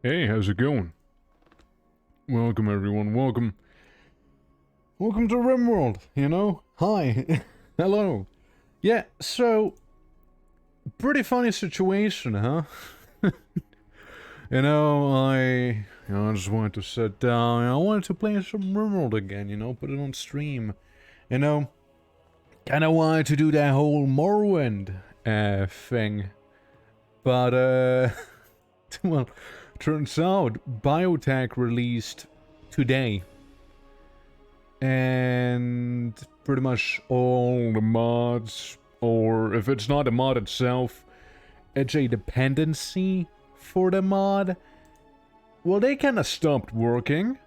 Hey, how's it going? Welcome everyone, welcome. Welcome to RIMWORLD, you know? Hi. Hello. Yeah, so pretty funny situation, huh? I just wanted to sit down, I wanted to play some RIMWORLD again, put it on stream. Kinda wanted to do that whole Morrowind thing. But well, turns out Biotech released today, and pretty much all the mods, or if it's not a mod itself, it's a dependency for the mod. Well, they kind of stopped working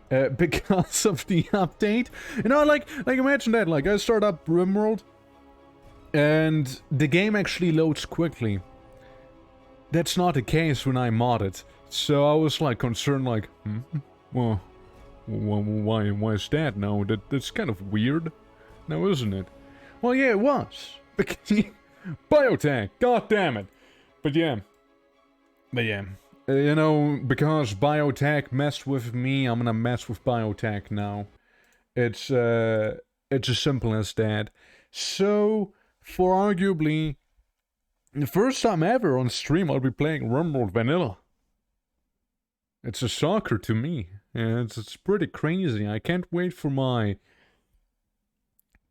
because of the update. Like imagine that. Like I start up RimWorld, and the game actually loads quickly. That's not the case when I mod it. So I was like concerned, like, well, why is that now? That's kind of weird, now isn't it? Well, yeah, it was. Biotech, god damn it. But yeah, because Biotech messed with me, I'm gonna mess with Biotech now. It's as simple as that. So, for arguably the first time ever on stream, I'll be playing RimWorld Vanilla. It's a shocker to me. Yeah, it's pretty crazy. I can't wait for my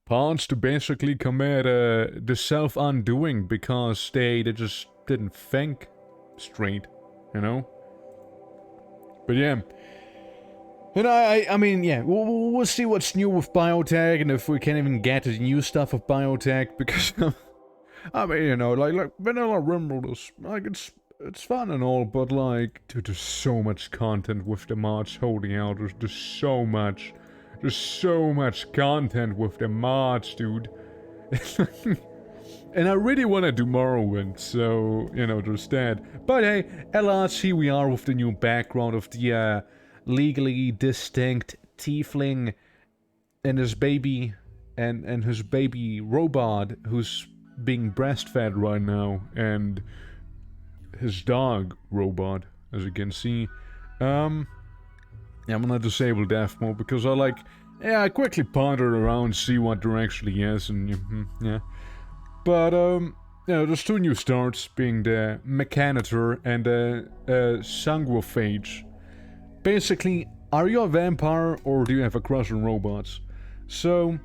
pods to basically commit the self-undoing because they just didn't think straight, But yeah. I mean, yeah, we'll see what's new with Biotech and if we can even get to the new stuff of Biotech because... I mean, like Vanilla RimWorld is, like, it's fun and all, but, like, dude, there's so much content with the mods, holy hell, there's so much content with the mods, dude. And I really want to do Morrowind, so, there's that. But hey, alas, here we are with the new background of the, legally distinct tiefling and his baby, and his baby robot, who's being breastfed right now, and his dog robot, as you can see. I'm gonna disable death mode because I quickly pondered around, see what there actually is, and yeah. But there's two new starts, being the Mechanitor and the Sanguophage. Basically, are you a vampire or do you have a crush on robots? So,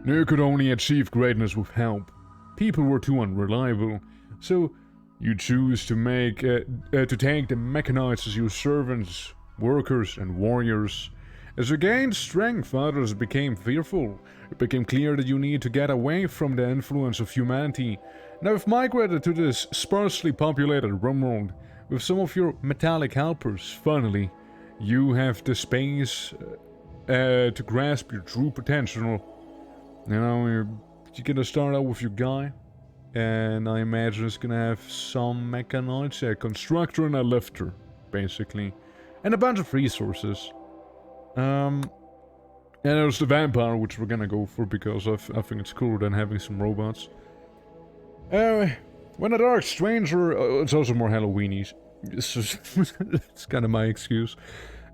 you could only achieve greatness with help. People were too unreliable, so you choose to take the mechanites as your servants, workers, and warriors. As you gained strength, others became fearful. It became clear that you need to get away from the influence of humanity. Now you've migrated to this sparsely populated RimWorld with some of your metallic helpers. Finally, you have the space to grasp your true potential. You're gonna start out with your guy, and I imagine it's gonna have some mechanites, a constructor and a lifter, basically, and a bunch of resources. And there's the vampire, which we're gonna go for because I think it's cooler than having some robots. When a dark stranger, it's also more Halloweeny. It's kind of my excuse.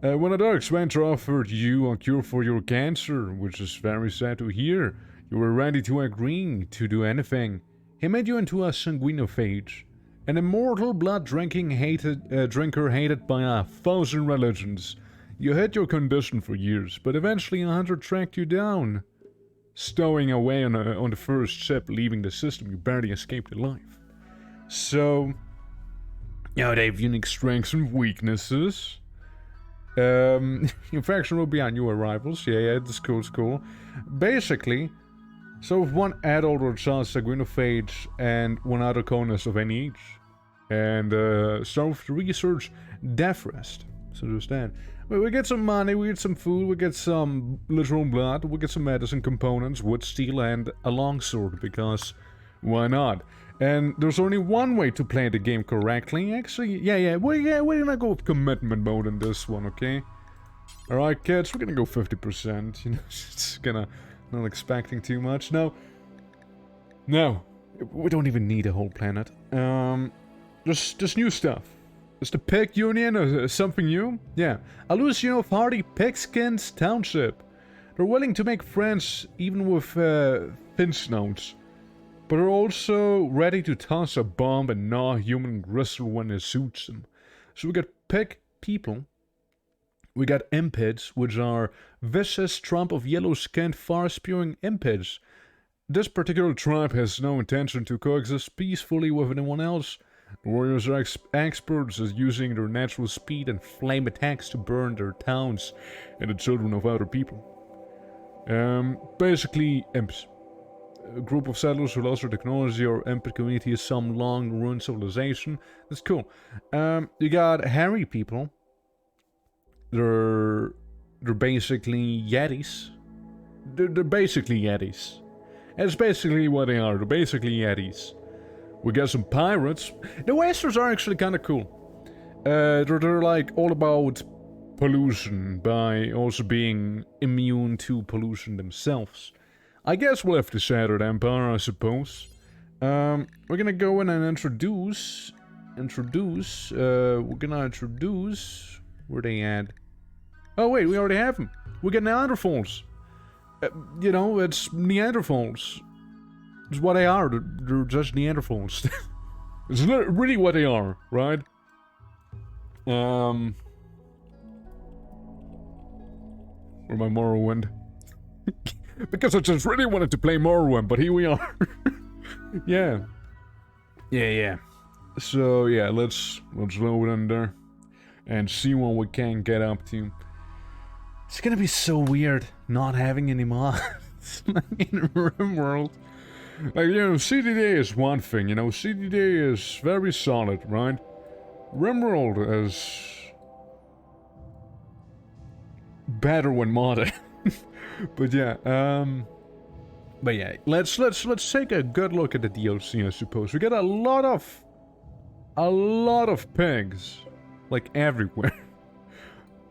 When a dark stranger offered you a cure for your cancer, which is very sad to hear, you were ready to agree to do anything. He made you into a sanguinophage, an immortal blood-drinking drinker hated by 1,000 religions. You hid your condition for years, but eventually a hunter tracked you down. Stowing away on the first ship, leaving the system, you barely escaped alive. So, they have unique strengths and weaknesses. Infection will be on new arrivals. Yeah, it's cool. Basically, so if one adult or child sanguinophage and one other colonist of any age. And start with the research death rest. So there's that. We get some money, we get some food, we get some literal blood, we get some medicine components, wood, steel, and a longsword, because why not? And there's only one way to play the game correctly. Actually, we're gonna go with commitment mode in this one, okay? Alright, kids, we're gonna go 50%. It's gonna... Not expecting too much. No, we don't even need a whole planet. There's new stuff. Is the pig union something new? Yeah. Illusion of Hardy Pigskins Township. They're willing to make friends even with thin snouts. But are also ready to toss a bomb and gnaw human gristle when it suits them. So we got pig people. We got impids, which are vicious trump of yellow-skinned, far-spewing impids. This particular tribe has no intention to coexist peacefully with anyone else. The warriors are experts at using their natural speed and flame attacks to burn their towns and the children of other people. Basically, imps. A group of settlers who lost their technology or impid community is some long-ruined civilization. That's cool. You got hairy people. They're basically Yetis. They're basically Yetis. That's basically what they are. They're basically Yetis. We got some pirates. The Westers are actually kind of cool. They're like all about pollution by also being immune to pollution themselves. I guess we'll have the Shattered Empire, I suppose. We're gonna go in and introduce. We're gonna introduce. Where they at? Oh wait, we already have them. We got Neanderthals. You know, it's Neanderthals. It's what they are. They're just Neanderthals. It's really what they are, right? Or my Morrowind. Because I just really wanted to play Morrowind, but here we are. Yeah. So yeah, let's load in there and see what we can get up to. It's gonna be so weird not having any mods in RimWorld. Like, you know, CDD is one thing, you know, CDD is very solid, right? RimWorld is better when modded. But yeah, let's take a good look at the DLC, I suppose. We got a lot of pigs, like everywhere.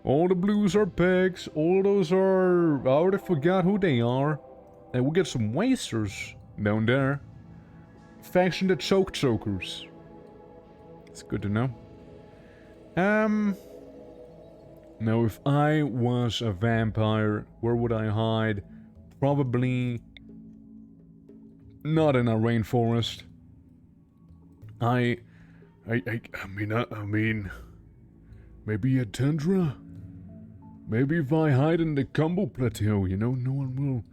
All the blues are pigs, all those are, I already forgot who they are. And we get some wasters down there. Faction the chokers. It's good to know. Now if I was a vampire, where would I hide? Probably not in a rainforest. I mean, maybe a tundra? Maybe if I hide in the Combo Plateau, you know, no one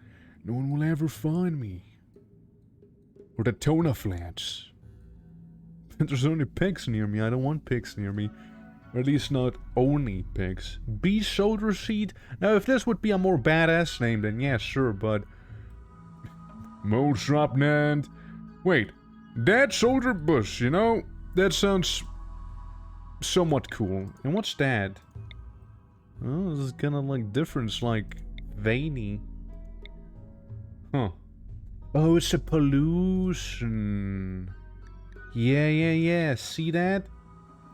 will ever find me. Or the Tona Flats. But there's only pigs near me. I don't want pigs near me. Or at least not only pigs. Bee Shoulder Seed? Now, if this would be a more badass name, then yeah, sure, but... Mole Shrapnand. Wait. Dead Shoulder Bush, you know? That sounds... somewhat cool. And what's that? Oh, this is kind of like different, like veiny. Huh. Oh, it's a pollution. Yeah. See that?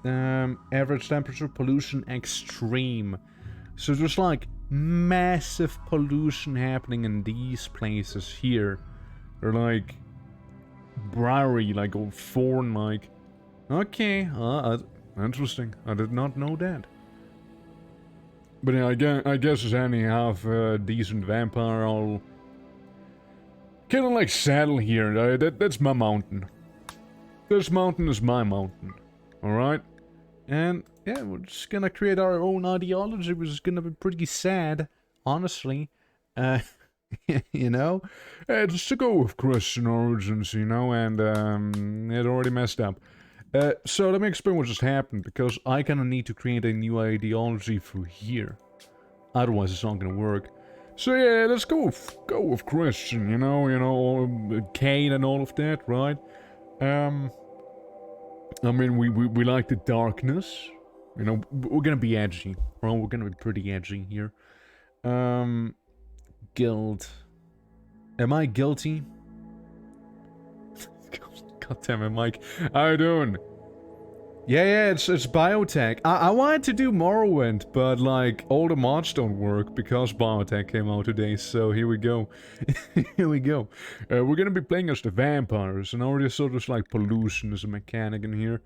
Average temperature pollution extreme. So there's like massive pollution happening in these places here. They're like briary, like old thorn, like. Okay, interesting. I did not know that. But yeah, I guess as any half decent vampire, I'll kind of like settle here. That's my mountain. This mountain is my mountain. Alright? And yeah, we're just gonna create our own ideology, which is gonna be pretty sad, honestly. You know? Just to go with Christian origins, you know, and it already messed up. So let me explain what just happened, because I kind of need to create a new ideology for here. Otherwise it's not gonna work. So yeah, let's go with Christian, you know, Cain and all of that, right? I mean, we like the darkness. You know, we're gonna be edgy. Well, we're gonna be pretty edgy here. Guild. Am I guilty? God damn it, Mike. How you doing? Yeah, it's biotech. I wanted to do Morrowind, but like all the mods don't work because biotech came out today. So here we go. Here we go. We're gonna be playing as the vampires, and I already saw there's like pollution as a mechanic in here.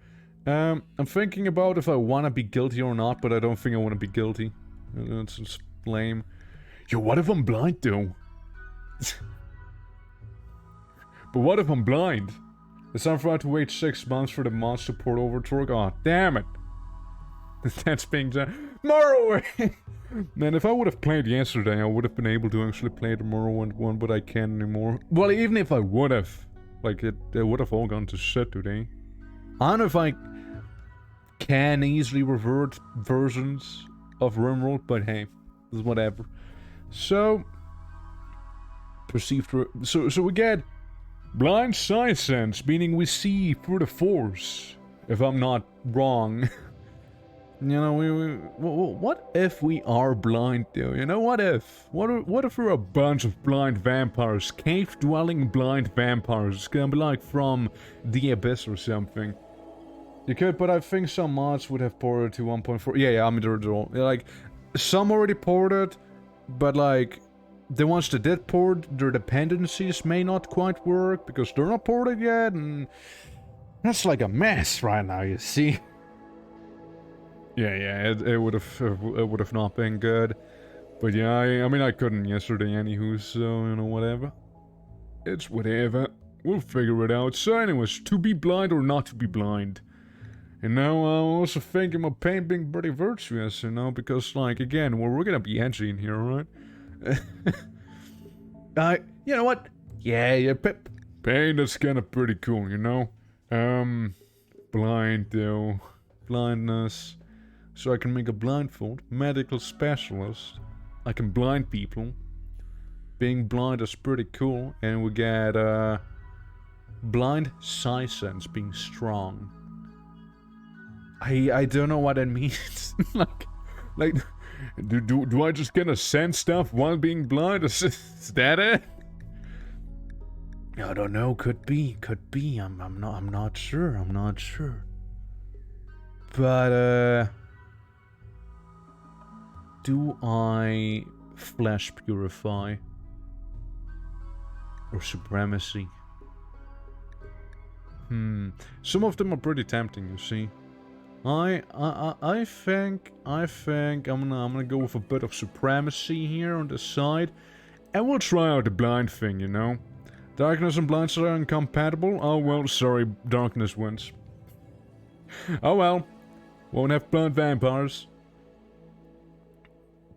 I'm thinking about if I want to be guilty or not, but I don't think I want to be guilty. That's just lame. Yo, what if I'm blind, though? But what if I'm blind? It's time for I to wait 6 months for the mods to port over to work. Oh, damn it. That's being done. Morrowind! Man, if I would have played yesterday, I would have been able to actually play the Morrowind one, but I can't anymore. Well, even if I would have, like, it would have all gone to shit today. I don't know if I can easily revert versions of RIMWORLD, but hey, it's whatever. So, so we get blind sight sense, meaning we see through the force, if I'm not wrong. You know, what if we are blind, though? You know, what if? What if we're a bunch of blind vampires? Cave-dwelling blind vampires. It's gonna be like from The Abyss or something. You could, but I think some mods would have ported to 1.4. Yeah, I mean, they're all... Like, some already ported, but like... The ones that did port, their dependencies may not quite work, because they're not ported yet, and... That's like a mess right now, you see? Yeah, it would have not been good, but yeah, I mean I couldn't yesterday anywho, so you know whatever. It's whatever. We'll figure it out. So anyways, to be blind or not to be blind. And now I'm also thinking my pain being pretty virtuous, you know, because like again, well, we're gonna be edgy in here, right? You know what? Yeah, pain that's kinda pretty cool, you know. Blind though, blindness. So I can make a blindfold. Medical specialist. I can blind people. Being blind is pretty cool. And we get, blind sight sense being strong. I don't know what that means. like, do I just get to sense stuff while being blind? Is that it? I don't know. Could be. I'm not sure. But, do I flesh purify? Or supremacy? Some of them are pretty tempting, you see. I think I'm gonna go with a bit of supremacy here on the side. And we'll try out the blind thing, you know. Darkness and blind are incompatible? Oh well, sorry, darkness wins. Oh well. Won't have blind vampires.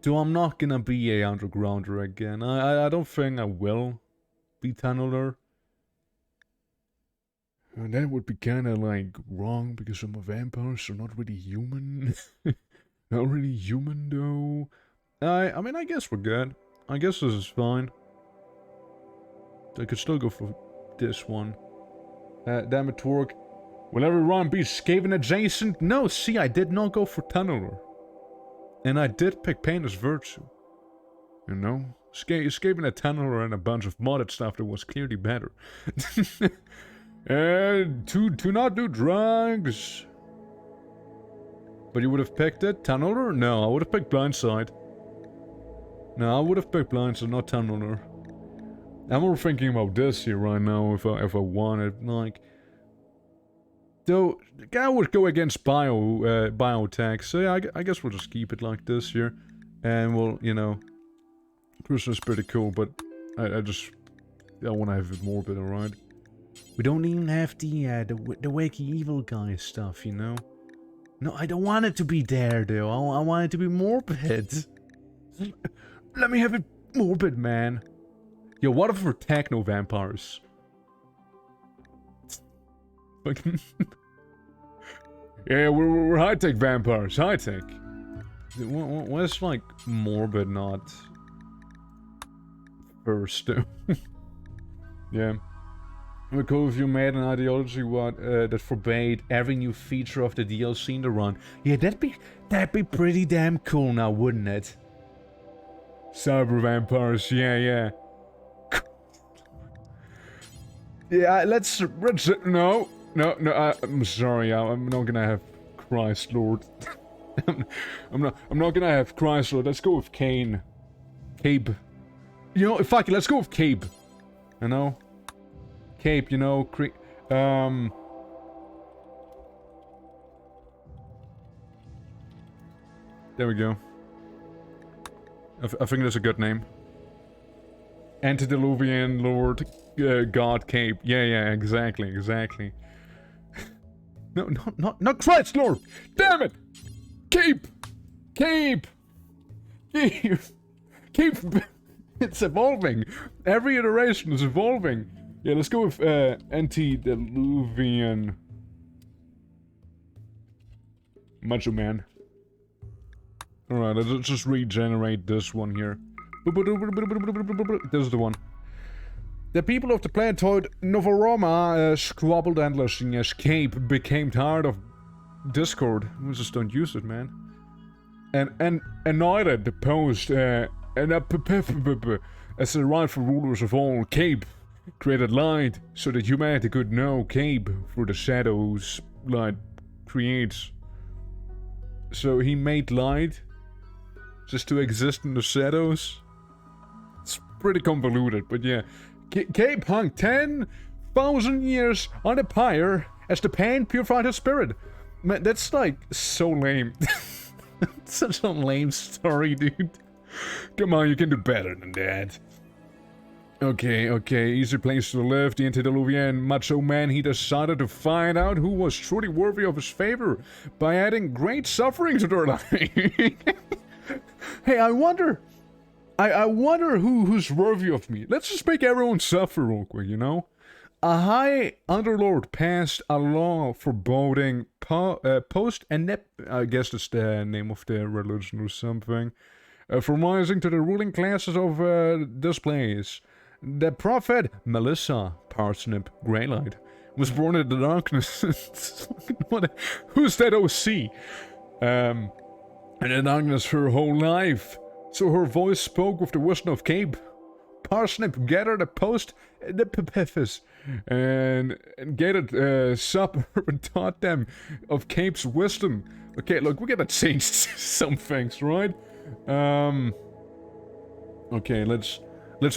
So I'm not gonna be a undergrounder again. I don't think I will be tunneler. And that would be kinda like wrong because I'm a vampire, so not really human. Not really human though. I mean I guess we're good. I guess this is fine. I could still go for this one. Damn it, Twerk. Will everyone be Skaven adjacent? No, see, I did not go for tunneler. And I did pick pain as virtue. You know? Skaven a tunneler and a bunch of modded stuff that was clearly better. And to not do drugs. But you would have picked it? Tunneler? No, I would have picked blindside. No, I would have picked blindside, not tunneler. I'm more thinking about this here right now if I wanted, like... Though, the guy would go against biotech, so yeah, I guess we'll just keep it like this here. And we'll, you know... Christmas is pretty cool, but I want to have it morbid, alright? We don't even have the wacky evil guy stuff, you know? No, I don't want it to be there, though. I want it to be morbid. Let me have it morbid, man. Yo, what if we're techno vampires? Yeah, we're high-tech vampires. High-tech. What's like morbid, not first? Yeah. It would be cool if you made an ideology that forbade every new feature of the DLC in the run. Yeah, that'd be pretty damn cool now, wouldn't it? Cyber vampires, yeah. Yeah, let's no, I'm sorry, I'm not gonna have Christ Lord. I'm not gonna have Christ Lord. Let's go with Cabe. You know, fuck it, let's go with Cabe. You know? Cabe, you know, There we go. I think that's a good name. Antediluvian Lord God Cape. Yeah, exactly. No, not Christ Lord! Damn it! Cape! Cape! It's evolving. Every iteration is evolving. Yeah, let's go with Antediluvian Macho Man. Alright, let's just regenerate this one here. This is the one. The people of the planetoid Novoroma squabbled endlessly as Cape became tired of Discord. We just don't use it, man. And Anoida deposed as the rightful rulers of all. Cape created light so that humanity could know Cape through the shadows light creates. So he made light just to exist in the shadows. It's pretty convoluted, but yeah. Cape hung 10,000 years on a pyre as the pain purified his spirit. Man, that's like so lame. Such a lame story, dude. Come on, you can do better than that. Okay, easy place to live. The antediluvian macho man, he decided to find out who was truly worthy of his favor by adding great suffering to their life. Hey, I wonder who's worthy of me. Let's just make everyone suffer real quick, you know? A high underlord passed a law forbidding post and I guess that's the name of the religion or something, from rising to the ruling classes of this place. The prophet Melissa Parsnip Greylight was born in the darkness. Who's that OC? And in darkness her whole life. So her voice spoke with the wisdom of Cape. Parsnip gathered a post in the Pepifis and gathered suburb and taught them of Cape's wisdom. Okay, look, we gotta change some things, right? Okay, let's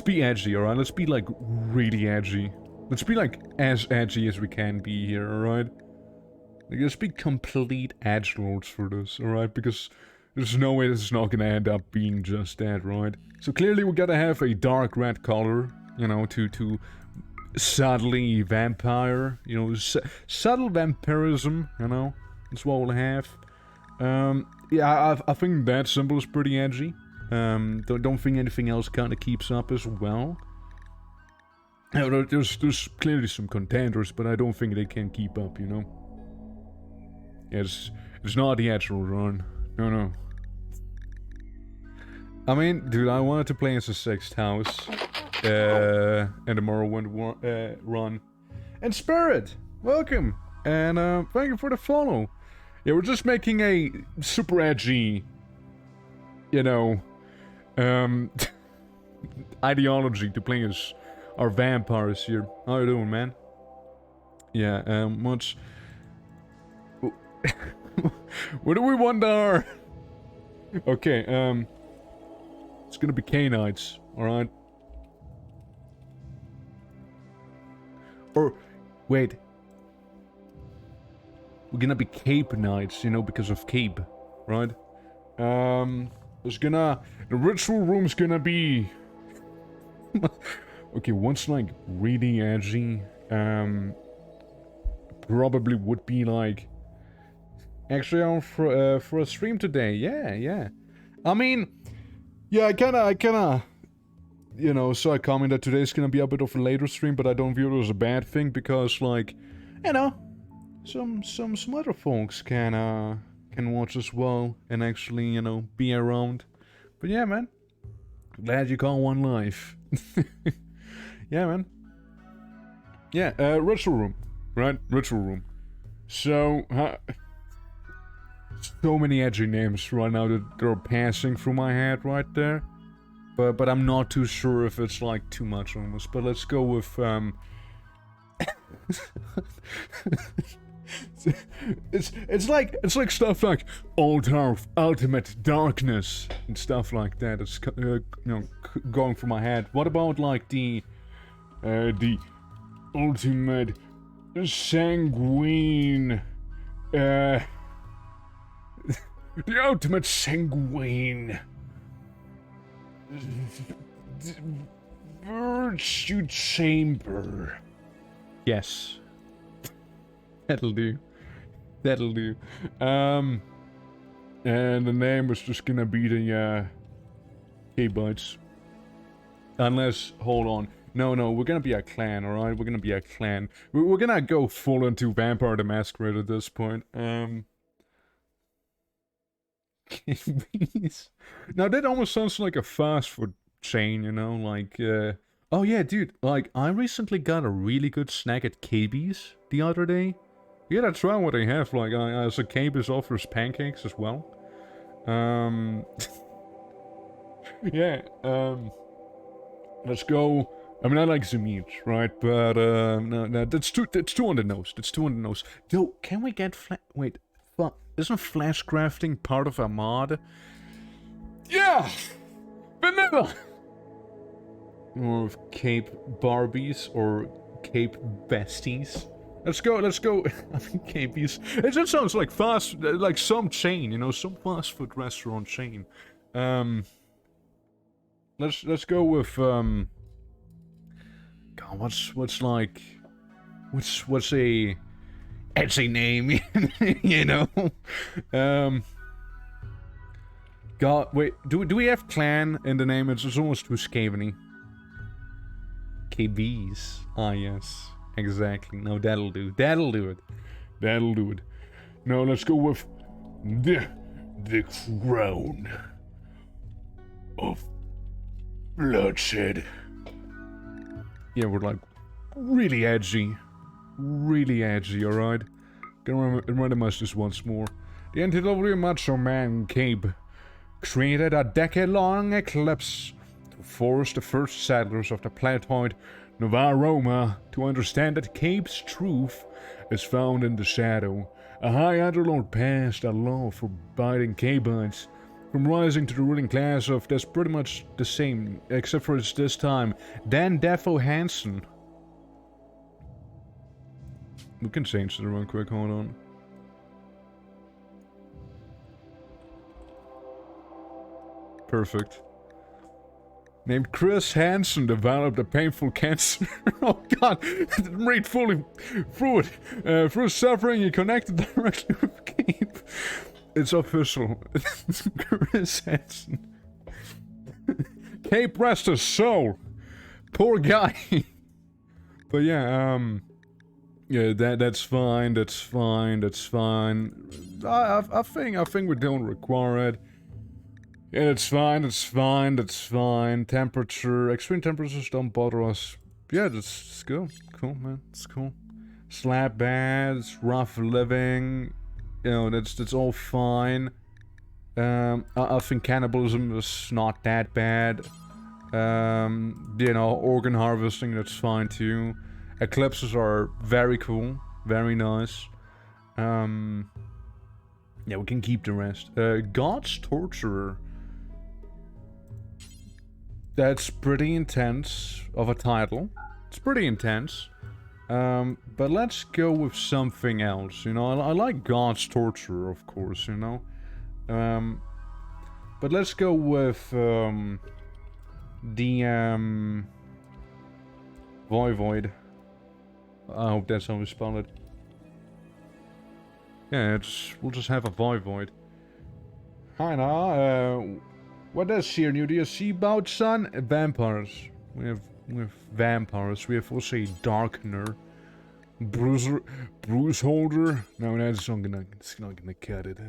be edgy, alright? Let's be like really edgy. Let's be like as edgy as we can be here, alright? Like, let's be complete edgelords for this, alright? Because there's no way this is not gonna end up being just that, right? So clearly we gotta have a dark red color, you know, to subtly vampire, you know, subtle vampirism, you know? That's what we'll have. Yeah, I think that symbol is pretty edgy. Don't think anything else kind of keeps up as well. There's clearly some contenders, but I don't think they can keep up, you know? Yeah, it's not the actual run. No. I mean, dude, I wanted to play as the 6th house in the Morrowind run. And Spirit, welcome, and thank you for the follow. Yeah, we're just making a super edgy, you know, ideology to play as our vampires here. How you doing, man? Yeah, much. What do we want our? Okay, it's gonna be Canaanites, alright? Or, wait. We're gonna be Cape Knights, you know, because of Cape, right? There's gonna... The ritual room's gonna be... Okay, one's like really edgy, probably would be like... Actually, on for a stream today, yeah. I mean... Yeah, I kinda, you know, saw a comment that today's gonna be a bit of a later stream, but I don't view it as a bad thing, because, like, you know, some other folks can watch as well, and actually, you know, be around. But yeah, man, glad you call one live. Yeah, man. Yeah, ritual room, right? Ritual room. So, so many edgy names right now that are passing through my head right there, but I'm not too sure if it's like too much almost. But let's go with it's like stuff like Old Earth, Ultimate Darkness and stuff like that. It's you know, going through my head. What about like the Ultimate Sanguine The ultimate sanguine. Virtue chamber. Yes. That'll do. That'll do. And the name is just gonna be the, K-Bites. Unless, hold on. No, we're gonna be a clan, alright? We're gonna be a clan. We're gonna go full into Vampire the Masquerade at this point. KBs. Now that almost sounds like a fast food chain, you know? Like, oh yeah, dude, like, I recently got a really good snack at KB's the other day. You gotta try what they have, like, so KB's offers pancakes as well. Yeah, let's go. I mean, I like the meat, right? But, no, that's too on the nose. That's too on the nose. Yo, can we get wait, isn't flash crafting part of a mod? Yeah! Vanilla! Or Cape Barbies, or Cape Besties. Let's go. I think KB's. It just sounds like like some chain, you know, some fast food restaurant chain. Let's go with God. What's a edgy name, you know? God, wait. Do we have clan in the name? It's almost too scaveny. KBs. Ah, yes. Exactly. No, that'll do. That'll do it. That'll do it. No, let's go with the crown of bloodshed. Yeah, we're like really edgy, alright? Gonna remind us this once more. The antediluvian macho man Cabe created a decade-long eclipse to force the first settlers of the planetoid Nova Roma to understand that Cabe's truth is found in the shadow. A high underlord passed a law forbidding Cabites from rising to the ruling class of that's pretty much the same, except for it's this time Dan Defo Hansen. We can change it real quick, hold on. Perfect. Named Chris Hansen developed a painful cancer. Oh god, read fully through it. Through suffering, he connected directly with Cape. It's official. Chris Hansen. Cape rest his soul. Poor guy. But yeah, yeah, that's fine. I think we don't require it. Yeah, it's fine. Temperature, extreme temperatures don't bother us. Yeah, that's cool. Cool, man. It's cool. Slab beds, rough living. You know, that's all fine. I think cannibalism is not that bad. You know, organ harvesting, that's fine too. Eclipses are very cool. Very nice. Yeah, we can keep the rest. God's Torturer. That's pretty intense of a title. It's pretty intense. But let's go with something else, you know. I like God's Torturer, of course, you know. But let's go with, the, Voivod. I hope that's how we spell it. Yeah, we'll just have a Voivod. Hi, now, what does here new? Do you see about, son? Vampires. We have vampires. We have also a Darkener. Bruise Holder. No, that's not gonna cut it.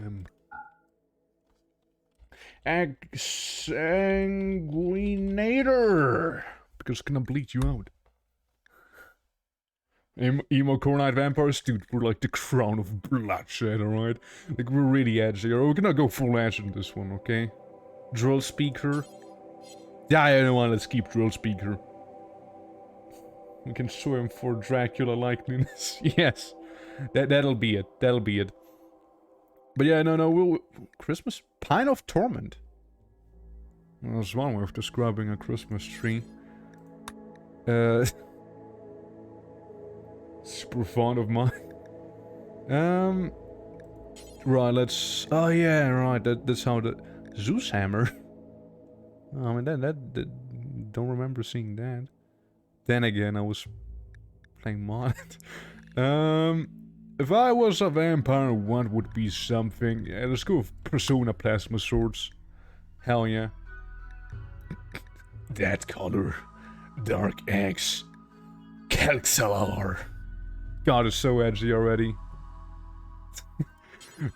Exsanguinator! Because it's gonna bleed you out. Emo Core Night Vampires? Dude, we're like the crown of bloodshed, alright? Like, we're really edgy. We're gonna go full edge in this one, okay? Drill Speaker. Yeah, I don't want. Let's keep Drill Speaker. We can swim for Dracula likeness. Yes. That'll be it. That'll be it. But yeah, no, Christmas? Pine of Torment. Well, that's one way of describing a Christmas tree. Super fond of mine. Right, let's... Oh yeah, right, that's how the... Zeus hammer? Oh, I mean, that... Don't remember seeing that. Then again, I was playing mod. If I was a vampire, what would be something? Yeah, let's go with Persona Plasma Swords. Hell yeah. That color. Dark X. Kelxalar. God, it's so edgy already.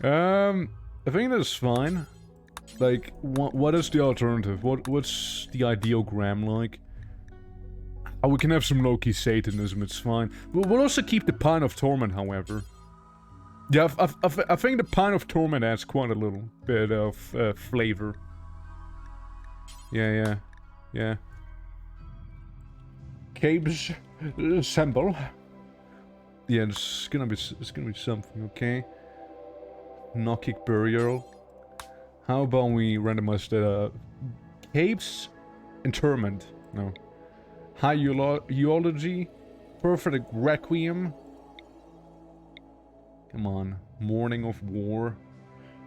I think that's fine. Like, what is the alternative? What's the ideogram like? Oh, we can have some low-key Satanism, it's fine. We'll also keep the Pine of Torment, however. Yeah, I think the Pine of Torment adds quite a little bit of flavor. Yeah. Caves assemble. Yeah, it's gonna be something, okay? Knockkick Burial. How about we randomize the Caves Interment? No. High Eulogy. Perfect Requiem. Come on. Morning of War.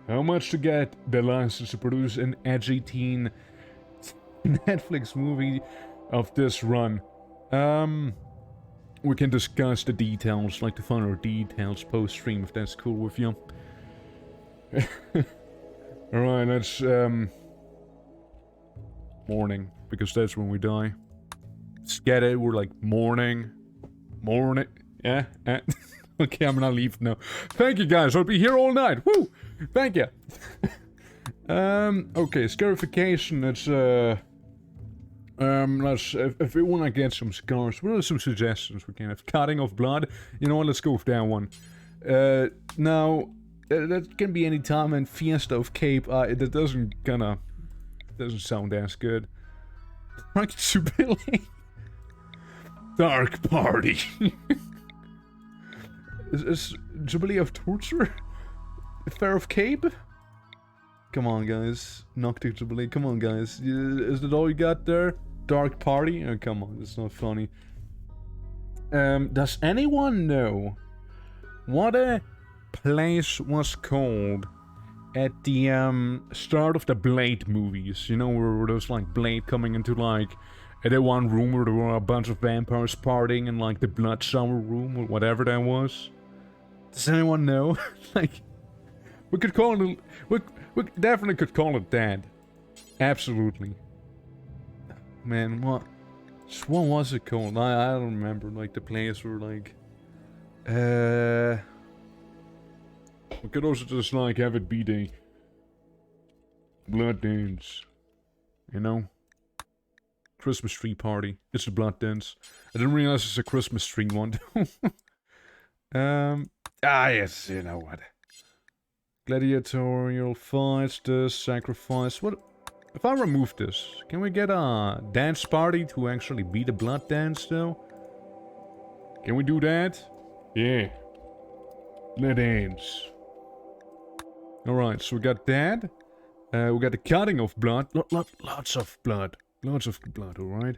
How much to get the license to produce an edgy teen Netflix movie of this run? We can discuss the details, like the finer details post-stream if that's cool with you. Alright, let's, morning, because that's when we die. Let's get it, we're like, morning. Yeah? Okay, I'm gonna leave now. Thank you guys, I'll be here all night, woo! Thank you! Okay, scarification, if we wanna get some scars, what are some suggestions we can have? Cutting of blood? You know what, let's go with that one. Now... that can be any time, and Fiesta of Cape, that doesn't sound as good. Dark Jubilee. Dark Party. is Jubilee of Torture? Fair of Cape? Come on, guys. Noctic Jubilee, come on, guys. Is that all you got there? Dark Party? Oh, come on, it's not funny. Does anyone know what a place was called at the start of the Blade movies? You know, where there was like Blade coming into like the one room where there were a bunch of vampires partying in like the blood shower room or whatever that was. Does anyone know? Like, we could call it, we definitely could call it that. Absolutely. Man, what was it called? I don't remember. Like the place where like we could also just like have it be the blood dance, you know? Christmas tree party. It's a blood dance. I didn't realize it's a Christmas tree one. Yes, you know what? Gladiatorial fights, the sacrifice. What? If I remove this, can we get a dance party to actually be the blood dance though? Can we do that? Yeah. Blood dance. Alright, so we got that. We got the cutting of blood. Lots of blood. Lots of blood, alright.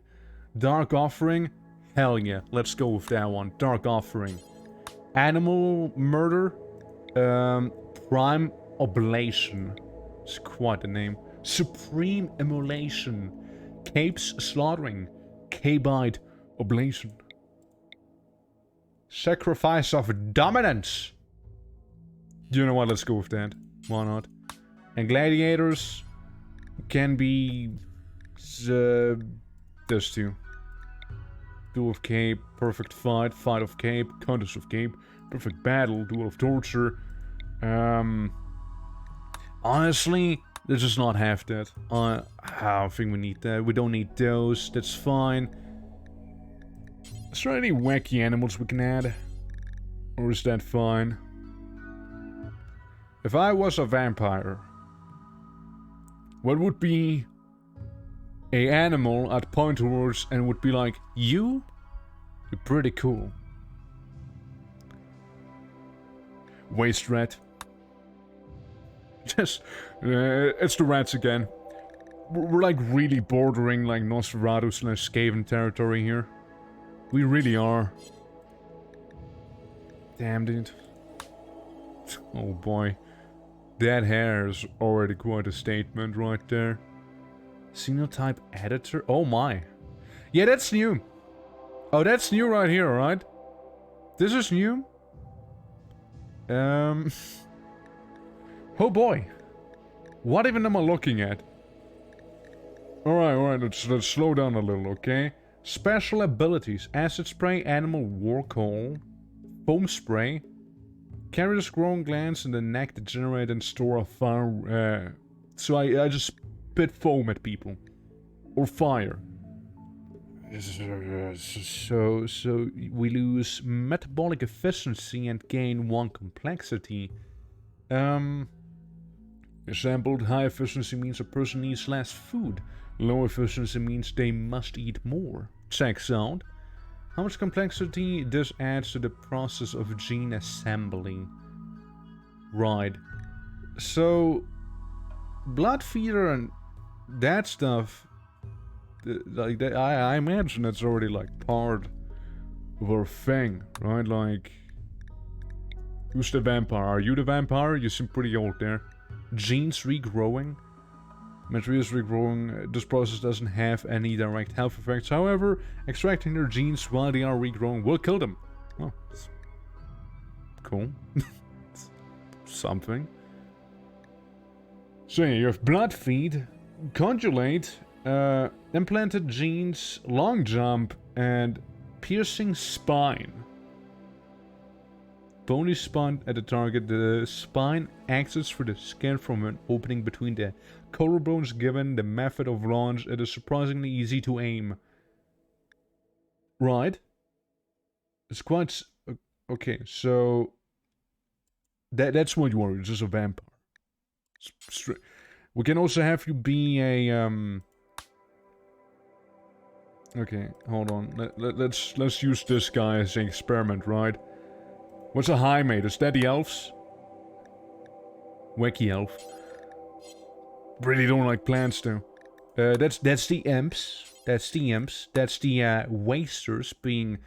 Dark Offering. Hell yeah, let's go with that one. Dark Offering. Animal Murder. Prime Oblation. It's quite a name. Supreme Immolation. Capes Slaughtering. Cabite Oblation. Sacrifice of Dominance. You know what, let's go with that. Why not? And gladiators can be those two. Duel of Cape, Perfect Fight, Fight of Cape, Countess of Cape, Perfect Battle, Duel of Torture. Honestly, let's just not have that. I don't think we need that. We don't need those. That's fine. Is there any wacky animals we can add? Or is that fine? If I was a vampire, what would be a animal I'd point towards and would be like, you're pretty cool. Waste rat. Just, it's the rats again. We're like really bordering like Nosferatu/Skaven territory here. We really are. Damn, dude. Oh boy. That hair is already quite a statement right there. Phenotype editor? Oh my. Yeah, that's new. Oh, that's new right here, right? This is new. Oh boy. What even am I looking at? Alright, let's slow down a little, okay? Special abilities. Acid spray, animal war coal, foam spray, carries growing glands in the neck to generate and store a fire. So I just spit foam at people. Or fire. So we lose metabolic efficiency and gain 1 complexity. Example, high efficiency means a person needs less food. Low efficiency means they must eat more. Checks out. How much complexity this adds to the process of gene assembly. Right. So, blood feeder and that stuff, like I imagine it's already like part of our thing, right? Like, who's the vampire? Are you the vampire? You seem pretty old there. Genes regrowing. Materials regrowing. This process doesn't have any direct health effects. However, extracting their genes while they are regrowing will kill them. Oh, cool. Something. So yeah, you have blood feed, conjugate, implanted genes, long jump, and piercing spine. Bony spine at the target. The spine access for the skin from an opening between the collarbones. Given the method of launch, it is surprisingly easy to aim. Right. It's quite... Okay, so... That's what you are, you're just a vampire. We can also have you be a... Okay, hold on. Let's use this guy as an experiment, right? What's a high mate? Is that the elves? Wacky elf. Really don't like plants though. That's the imps. That's the imps. That's the wasters being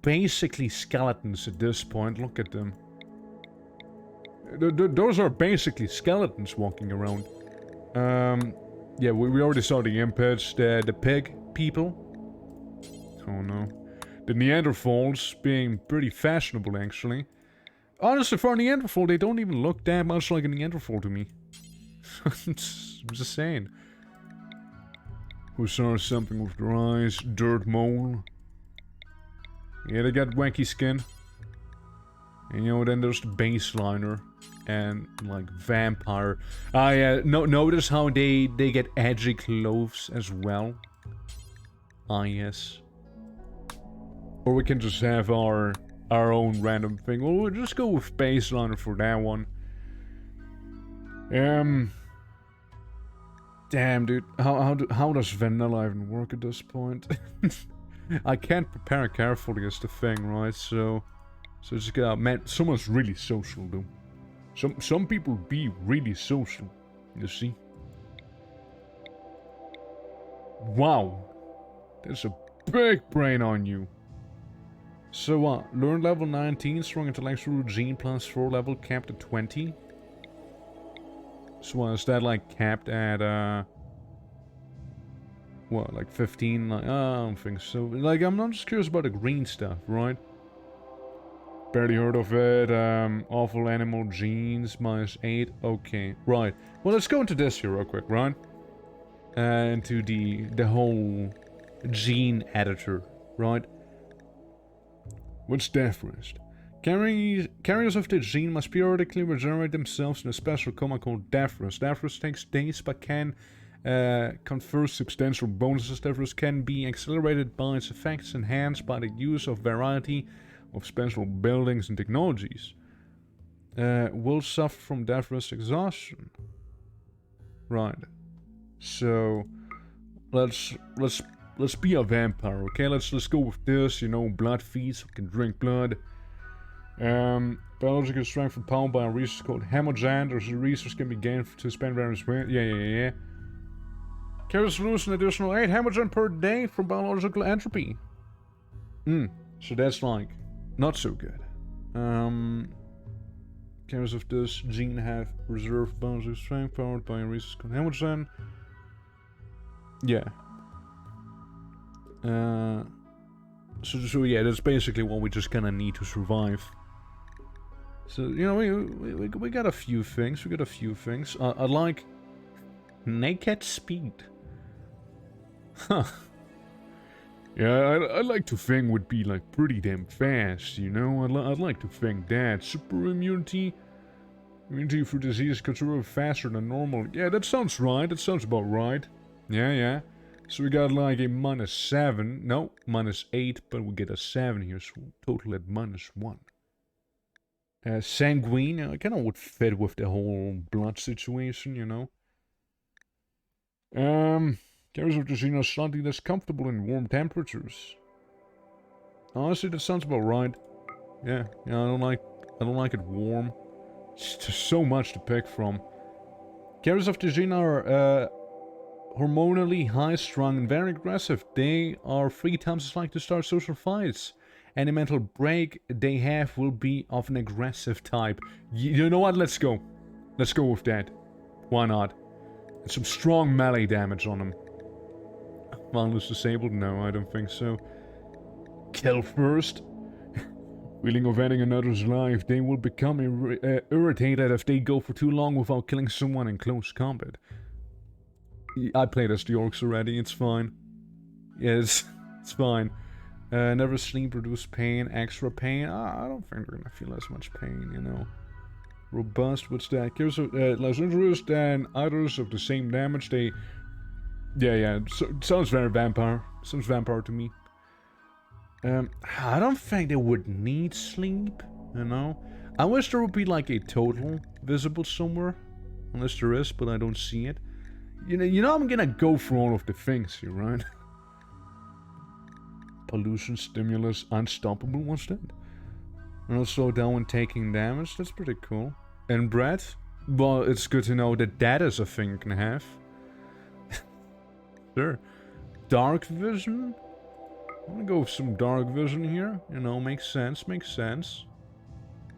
basically skeletons at this point. Look at them. Those are basically skeletons walking around. Yeah, we already saw the imps, the pig people. Oh no. The Neanderthals being pretty fashionable, actually. Honestly, for a Neanderthal, they don't even look that much like a Neanderthal to me. I'm just saying. Who saw something with their eyes? Dirt mole. Yeah, they got wacky skin. And you know, then there's the baseliner. And, like, vampire. Ah, yeah, notice how they get edgy clothes as well. Ah, yes. Or we can just have our own random thing. Well, we'll just go with baseliner for that one. Damn, dude. How does vanilla even work at this point? I can't prepare carefully is the thing, right? So just get out. Man, someone's really social, though. Some people be really social. You see? Wow. There's a big brain on you. So what? Learn level 19, strong intellectual, gene plus 4 level, capped at 20. So what, is that like capped at, what, like 15? Like, I don't think so. Like, I'm just curious about the green stuff, right? Barely heard of it. Awful animal genes, -8. Okay, right. Well, let's go into this here real quick, right? Into the whole gene editor, right? What's death rest? Carriers of the gene must periodically regenerate themselves in a special coma called death rest. Death rest takes days but can confer substantial bonuses. Death rest can be accelerated by its effects, enhanced by the use of variety of special buildings and technologies. Will suffer from death rest exhaustion. Right. So let's be a vampire, okay? Let's go with this, you know, blood feeds, we can drink blood. Biological strength empowered by a resource called Hemogen. There's a resource can be gained to spend various ways. Yeah. Carries lose an additional 8 Hemogen per day from biological entropy. So that's like not so good. Carriers of this gene have reserve bonuses of strength powered by a rhesus. How much then? Yeah. So yeah, that's basically what we just kinda need to survive. So, you know, we got a few things. We got a few things. I like naked speed. Huh. Yeah, I'd like to think would be like pretty damn fast, you know? I'd like to think that. Super immunity. Immunity for disease considerably faster than normal. Yeah, that sounds right. That sounds about right. Yeah. So we got like a -7. No, -8, but we get a 7 here, so total at -1. Sanguine, I kind of would fit with the whole blood situation, you know? Carriers of the gene are slightly less comfortable in warm temperatures. Honestly, that sounds about right. Yeah, I don't like it warm. It's just so much to pick from. Carriers of the gene are hormonally high-strung and very aggressive. They are 3 times as likely to start social fights. Any mental break they have will be of an aggressive type. You know what? Let's go. Let's go with that. Why not? And some strong melee damage on them. Violence disabled? No, I don't think so. Kill first. Feeling of ending another's life. They will become irritated if they go for too long without killing someone in close combat. I played as the orcs already, it's fine. Yes, it's fine. Never sleep, reduce pain, extra pain. I don't think they're gonna feel as much pain, you know. Robust, what's that? Kills less injuries than others of the same damage. They... Yeah, so, sounds very vampire. Sounds vampire to me. I don't think they would need sleep, you know. I wish there would be like a total visible somewhere. Unless there is, but I don't see it. You know I'm gonna go for all of the things here, right? Pollution, stimulus, unstoppable, what's that? And slow down when taking damage, that's pretty cool. And bread? Well, it's good to know that that is a thing you can have. Sure. Dark vision? I'm gonna go with some dark vision here. You know, makes sense.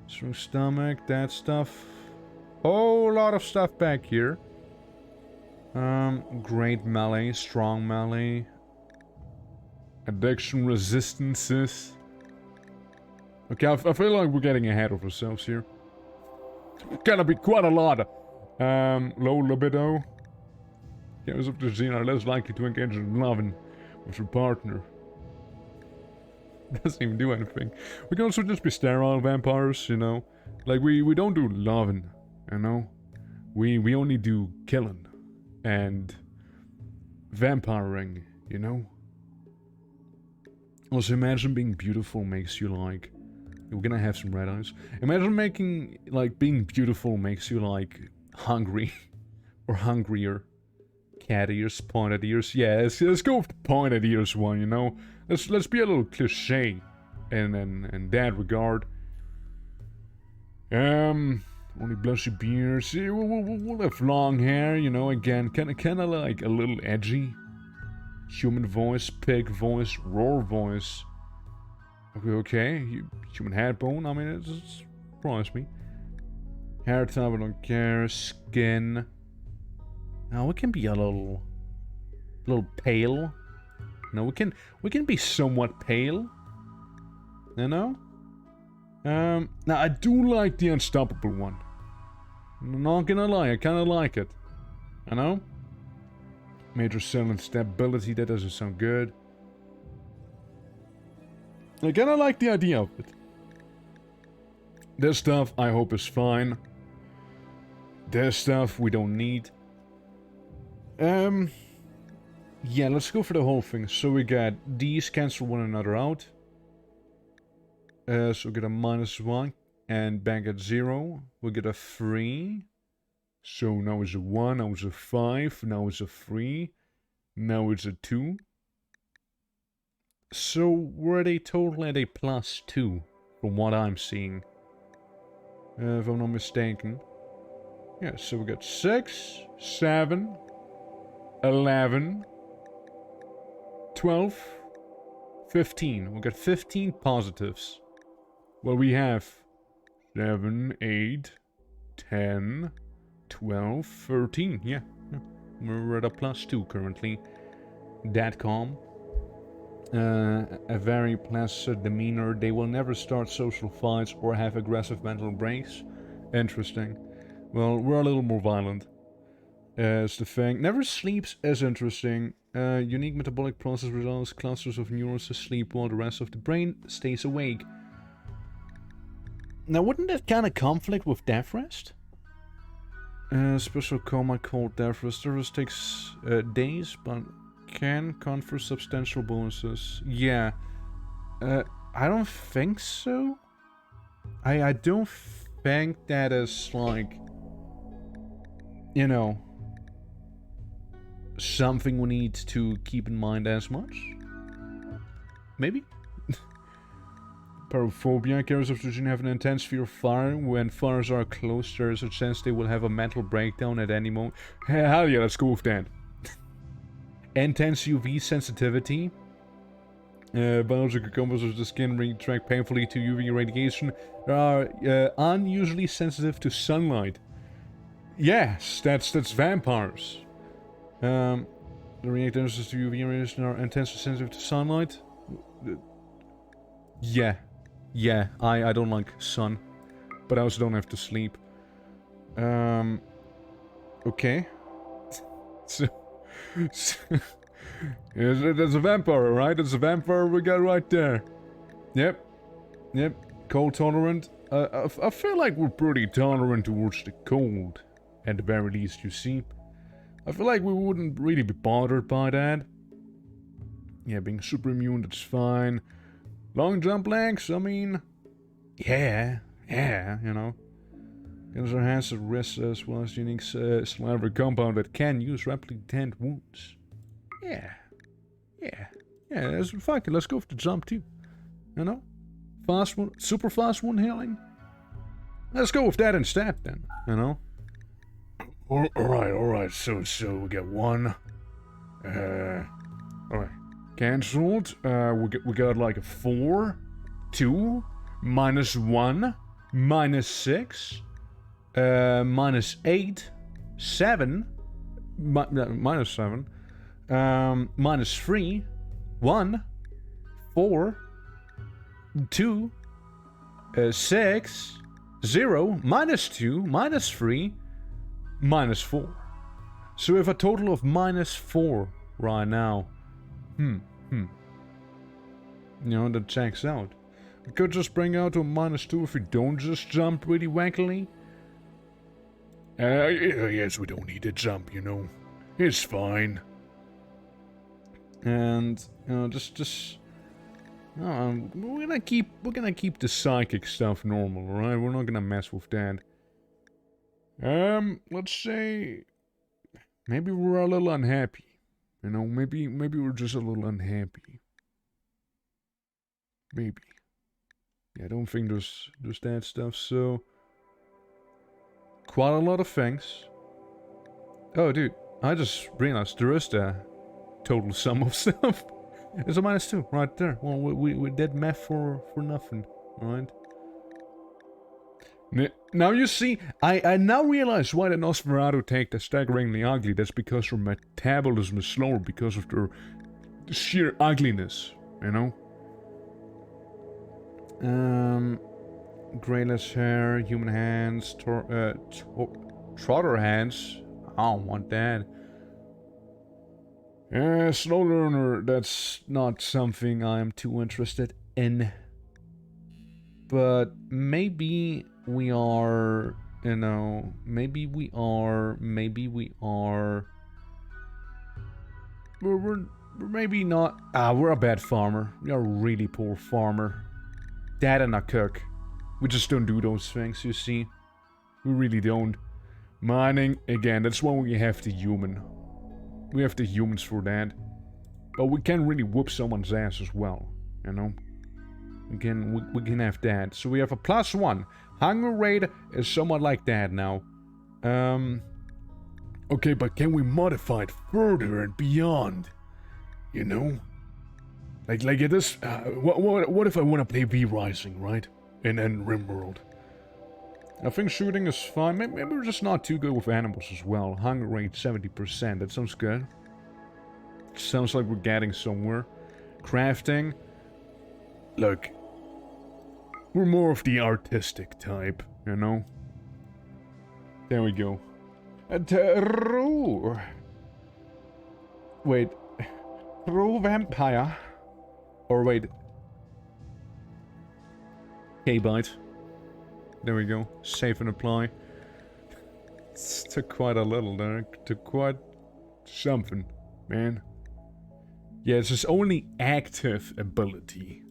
Strong stomach, that stuff. Whole lot of stuff back here. Great melee, strong melee. Addiction resistances. Okay, I feel like we're getting ahead of ourselves here. Gonna be quite a lot. Low libido. Carriers of the gene are less likely to engage in loving with your partner. Doesn't even do anything. We can also just be sterile vampires, you know. Like, we don't do loving, you know. We only do killing. And vampiring, you know. Also, imagine being beautiful makes you like... We're gonna have some red eyes. Imagine making, like, being beautiful makes you, like, hungry. Or hungrier. Cat ears, pointed ears. Yeah, let's go with the pointed ears one, you know. Let's be a little cliche in that regard. Only blushy beards. We'll have long hair, you know, again, kinda like a little edgy. Human voice, pig voice, roar voice. Okay, human head bone, I mean, it surprised me. Hair type, I don't care. Skin. Now we can be a little pale. No, we can be somewhat pale. You know? Now I do like the unstoppable one. I'm not gonna lie, I kinda like it. You know? Major cell instability, that doesn't sound good. I kinda like the idea of it. This stuff I hope is fine. This stuff we don't need. Yeah, let's go for the whole thing. So we got these cancel one another out. So we get a -1 and back at 0. We get a 3. So now it's a 1, now it's a 5, now it's a 3, now it's a 2. So we're at a total at a +2 from what I'm seeing. If I'm not mistaken. Yeah, so we got 6, 7, 11, 12, 15. We got 15 positives. Well, we have 7, 8, 10, 12, 13. Yeah. We're at a +2 currently. That calm. A very placid demeanor. They will never start social fights or have aggressive mental breaks. Interesting. Well, we're a little more violent. Is the thing. Never sleeps is interesting. Unique metabolic process results clusters of neurons asleep while the rest of the brain stays awake. Now, wouldn't that kind of conflict with death rest? Special coma called death rest. Death rest takes days, but can confer substantial bonuses. Yeah. I don't think so. I don't think that is like, you know, something we need to keep in mind as much. Maybe? Paraphobia. Carriers of the gene have an intense fear of fire. When fires are close, there is a chance they will have a mental breakdown at any moment. Hell yeah, let's go with that. Intense UV sensitivity. Biological components of the skin react painfully to UV radiation. They are unusually sensitive to sunlight. Yes, that's vampires. The reactors to UV radiation are intensely sensitive to sunlight. Yeah, I don't like sun, but I also don't have to sleep. Okay. So there's a vampire, right? There's a vampire we got right there. Yep. Cold tolerant. I feel like we're pretty tolerant towards the cold, at the very least, you see. I feel like we wouldn't really be bothered by that. Yeah, being super immune, that's fine. Long jump legs, I mean... Yeah, you know. Gives our hands at wrists as well as unique salivary compound that can use rapidly tend wounds. Yeah, fuck it, let's go for the jump too. You know? Fast one, super fast one healing. Let's go with that instead then, you know? Alright, so we get 1. Alright. Cancelled. We got like a 4, 2, -1, -6, -8, 7, -7, -3, 1, 4, 2, 6, 0, -2, -3, -4. So we have a total of -4 right now. You know, that checks out. We could just bring out to a -2 if we don't just jump really wackily. Yes, we don't need to jump, you know. It's fine. And, you know, we're gonna keep the psychic stuff normal, right? We're not gonna mess with that. Let's say maybe we're a little unhappy. You know, maybe we're just a little unhappy. Maybe. Yeah, I don't think there's that stuff, so... Quite a lot of things. Oh, dude, I just realized there is the total sum of stuff. It's a -2 right there. Well, we did math for nothing, right? Now you see, I now realize why the Nosferatu take the staggeringly ugly. That's because their metabolism is slower because of their sheer ugliness, you know? Grayless hair, human hands, trotter hands. I don't want that. Slow learner, that's not something I'm too interested in. But maybe we are, you know, maybe we are. We're maybe not. We're a bad farmer. We are a really poor farmer. Dad and a cook. We just don't do those things, you see. We really don't. Mining, again, that's why we have the human. We have the humans for that. But we can really whoop someone's ass as well, you know. We can have that. So we have a +1. Hunger rate is somewhat like that now. Okay, but can we modify it further and beyond? You know? Like it is... what if I want to play V-Rising, right? In RIMWORLD. I think shooting is fine. Maybe we're just not too good with animals as well. Hunger rate 70%. That sounds good. Sounds like we're getting somewhere. Crafting. Look. We're more of the artistic type, you know? There we go. Wait. True vampire. Or wait. K-bite. There we go. Save and apply. It took quite a little there. It took quite something, man. Yeah, it's his only active ability.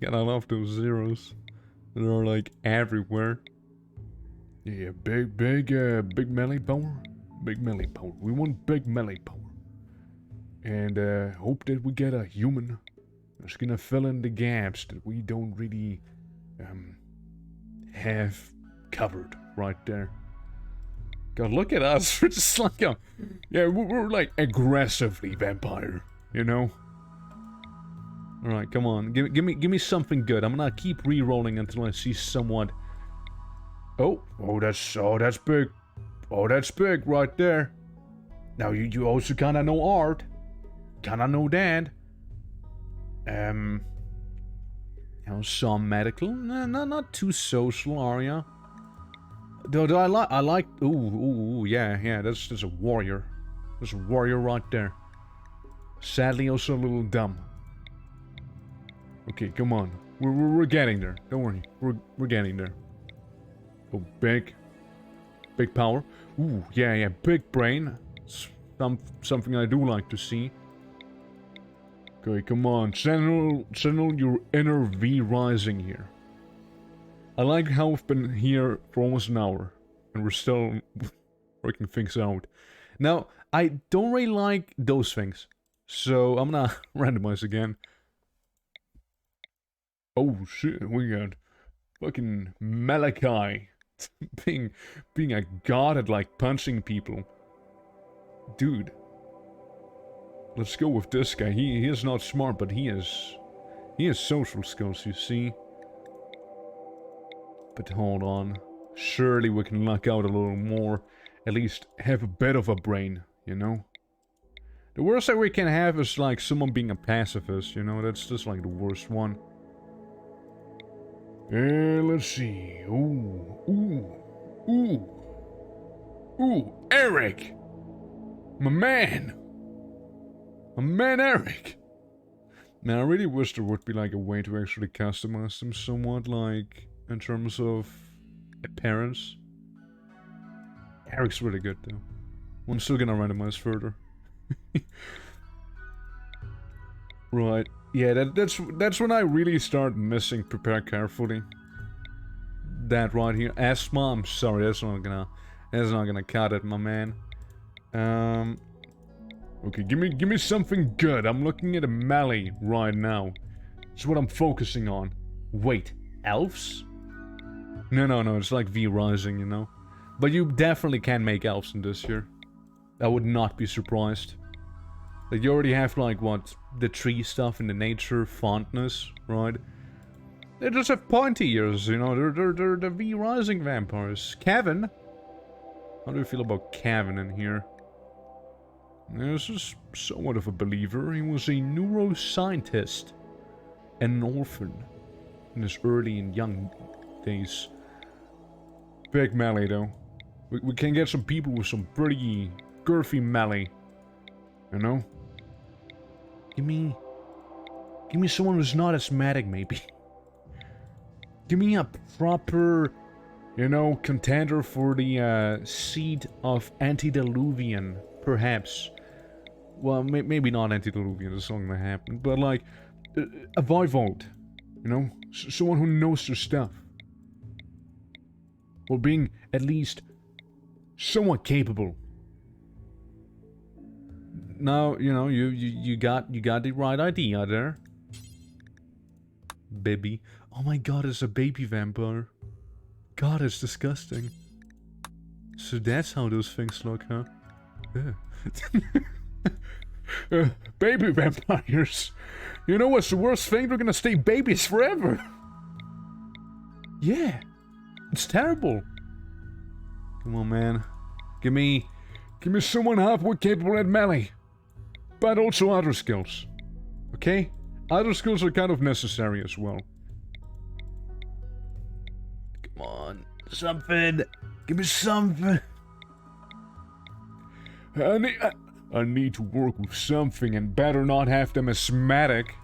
God, I love those zeros. They're like everywhere. Yeah, big melee power. Big melee power. We want big melee power. And hope that we get a human that's gonna fill in the gaps that we don't really have covered right there. God, look at us. We're just like yeah, we're like aggressively vampire, you know? Alright, come on. Give me something good. I'm gonna keep re-rolling until I see somewhat. Oh, that's big. Oh, that's big right there. Now you also kinda know art. Kinda know that. You know, some medical. Not too social, are ya? Though I like. Ooh, yeah. That's a warrior. There's a warrior right there. Sadly, also a little dumb. Okay, come on. We're getting there. Don't worry. We're getting there. Oh, big power. Ooh, yeah. Big brain. Something I do like to see. Okay, come on. Channel your inner V rising here. I like how we've been here for almost an hour. And we're still working things out. Now, I don't really like those things. So, I'm gonna randomize again. Oh shit, we got fucking Malachi. being a god at like punching people. Dude. Let's go with this guy. He is not smart, but he has social skills, you see. But hold on. Surely we can luck out a little more. At least have a bit of a brain, you know? The worst that we can have is like someone being a pacifist, you know? That's just like the worst one. Let's see. Ooh, Eric! My man! My man Eric! Man, I really wish there would be like a way to actually customize them somewhat, like, in terms of appearance. Eric's really good though. I'm still gonna randomize further. Right. Yeah, that's when I really start missing prepare carefully. That right here. Asthma, I'm sorry, that's not gonna cut it, my man. Okay, give me something good. I'm looking at a melee right now. It's what I'm focusing on. Wait, elves? No, it's like V Rising, you know? But you definitely can make elves in this here. I would not be surprised. Like, you already have, like, what? The tree stuff and the nature fondness, right? They just have pointy ears, you know? They're the V Rising vampires. Kevin? How do you feel about Kevin in here? This is somewhat of a believer. He was a neuroscientist and an orphan in his early and young days. Big melee, though. We can get some people with some pretty girthy melee. You know? Give me someone who's not asthmatic, maybe. Give me a proper, you know, contender for the seat of antediluvian, perhaps. Well, maybe not antediluvian, that's not gonna happen, but like, a voivode, you know? Someone who knows their stuff. Or being, at least, somewhat capable. Now, you know, you got the right idea there. Baby. Oh my god, it's a baby vampire. God, it's disgusting. So that's how those things look, huh? Baby vampires. You know what's the worst thing? They're gonna stay babies forever. Yeah. It's terrible. Come on, man. Give me someone halfway capable at melee. But also other skills. Okay? Other skills are kind of necessary as well. Come on. Something. Give me something. I need to work with something and better not have them asthmatic.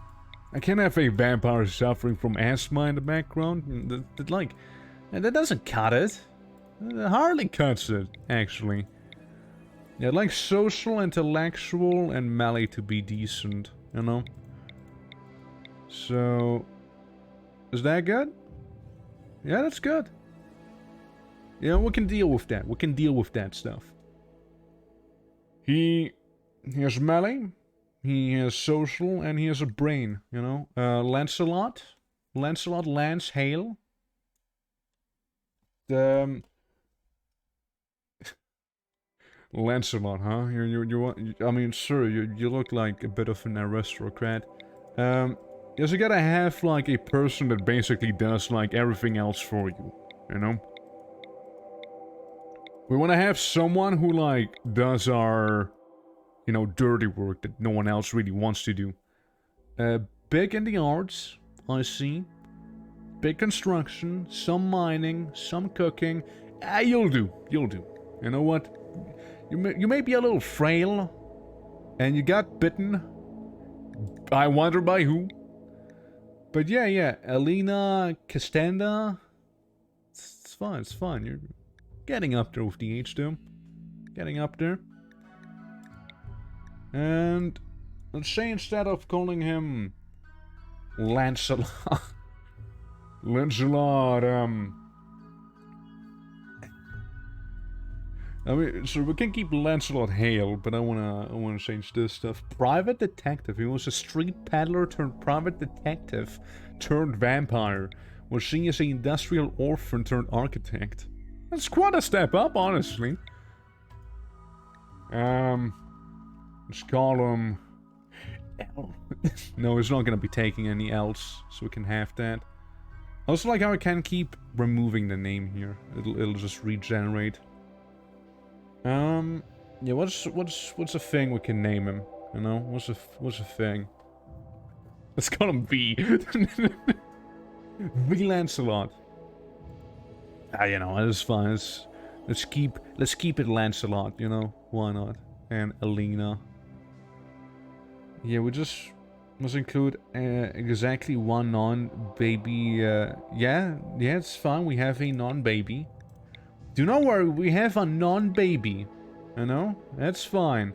I can't have a vampire suffering from asthma in the background. That doesn't cut it. It hardly cuts it, actually. Yeah, I'd like social, intellectual, and melee to be decent, you know? So... Is that good? Yeah, that's good. Yeah, we can deal with that. We can deal with that stuff. He has melee, he has social, and he has a brain, you know? Lancelot, Lance, Hale. Lancelot, huh? I mean, sir, you look like a bit of an aristocrat. Yes, you gotta have, like, a person that basically does, like, everything else for you, you know? We wanna have someone who, like, does our, you know, dirty work that no one else really wants to do. Big in the arts, I see. Big construction, some mining, some cooking. You'll do. You know what? You may be a little frail, and you got bitten. I wonder by who. But yeah, Elena Castanda. It's fine. You're getting up there with the age, though. Getting up there. And let's say instead of calling him Lancelot, I mean, so we can keep Lancelot Hale, but I wanna change this stuff. Private detective. He was a street peddler turned private detective turned vampire. Well, she is an industrial orphan turned architect. That's quite a step up, honestly. Let's call him L. No, he's not gonna be taking any else, so we can have that. I also like how I can keep removing the name here. It'll just regenerate. Yeah, what's a thing we can name him? You know, what's a thing? Let's call him V. V Lancelot. You know, it's fine. Let's keep it Lancelot. You know, why not? And Elena. Yeah, we just must include exactly one non-baby. Yeah, it's fine. We have a non-baby. Do not worry, we have a non-baby. You know? That's fine.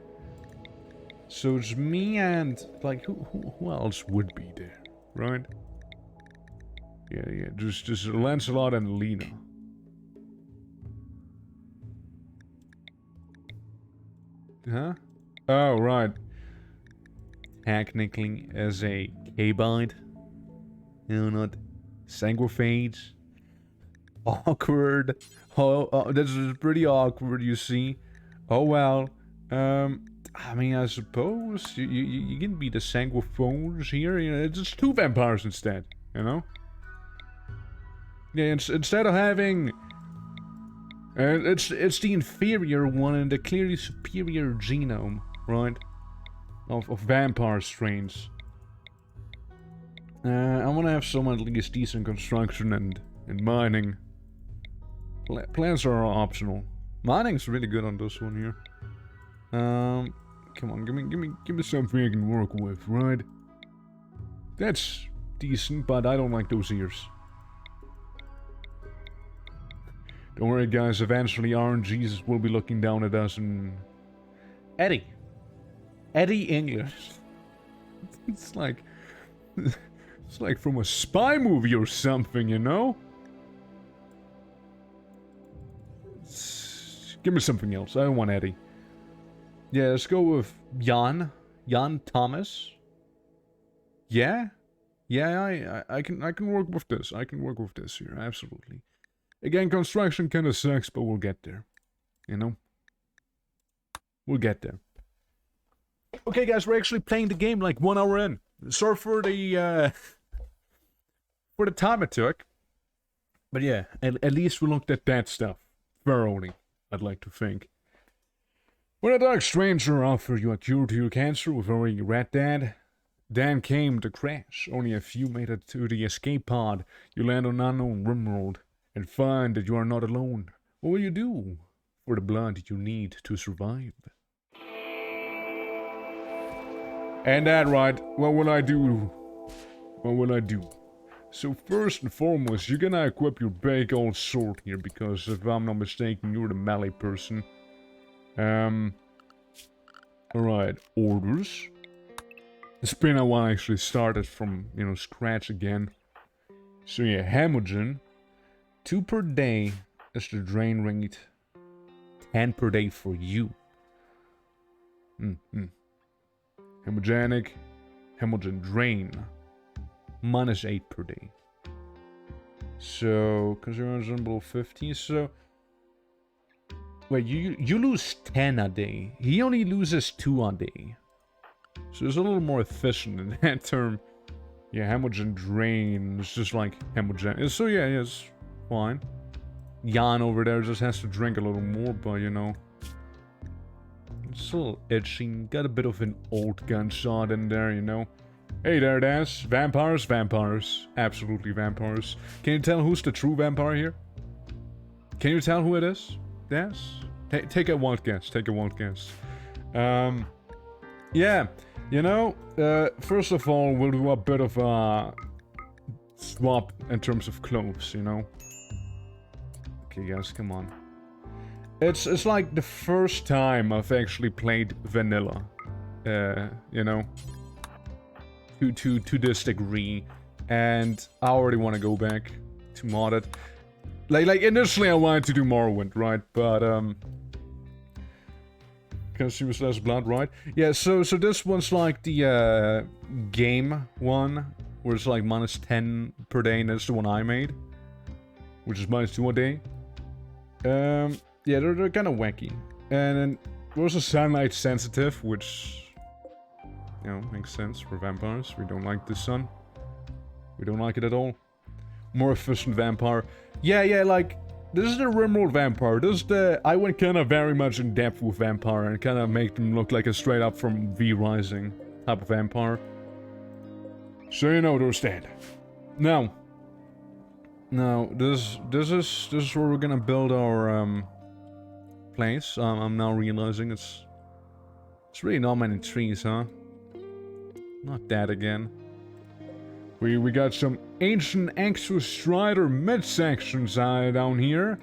So it's me and... Like, who else would be there? Right? Yeah. Just Lancelot and Lena. Huh? Oh, right. Technically as a K-bite. You know, not sanguiphage. Awkward. Oh, this is pretty awkward, you see. Oh well. I mean, I suppose you can be the sanguiphones here. You know, it's just two vampires instead. You know. Yeah, instead of having, it's the inferior one and the clearly superior genome, right? Of vampire strains. I want to have some at least decent construction and mining. Plants are optional. Mining's really good on this one here. Come on, give me something I can work with, right? That's decent, but I don't like those ears. Don't worry, guys. Eventually, RNGs will be looking down at us and Eddie English. It's like from a spy movie or something, you know? Give me something else. I don't want Eddie. Yeah, let's go with Jan Thomas. Yeah, I can work with this. I can work with this here. Absolutely. Again, construction kind of sucks, but we'll get there. You know, we'll get there. Okay, guys, we're actually playing the game like 1 hour in. Sorry for the time it took. But yeah, at least we looked at that stuff thoroughly, I'd like to think. When a dark stranger offered you a cure to your cancer with only Red Dead, then came the crash. Only a few made it to the escape pod. You land on unknown RIMWORLD and find that you are not alone. What will you do for the blood you need to survive? And that right, what will I do? What will I do? So first and foremost, you're gonna equip your big old sword here, because if I'm not mistaken, you're the melee person. Alright, orders. It's been a while I actually started from, you know, scratch again. So yeah, Hemogen. 2 per day is the drain rate. 10 per day for you. Hemogenic. Hemogen drain. -8 per day. So, because you're on below 50, so... Wait, you lose 10 a day. He only loses 2 a day. So it's a little more efficient in that term. Yeah, Hemogen drain is just like Hemogen. So yeah, it's fine. Jan over there just has to drink a little more, but you know... It's a little itching. Got a bit of an old gunshot in there, you know. Hey there, Des. Vampires? Vampires. Absolutely vampires. Can you tell who's the true vampire here? Can you tell who it is? Des? Take a wild guess. Take a wild guess. Yeah. You know, first of all, we'll do a bit of a swap in terms of clothes, you know. Okay, guys, come on. It's like the first time I've actually played vanilla. You know. To this degree, and I already want to go back to modded. Like initially I wanted to do Morrowind, right? But can see with less blood, right? Yeah. So this one's like the game one, where it's like -10 per day, and that's the one I made, which is -2 a day. Yeah, they're kind of wacky, and then we're also sunlight sensitive, which. You know, makes sense for vampires. We don't like the sun. We don't like it at all. More efficient vampire. Yeah, like, this is the RimWorld vampire. This is the... I went kind of very much in depth with vampire and kind of make them look like a straight up from V Rising type of vampire. So you know they're dead. Now, this is where we're gonna build our place. I'm now realizing it's really not many trees, huh? Not that again. We got some ancient Exostrider midsections down here.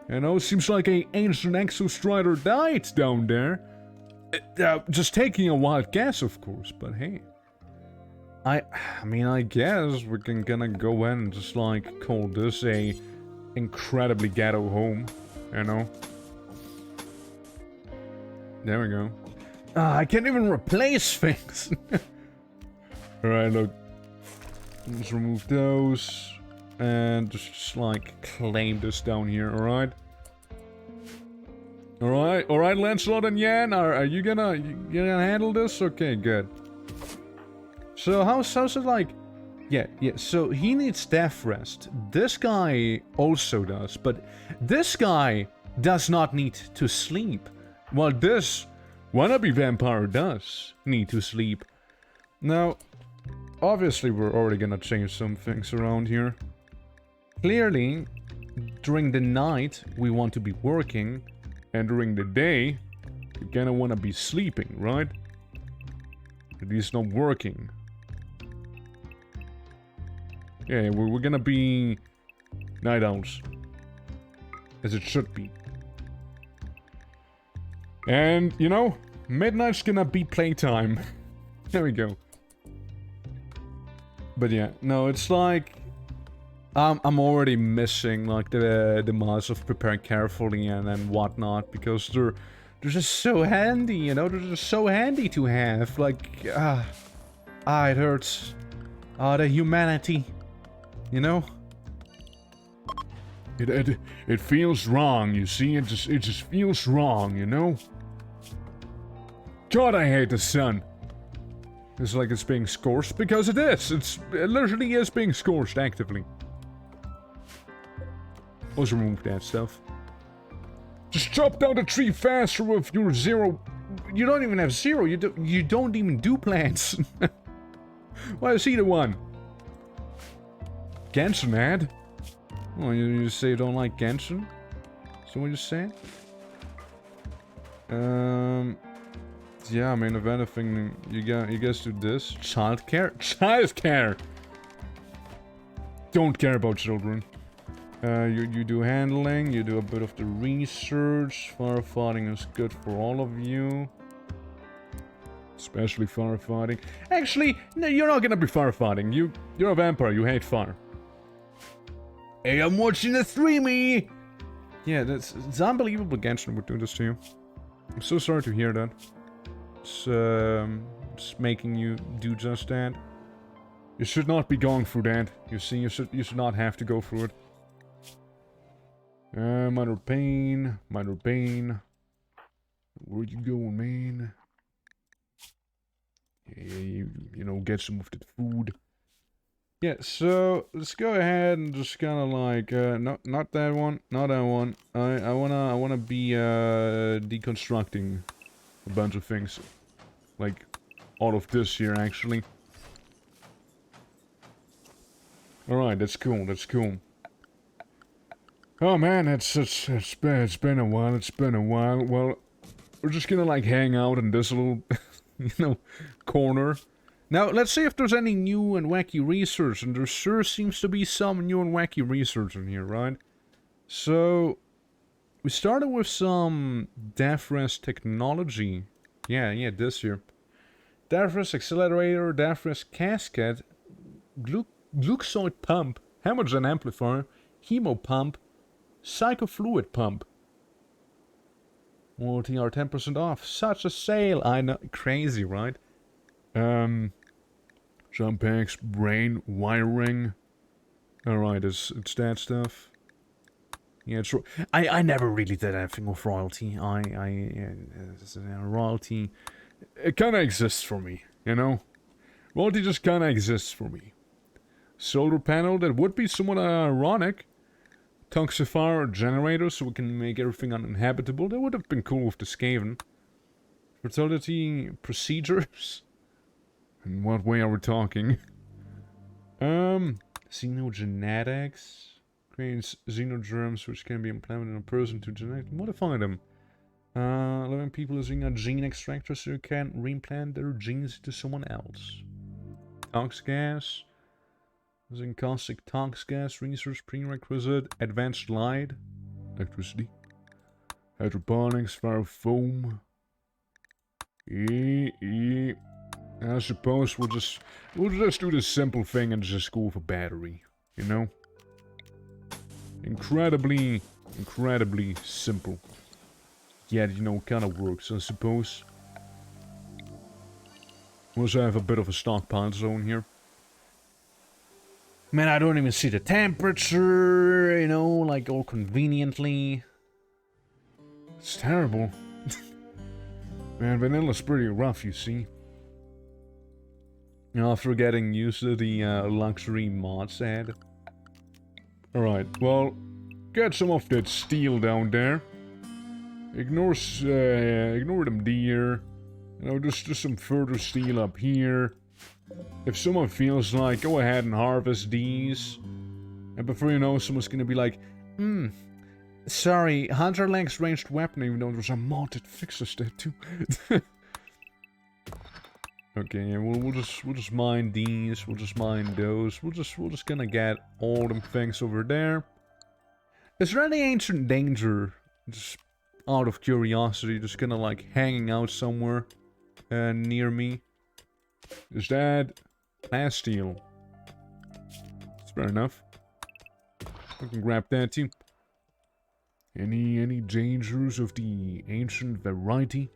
You know, seems like a ancient Exostrider died down there. Just taking a wild guess, of course, but hey. I mean, I guess we can gonna go in and just like call this a incredibly ghetto home, you know? There we go. I can't even replace things. Alright, look. Let's remove those. And just like claim this down here, alright? Alright, Lancelot and Yan, are you gonna handle this? Okay, good. So how's it like? Yeah, so he needs death rest. This guy also does, but this guy does not need to sleep. While this wannabe vampire does need to sleep. Now, obviously we're already gonna change some things around here. Clearly, during the night we want to be working, and during the day we gonna wanna be sleeping, right? At least not working. Yeah, we're gonna be night owls. As it should be. And, you know, midnight's gonna be playtime. There we go. But yeah, no, it's like... I'm already missing, like, the mods of prepare carefully and whatnot, because they're just so handy, you know? They're just so handy to have, like, it hurts. The humanity, you know? It feels wrong, you see? It just feels wrong, you know? God, I hate the sun. It's like it's being scorched, because it is. It literally is being scorched actively. Let's remove that stuff. Just chop down the tree faster with your 0. You don't even have 0. You don't even do plants. Why is he the one? Genshin ad? Oh, you say you don't like Genshin? Is that what you say? Yeah, I mean, if anything, you guys do this. Childcare? Childcare! Don't care about children. You do handling, you do a bit of the research. Firefighting is good for all of you. Especially firefighting. Actually, no, you're not gonna be firefighting. You're a vampire, you hate fire. Hey, I'm watching the streamy! Yeah, it's unbelievable Genshin would do this to you. I'm so sorry to hear that. It's making you do just that. You should not be going through that. You see, you should not have to go through it. Minor pain. Where you going, man? Yeah, you know, get some of the food. Yeah, so let's go ahead and just kind of like, not that one, not that one. I wanna be deconstructing a bunch of things, like all of this here actually. All right, that's cool. That's cool. Oh man, it's been a while. It's been a while. Well, we're just gonna like hang out in this little, you know, corner. Now, let's see if there's any new and wacky research, and there sure seems to be some new and wacky research in here, right? So, we started with some DAFRES technology. Yeah, this here. DAFRES accelerator, DAFRES cascade, glucosid pump, hydrogen amplifier, hemo pump, psychofluid pump. Warranty are 10% off. Such a sale, I know. Crazy, right? Jump packs, brain wiring. Alright, it's that stuff. Yeah, it's I never really did anything with royalty. Royalty, it kinda exists for me, you know? Royalty just kinda exists for me. Solar panel, that would be somewhat ironic. Toxifier generator, so we can make everything uninhabitable. That would have been cool with the Skaven. Fertility procedures. In what way are we talking? Xenogenetics. Creates xenogerms which can be implanted in a person to genetically modify them. Living people using a gene extractor so you can reimplant their genes to someone else. Tox gas. Using caustic tox gas. Research prerequisite. Advanced light. Electricity. Hydroponics. Fire foam. I suppose we'll just do this simple thing and just go with a battery, you know? Incredibly simple. Yet, you know, kind of works, I suppose. We also have a bit of a stockpile zone here. Man, I don't even see the temperature, you know, like all conveniently. It's terrible. Man, vanilla's pretty rough, you see. After getting used to the luxury mods ad. Alright, well, get some of that steel down there. Ignore them deer. You know, just some further steel up here. If someone feels like, go ahead and harvest these. And before you know, someone's gonna be like, sorry, Hunter lacks ranged weapon, even though there's a mod that fixes that too. Okay, yeah, we'll just mine these, we'll just mine those, we're just gonna get all them things over there. Is there any ancient danger, just out of curiosity, just kinda like hanging out somewhere near me? Is that plasteel? That's fair enough. I can grab that too. Any dangers of the ancient variety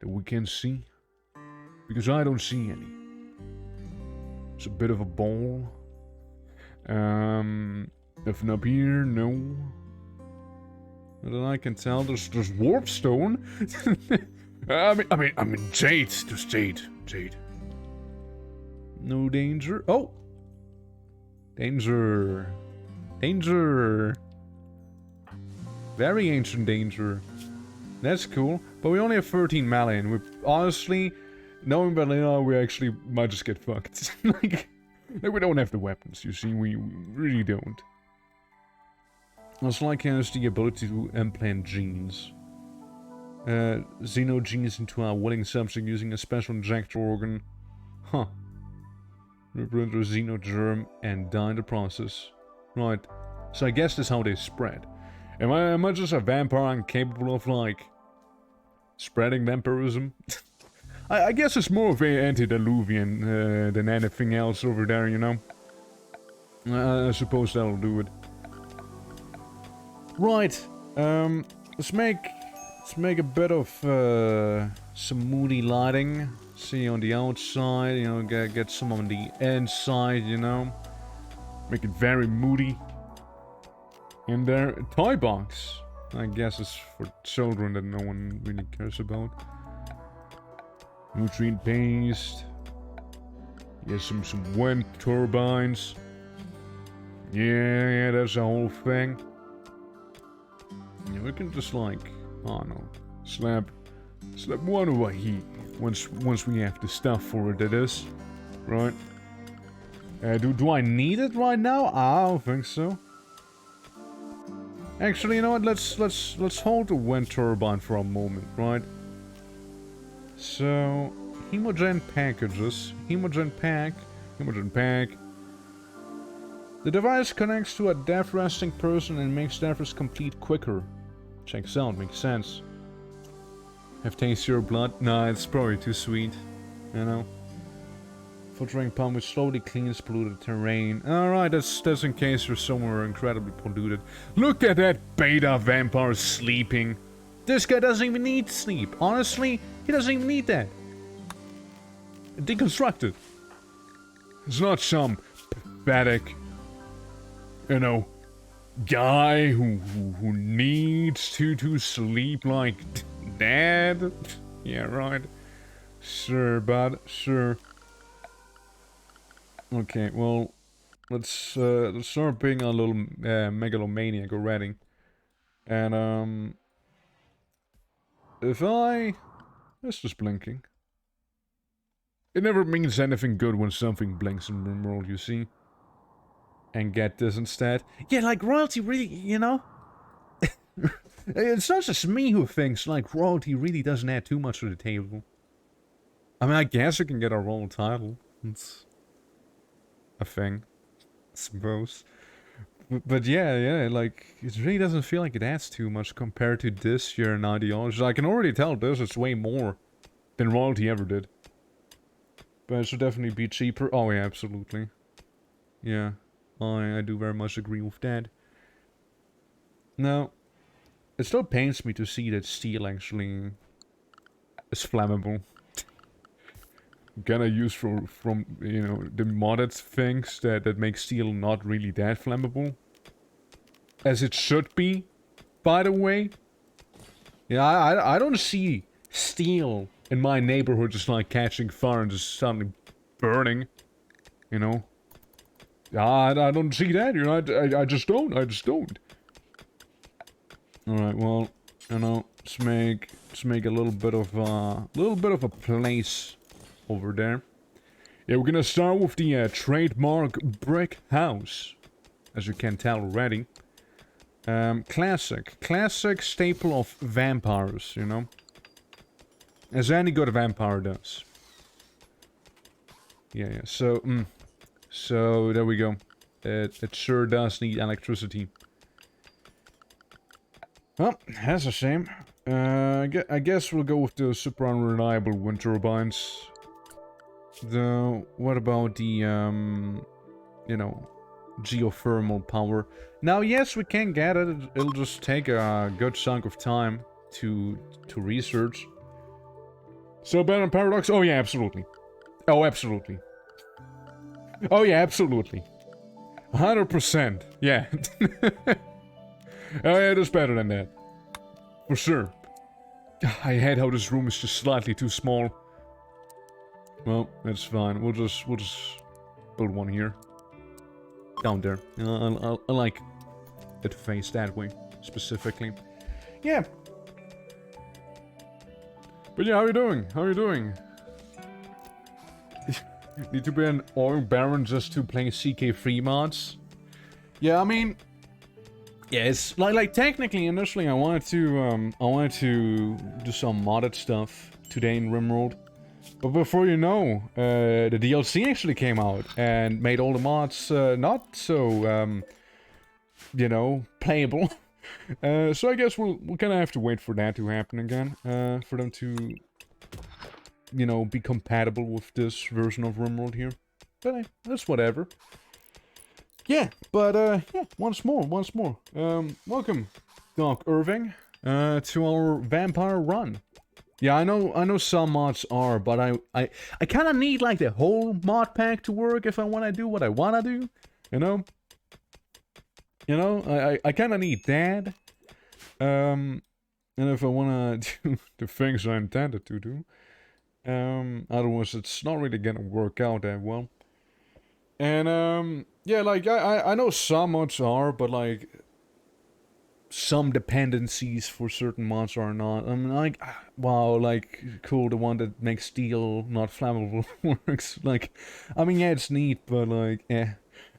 that we can see? Because I don't see any. It's a bit of a ball. Nothing up here, no. But then I can tell there's warpstone. I mean jade. There's jade. No danger. Oh! Danger. Danger! Very ancient danger. That's cool. But we only have 13 melee, and we honestly, knowing Berliner, we actually might just get fucked. like we don't have the weapons, you see, we really don't. Also, like has the ability to implant genes. Xeno genes into our willing subject using a special injector organ. Huh. Reprint a xeno germ and die in the process. Right. So I guess that's how they spread. Am I just a vampire incapable of, like, spreading vampirism? I guess it's more of an antediluvian than anything else over there, you know? I suppose that'll do it. Right. Let's make a bit of some moody lighting. See on the outside, you know, get some on the inside, you know? Make it very moody. And there, a toy box. I guess it's for children that no one really cares about. Nutrient paste. Yeah, some wind turbines. Yeah, that's the whole thing. Yeah, we can just like, oh no, slap one away here. Once we have the stuff for it, that is, right? Do I need it right now? I don't think so. Actually, you know what? Let's hold the wind turbine for a moment, right? So, hemogen packages, hemogen pack. The device connects to a death resting person and makes death complete quicker. Checks out, makes sense. Have tastier blood? Nah, it's probably too sweet, you know. Filtering pump which slowly cleans polluted terrain. Alright, that's in case you're somewhere incredibly polluted. Look at that beta vampire sleeping. This guy doesn't even need sleep. Honestly, he doesn't even need that. Deconstructed. It's not some pathetic, you know, guy who needs to sleep like that. Yeah, right. Sure, bud. Sure. Okay, well, let's start being a little megalomaniac already. And if it's just blinking. It never means anything good when something blinks in RIMWORLD, you see. And get this instead. Yeah, like royalty really, you know. It's not just me who thinks like royalty really doesn't add too much to the table. I mean, I guess we can get a royal title. It's a thing, I suppose. But yeah, like, it really doesn't feel like it adds too much compared to this year in ideology. I can already tell this is way more than royalty ever did. But it should definitely be cheaper. Oh yeah, absolutely. Yeah, I do very much agree with that. Now, it still pains me to see that steel actually is flammable. Gonna use from you know, the modded things that make steel not really that flammable. As it should be, by the way. Yeah, I don't see steel in my neighborhood just like catching fire and just suddenly burning. You know? I don't see that, you know, I just don't. Alright, well, you know, let's make a little bit of a place over there. Yeah, we're gonna start with the trademark brick house, as you can tell already. Classic staple of vampires, you know, as any good vampire does. Yeah. So there we go. It sure does need electricity. Well, that's a shame. I guess we'll go with the super unreliable wind turbines. Though, what about the, you know, geothermal power? Now, yes, we can get it. It'll just take a good chunk of time to research. So, Baron Paradox? Oh, yeah, absolutely. Oh, absolutely. Oh, yeah, absolutely. 100%. Yeah. Oh, yeah, it's better than that. For sure. I hate how this room is just slightly too small. Well, that's fine. We'll just build one here. down there. I like it faced that way, specifically. Yeah. But yeah, how are you doing? How are you doing? Need to be an oil baron just to play CK3 mods? Yeah, I mean... Yeah, it's like technically, initially I wanted to do some modded stuff today in RIMWORLD. But before you know, the DLC actually came out and made all the mods not so, you know, playable. So I guess we'll kind of have to wait for that to happen again, for them to, you know, be compatible with this version of RIMWORLD here. But that's whatever. Yeah, but yeah, once more. Welcome, Doc Irving, to our vampire run. Yeah, I know some mods are, but I kind of need like the whole mod pack to work if I want to do what I want to do, you know? I kind of need that. And if I want to do the things I intended to do, otherwise it's not really gonna work out that well. And yeah, like I know some mods are, but like some dependencies for certain mods are not. I mean, like, wow, like, cool, the one that makes steel not flammable works. Like, I mean, yeah, it's neat, but like, eh.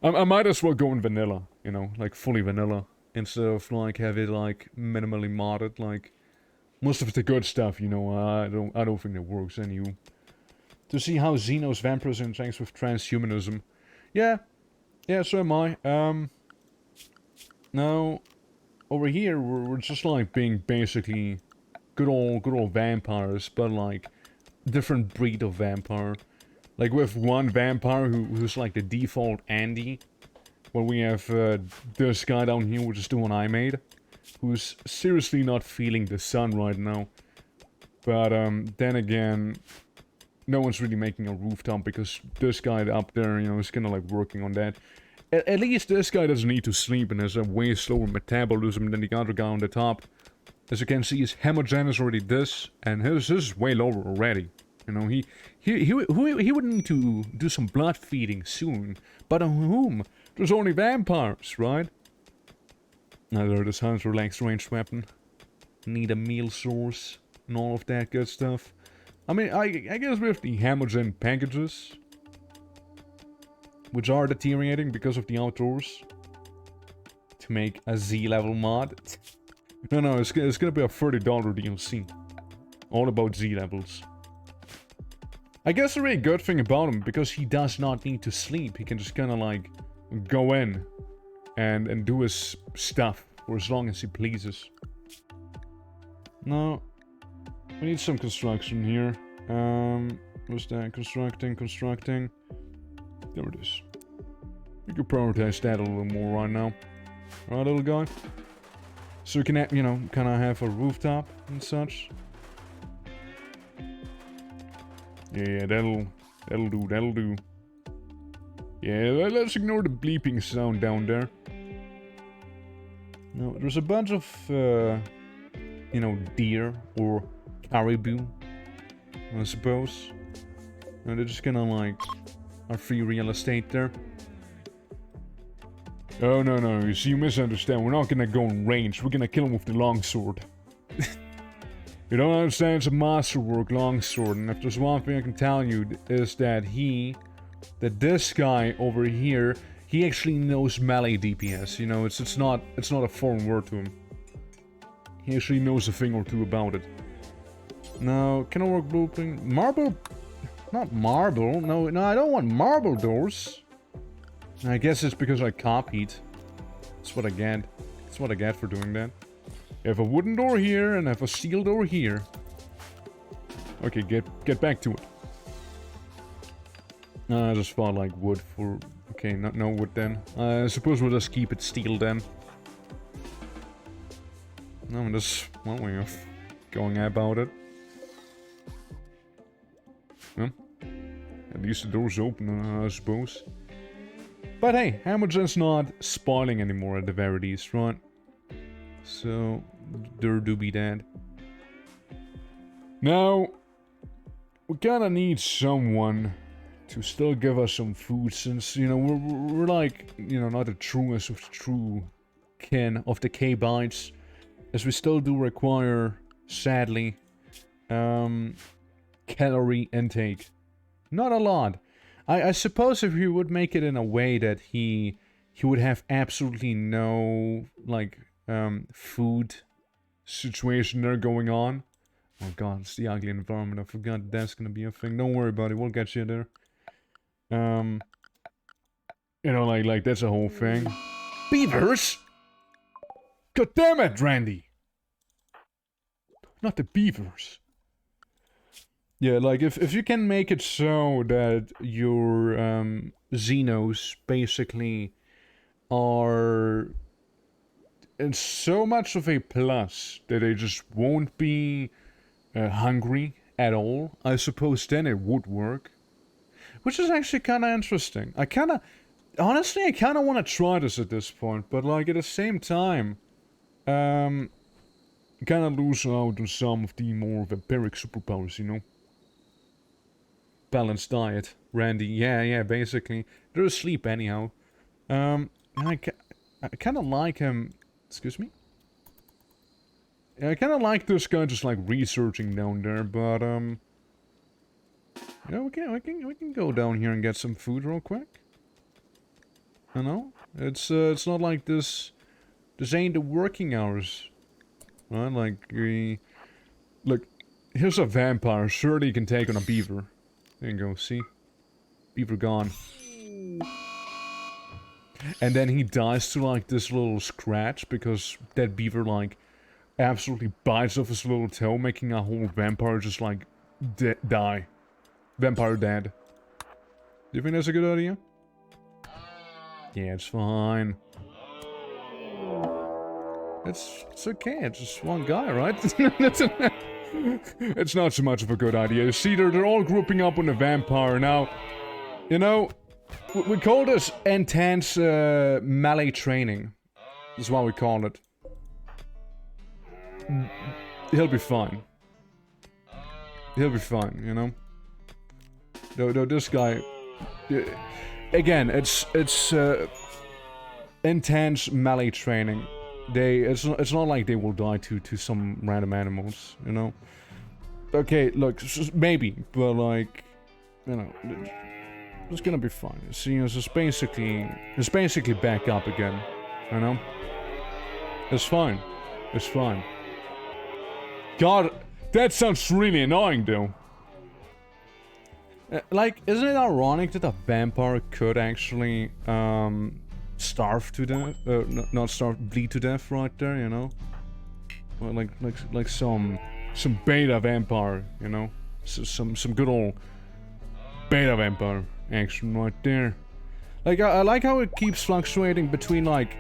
I might as well go in vanilla, you know, like fully vanilla, instead of like have it like minimally modded. Like most of the good stuff, you know, I don't think that works anyway. To see how Xeno's vampirism interacts with transhumanism, yeah, so am I. Now over here we're just like being basically good old vampires, but like different breed of vampire. Like with one vampire who's like the default Andy. Well, we have this guy down here, which is the one I made, who's seriously not feeling the sun right now. But then again, no one's really making a rooftop because this guy up there, you know, is kind of like working on that. At least this guy doesn't need to sleep and has a way slower metabolism than the other guy on the top. As you can see, his hemogen is already this, and his is way lower already. You know, he would need to do some blood feeding soon. But on whom? There's only vampires, right? Now this sounds relaxed ranged weapon. Need a meal source and all of that good stuff. I mean, I guess with the hemogen packages, which are deteriorating because of the outdoors, to make a Z level mod. No, it's gonna be a $30 DLC. All about Z levels. I guess the really good thing about him, because he does not need to sleep, he can just kind of like go in and do his stuff for as long as he pleases. Now, we need some construction here. What's that? Constructing. There it is. We could prioritize that a little more right now. Alright, little guy? So we can, you know, kind of have a rooftop and such. Yeah, that'll do. Yeah, let's ignore the bleeping sound down there. No, there's a bunch of, you know, deer or caribou, I suppose. And they're just gonna like our free real estate there. Oh no, you see, you misunderstand. We're not gonna go in range. We're gonna kill him with the longsword. You don't understand, it's a masterwork longsword, and if there's one thing I can tell you is that this guy over here, he actually knows melee DPS. You know, it's not a foreign word to him. He actually knows a thing or two about it. Now, can I work blueprint? Marble? Not marble. No, I don't want marble doors. I guess it's because I copied. That's what I get. That's what I get for doing that. I have a wooden door here and I have a steel door here. Okay, get back to it. I just thought like wood for... Okay, no wood then. I suppose we'll just keep it steel then. No, that's one way of going about it. Well, at least the door's open, I suppose. But hey, Hammergen's not spoiling anymore at the very least, right? So, there do be that. Now, we kinda need someone to still give us some food, since, you know, we're like, you know, not the truest of the true kin of the K-bites, as we still do require, sadly, calorie intake. Not a lot. I suppose if he would make it in a way that he would have absolutely no, like, food situation there going on. Oh god, it's the ugly environment. I forgot that's gonna be a thing. Don't worry about it, we'll get you there. You know, like that's a whole thing. Beavers? God damn it, Randy! Not the beavers. Yeah, like, if you can make it so that your, Xenos basically are in so much of a plus that they just won't be hungry at all, I suppose then it would work. Which is actually kind of interesting. Honestly, I kind of want to try this at this point, but like at the same time, kind of lose out on some of the more vampiric superpowers, you know? Balanced diet, Randy. Yeah, basically. They're asleep anyhow. And I kind of like him. Excuse me? Yeah, I kind of like this guy just like researching down there, but yeah, we can go down here and get some food real quick. You know, it's not like this ain't the working hours, right? Like look, here's a vampire. Surely he can take on a beaver. There you go. See, beaver gone. And then he dies to like this little scratch because that beaver like absolutely bites off his little toe, making a whole vampire just like die. Vampire dead. Do you think that's a good idea? Yeah, it's fine. It's okay, it's just one guy, right? It's not so much of a good idea. See, they're all grouping up on the vampire. Now, you know, we call this intense melee training. That's what we call it. He'll be fine. He'll be fine, you know? Though this guy... again, it's intense melee training. It's not like they will die to some random animals, you know? Okay, look, maybe, but like, you know, it's gonna be fine. See, it's basically back up again, you know? It's fine. It's fine. God, that sounds really annoying, though. Like, isn't it ironic that a vampire could actually, starve to death? Not starve, bleed to death right there, you know? Well, like some beta vampire, you know? Some good old beta vampire action right there. Like, I like how it keeps fluctuating between, like...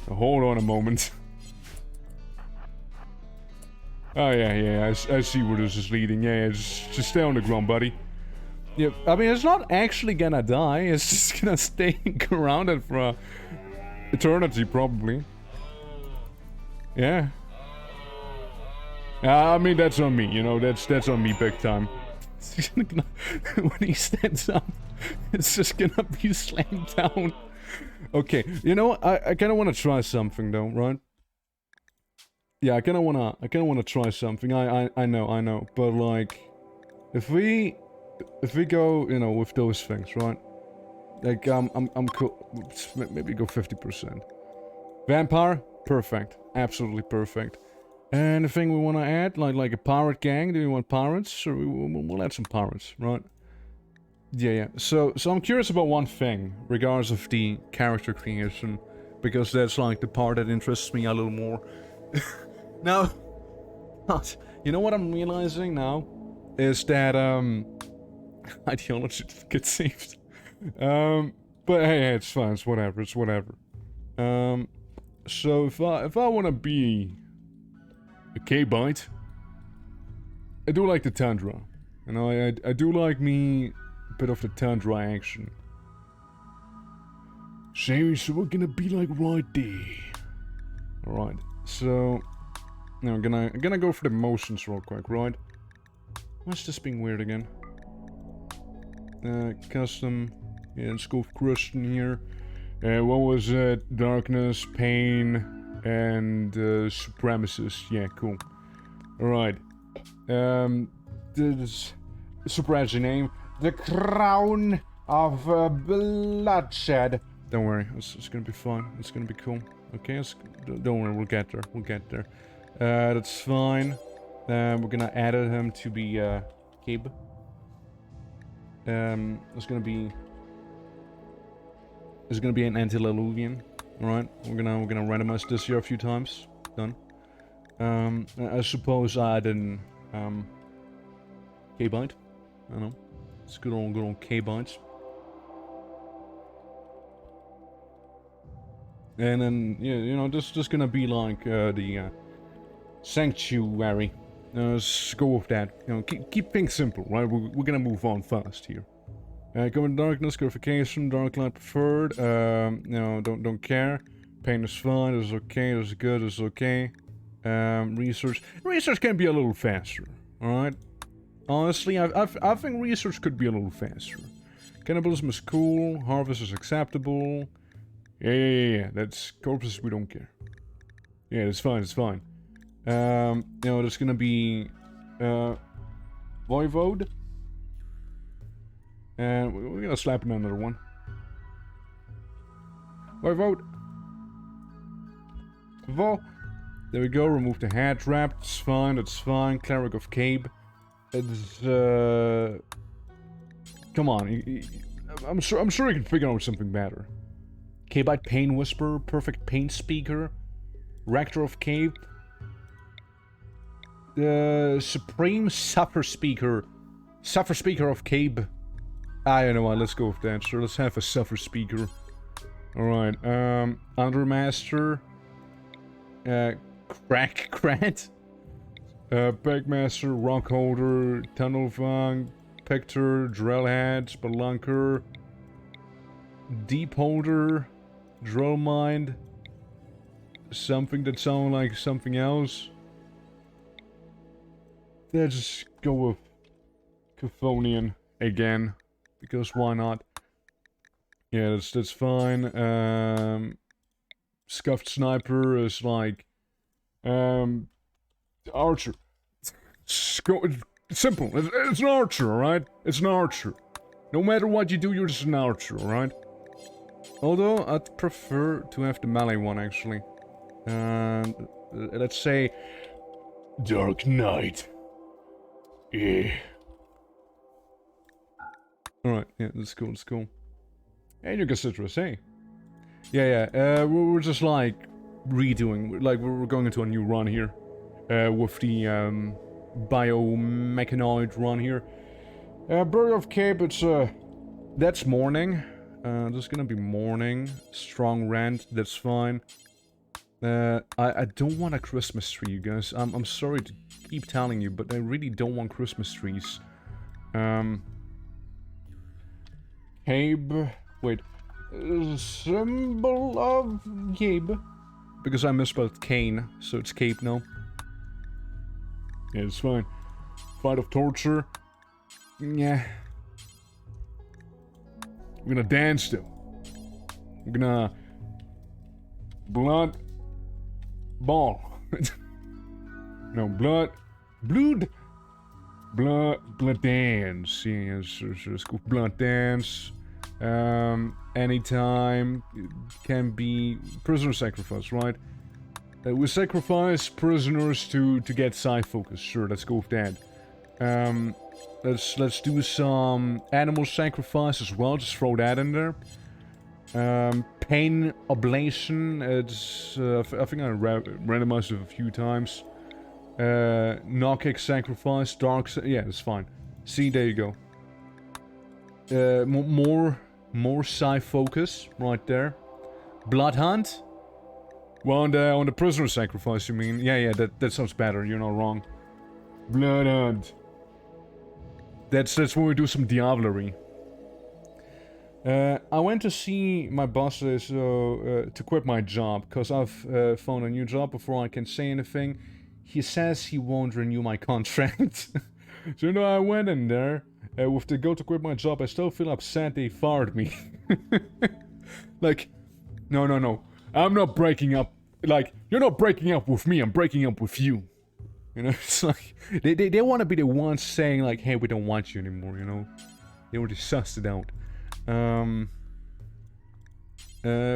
Hold on a moment. Oh, yeah, I see where this is leading. Yeah, just stay on the ground, buddy. Yeah, I mean, it's not actually gonna die. It's just gonna stay grounded for eternity, probably. Yeah. I mean, that's on me, you know, that's on me big time. When he stands up, it's just gonna be slammed down. Okay, you know what? I kinda wanna try something, though, right? Yeah, I kinda wanna try something. I know, but like, if we go, you know, with those things, right? Like, I'm cool. Maybe go 50%. Vampire, perfect, absolutely perfect. Anything we wanna add, like a pirate gang? Do you want pirates, or we'll add some pirates, right? Yeah. So I'm curious about one thing, regards of the character creation, because that's like the part that interests me a little more. Now, you know what I'm realizing now? Is that, ideology gets saved. But hey, it's fine, it's whatever. So if I wanna be a K-bite, I do like the tundra. You know, I do like me a bit of the tundra action. So we're gonna be like right there. Alright, so... Now I'm gonna go for the motions real quick, right? What's this being weird again? Custom. Yeah, let's go with Christian here. What was it? Darkness, Pain, and Supremacist. Yeah, cool. Alright. This super name. The Crown of Bloodshed. Don't worry, it's gonna be fun. It's gonna be cool. Okay, don't worry, we'll get there. We'll get there. That's fine. We're gonna add him to the Cabe. It's gonna be an antediluvian. Alright, we're gonna randomize this here a few times. Done. I suppose I didn't K-Byte. I don't know. It's good old K-Bytes. And then, yeah, you know, this is gonna be like the Sanctuary. Let's go with that. You know, keep things simple, right? We're gonna move on fast here. Go in darkness, purification, dark light preferred. No, don't care. Pain is fine. This is okay. This is good. This is okay. Research can be a little faster. All right. Honestly, I think research could be a little faster. Cannibalism is cool. Harvest is acceptable. Yeah. That's corpses. We don't care. Yeah, it's fine. It's fine. You know, there's gonna be Voivode. And we're gonna slap in another one. Voivode. There we go. Remove the head trap. It's fine. That's fine. Cleric of Cabe. It's come on. I'm sure you can figure out something better. Cabeite Pain Whisperer. Perfect Pain Speaker. Rector of Cabe. Supreme Suffer Speaker. Suffer Speaker of Cabe. I don't know what, let's go with that. Sure, let's have a Suffer Speaker. Alright, Undermaster. Crack Crat. Pegmaster, Rockholder, Tunnelfang, Pector, Drillhead, Spelunker. Deep Holder. Drillmind. Something that sounds like something else. Let's go with Chthonian again, because why not? Yeah, that's fine. Scuffed Sniper is like Archer. Simple. It's an archer, alright? It's an archer. No matter what you do, you're just an archer, alright? Although I'd prefer to have the melee one actually. Let's say Dark Knight. Yeah. Alright, yeah, that's cool, that's cool. And you can citrus, hey? Yeah, we're just like redoing, like we're going into a new run here. With the biomechanoid run here. Bird of Cape, it's that's morning. There's gonna be morning. Strong rent, that's fine. I don't want a Christmas tree, you guys. I'm sorry to keep telling you, but I really don't want Christmas trees. Cabe. Wait. Symbol of Cabe. Because I misspelled Kane, so it's Cabe now. Yeah, it's fine. Fight of Torture. Yeah. We're gonna dance though. We're gonna... Blood... Ball. No, blood... Blood... Blood dance. Yes, let's go blood dance. Anytime. Can be prisoner sacrifice, right? We sacrifice prisoners to get side focus. Sure, let's go with that. Let's do some animal sacrifice as well. Just throw that in there. Pain oblation. It's I think I randomized it a few times. Knock-kick sacrifice. Yeah, that's fine. See, there you go. More side focus right there. Blood hunt. Well, on the prisoner sacrifice, you mean? Yeah, that sounds better. You're not wrong. Blood hunt. That's when we do some diablerie. I went to see my bosses to quit my job, because I've found a new job before I can say anything. He says he won't renew my contract. So, you know, I went in there, with the go to quit my job, I still feel upset they fired me. Like, no. I'm not breaking up. Like, you're not breaking up with me, I'm breaking up with you. You know, it's like, they want to be the ones saying, like, hey, we don't want you anymore, you know? They already sussed it out.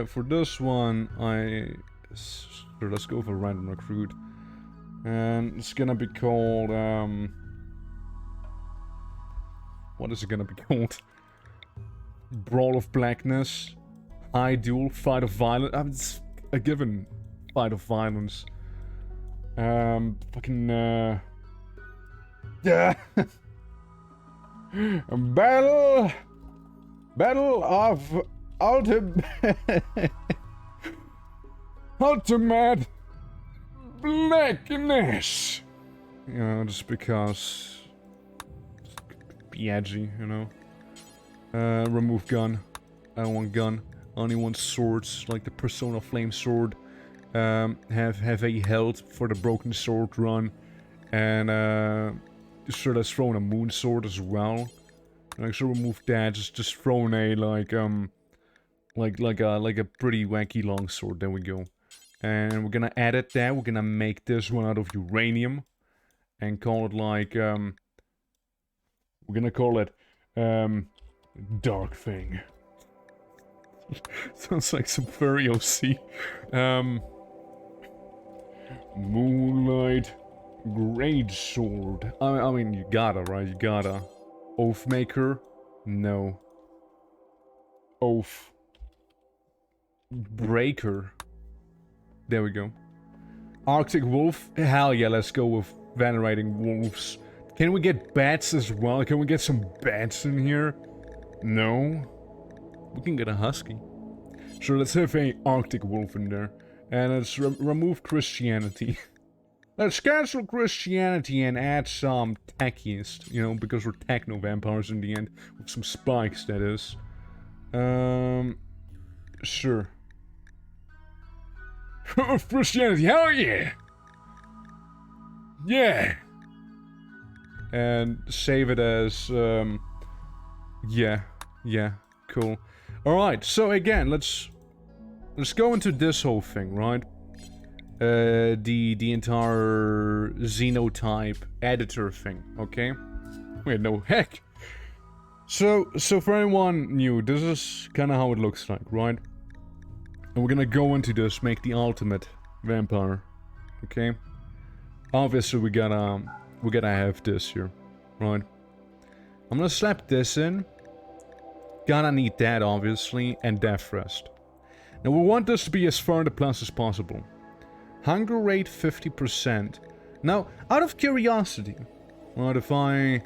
For this one, sure, let's go for random recruit. And it's gonna be called, what is it gonna be called? Brawl of Blackness. High Duel, Fight of Violence. It's a given fight of violence. Fucking, yeah. Battle of Ultimate Blackness. You know, just because. Be edgy, you know. Remove gun. I don't want gun. I only want swords, like the Persona Flame sword. Have a health for the Broken Sword run. And, sure, let's throw in a Moon Sword as well. Like, so remove that, just throw in a, like a pretty wacky long sword, there we go. And we're gonna edit that, we're gonna make this one out of uranium. And call it like, we're gonna call it, Dark Thing. Sounds like some furry OC. Moonlight Greatsword. I mean, you gotta, right? You gotta. Oathmaker? No. Oath Breaker. There we go. Arctic Wolf? Hell yeah, let's go with Venerating Wolves. Can we get bats as well? Can we get some bats in here? No. We can get a husky. Sure, let's have a Arctic Wolf in there. And let's remove Christianity. Let's cancel Christianity and add some techiest, you know, because we're techno-vampires in the end. With some spikes, that is. Sure. Christianity, hell yeah! Yeah! And save it as, yeah, cool. Alright, so again, let's go into this whole thing, right? The entire xenotype editor thing, okay? Wait, no, heck! So for anyone new, this is kinda how it looks like, right? And we're gonna go into this, make the ultimate vampire, okay? Obviously we gotta have this here, right? I'm gonna slap this in. Gonna need that, obviously, and Death Rest. Now we want this to be as far in the plus as possible. Hunger rate 50%. Now, out of curiosity, right, if I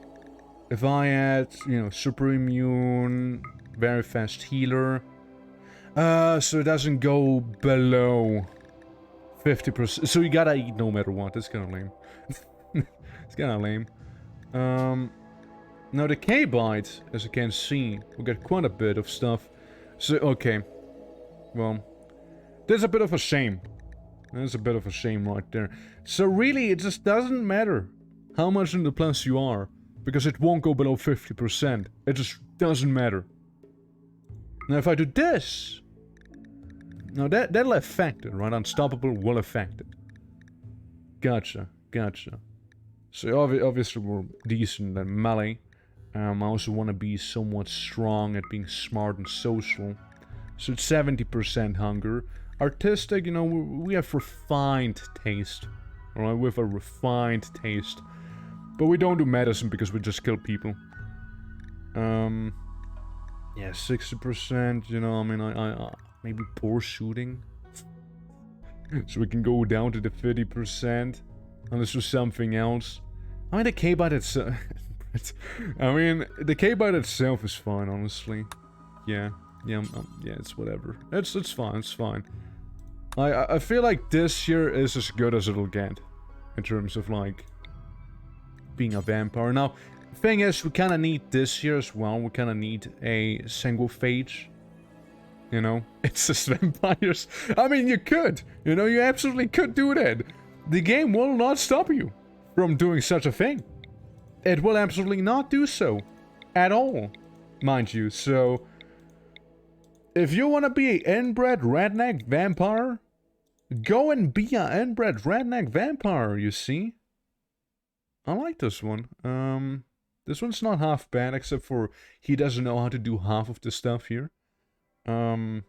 add, you know, super immune, very fast healer, so it doesn't go below 50%. So you gotta eat no matter what. That's kinda lame. It's kinda lame. Now the K-Bite, as you can see, we got quite a bit of stuff. So, okay. Well, there's a bit of a shame. There's a bit of a shame right there. So really, it just doesn't matter how much in the plus you are, because it won't go below 50%. It just doesn't matter. Now if I do this, now that'll affect it, right? Unstoppable will affect it. Gotcha. So obviously we're decent at melee. I also want to be somewhat strong at being smart and social. So it's 70% hunger. Artistic, you know, we have refined taste. Alright, we have a refined taste. But we don't do medicine because we just kill people. Yeah, 60%, you know, I mean, I maybe poor shooting. So we can go down to the 50%. Unless there's something else. I mean, the K-Bite itself... I mean, the K-Bite itself is fine, honestly. Yeah, it's whatever. It's fine. I feel like this here is as good as it'll get. In terms of, like, being a vampire. Now, the thing is, we kinda need this here as well. We kinda need a sanguiphage. You know? It's just vampires. I mean, you could. You know, you absolutely could do that. The game will not stop you from doing such a thing. It will absolutely not do so. at all, mind you. So, if you want to be an inbred redneck vampire, go and be an inbred redneck vampire, you see? I like this one. This one's not half bad, except for he doesn't know how to do half of the stuff here. Give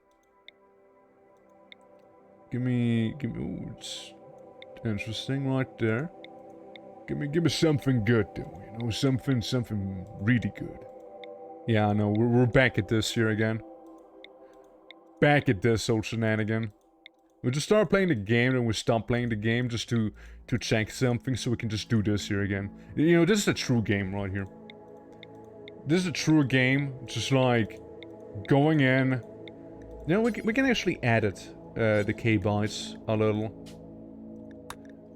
me, ooh, it's interesting right there. Give me something good though, you know, something really good. Yeah, I know, we're back at this here again. Back at this old shenanigan. We just start playing the game, and we stop playing the game just to check something, so we can just do this here again. You know, this is a true game right here. This is a true game, just like going in. You know, we can actually edit the K-bytes a little.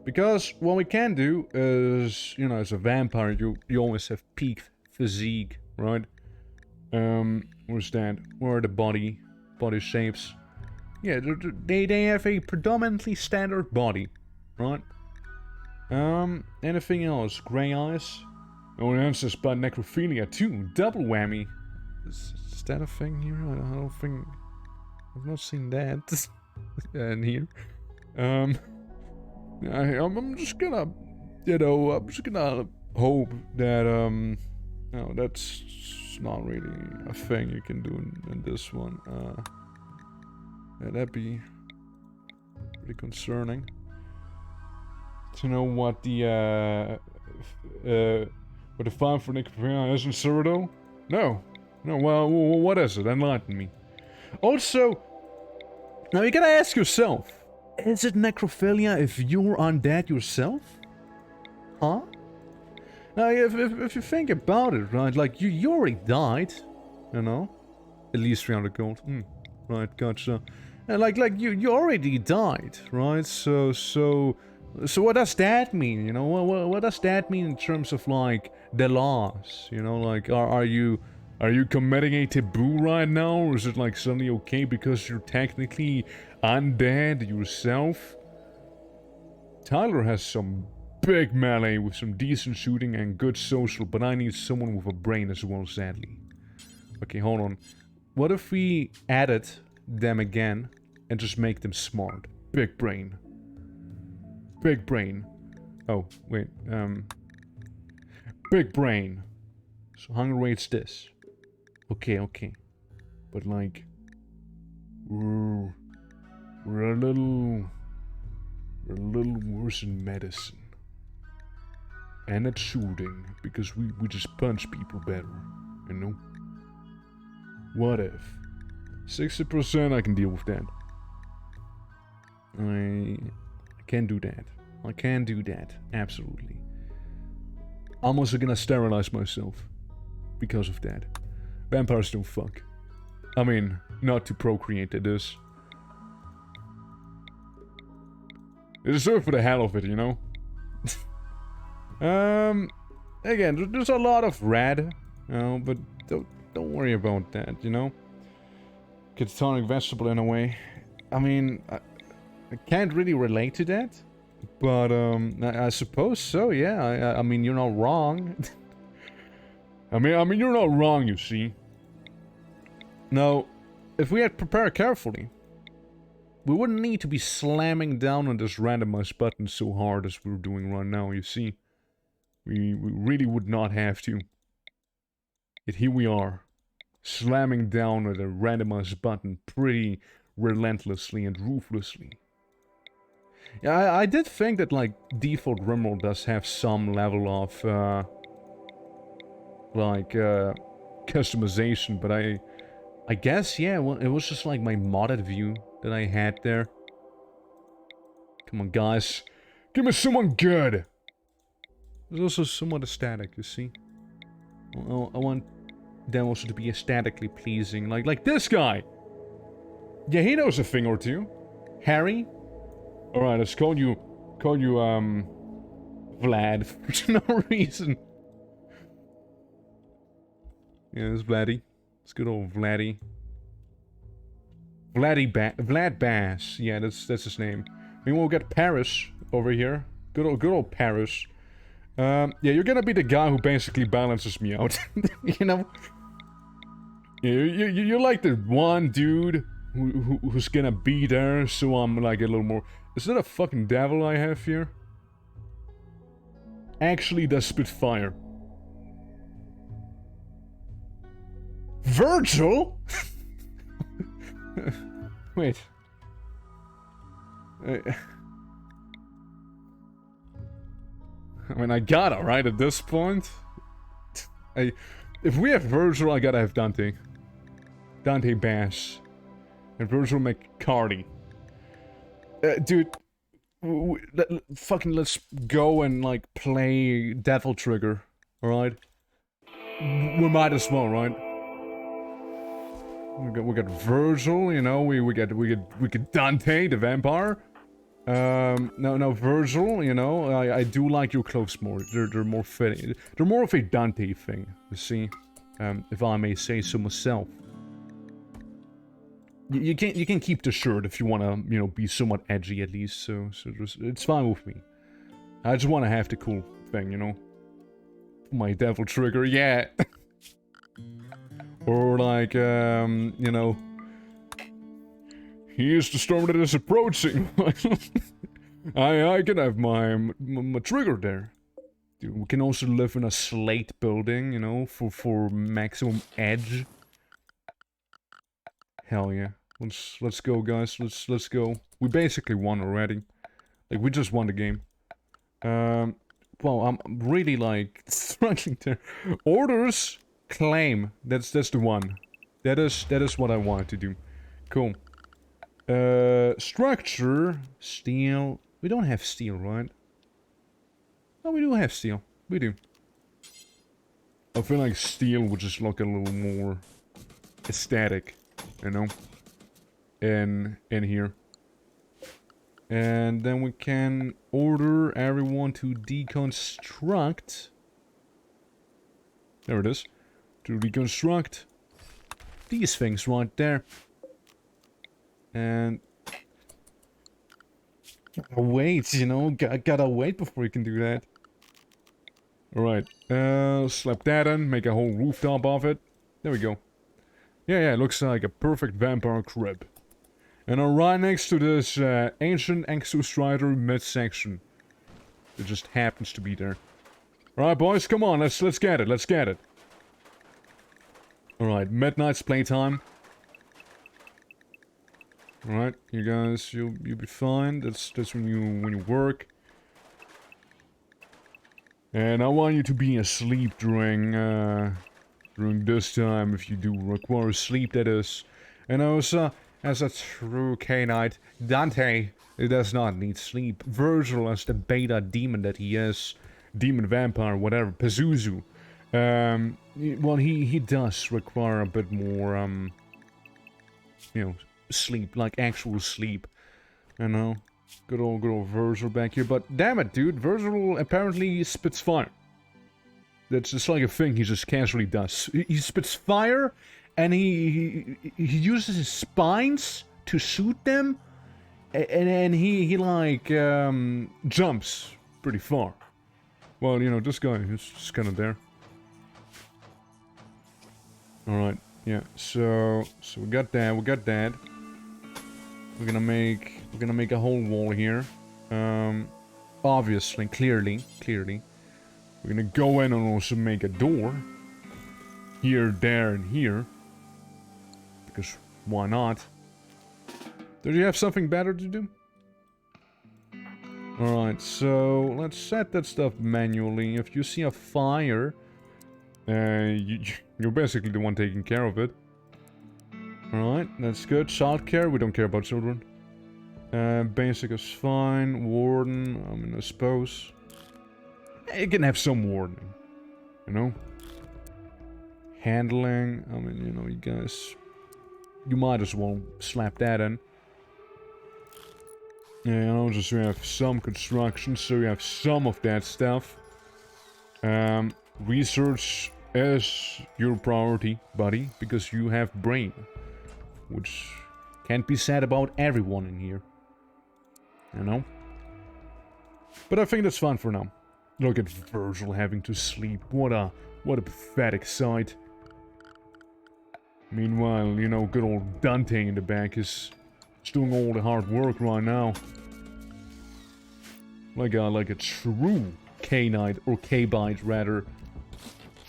Because what we can do is, you know, as a vampire, you always have peak physique, right? Where's that? Where are the body shapes? Yeah, they have a predominantly standard body, right? Anything else? Grey eyes? Oh, and answers but necrophilia too. Double whammy. Is that a thing here? I don't think... I've not seen that in here. I'm just gonna, you know, I'm just gonna hope that, no, that's not really a thing you can do in this one. Yeah, that'd be pretty concerning. To know what the file for necrophilia is in Cyrodiil? No. No, well, what is it? Enlighten me. Also, now you gotta ask yourself, is it necrophilia if you're undead yourself? Huh? Now, if you think about it, right, like, you already died, you know? At least 300 gold. Right, gotcha. And like you already died, right? So what does that mean, you know? What does that mean in terms of, like, the laws? You know, like, are you committing a taboo right now, or is it, like, suddenly okay because you're technically undead yourself? Tyler has some big melee with some decent shooting and good social, but I need someone with a brain as well, sadly. Okay, hold on. What if we added them again and just make them smart? Big brain. Big brain. Oh, wait, big brain. So hunger rate's this. Okay. But like, we're a little worse in medicine. And at shooting, because we just punch people better, you know? What if? 60% I can deal with that. I can do that. I can do that, absolutely. I'm also gonna sterilize myself because of that. Vampires don't fuck. I mean, not to procreate, that is. They just do it for the hell of it, you know? Again, there's a lot of red, you know, but don't worry about that, you know? Catatonic vegetable in a way. I mean, I can't really relate to that, but I suppose so, yeah. I mean, you're not wrong. I mean, you're not wrong, you see. Now, if we had prepared carefully, we wouldn't need to be slamming down on this randomize button so hard as we're doing right now, you see. We really would not have to. Yet here we are, slamming down on the randomize button pretty relentlessly and ruthlessly. Yeah, I did think that, like, default RIMWORLD does have some level of, customization, but I guess, yeah, well, it was just like my modded view that I had there. Come on, guys. Give me someone good! There's also somewhat static, you see. I want them also to be aesthetically pleasing, like this guy! Yeah, he knows a thing or two. Harry? Alright, let's call you, Vlad, for no reason. Yeah, this Vladdy. It's good old Vladdy. Vlad Bass. Yeah, that's his name. I mean, we'll get Paris over here. Good old Paris. Yeah, you're gonna be the guy who basically balances me out. You know? Yeah, you're like the one dude who's gonna be there, so I'm like a little more... Is that a fucking devil I have here? Actually, does spit fire. Virgil? Wait. I mean, I gotta, right, at this point? If we have Virgil, I gotta have Dante. Dante Bass. And Virgil McCarty. Dude, fucking let's go and, like, play Devil Trigger, alright? We might as well, right? We got Virgil, you know, we got Dante, the vampire. No, Virgil, you know, I do like your clothes more. They're more fitting. They're more of a Dante thing, you see. If I may say so myself. You can keep the shirt if you wanna, you know, be somewhat edgy at least. So just, it's fine with me. I just wanna have the cool thing, you know. My Devil Trigger, yeah. Or like, you know, here's the storm that is approaching. I can have my trigger there. Dude, we can also live in a slate building, you know, for maximum edge. Hell yeah. Let's go, guys. Let's go. We basically won already. Like, we just won the game. Well, I'm really like struggling there. Orders. Claim. That's the one. That is what I want to do. Cool. Structure. Steel. We don't have steel, right? No, we do have steel. We do. I feel like steel would just look a little more aesthetic, you know? In here. And then we can order everyone to deconstruct. There it is. To reconstruct these things right there. And wait, you know, gotta wait before you can do that. Alright, slap that in, make a whole rooftop of it. There we go. Yeah, it looks like a perfect vampire crib. And right next to this ancient Exostrider midsection. It just happens to be there. Alright boys, come on, let's get it, let's get it. Alright, midnight's playtime. Alright, you guys, you'll be fine. That's when you work. And I want you to be asleep during this time, if you do require sleep, that is. And also, as a true K-Knight, Dante does not need sleep. Virgil, as the beta demon that he is, demon vampire, whatever, Pazuzu. Well, he does require a bit more, you know, sleep, like actual sleep, you know. Good old Virgil back here, but damn it, dude, Virgil apparently spits fire. That's just like a thing he just casually does. He spits fire, and he uses his spines to shoot them, and he like jumps pretty far. Well, you know, this guy is just kind of there. All right, yeah. So we got that. We're gonna make a whole wall here. Obviously, clearly. We're gonna go in and also make a door. Here, there, and here. Because why not? Do you have something better to do? Alright, so let's set that stuff manually. If you see a fire, you're basically the one taking care of it. Alright, that's good. Child care, we don't care about children. Basic is fine. Warden, I mean, I suppose. You can have some wardening, you know? Handling, I mean, you know, you guys... You might as well slap that in. Yeah, you know, just so you have some construction, so you have some of that stuff. Research is your priority, buddy, because you have brain. Which can't be said about everyone in here. You know? But I think that's fine for now. Look at Virgil having to sleep. What a pathetic sight. Meanwhile, you know, good old Dante in the back is doing all the hard work right now. Like a true K-Knight, or K-Bite rather.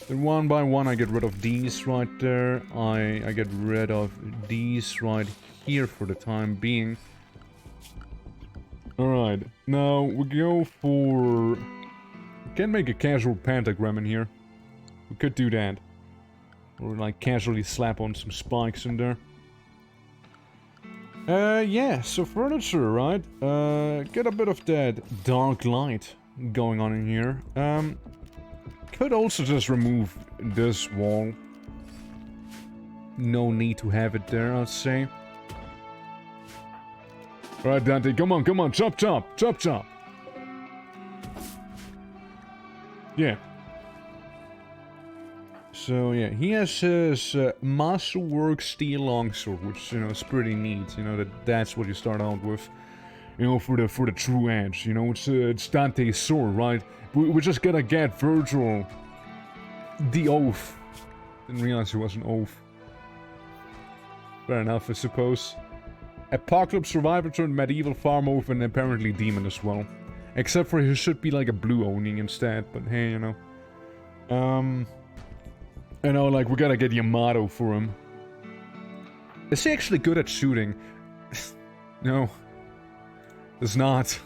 Then one by one I get rid of these right there. I get rid of these right here for the time being. Alright, now we go for... We can make a casual pentagram in here. We could do that. Or like casually slap on some spikes in there. Yeah, so furniture, right? Get a bit of that dark light going on in here. Could also just remove this wall. No need to have it there, I'd say. Alright, Dante, come on, chop, chop, chop, chop. Yeah. So, yeah, he has his Masterwork Steel Longsword, which, you know, is pretty neat. You know, that's what you start out with. You know, for the true edge. You know, it's Dante's sword, right? We just gotta get Virgil the oath. Didn't realize it was an oath. Fair enough, I suppose. Apocalypse Survivor turned medieval farm oath and apparently demon as well. Except for he should be like a blue owning instead, but hey, you know. You know, like, we gotta get Yamato for him. Is he actually good at shooting? No. It's not.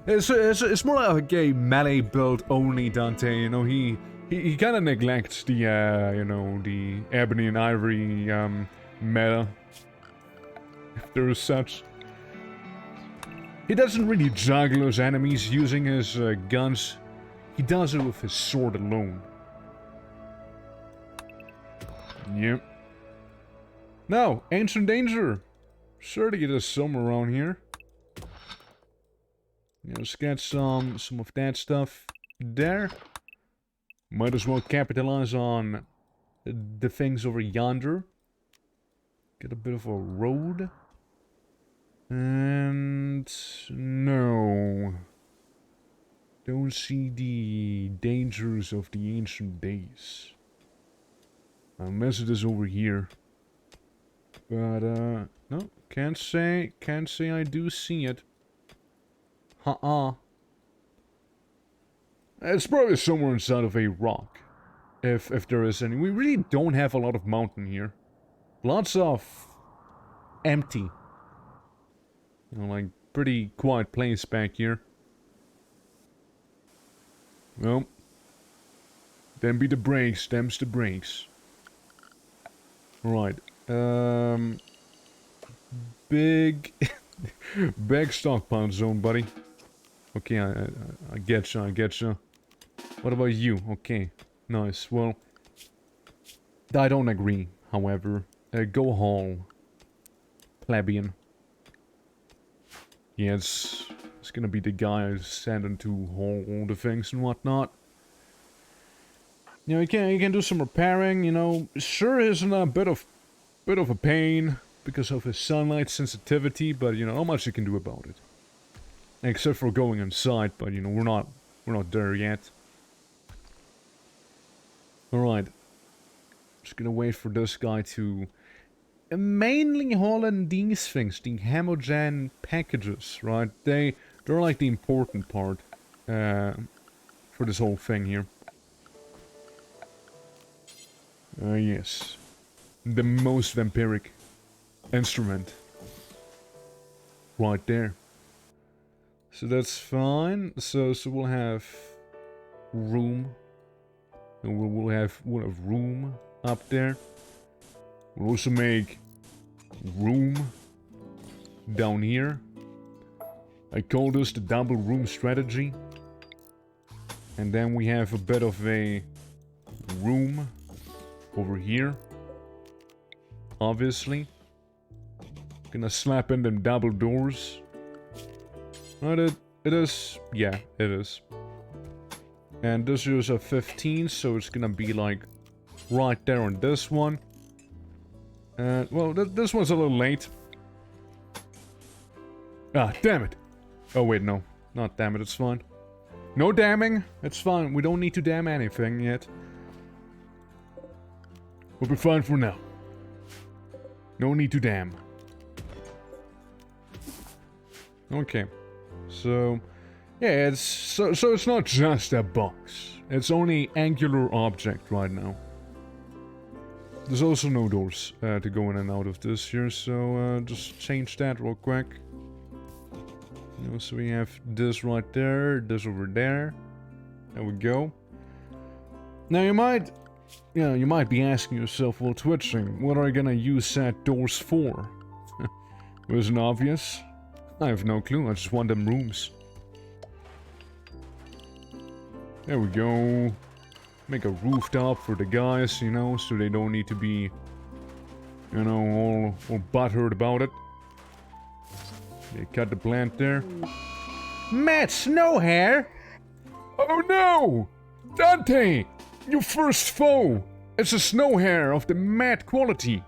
It's more like a melee build only Dante, you know, he kinda neglects the, you know, the ebony and ivory, meta. If there is such. He doesn't really juggle his enemies using his, guns. He does it with his sword alone. Yep. Now, Ancient Danger. Surely there's some around here. Yeah, let's get some of that stuff there. Might as well capitalize on the things over yonder. Get a bit of a road. And... no. Don't see the dangers of the ancient days. Unless it is over here. But, no, can't say I do see it. It's probably somewhere inside of a rock. If there is any. We really don't have a lot of mountain here. Lots of empty. You know, like, pretty quiet place back here. Well. Them be the brakes, them's the brakes. Right. Big... big stockpile zone, buddy. Okay, I getcha. What about you? Okay, nice. Well, I don't agree, however. Go haul. Plebeian. Yeah, it's gonna be the guy who's sending to haul all the things and whatnot. You know, you can do some repairing, you know. Sure isn't a bit of a pain because of his sunlight sensitivity, but you know, not much you can do about it. Except for going inside, but you know, we're not there yet. Alright. Just gonna wait for this guy to mainly haul in these things, the Hemogen packages, right? They're like the important part for this whole thing here. Yes. The most vampiric instrument. Right there. So that's fine. So we'll have room. And we'll have room up there. We'll also make room down here. I call this the double room strategy. And then we have a bit of a room over here. Obviously. Gonna slap in them double doors. Right, it is. Yeah, it is. And this is a 15, so it's gonna be like right there on this one. And, well, this one's a little late. Ah, damn it! Oh, wait, no. Not damn it, it's fine. No damming. It's fine. We don't need to dam anything yet. We'll be fine for now. No need to dam. Okay. So, yeah, it's it's not just a box. It's only angular object right now. There's also no doors to go in and out of this here, so just change that real quick. You know, so we have this right there, this over there. There we go. Now you might be asking yourself, well, Twitching, what are you gonna use that doors for? It wasn't obvious. I have no clue, I just want them rooms. There we go. Make a rooftop for the guys, you know, so they don't need to be, you know, all butthurt about it. They cut the plant there. Matt Snowhair! Oh no! Dante! Your first foe! It's a Snowhair of the mad quality.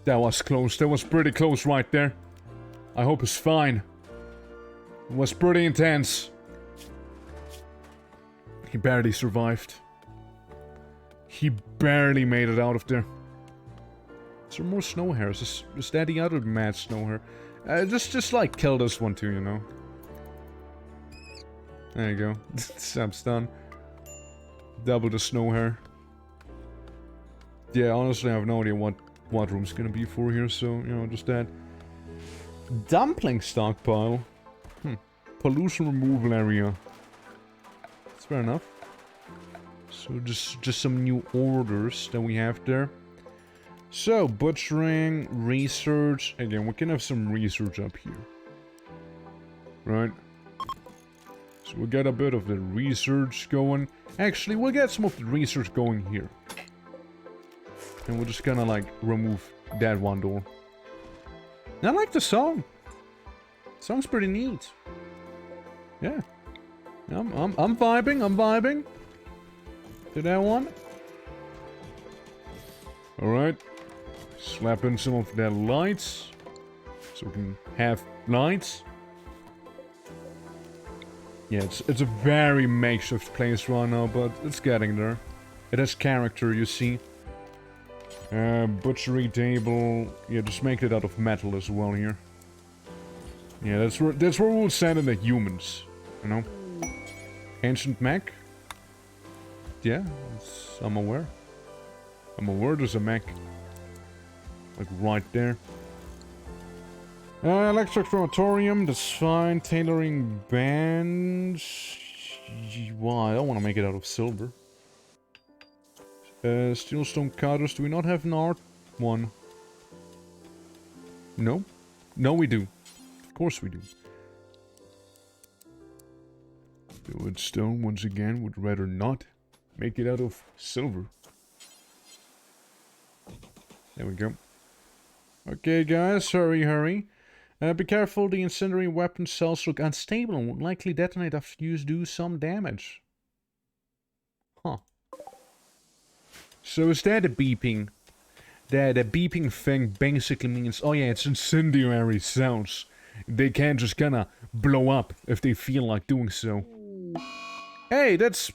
That was close. That was pretty close right there. I hope it's fine. It was pretty intense. He barely survived. He barely made it out of there. Is there more snow hairs? Is that the other mad snow hair? Just like kill this one too, you know. There you go. Sam's done. Double the snow hair. Yeah, honestly, I have no idea what room's gonna be for here, so, you know, just that. Dumpling stockpile. Pollution removal area. That's fair enough. So, just some new orders that we have there. So, butchering, research. Again, we can have some research up here. Right? So, we'll get a bit of the research going. Actually, we'll get some of the research going here. And we're just gonna, like, remove that one door. I like the song. The song's pretty neat. Yeah. I'm vibing to that one. Alright. Slap in some of that lights. So we can have lights. Yeah, it's a very makeshift place right now, but it's getting there. It has character, you see. Butchery table. Yeah, just make it out of metal as well here. Yeah, that's where we'll send in the humans. You know? Ancient mech. Yeah, I'm aware. I'm aware there's a mech. Like right there. Electric crematorium, that's fine. Tailoring bands. Why? I don't want to make it out of silver. Steel stone cutters. Do we not have an art one? No? No, we do. Of course we do. Wood stone, once again, would rather not make it out of silver. There we go. Okay, guys, hurry. Be careful, the incendiary weapon cells look unstable and will likely detonate after you do some damage. Huh. So is that a beeping? The beeping thing basically means, oh yeah, it's incendiary cells. They can't just kinda blow up if they feel like doing so. Hey, that's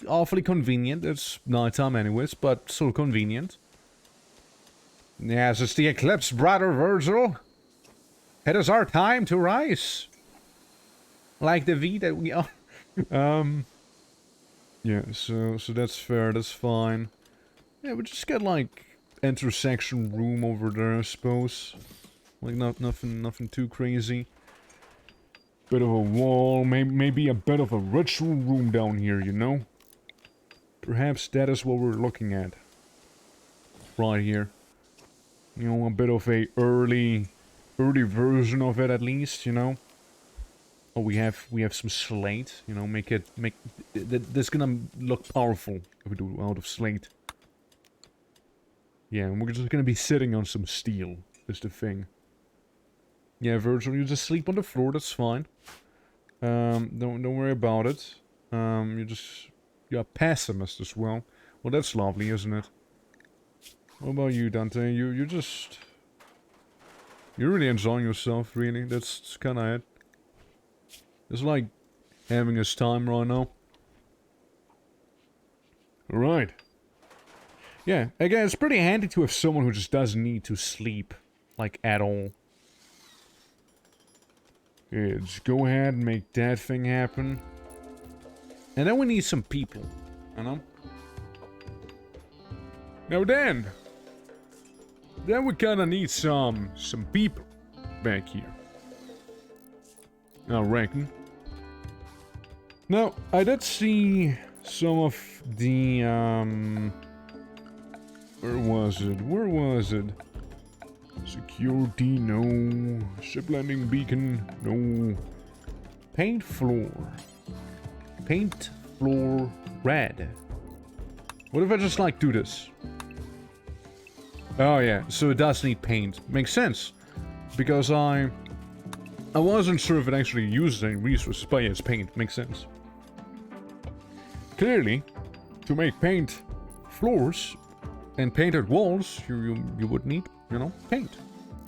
awfully convenient. It's nighttime anyways, but so convenient. Yes, it's the eclipse, brother Virgil. It is our time to rise. Like the V that we are. Yeah, so that's fair, that's fine. Yeah, we just get like intersection room over there, I suppose. Like nothing too crazy. Bit of a wall, maybe a bit of a ritual room down here, you know? Perhaps that is what we're looking at. Right here. You know, a bit of a early version of it at least, you know? Oh, we have some slate, you know, that's gonna look powerful if we do it out of slate. Yeah, and we're just gonna be sitting on some steel, is the thing. Yeah, Virgil, you just sleep on the floor, that's fine. Don't worry about it. You're a pessimist as well. Well, that's lovely, isn't it? What about you, Dante? You're really enjoying yourself, really. That's kinda it. It's like having his time right now. Alright. Yeah, again, it's pretty handy to have someone who just doesn't need to sleep. Like, at all. Yeah, just go ahead and make that thing happen. And then we need some people, you know? Now then we kinda need some people back here. I reckon. Now, I did see some of the, where was it? Security, no. Ship landing beacon, no. Paint floor red. What if I just, like, do this? Oh, yeah, so it does need paint. Makes sense. Because I wasn't sure if it actually uses any resources, but yeah, it's paint. Makes sense. Clearly, to make paint floors and painted walls, you would need, you know, paint.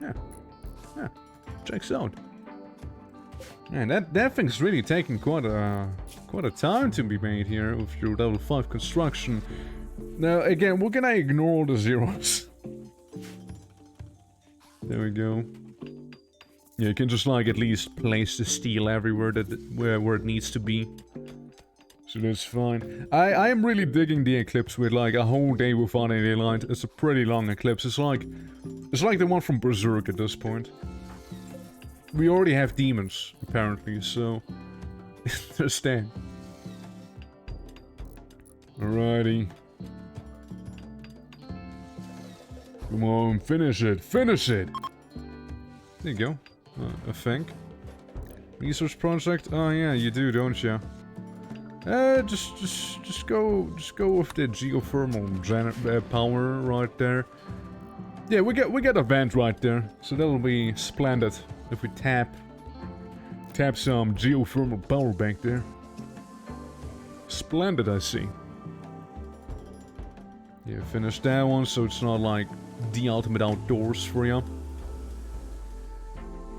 Yeah. Checks out. Man, that thing's really taking quite a time to be made here with your level 5 construction. Now, again, we're gonna ignore all the zeros. There we go. Yeah, you can just, like, at least place the steel everywhere where it needs to be. So that's fine. I am really digging the eclipse with, like, a whole day without any daylight. It's a pretty long eclipse. It's like the one from Berserk at this point. We already have demons, apparently, so... understand. Alrighty. Come on, finish it! Finish it! There you go. I think. Research project? Oh yeah, you do, don't you? Just go with the geothermal power right there. Yeah, we get a vent right there, so that'll be splendid if we tap some geothermal power back there. Splendid, I see. Yeah, finish that one, so it's not like the ultimate outdoors for you.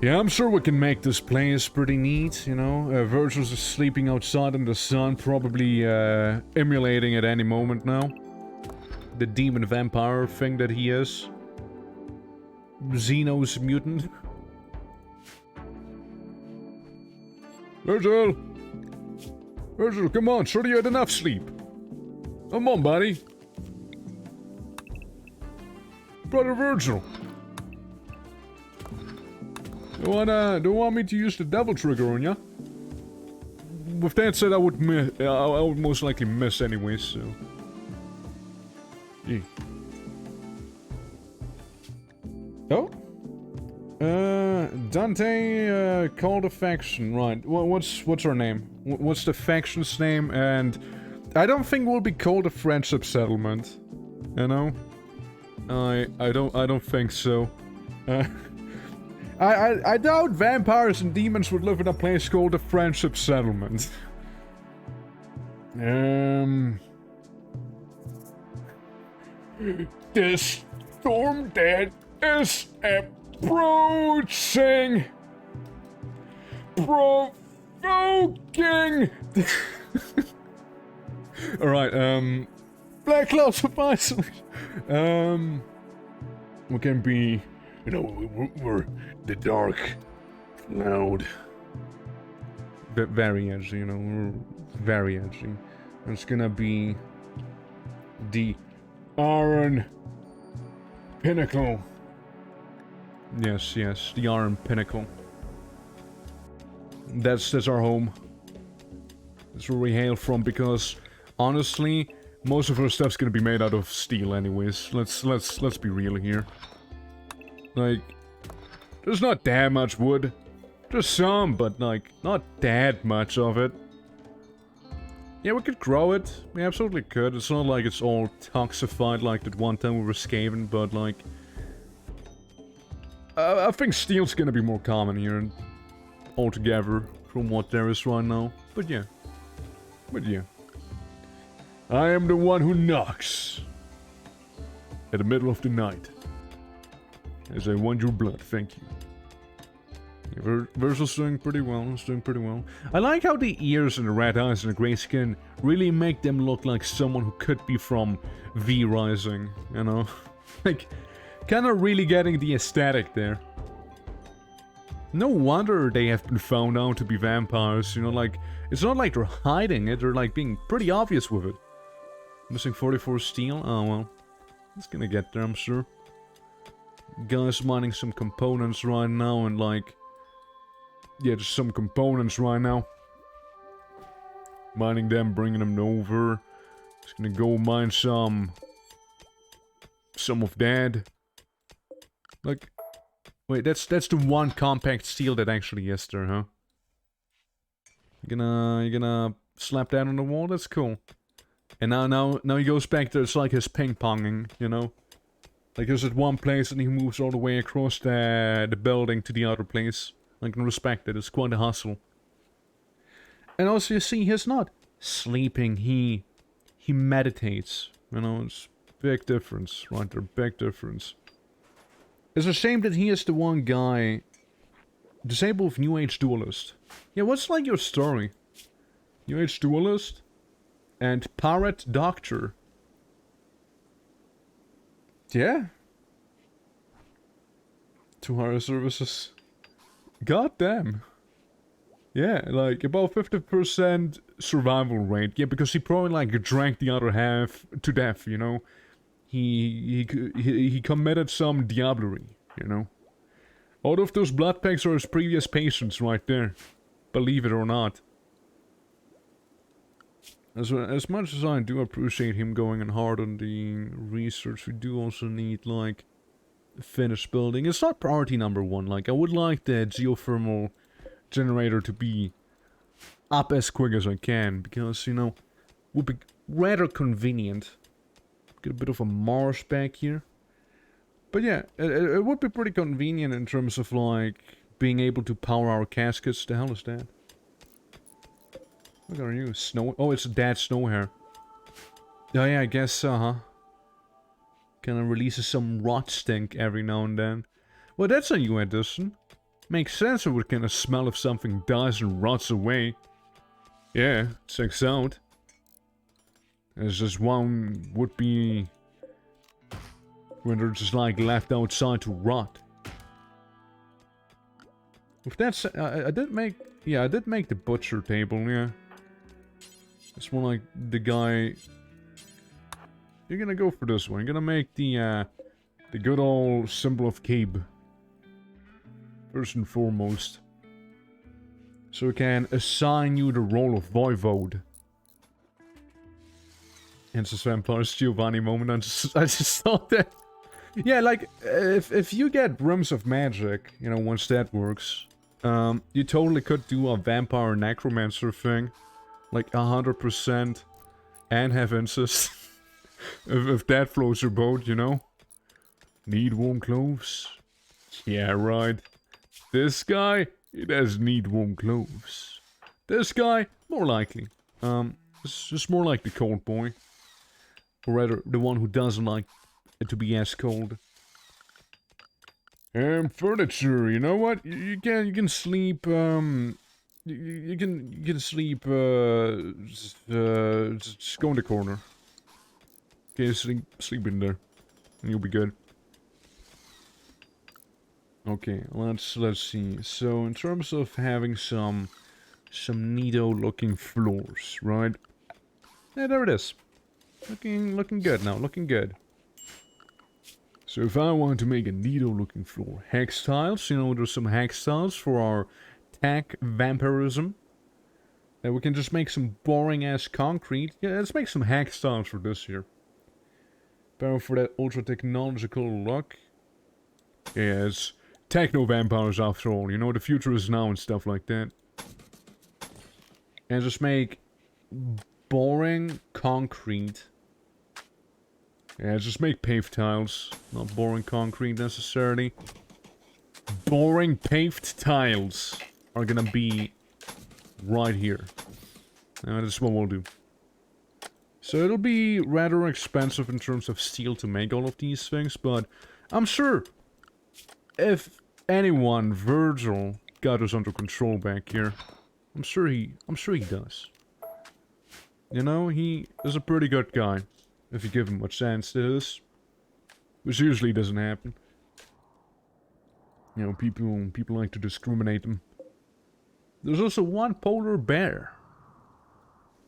Yeah, I'm sure we can make this place pretty neat, you know. Virgil's is sleeping outside in the sun, probably emulating at any moment now. The demon vampire thing that he is. Xeno's mutant. Virgil! Virgil, come on, sure you had enough sleep. Come on, buddy. Brother Virgil. Don't want me to use the double trigger on ya? With that said, I would most likely miss anyway, so... Yeah. Oh? Dante, called a faction, right. What's her name? What's the faction's name? And... I don't think we'll be called a friendship settlement. You know? I don't think so. I doubt vampires and demons would live in a place called a friendship settlement. The storm that is approaching. Provoking. Alright, Black Clouds of Isolation. We can be, you know, we're the dark cloud. Very edgy, you know, we're very edgy. It's gonna be the Iron Pinnacle. Yes, the Iron Pinnacle. That's our home. That's where we hail from, because honestly, most of our stuff's gonna be made out of steel anyways. Let's be real here. Like, there's not that much wood. There's some, but like, not that much of it. Yeah, we could grow it. We absolutely could. It's not like it's all toxified like that one time we were Skaven, but like... I think steel's gonna be more common here altogether from what there is right now. But yeah. I am the one who knocks at the middle of the night. As I want your blood, thank you. Virgil's doing pretty well. He's doing pretty well. I like how the ears and the red eyes and the grey skin really make them look like someone who could be from V Rising, you know? Like, kind of really getting the aesthetic there. No wonder they have been found out to be vampires, you know, like, it's not like they're hiding it, they're like being pretty obvious with it. Missing 44 steel? Oh well. It's gonna get there, I'm sure. Guys mining some components right now and like... Yeah, just some components right now. Mining them, bringing them over. Just gonna go mine some of that. Like... Wait, that's the one compact steel that actually is there, huh? You're gonna slap that on the wall? That's cool. And now he goes back there, it's like his ping-ponging, you know? Like there's at one place and he moves all the way across the building to the other place. I can respect it, it's quite a hustle. And also you see, he's not sleeping, he meditates. You know, it's big difference, right there, big difference. It's a shame that he is the one guy... Disabled New Age Duelist. Yeah, what's like your story? New Age Duelist? And Pirate Doctor. Yeah? 2 higher services. God damn. Yeah, like about 50% survival rate. Yeah, because he probably like drank the other half to death, you know? He committed some diablerie, you know? All of those blood packs are his previous patients right there. Believe it or not. As much as I do appreciate him going in hard on the research, we do also need, like, a finished building. It's not priority number 1. Like, I would like the geothermal generator to be up as quick as I can, because, you know, would be rather convenient. Get a bit of a Mars back here. But yeah, it would be pretty convenient in terms of, like, being able to power our caskets. The hell is that? What are you? Snow? Oh, it's a dead snow hair. Oh yeah, I guess so, huh? Kinda releases some rot stink every now and then. Well, that's a new addition. Makes sense it would kinda smell if something dies and rots away. Yeah, checks out. There's just one would be... when they're just like left outside to rot. If that's... I did make... Yeah, I did make the butcher table, yeah. It's more like the guy... You're gonna go for this one. You're gonna make the good old symbol of Cabe. First and foremost. So we can assign you the role of Voivode. Hence this Vampire Giovanni moment, I just thought that... Yeah, like, if you get Rooms of Magic, you know, once that works, you totally could do a Vampire Necromancer thing. Like, 100%, and have incest. if that floats your boat, you know? Need warm clothes? Yeah, right. This guy, he does need warm clothes. This guy, more likely. It's just more like the cold boy. Or rather, the one who doesn't like it to be as cold. Furniture, you know what? You can sleep, You can sleep, just go in the corner. Okay, sleep in there. And you'll be good. Okay, let's see. So, in terms of having some neato-looking floors, right? Yeah, there it is. Looking good now, looking good. So if I want to make a neato-looking floor, hex tiles, you know, there's some hex tiles for our tech vampirism. And we can just make some boring-ass concrete. Yeah, let's make some hex tiles for this here. Better for that ultra-technological look. Yeah, it's techno-vampires after all, you know, the future is now and stuff like that. And just make boring concrete. Yeah, just make paved tiles. Not boring concrete necessarily. Boring paved tiles are gonna be right here. And that's what we'll do. So it'll be rather expensive in terms of steel to make all of these things, but I'm sure if anyone, Virgil, got us under control back here. I'm sure he does. You know, he is a pretty good guy. If you give him a chance to this. Which usually doesn't happen. You know, people like to discriminate them. There's also one polar bear.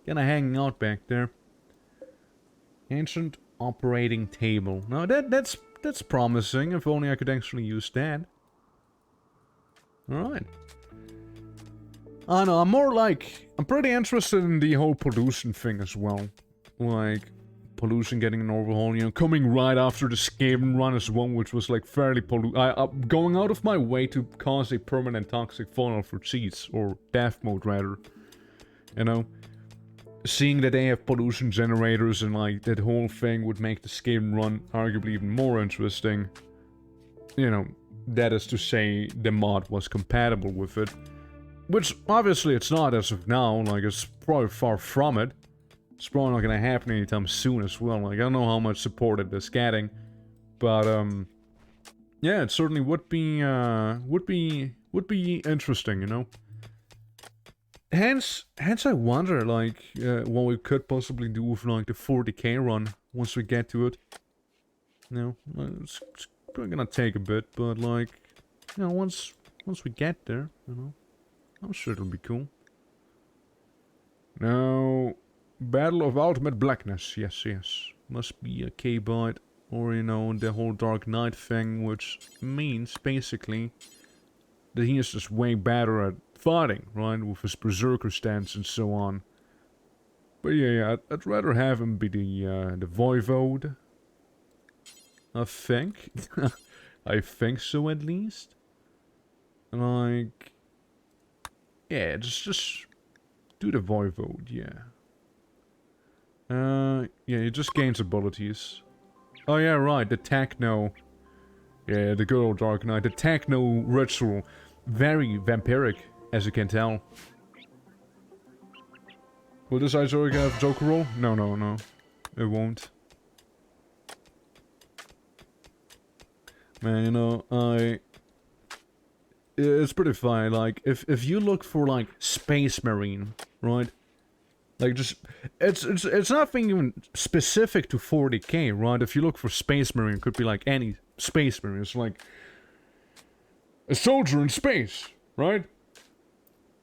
Kinda hanging out back there. Ancient operating table. Now that's promising. If only I could actually use that. Alright. I know, I'm pretty interested in the whole pollution thing as well. Like, pollution getting an overhaul, you know, coming right after the Skaven run as well, which was like fairly going out of my way to cause a permanent toxic fallout for cheats, or death mode rather. You know? Seeing that they have pollution generators and like that whole thing would make the Skaven run arguably even more interesting. You know, that is to say the mod was compatible with it. Which obviously it's not as of now, like it's probably far from it. It's probably not gonna happen anytime soon as well. Like I don't know how much support it is getting. But yeah, it certainly would be interesting, you know. Hence I wonder, like, what we could possibly do with, like, the 40k run, once we get to it. You know, it's probably gonna take a bit, but, like, you know, once we get there, you know, I'm sure it'll be cool. Now, Battle of Ultimate Blackness, yes. Must be a K-bite, or, you know, the whole Dark Knight thing, which means, basically, that he is just way better at fighting, right, with his berserker stance and so on. But yeah, I'd rather have him be the voivode. I think. I think so, at least. Like, yeah, just do the voivode, yeah. Yeah, he just gains abilities. Oh yeah, right, the techno. Yeah, the good old Dark Knight. The techno ritual. Very vampiric, as you can tell. Will this Izoric have Joker roll? No. It won't. Man, you know, it's pretty fine. Like, if you look for, like, Space Marine, right? Like, just... It's nothing even specific to 40k, right? If you look for Space Marine, it could be, like, any Space Marine. It's like... a soldier in space, right?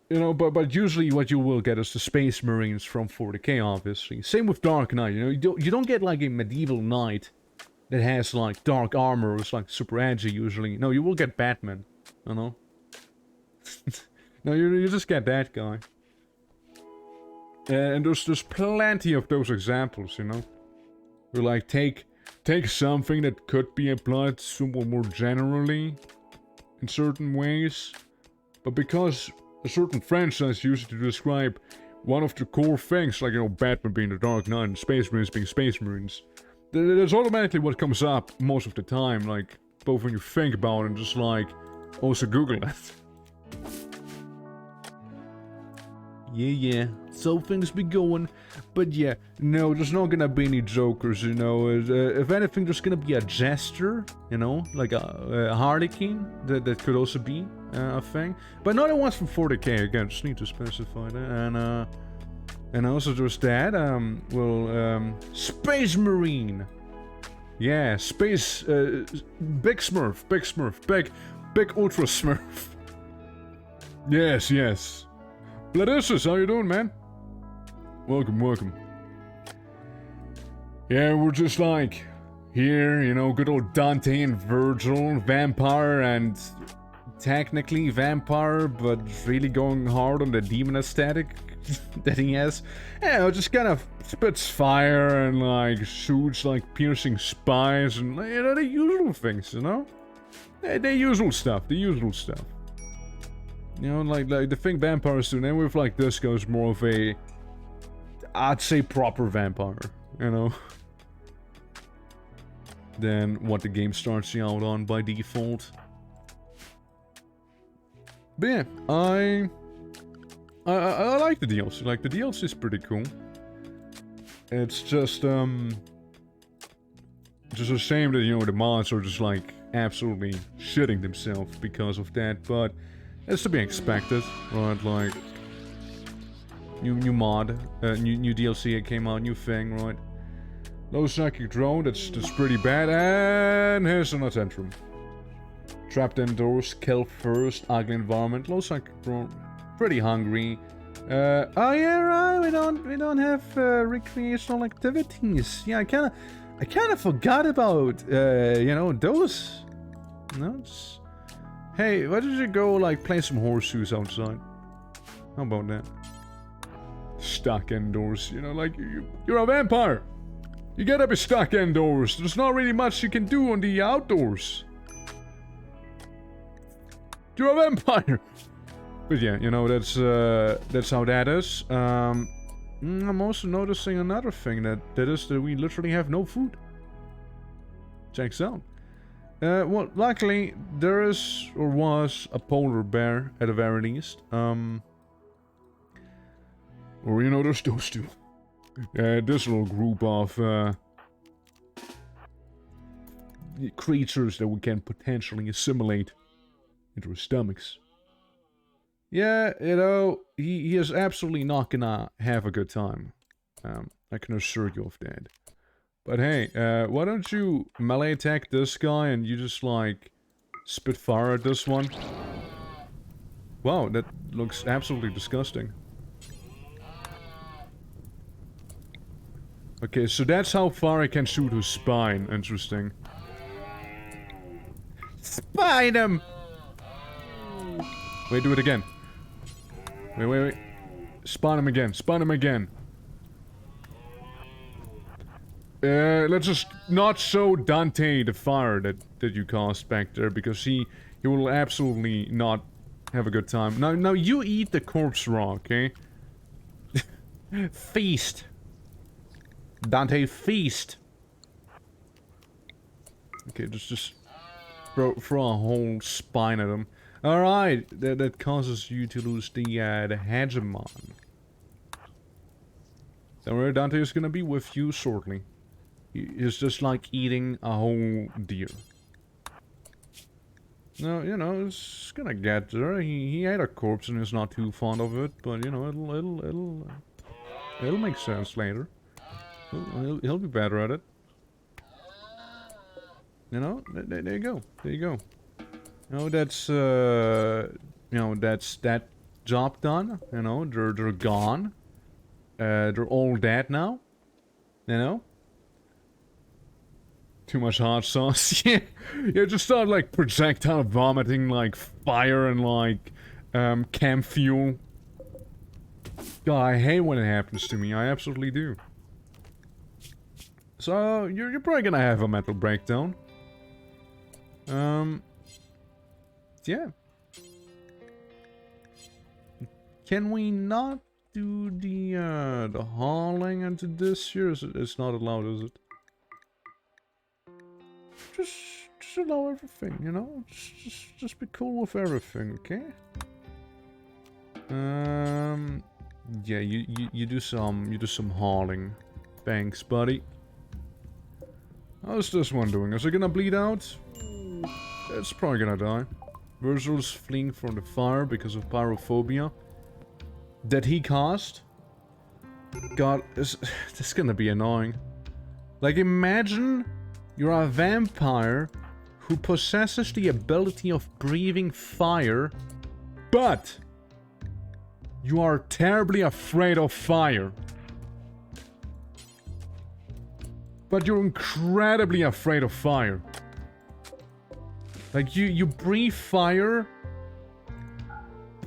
You know, but usually what you will get is the Space Marines from 40k, obviously. Same with Dark Knight, you know, you don't get like a medieval knight that has like dark armor, it's like super edgy usually. No, you will get Batman, you know? No, you just get that guy. And there's plenty of those examples, you know? Where like, take something that could be applied somewhat more generally in certain ways, but because a certain franchise used it to describe one of the core things, like, you know, Batman being the Dark Knight and Space Marines being Space Marines, that's automatically what comes up most of the time, like, both when you think about it and just, like, also Google it. Yeah, so things be going, but yeah, no, there's not gonna be any Jokers, you know, if anything, there's gonna be a Jester, you know, like a Harlequin, that could also be a thing, but not the ones from 40k, again, just need to specify that, and also there's that, Space Marine, yeah, Space, Big Smurf, Big Ultra Smurf, yes. Bladissus, how you doing, man? Welcome. Yeah, we're just like, here, you know, good old Dante and Virgil, vampire and technically vampire, but really going hard on the demon aesthetic that he has. Yeah, just kind of spits fire and like shoots like piercing spies and, you know, the usual things, you know? The usual stuff. You know, like the thing vampires do, and with like this goes more of a, I'd say, proper vampire, you know, than what the game starts you out on by default. But yeah, I like the DLC. Like, the DLC is pretty cool. It's just a shame that, you know, the mods are just like absolutely shitting themselves because of that, but It's to be expected, right? Like, new mod, new DLC that came out, new thing, right? Low psychic drone, that's pretty bad, and here's an tantrum. Trapped indoors, kill first, ugly environment, low psychic drone, pretty hungry. Oh yeah, right, we don't have recreational activities. Yeah, I kinda forgot about, you know, those. No, hey, why don't you go, like, play some horseshoes outside? How about that? Stuck indoors, you know, like, you're a vampire! You gotta be stuck indoors. There's not really much you can do on the outdoors. You're a vampire! But yeah, you know, that's how that is. I'm also noticing another thing, that is that we literally have no food. Checks out. Well, luckily, there is, or was, a polar bear, at the very least. Or, you know, there's those two. This little group of, creatures that we can potentially assimilate into our stomachs. Yeah, you know, he is absolutely not gonna have a good time. I can assure you of that. But hey, why don't you melee attack this guy and you just, like, spit fire at this one? Wow, that looks absolutely disgusting. Okay, so that's how far I can shoot his spine. Interesting. Spine him! Wait, do it again. Wait. Spawn him again. Spawn him again. Let's just not show Dante the fire that you caused back there, because he will absolutely not have a good time. Now you eat the corpse raw, okay? Feast. Dante, feast. Okay, just throw a whole spine at him. Alright, that causes you to lose the hegemon. Don't worry, Dante is gonna be with you shortly. It's just like eating a whole deer. No, you know, it's gonna get there. He ate a corpse and is not too fond of it, but you know, it'll make sense later. He'll be better at it. You know, there you go. There you go. You know, that's you know, that's that job done. You know, they're gone. They're all dead now. You know. Too much hot sauce. Yeah, just start like projectile vomiting like fire and like camp fuel. God, I hate when it happens to me. I absolutely do. So you're probably gonna have a mental breakdown. Yeah. Can we not do the hauling into this here? It's not allowed, is it? Just allow everything, you know? Just be cool with everything, okay? Yeah, you do some hauling. Thanks, buddy. How's this one doing? Is it gonna bleed out? It's probably gonna die. Virgil's fleeing from the fire because of pyrophobia that he caused. God, this is gonna be annoying. Like, imagine you're a vampire who possesses the ability of breathing fire, but you are terribly afraid of fire. But you're incredibly afraid of fire. Like, you breathe fire,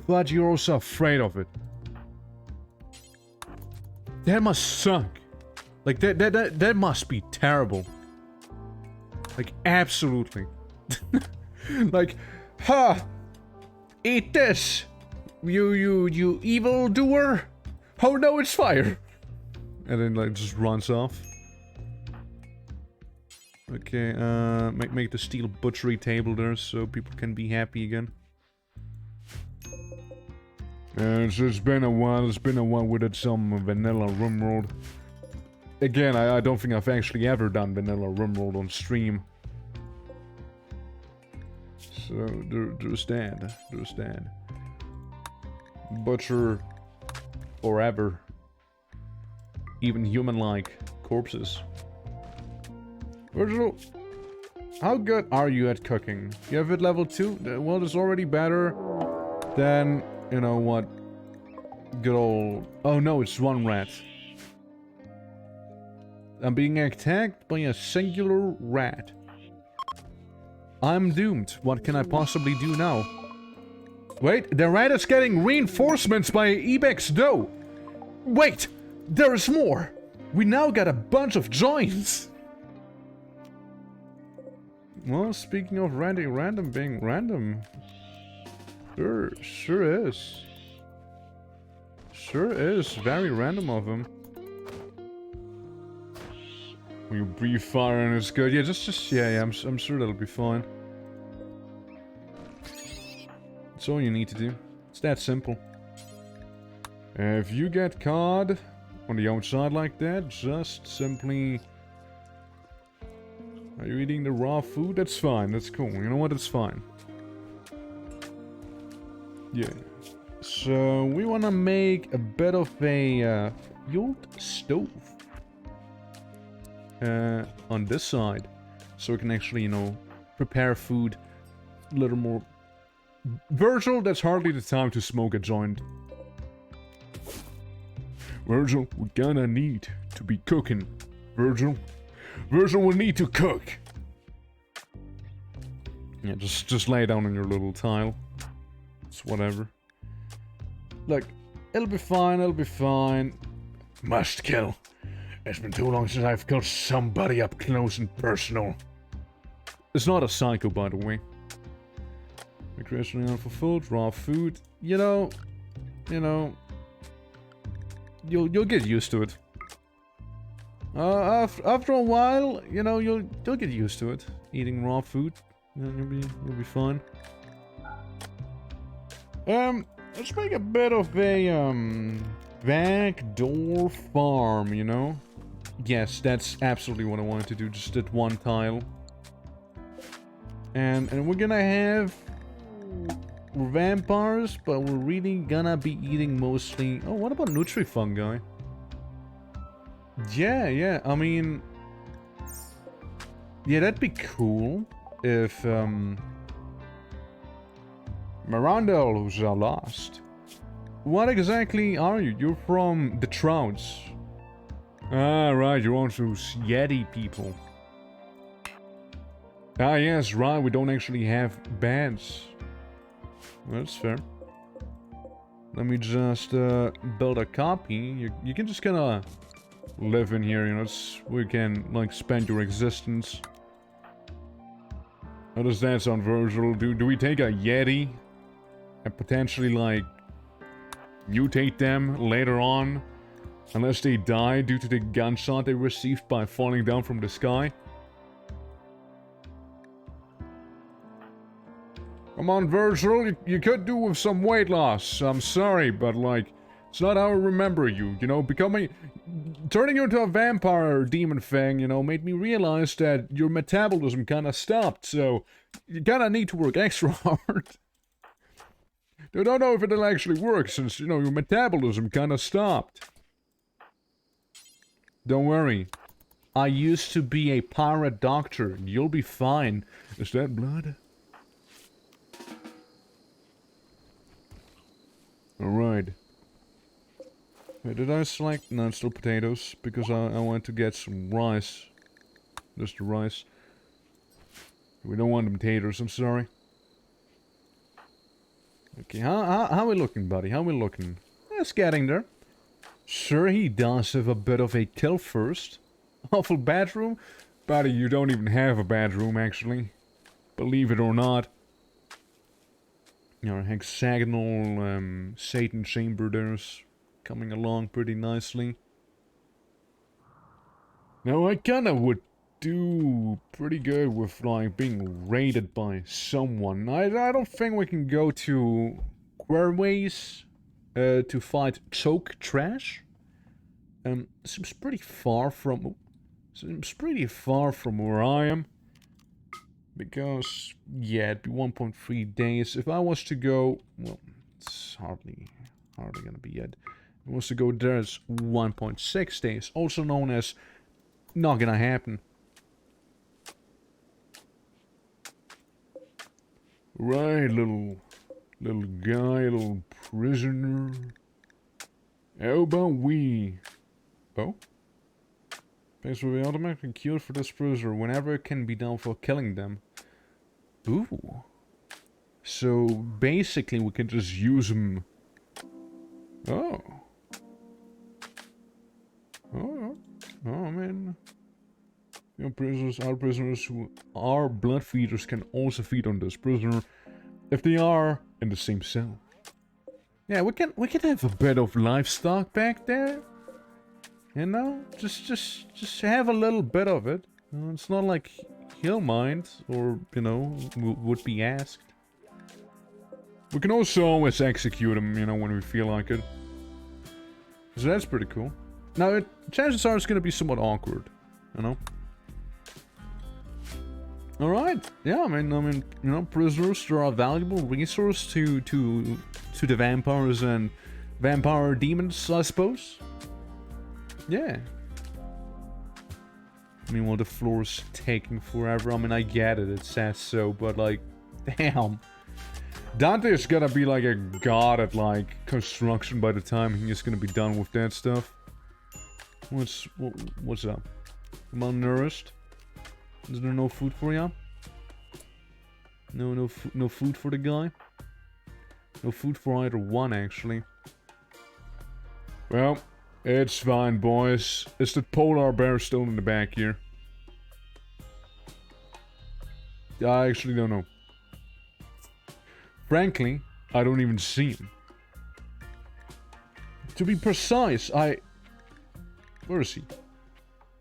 but you're also afraid of it. That must suck. Like, that must be terrible. Like, absolutely. Like, ha! Eat this! You evildoer! Oh no, it's fire! And then, like, just runs off. Okay, make the steel butchery table there so people can be happy again. It's been a while. It's been a while we did some vanilla RIMWORLD. Again, I don't think I've actually ever done vanilla RIMWORLD on stream. So there's that. butcher forever. Even human-like corpses. Virgil, how good are you at cooking? You have it level 2? Well, it's already better than, you know what, good old... Oh no, it's one rat. I'm being attacked by a singular rat. I'm doomed. What can I possibly do now? Wait, the rat is getting reinforcements by Ibex dough. Wait, there is more. We now got a bunch of joints. Well, speaking of random being random. Sure is. Sure is very random of him. You breathe fire and it's good. Yeah, yeah, I'm sure that'll be fine. That's all you need to do. It's that simple. If you get caught on the outside like that, just simply... Are you eating the raw food? That's fine, that's cool. You know what, it's fine. Yeah. So, we want to make a bit of a fueled stove. On this side. So we can actually, you know, prepare food a little more... Virgil, that's hardly the time to smoke a joint. Virgil, we're gonna need to be cooking. Virgil will need to cook. Yeah, just lay down on your little tile. It's whatever. Look, it'll be fine, it'll be fine. Must kill. It's been too long since I've killed somebody up close and personal. It's not a psycho, by the way. Recreational unfulfilled, raw food. You know, you'll get used to it. After a while, you know, you'll get used to it. Eating raw food, you'll be fine. Let's make a bit of a backdoor farm, you know. Yes, that's absolutely what I wanted to do. Just that one tile. And we're gonna have vampires, but we're really gonna be eating mostly... Oh, what about Nutrifungi? Yeah, I mean... Yeah, that'd be cool if, Mirandel, who's lost. What exactly are you? You're from the Trouts. Ah, right, you're one of those Yeti people. Ah, yes, right, we don't actually have beds. That's fair. Let me just build a copy. You can just kind of live in here, you know, we can, like, spend your existence. How does that sound, Virgil? Do we take a Yeti and potentially, like, mutate them later on? Unless they die due to the gunshot they received by falling down from the sky? Come on, Virgil, you could do with some weight loss. I'm sorry, but, like, it's not how I remember you, you know, turning you into a vampire demon thing, you know, made me realize that your metabolism kinda stopped, so you kinda need to work extra hard. I don't know if it'll actually work, since, you know, your metabolism kinda stopped. Don't worry. I used to be a pirate doctor. You'll be fine. Is that blood? Alright. Wait, did I select? No, it's still potatoes, because I want to get some rice. Just the rice. We don't want the potatoes, I'm sorry. Okay, how we looking, buddy? How we looking? It's getting there. Sure, he does have a bit of a kill first. Awful bedroom? Buddy, you don't even have a bedroom, actually. Believe it or not. Our hexagonal Satan chamber there's coming along pretty nicely. Now, I kinda would do pretty good with, like, being raided by someone. I don't think we can go to Querways to fight Choke Trash. Seems pretty far from where I am. Because, yeah, it'd be 1.3 days. If I was to go, well, it's hardly hardly gonna be it. It wants to go there, it's 1.6 days. Also known as not gonna happen. Right, little guy, little prisoner. How about we... Oh? Pays will be automatically cured for this prisoner whenever it can be done for killing them. Ooh. So, basically we can just use them. Oh. Oh, I mean... You know, prisoners, our prisoners who are blood feeders can also feed on this prisoner if they are in the same cell. Yeah, we can have a bit of livestock back there. You know, just have a little bit of it. It's not like he'll mind, or you know, would be asked. We can also always execute him, you know, when we feel like it. So that's pretty cool. Now, chances are it's gonna be somewhat awkward, you know. All right, yeah, I mean, you know, prisoners are a valuable resource to the vampires and vampire demons, I suppose. Yeah. I mean, well, the floor's taking forever. I mean, I get it, it says so, but like, damn. Dante's gotta be like a god at like construction by the time he's gonna be done with that stuff. What's up? Malnourished? Is there no food for ya? No food for the guy? No food for either one, actually. Well, it's fine, boys. Is the polar bear still in the back here? I actually don't know. Frankly, I don't even see him. To be precise, where is he?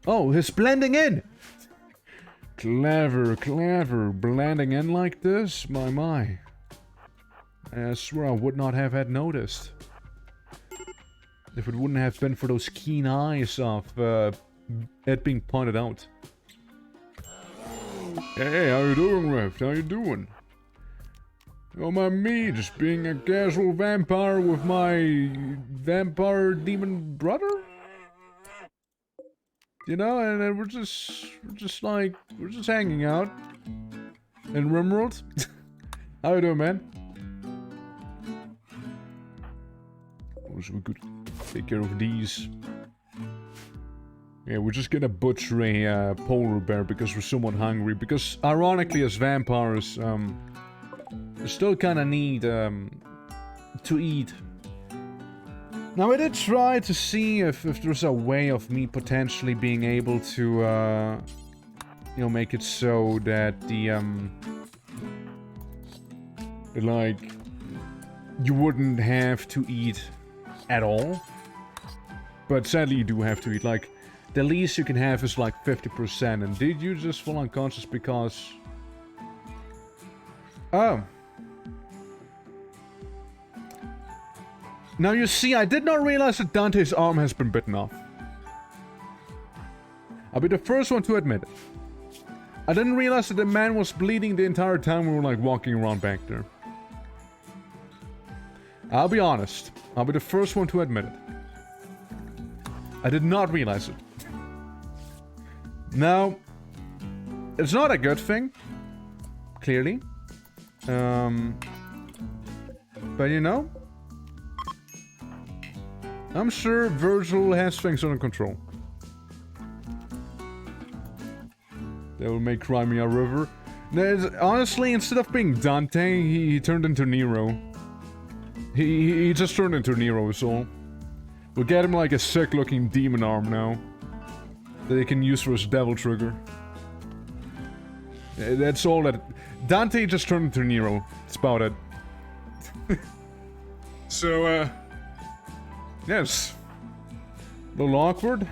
Oh, he's blending in! Clever, blending in like this? My. I swear I would not have had noticed. If it wouldn't have been for those keen eyes of it being pointed out. Hey, how you doing, Rift? How you doing? Oh, my me, just being a casual vampire with my vampire demon brother? You know, and then we're just hanging out in RIMWORLD. How you doing, man? So we could take care of these. Yeah, we're just gonna butcher a polar bear because we're somewhat hungry. Because ironically, as vampires, we still kind of need to eat. Now, I did try to see if there's a way of me potentially being able to, you know, make it so that like, you wouldn't have to eat at all. But sadly, you do have to eat. Like, the least you can have is like 50%. And did you just fall unconscious because... Oh. Now you see, I did not realize that Dante's arm has been bitten off. I'll be the first one to admit it. I didn't realize that the man was bleeding the entire time we were like walking around back there. I'll be honest. I'll be the first one to admit it. I did not realize it. Now, it's not a good thing. Clearly. But you know, I'm sure Virgil has things under control. That will make Crimea River. Honestly, instead of being Dante, he turned into Nero. He just turned into Nero, so... We'll get him like a sick-looking demon arm now. That he can use for his devil trigger. That's all that... Dante just turned into Nero. That's about it. So, yes. A little awkward.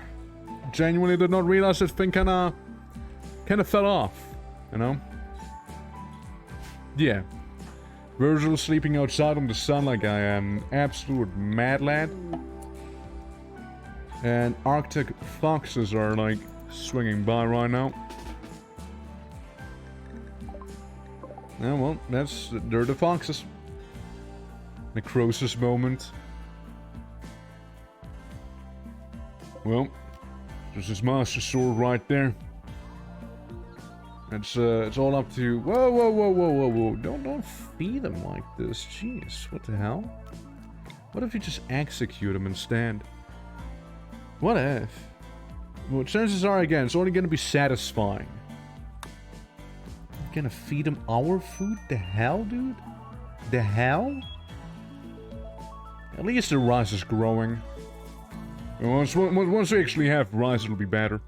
Genuinely did not realize that thing kinda fell off. You know? Yeah. Virgil sleeping outside on the sun like I am absolute mad lad. And Arctic foxes are like swinging by right now. Yeah, well, they're the foxes. Necrosis moment. Well, there's his master sword right there. It's all up to... Whoa, whoa, whoa, whoa, whoa, whoa. Don't feed him like this. Jeez, what the hell? What if you just execute him instead? What if? Well, chances are, again, it's only gonna be satisfying. Gonna feed him our food? The hell, dude? The hell? At least the rice is growing. Once we actually have rice, it'll be better.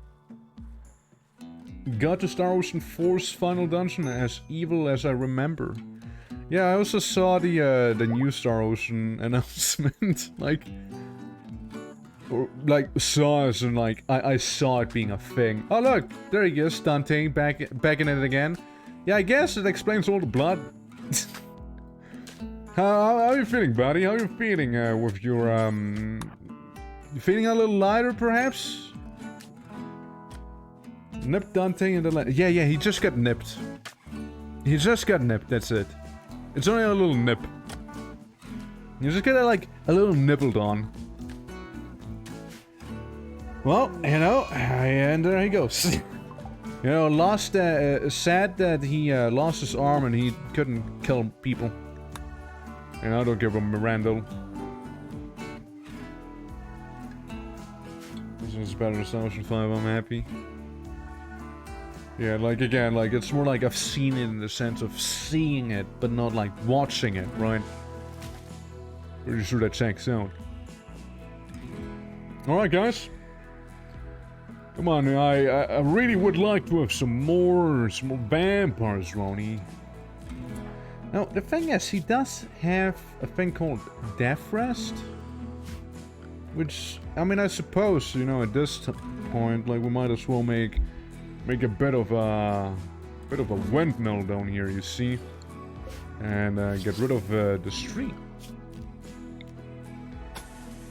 Got to Star Ocean 4's final dungeon, as evil as I remember. Yeah, I also saw the new Star Ocean announcement, like saw as in like I saw it being a thing. Oh look, there he is, Dante, back in it again. Yeah, I guess it explains all the blood. How are you feeling, buddy? How are you feeling with your you feeling a little lighter, perhaps? Nip Dante in the yeah, he just got nipped. He just got nipped, that's it. It's only a little nip. You just get like a little nibbled on. Well, you know, and there he goes. You know, lost, sad that he lost his arm and he couldn't kill people. You know, don't give him a Randall. This is better than Star Ocean 5, I'm happy. Yeah, like, again, like, it's more like I've seen it in the sense of seeing it, but not, like, watching it, right? Pretty sure that checks out. Alright, guys. Come on, I really would like to have some more vampires, Ronnie. Now, the thing is, he does have a thing called Death Rest. Which, I mean, I suppose, you know, at this point, like, we might as well make a bit of a windmill down here, you see, and get rid of the street.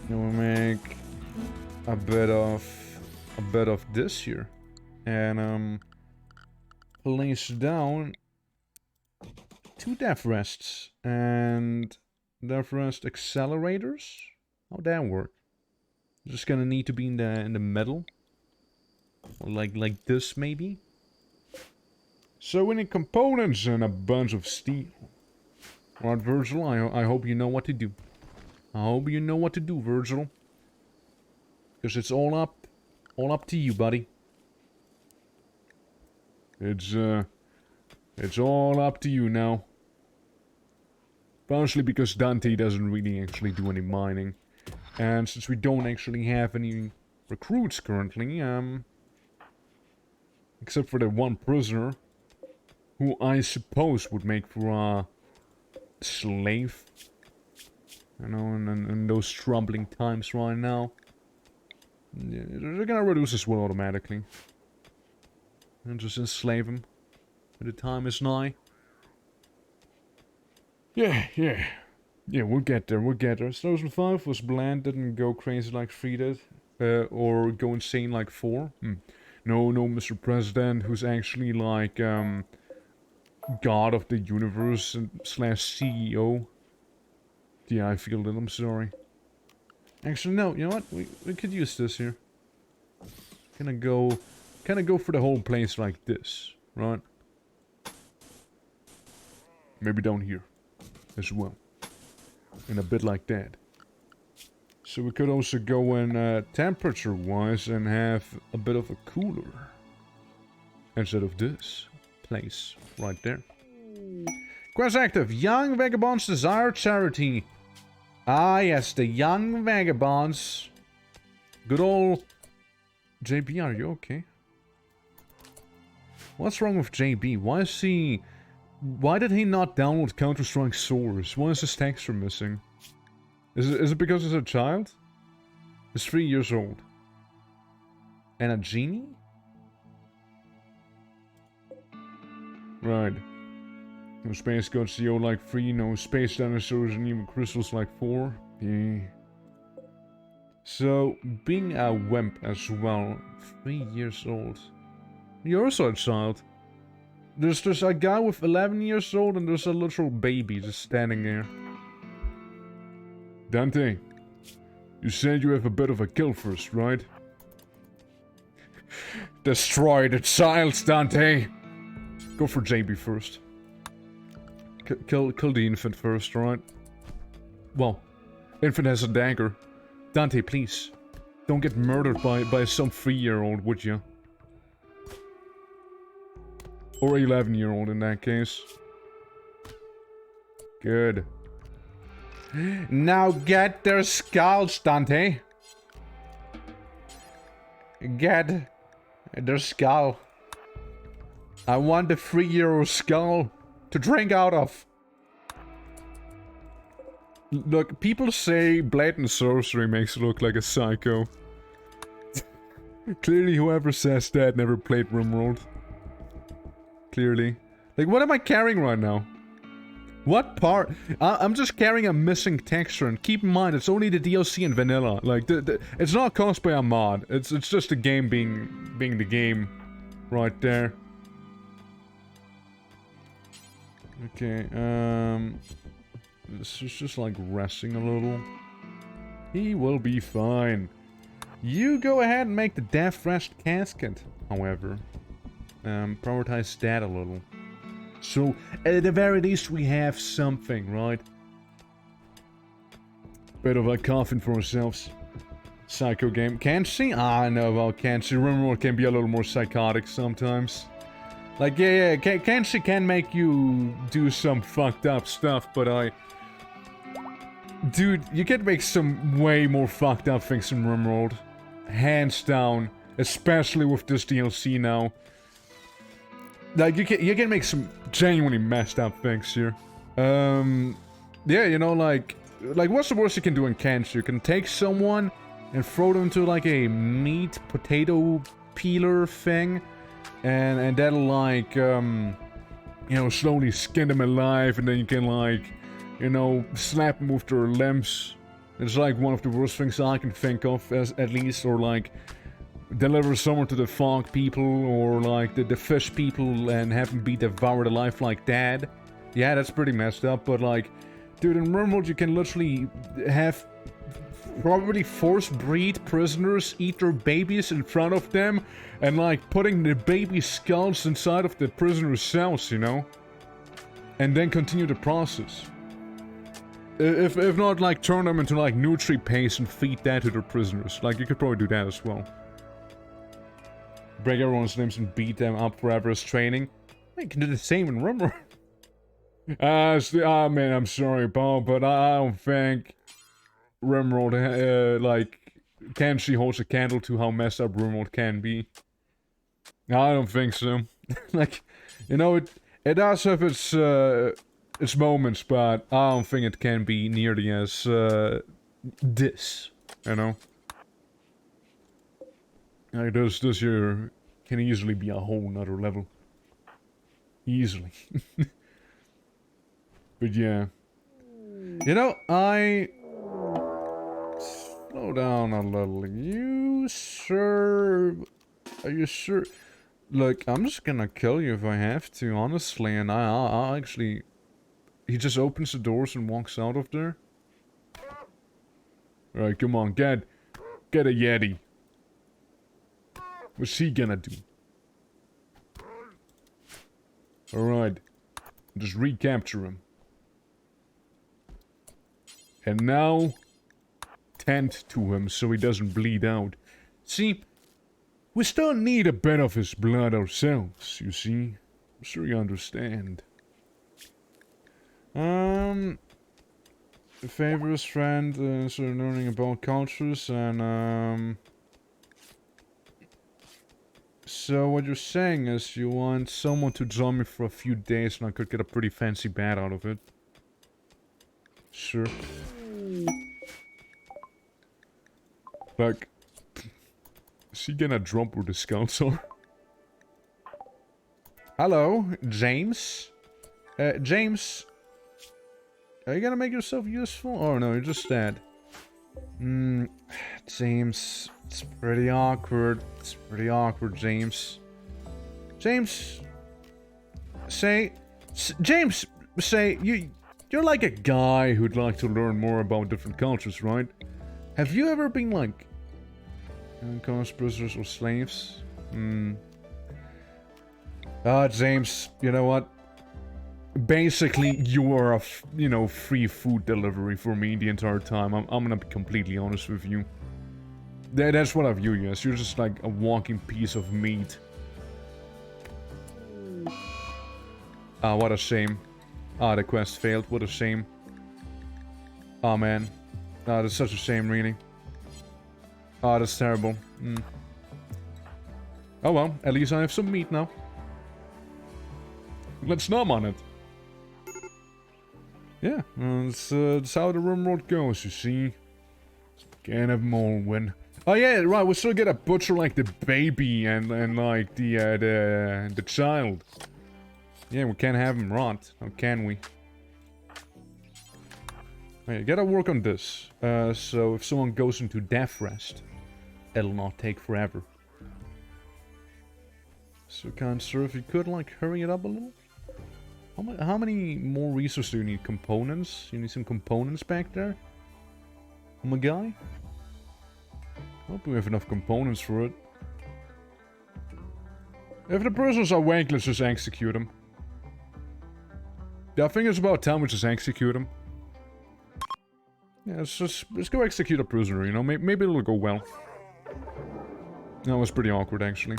Then we'll make a bit of this here, and place down 2 death rests and death rest accelerators. How'd that work? Just gonna need to be in the middle. Or like this, maybe? So we need components and a bunch of steel. Alright, Virgil, I hope you know what to do. I hope you know what to do, Virgil. Because it's all up to you, buddy. It's all up to you now. Partially because Dante doesn't really actually do any mining. And since we don't actually have any recruits currently, except for the one prisoner, who I suppose would make for a slave. You know, in those troubling times right now. Yeah, they're gonna reduce his will automatically. And just enslave him. When the time is nigh. Yeah, we'll get there, Star Ocean 5 was bland, didn't go crazy like 3 did. Or go insane like 4. No, Mr. President, who's actually like, God of the Universe / CEO. Yeah, I feel it, I'm sorry. Actually, no, you know what? We could use this here. Kinda go for the whole place like this, right? Maybe down here as well. And a bit like that. So we could also go in temperature-wise and have a bit of a cooler. Instead of this place right there. Quest active. Young Vagabonds Desire Charity. Ah, yes, the Young Vagabonds. Good old... JB, are you okay? What's wrong with JB? Why did he not download Counter-Strike Source? Why is his texture missing? Is it because he's a child? He's 3 years old. And a genie? Right. No space gods CO like 3, no space dinosaurs and even crystals like 4. Yeah. So, being a wimp as well, 3 years old. You're also a child. There's a guy with 11 years old and there's a literal baby just standing there. Dante, you said you have a bit of a kill first, right? Destroy the child, Dante! Go for JB first. Kill the infant first, alright? Well, infant has a dagger. Dante, please. Don't get murdered by some 3-year-old, would you? Or 11-year-old in that case. Good. Now get their skulls, Dante. Get their skull. I want the 3-year-old skull to drink out of. Look, people say blatant sorcery makes you look like a psycho. Clearly, whoever says that never played RimWorld. Clearly. Like, what am I carrying right now? What part? I'm just carrying a missing texture, and keep in mind, it's only the DLC in vanilla. Like, it's not caused by a mod. It's just the game being the game. Right there. Okay, this is just like resting a little. He will be fine. You go ahead and make the death rest casket, however. Prioritize that a little. So, at the very least, we have something, right? Bit of a coffin for ourselves. Psycho game. Kenshi? I know about Kenshi. RimWorld can be a little more psychotic sometimes. Like, yeah, Kenshi can make you do some fucked up stuff, but dude, you can make some way more fucked up things in RimWorld. Hands down. Especially with this DLC now. Like, you can make some genuinely messed up things here. Yeah, you know, like what's the worst you can do in Kenshi? You can take someone and throw them into, like, a meat potato peeler thing. And that'll, like, you know, slowly skin them alive, and then you can, like, you know, slap them with their limbs. It's, like, one of the worst things I can think of, at least, or, like, deliver someone to the fog people, or, like, the fish people, and have them be devoured alive like that. Yeah, that's pretty messed up, but, like, dude, in RimWorld you can literally have probably forced breed prisoners eat their babies in front of them, and, like, putting the baby skulls inside of the prisoner's cells, you know? And then continue the process. If not, like, turn them into, like, nutri paste and feed that to their prisoners. Like, you could probably do that as well. Break everyone's limbs and beat them up forever as training. You can do the same in RimWorld. Man, I'm sorry, Paul, but I don't think RimWorld, like, Kenshi holds a candle to how messed up RimWorld can be. I don't think so. Like, you know, it does have its moments, but I don't think it can be nearly as, this, you know? Like, this here can easily be a whole nother level. Easily. But yeah. You know, slow down a little. You sure... Are you sure? Look, I'm just gonna kill you if I have to, honestly, and I'll actually... He just opens the doors and walks out of there. Alright, come on, get a Yeti. What's he gonna do? Alright. Just recapture him. And now... tend to him so he doesn't bleed out. See... We still need a bit of his blood ourselves, you see? I'm sure you understand. Favor his friend, sort of learning about cultures, and, So what you're saying is you want someone to join me for a few days and I could get a pretty fancy bat out of it. Sure. Like... Is he gonna drop where the scouts are? Hello, James? James? Are you gonna make yourself useful? Oh no, you're just dead. James... It's pretty awkward. It's pretty awkward, James. James... James, say, you're like a guy who'd like to learn more about different cultures, right? Have you ever been, like... Unconscious prisoners or slaves? James, you know what? Basically, you are a, free food delivery for me the entire time. I'm gonna be completely honest with you. That's what I view you as. You're just like a walking piece of meat. Ah, what a shame. Ah, the quest failed. What a shame. Oh, man. Ah, that's such a shame, really. Ah, that's terrible. Oh well, at least I have some meat now. Let's nom on it. Yeah, that's how the RIMWORLD goes, you see. Can't have more win. Oh yeah, right, we still get a butcher like the baby and like the child. Yeah, we can't have him rot, how can we? Okay, gotta work on this. So if someone goes into death rest, it'll not take forever. So kind sir, if you could like hurry it up a little. How many more resources do you need? Components? You need some components back there? Oh my guy? Hope we have enough components for it. If the prisoners are wank, let's just execute them. Yeah, I think it's about time we just execute them. Yeah, let's go execute a prisoner, you know? Maybe it'll go well. That was pretty awkward, actually.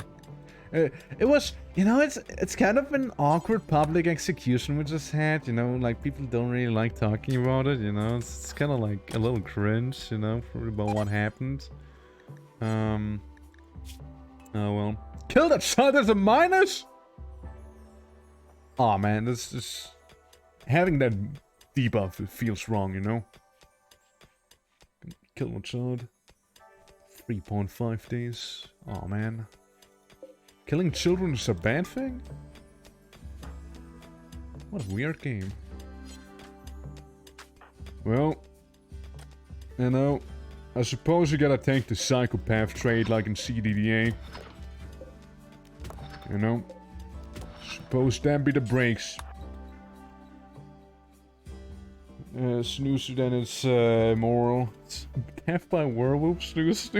It was, you know, it's kind of an awkward public execution we just had, you know, like people don't really like talking about it, you know, it's kind of like a little cringe, you know, about what happened. Oh well. Kill that child as a minus? Aw, man, this is... Having that debuff, it feels wrong, you know? Kill the child. 3.5 days. Aw, man. Killing children is a bad thing? What a weird game. Well, you know, I suppose you gotta take the psychopath trait like in CDDA. You know, suppose that be the breaks. Snooze then it's moral. It's death by werewolf, snooze.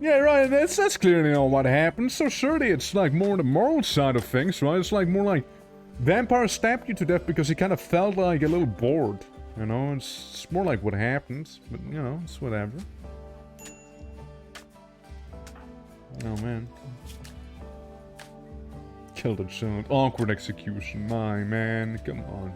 Yeah, right, that's clearly not what happened, so surely it's like more the moral side of things, right? It's like more like vampire stabbed you to death because he kind of felt like a little bored, you know? It's more like what happened, but you know, it's whatever. Oh man. Killed a child. Awkward execution, my man, come on.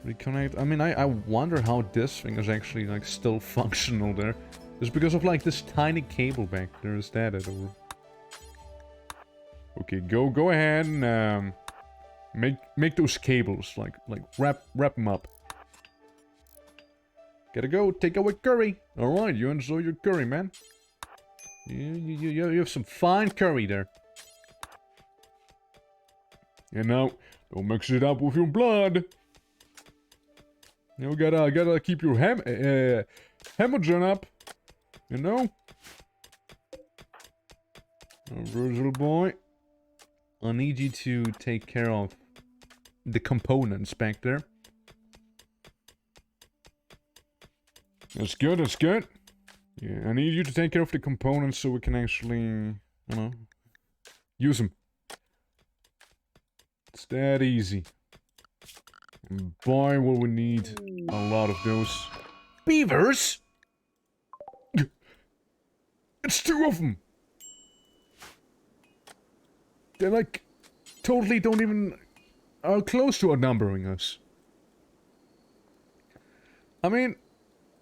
Reconnect, I mean, I wonder how this thing is actually like still functional there. It's because of like this tiny cable back there. Is that it? Or... Okay, go ahead and make those cables like wrap them up. Gotta go take away curry. All right, you enjoy your curry, man. You have some fine curry there. And now don't mix it up with your blood. You gotta keep your hemogen up. You know? Virgil boy. I need you to take care of the components back there. That's good, that's good. Yeah, I need you to take care of the components so we can actually, you know, use them. It's that easy. And boy, will we need a lot of those. Beavers? It's 2 of them! They're like, totally don't even, are close to outnumbering us. I mean,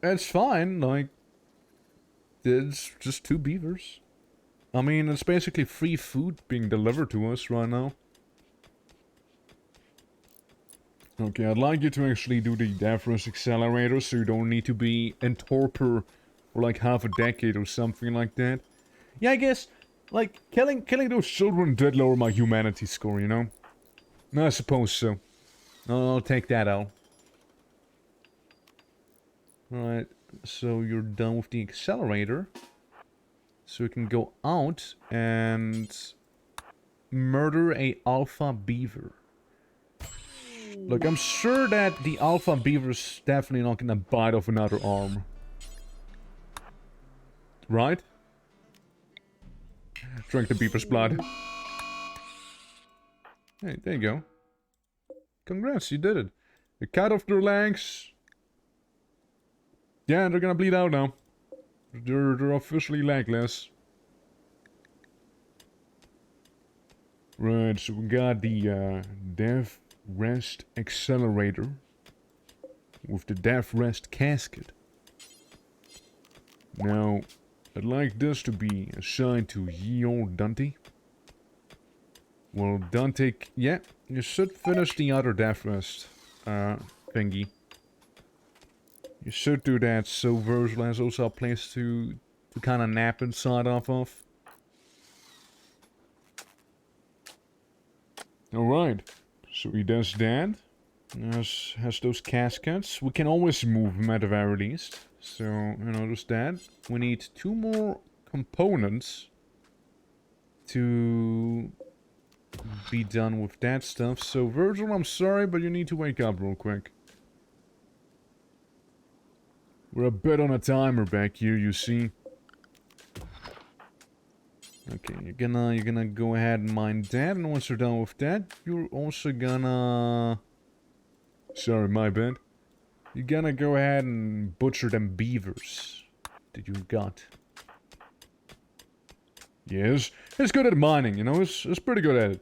it's fine, like, it's just 2 beavers. I mean, it's basically free food being delivered to us right now. Okay, I'd like you to actually do the Davros Accelerator so you don't need to be in torpor for like half a decade or something like that. Yeah, I guess, like, killing those children did lower my humanity score, you know? I suppose so. I'll take that out. Alright, so you're done with the accelerator. So we can go out and murder a alpha beaver. Look, I'm sure that the alpha beaver's definitely not gonna bite off another arm. right? Drink the beaver's blood. Hey, there you go. Congrats, you did it. You cut off their legs. Yeah, they're gonna bleed out now. They're officially legless. Right, so we got the death rest accelerator with the death rest casket. Now, I'd like this to be assigned to ye old Dante. Well, Dante, yeah, you should finish the other death rest thingy. You should do that so Virgil has also a place to kind of nap inside of. Alright, so he does that. Has those caskets. We can always move them at the very least. So, you know, there's that. We need 2 more components to be done with that stuff. So, Virgil, I'm sorry, but you need to wake up real quick. We're a bit on a timer back here, you see. Okay, you're gonna go ahead and mine that, and once you're done with that, you're also gonna... Sorry, my bad. You're gonna go ahead and butcher them beavers that you got. Yes, he's good at mining, you know, he's pretty good at it.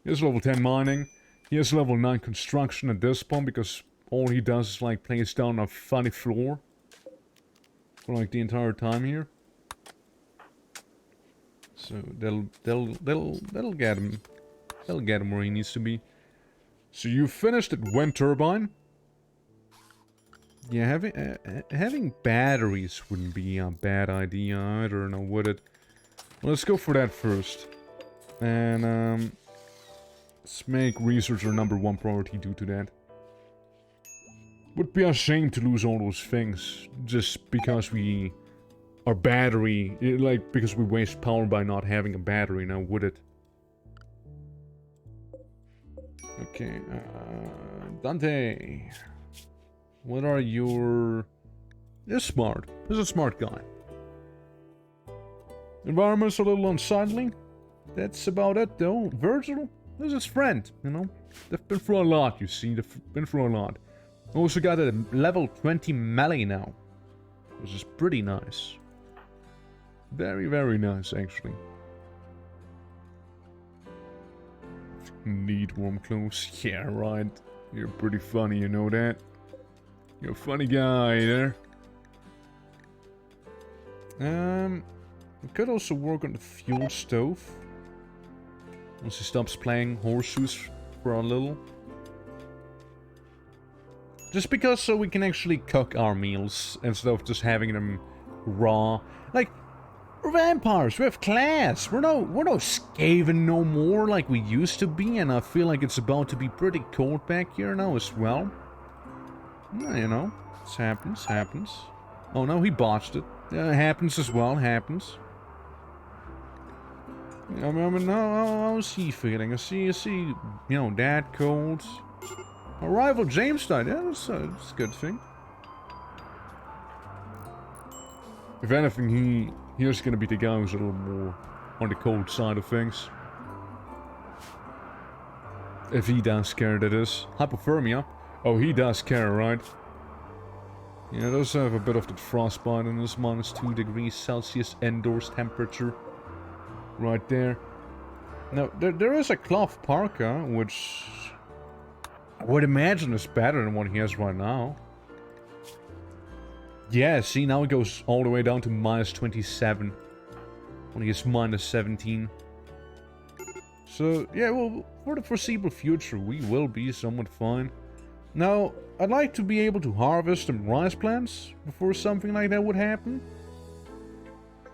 He has level 10 mining, he has level 9 construction at this point, because all he does is, like, place down a funny floor for, like, the entire time here. So that'll get him. That'll get him where he needs to be. So you finished at wind turbine. Yeah, having batteries wouldn't be a bad idea either, now would it? Well, let's go for that first. And let's make research our #1 priority due to that. Would be a shame to lose all those things just because we... Our battery, like, because we waste power by not having a battery now, would it? Okay, Dante. What are your... You're smart. He's a smart guy. Environment's a little unsightly. That's about it, though. Virgil is his friend, you know? They've been through a lot, you see. They've been through a lot. Also got a level 20 melee now, which is pretty nice. Very, very nice, actually. Need warm clothes. Yeah, right. You're pretty funny, you know that? You're a funny guy there. We could also work on the fuel stove. Once he stops playing horseshoes for a little. Just because so we can actually cook our meals instead of just having them raw. Like, we're vampires, we have class. We're no skaven no more like we used to be, and I feel like it's about to be pretty cold back here now as well. You know, this happens. Oh no, he botched it. Happens as well, happens. I mean, how's he feeling? I see, you know, that cold. Our rival James died. Yeah, that's a good thing. If anything, he's gonna be the guy who's a little more on the cold side of things. If he does care, that is. Hypothermia. Oh, he does care, right? Yeah, does have a bit of the frostbite in this -2 degrees Celsius indoors temperature. Right there. Now, there is a cloth parka, which I would imagine is better than what he has right now. Yeah, see, now it goes all the way down to -27. When he is -17. So, yeah, well, for the foreseeable future, we will be somewhat fine. Now, I'd like to be able to harvest some rice plants before something like that would happen.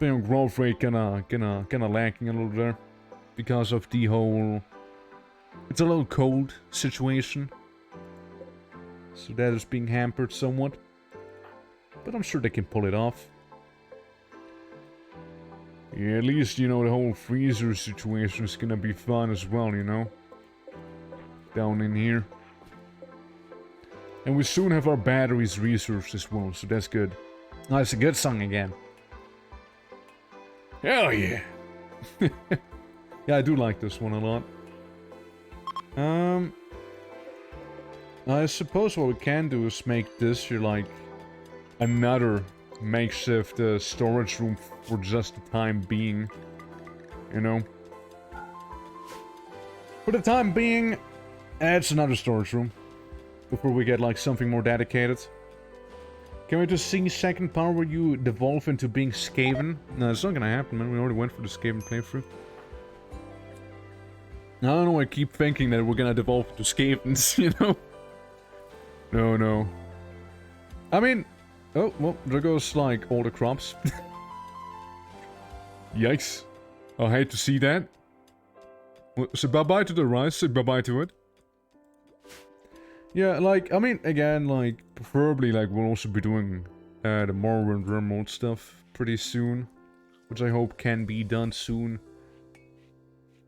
The growth rate kinda lacking a little there. Because of the whole... It's a little cold situation. So that is being hampered somewhat. But I'm sure they can pull it off. Yeah, at least, you know, the whole freezer situation is gonna be fun as well, you know? Down in here. And we soon have our batteries researched as well, so that's good. Oh, it's a good song again. Hell yeah! Yeah, I do like this one a lot. I suppose what we can do is make this your, like, another makeshift storage room for just the time being. You know? For the time being, it's another storage room. Before we get, like, something more dedicated. Can we just see second power where you devolve into being Skaven? No, it's not gonna happen, man. We already went for the Skaven playthrough. I don't know, I keep thinking that we're gonna devolve into Skavens, you know? No, no. I mean... Oh, well, there goes, like, all the crops. Yikes. I hate to see that. Well, say bye-bye to the rice, say bye-bye to it. Yeah, like, I mean, again, like, preferably, like, we'll also be doing the Morrowind RIMWORLD stuff pretty soon. Which I hope can be done soon.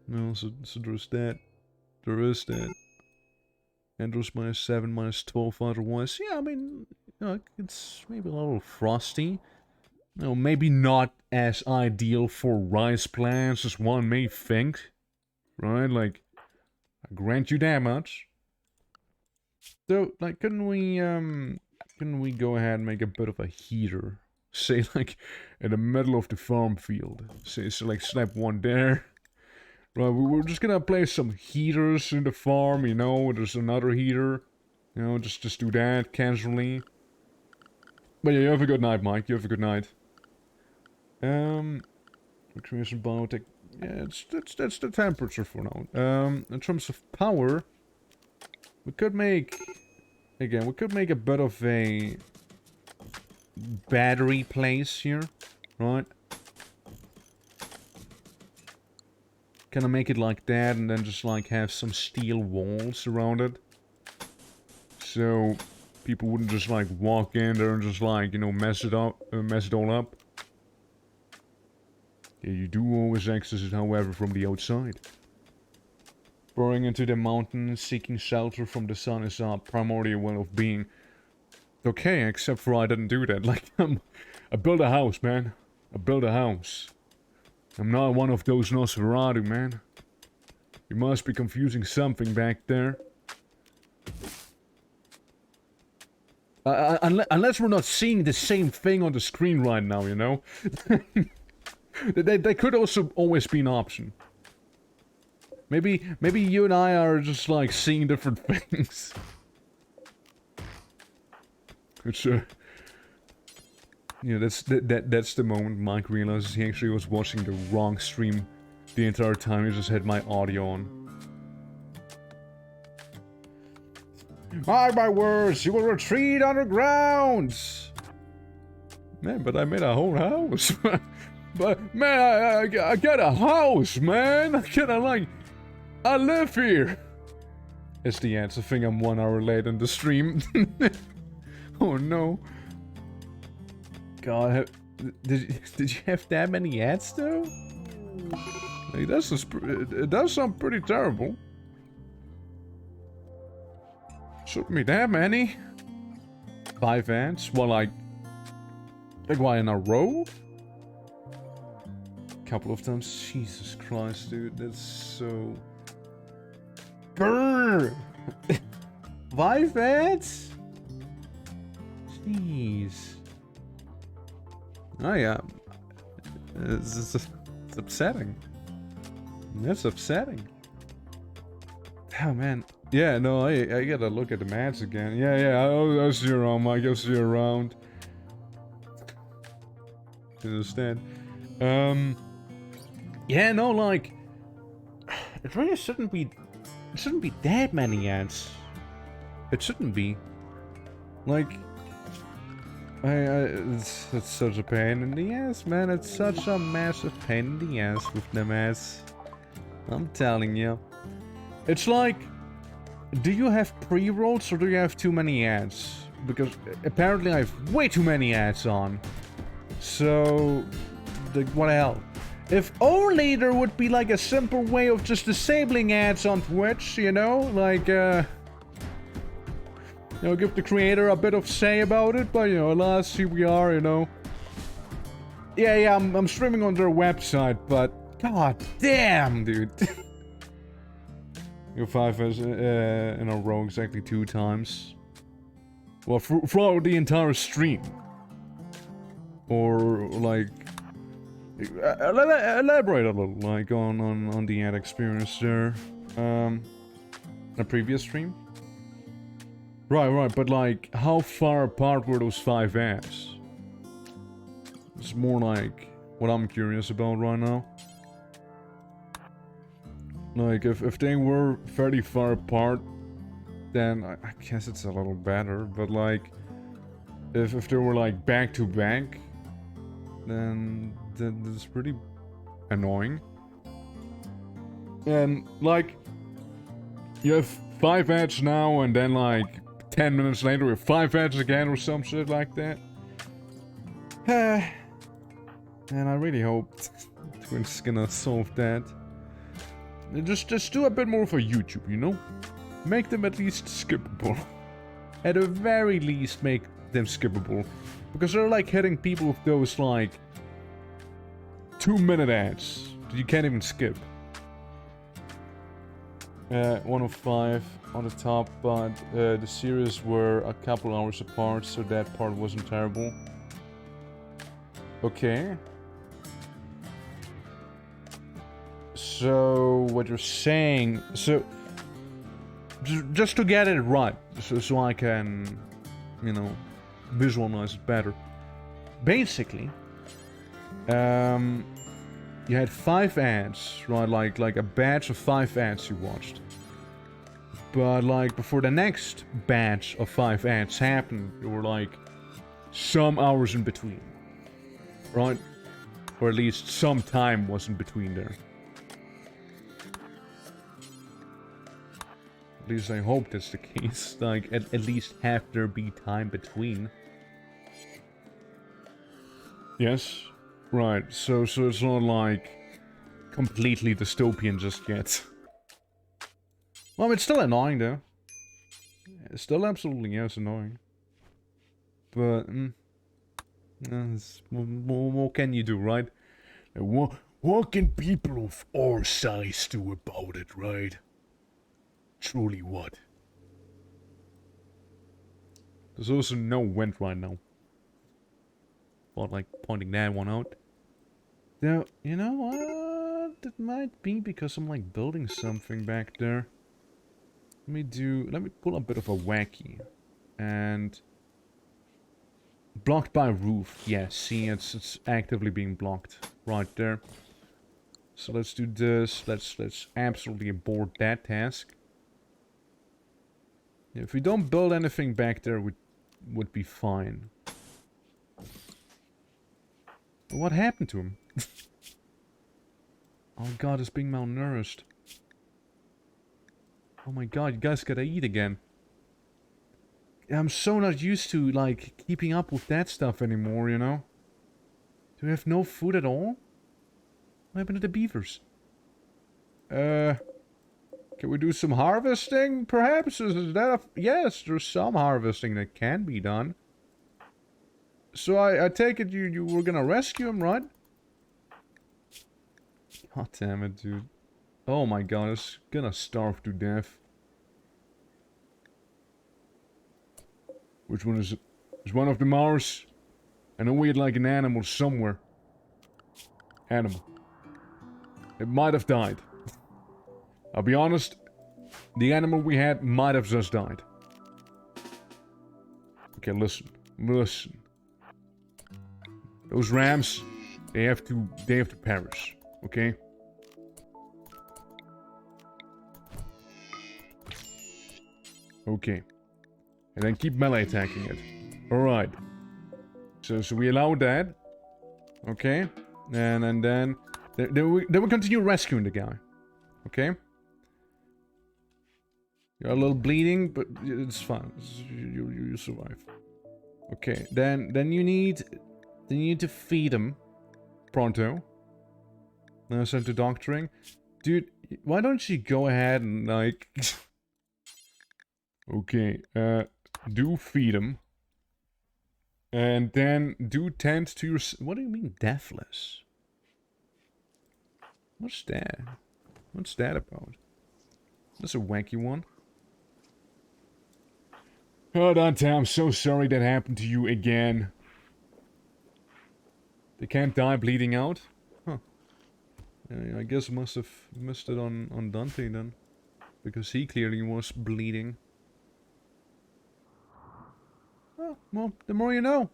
No, so there's that. There is that. And there's -7, -12 otherwise. Yeah, I mean, you know, it's maybe a little frosty. You know, maybe not as ideal for rice plants as one may think. Right? Like, I grant you that much. So, like, couldn't we go ahead and make a bit of a heater? Say, like, in the middle of the farm field. Say, so like, snap one there. Right, we're just gonna place some heaters in the farm, you know, there's another heater. You know, just do that casually. But yeah, you have a good night, Mike, you have a good night. Recreation biotech, yeah, that's the temperature for now. In terms of power, we could make, again, we could make a bit of a battery place here, right? Gonna make it like that and then just like have some steel walls around it. So people wouldn't just like walk in there and just like, you know, mess it all up. Yeah, you do always access it, however, from the outside. Burrowing into the mountains, seeking shelter from the sun is our primordial way of being. Okay, except for I didn't do that. Like, I built a house, man. I built a house. I'm not one of those Nosferatu, man. You must be confusing something back there. Unless we're not seeing the same thing on the screen right now, you know? They could also always be an option. Maybe you and I are just like seeing different things. It's yeah, that's the moment Mike realizes he actually was watching the wrong stream the entire time. He just had my audio on. Mark my words, you will retreat underground. Man, but I made a whole house. But man, I got a house, man. I live here. It's the answer. I think I'm 1 hour late in the stream. Oh no. God, did you have that many ads though? Like, it does sound pretty terrible. Shouldn't be that many. 5 ads? Well, like why in a row? Couple of times. Jesus Christ, dude, that's so. Grrr! 5 ads? Jeez. Oh yeah, it's upsetting. That's upsetting. Oh man, yeah, no, I gotta look at the match again. Yeah, I'll see you around, Mike. I'll see you around. You understand? Yeah, no, like, it really shouldn't be that many ads. It shouldn't be. Like. It's such a pain in the ass, man. It's such a massive pain in the ass with them ads. I'm telling you. It's like, do you have pre-rolls or do you have too many ads? Because apparently I have way too many ads on. So, what the hell? If only there would be like a simple way of just disabling ads on Twitch, you know? Like, you know, give the creator a bit of say about it, but, you know, alas, here we are, you know. Yeah, I'm streaming on their website, but god damn, dude. Your 5 is in a row exactly 2 times. Well, throughout the entire stream. Or, like... elaborate a little, like, on the ad experience there. A previous stream? Right, but, like, how far apart were those 5 ads? It's more like what I'm curious about right now. Like, if they were fairly far apart, then I guess it's a little better, but like, if they were like back to back, then that's pretty annoying. And like, you have 5 ads now, and then like 10 minutes later we have 5 ads again or some shit like that. And I really hope Twitch's gonna solve that. Just do a bit more for YouTube, you know? Make them at least skippable. At the very least, make them skippable. Because they're like hitting people with those like 2-minute ads that you can't even skip. 1 of 5 on the top, but the series were a couple hours apart, so that part wasn't terrible. Okay. So, what you're saying... So, just to get it right, so I can, you know, visualize it better. Basically, you had 5 ads, right? Like a batch of 5 ads you watched. But, like, before the next batch of 5 ads happened, there were, like, some hours in between. Right? Or at least some time was in between there. At least I hope that's the case. Like, at least have there be time between. Yes? Right, so it's not like completely dystopian just yet. Well, it's still annoying though. It's still absolutely, yes, annoying. But, what can you do, right? What can people of our size do about it, right? Truly what? There's also no wind right now. But like pointing that one out. Now, you know what? It might be because I'm like building something back there. Let me pull a bit of a wacky. And blocked by roof. Yeah, see, it's actively being blocked right there. So let's do this. Let's absolutely abort that task. If we don't build anything back there, would be fine. But what happened to him? Oh god, he's being malnourished. Oh my god, you guys gotta eat again. I'm so not used to, like, keeping up with that stuff anymore, you know? Do we have no food at all? What happened to the beavers? Can we do some harvesting, perhaps? Is that a... Yes, there's some harvesting that can be done. So I take it you were gonna rescue him, right? God damn it, dude. Oh my god, it's gonna starve to death. Which one is it? Is one of them ours? I know we had like an animal somewhere. Animal. It might have died. I'll be honest, the animal we had might have just died. Okay, listen. Listen. Those rams, they have to perish, okay? Okay. And then keep melee attacking it. Alright. So we allow that. Okay. And then we continue rescuing the guy. Okay? You're a little bleeding, but it's fine. You survive. Okay, then you need to feed him pronto. Send to doctoring. Dude, why don't you go ahead and like okay, do feed him. And then do tend to your... What do you mean deathless? What's that? What's that about? That's a wacky one. Oh, Dante, I'm so sorry that happened to you again. They can't die bleeding out? Huh. I guess I must have missed it on Dante then. Because he clearly was bleeding. Oh, well, the more you know.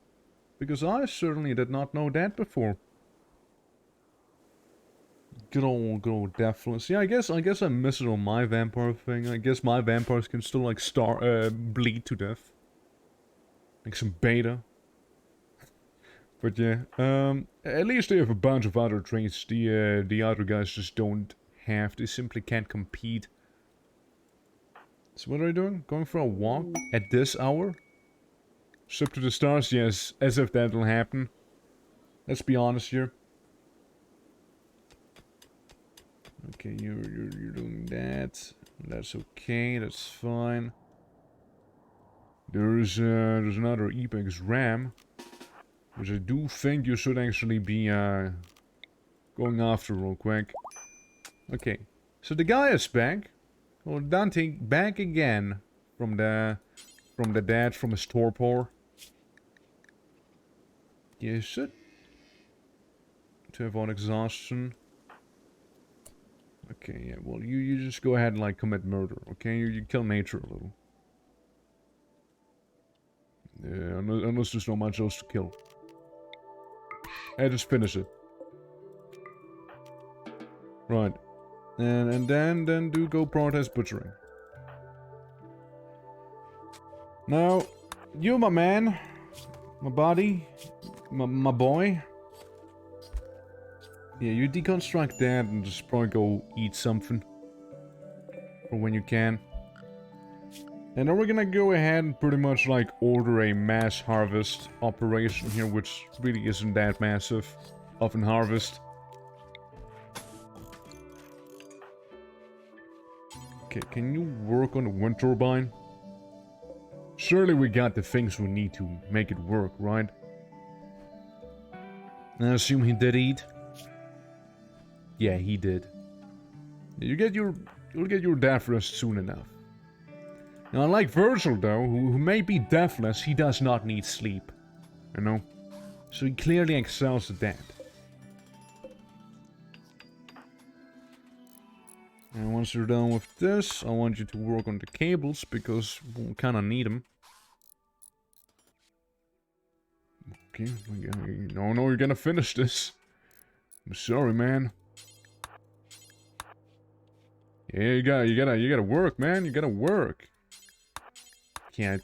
Because I certainly did not know that before. Good old deathless. Yeah, I guess I miss it on my vampire thing. I guess my vampires can still like bleed to death. Like some beta. But yeah, at least they have a bunch of other traits the other guys just don't have. They simply can't compete. So what are you doing? Going for a walk at this hour? Up to the stars? Yes, as if that'll happen. Let's be honest here. Okay, you're doing that. That's okay. That's fine. There's another Apex Ram, which I do think you should actually be going after real quick. Okay, so the guy is back. Well, Dante back again from the dead, from his torpor. Yes, it. To avoid exhaustion. Okay, yeah, well, you just go ahead and, like, commit murder, okay? You kill nature a little. Yeah, unless there's not much else to kill. Hey, just finish it. Right. And then do go protest butchering. Now, you, my man, my body, my boy. Yeah, you deconstruct that and just probably go eat something. For when you can. And then we're gonna go ahead and pretty much like order a mass harvest operation here, which really isn't that massive of an harvest. Okay, can you work on the wind turbine? Surely we got the things we need to make it work, right? I assume he did eat. Yeah, he did. You'll get your death rest soon enough. Now, unlike Virgil, though, who may be deathless, he does not need sleep. You know? So he clearly excels at that. And once you're done with this, I want you to work on the cables, because we'll kind of need them. Okay, no, you're gonna finish this. I'm sorry, man. Yeah, you gotta work, man. You gotta work. Yeah,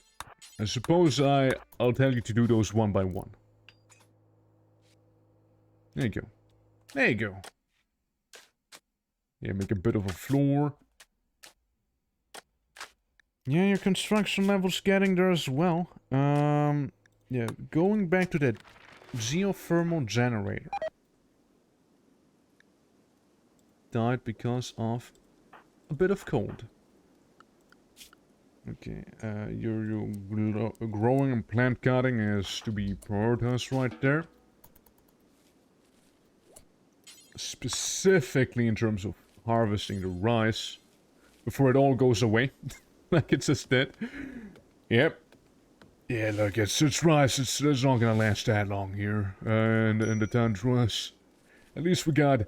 I suppose I'll tell you to do those one by one. There you go. There you go. Yeah, make a bit of a floor. Yeah, your construction level's getting there as well. Yeah, going back to that geothermal generator. Died because of a bit of cold. Okay, your growing and plant cutting is to be prioritized right there. Specifically in terms of harvesting the rice before it all goes away, like it just did. Yep. Yeah, look, it's rice. It's not gonna last that long here, and the tundras. At least we got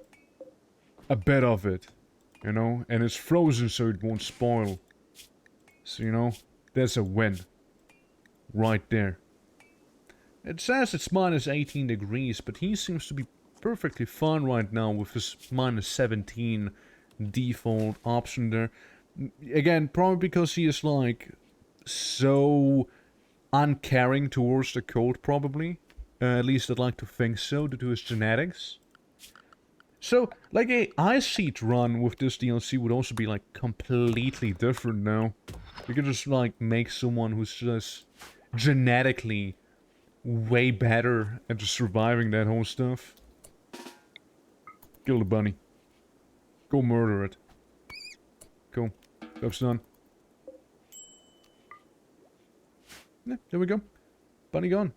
a bit of it, you know, and it's frozen so it won't spoil. So, you know, there's a win. Right there. It says it's minus 18 degrees, but he seems to be perfectly fine right now with his minus 17 default option there. Again, probably because he is, like, so uncaring towards the cold, probably. At least I'd like to think so, due to his genetics. So, like, a ice seed run with this DLC would also be, like, completely different now. You could just, like, make someone who's just genetically way better at just surviving that whole stuff. Kill the bunny. Go murder it. Cool. Job's done. Yeah, there we go. Bunny gone.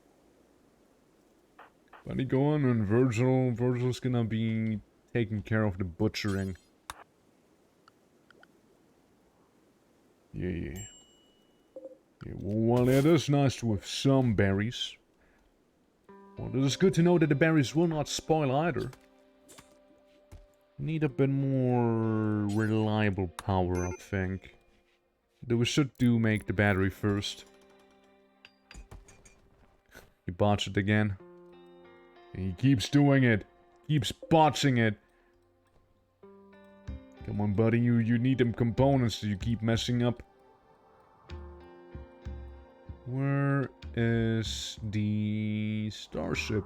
Buddy, go on, and Virgil's gonna be taking care of the butchering. Yeah. Well, it is nice to have some berries. Well, it is good to know that the berries will not spoil either. Need a bit more reliable power, I think. Though we should make the battery first. He botched it again. He keeps doing it. Keeps botching it. Come on, buddy. You need them components so you keep messing up. Where is the starship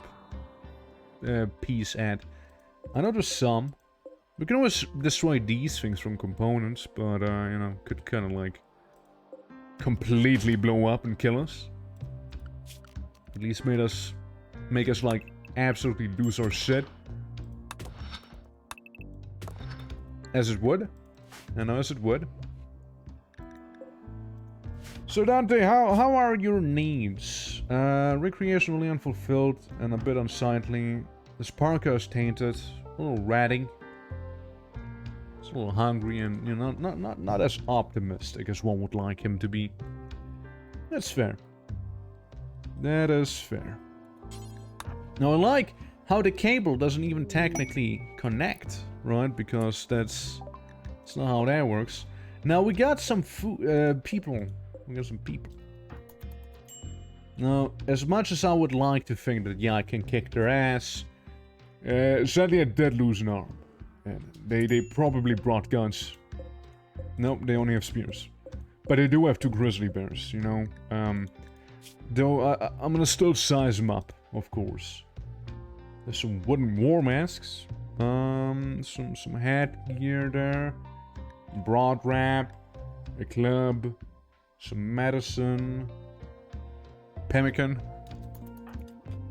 piece at? I know there's some. We can always destroy these things from components, but, you know, could kind of, like, completely blow up and kill us. At least make us, like, absolutely lose our shit. As it would. I know, as it would. So Dante, how are your needs? Recreationally unfulfilled and a bit unsightly. This parka is tainted, a little ratty. It's a little hungry and, you know, not as optimistic as one would like him to be. That's fair. That is fair. Now I like how the cable doesn't even technically connect, right? Because that's not how that works. Now we got some people. We got some people. Now, as much as I would like to think that, yeah, I can kick their ass, sadly I did lose an arm. And they probably brought guns. Nope, they only have spears. But they do have 2 grizzly bears, you know. Though I'm gonna still size them up, of course. There's some wooden war masks. Some headgear there. Broad wrap. A club. Some medicine. Pemmican.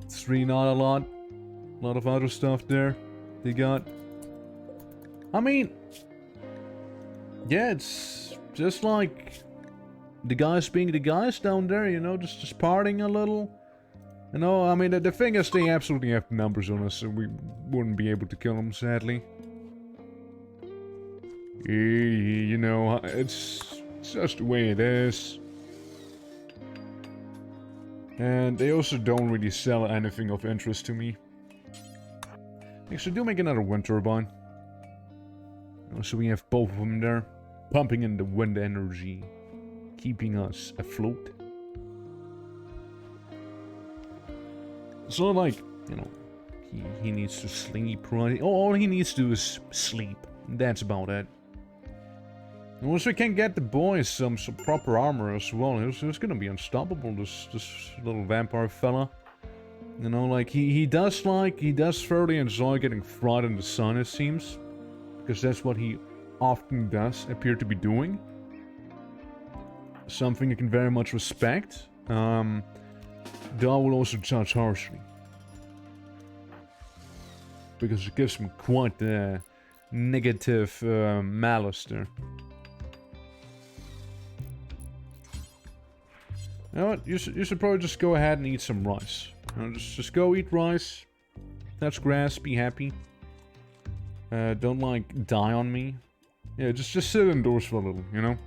3, not a lot. A lot of other stuff there. They got. I mean, yeah, it's just like the guys being the guys down there, you know, just partying a little. You know, I mean, the thing is they absolutely have numbers on us, so we wouldn't be able to kill them, sadly. You know, it's just the way it is. And they also don't really sell anything of interest to me. Actually, do make another wind turbine. So we have both of them there, pumping in the wind energy, keeping us afloat. It's not like, you know, he needs to sleep, right? All he needs to do is sleep. That's about it. And once we can get the boys some proper armor as well, he's gonna be unstoppable, this little vampire fella. You know, like, he does thoroughly enjoy getting fried in the sun, it seems. Because that's what he often does appear to be doing. Something you can very much respect. Though I will also judge harshly. Because it gives him quite the negative malice there. You know what? You should probably just go ahead and eat some rice. You know, just go eat rice. Touch grass, be happy. Don't, like, die on me. Yeah, just sit indoors for a little, you know?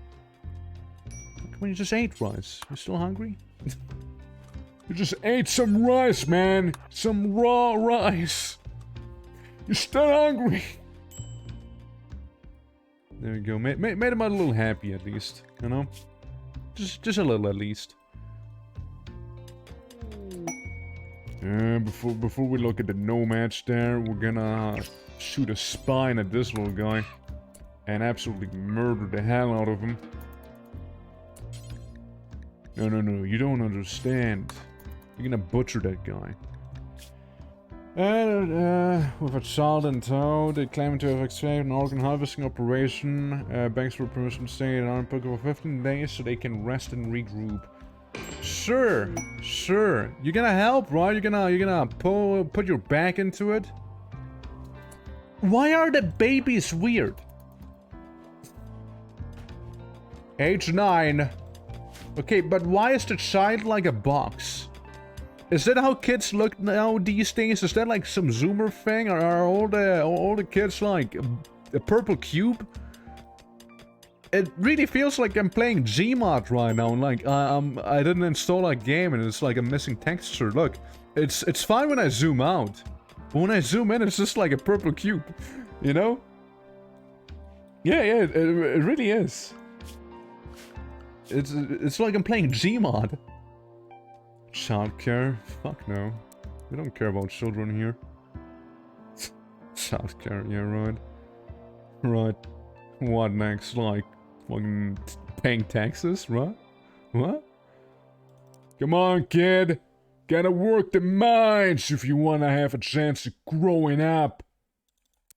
Come on, you just ate rice. You still hungry? You just ate some rice, man! Some raw rice! You're still hungry! There you go. Made him a little happy, at least, you know? Just a little, at least. Before we look at the nomads there, we're gonna shoot a spine at this little guy and absolutely murder the hell out of him. No, you don't understand. You're gonna butcher that guy. With a child in tow, they claim to have escaped an organ harvesting operation. Banks were permission to stay in Arnpuk for 15 days so they can rest and regroup. Sure. You're gonna help, right? You're gonna put your back into it. Why are the babies weird? Age 9. Okay, but why is the child like a box? Is that how kids look now these days? Is that like some Zoomer thing? Or are all the kids like a purple cube? It really feels like I'm playing Gmod right now. Like I didn't install a game and it's like a missing texture. Look, it's fine when I zoom out, but when I zoom in, it's just like a purple cube. You know? Yeah, it really is. It's like I'm playing Gmod. Childcare? Fuck no. We don't care about children here. Childcare, yeah, right. Right. What next? Like, fucking paying taxes, right? What? Come on, kid. Gotta work the mines if you wanna have a chance of growing up.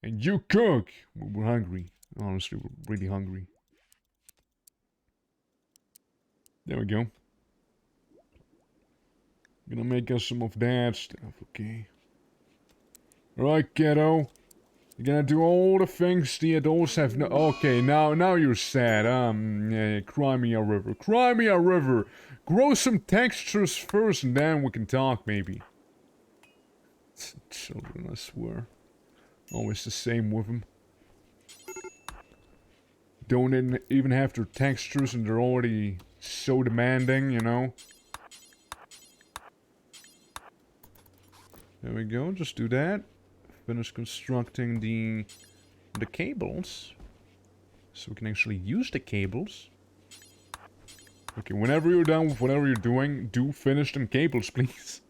And you cook. We're hungry. Honestly, we're really hungry. There we go. Gonna make us some of that stuff, okay? Alright, kiddo. You're gonna do all the things the adults have no— Okay, now you're sad. Yeah, cry me a river. Cry me a river! Grow some textures first and then we can talk, maybe. Children, I swear. Always the same with them. Don't even have their textures and they're already so demanding, you know? There we go, just do that. Finish constructing the cables. So we can actually use the cables. Okay, whenever you're done with whatever you're doing, do finish them cables, please.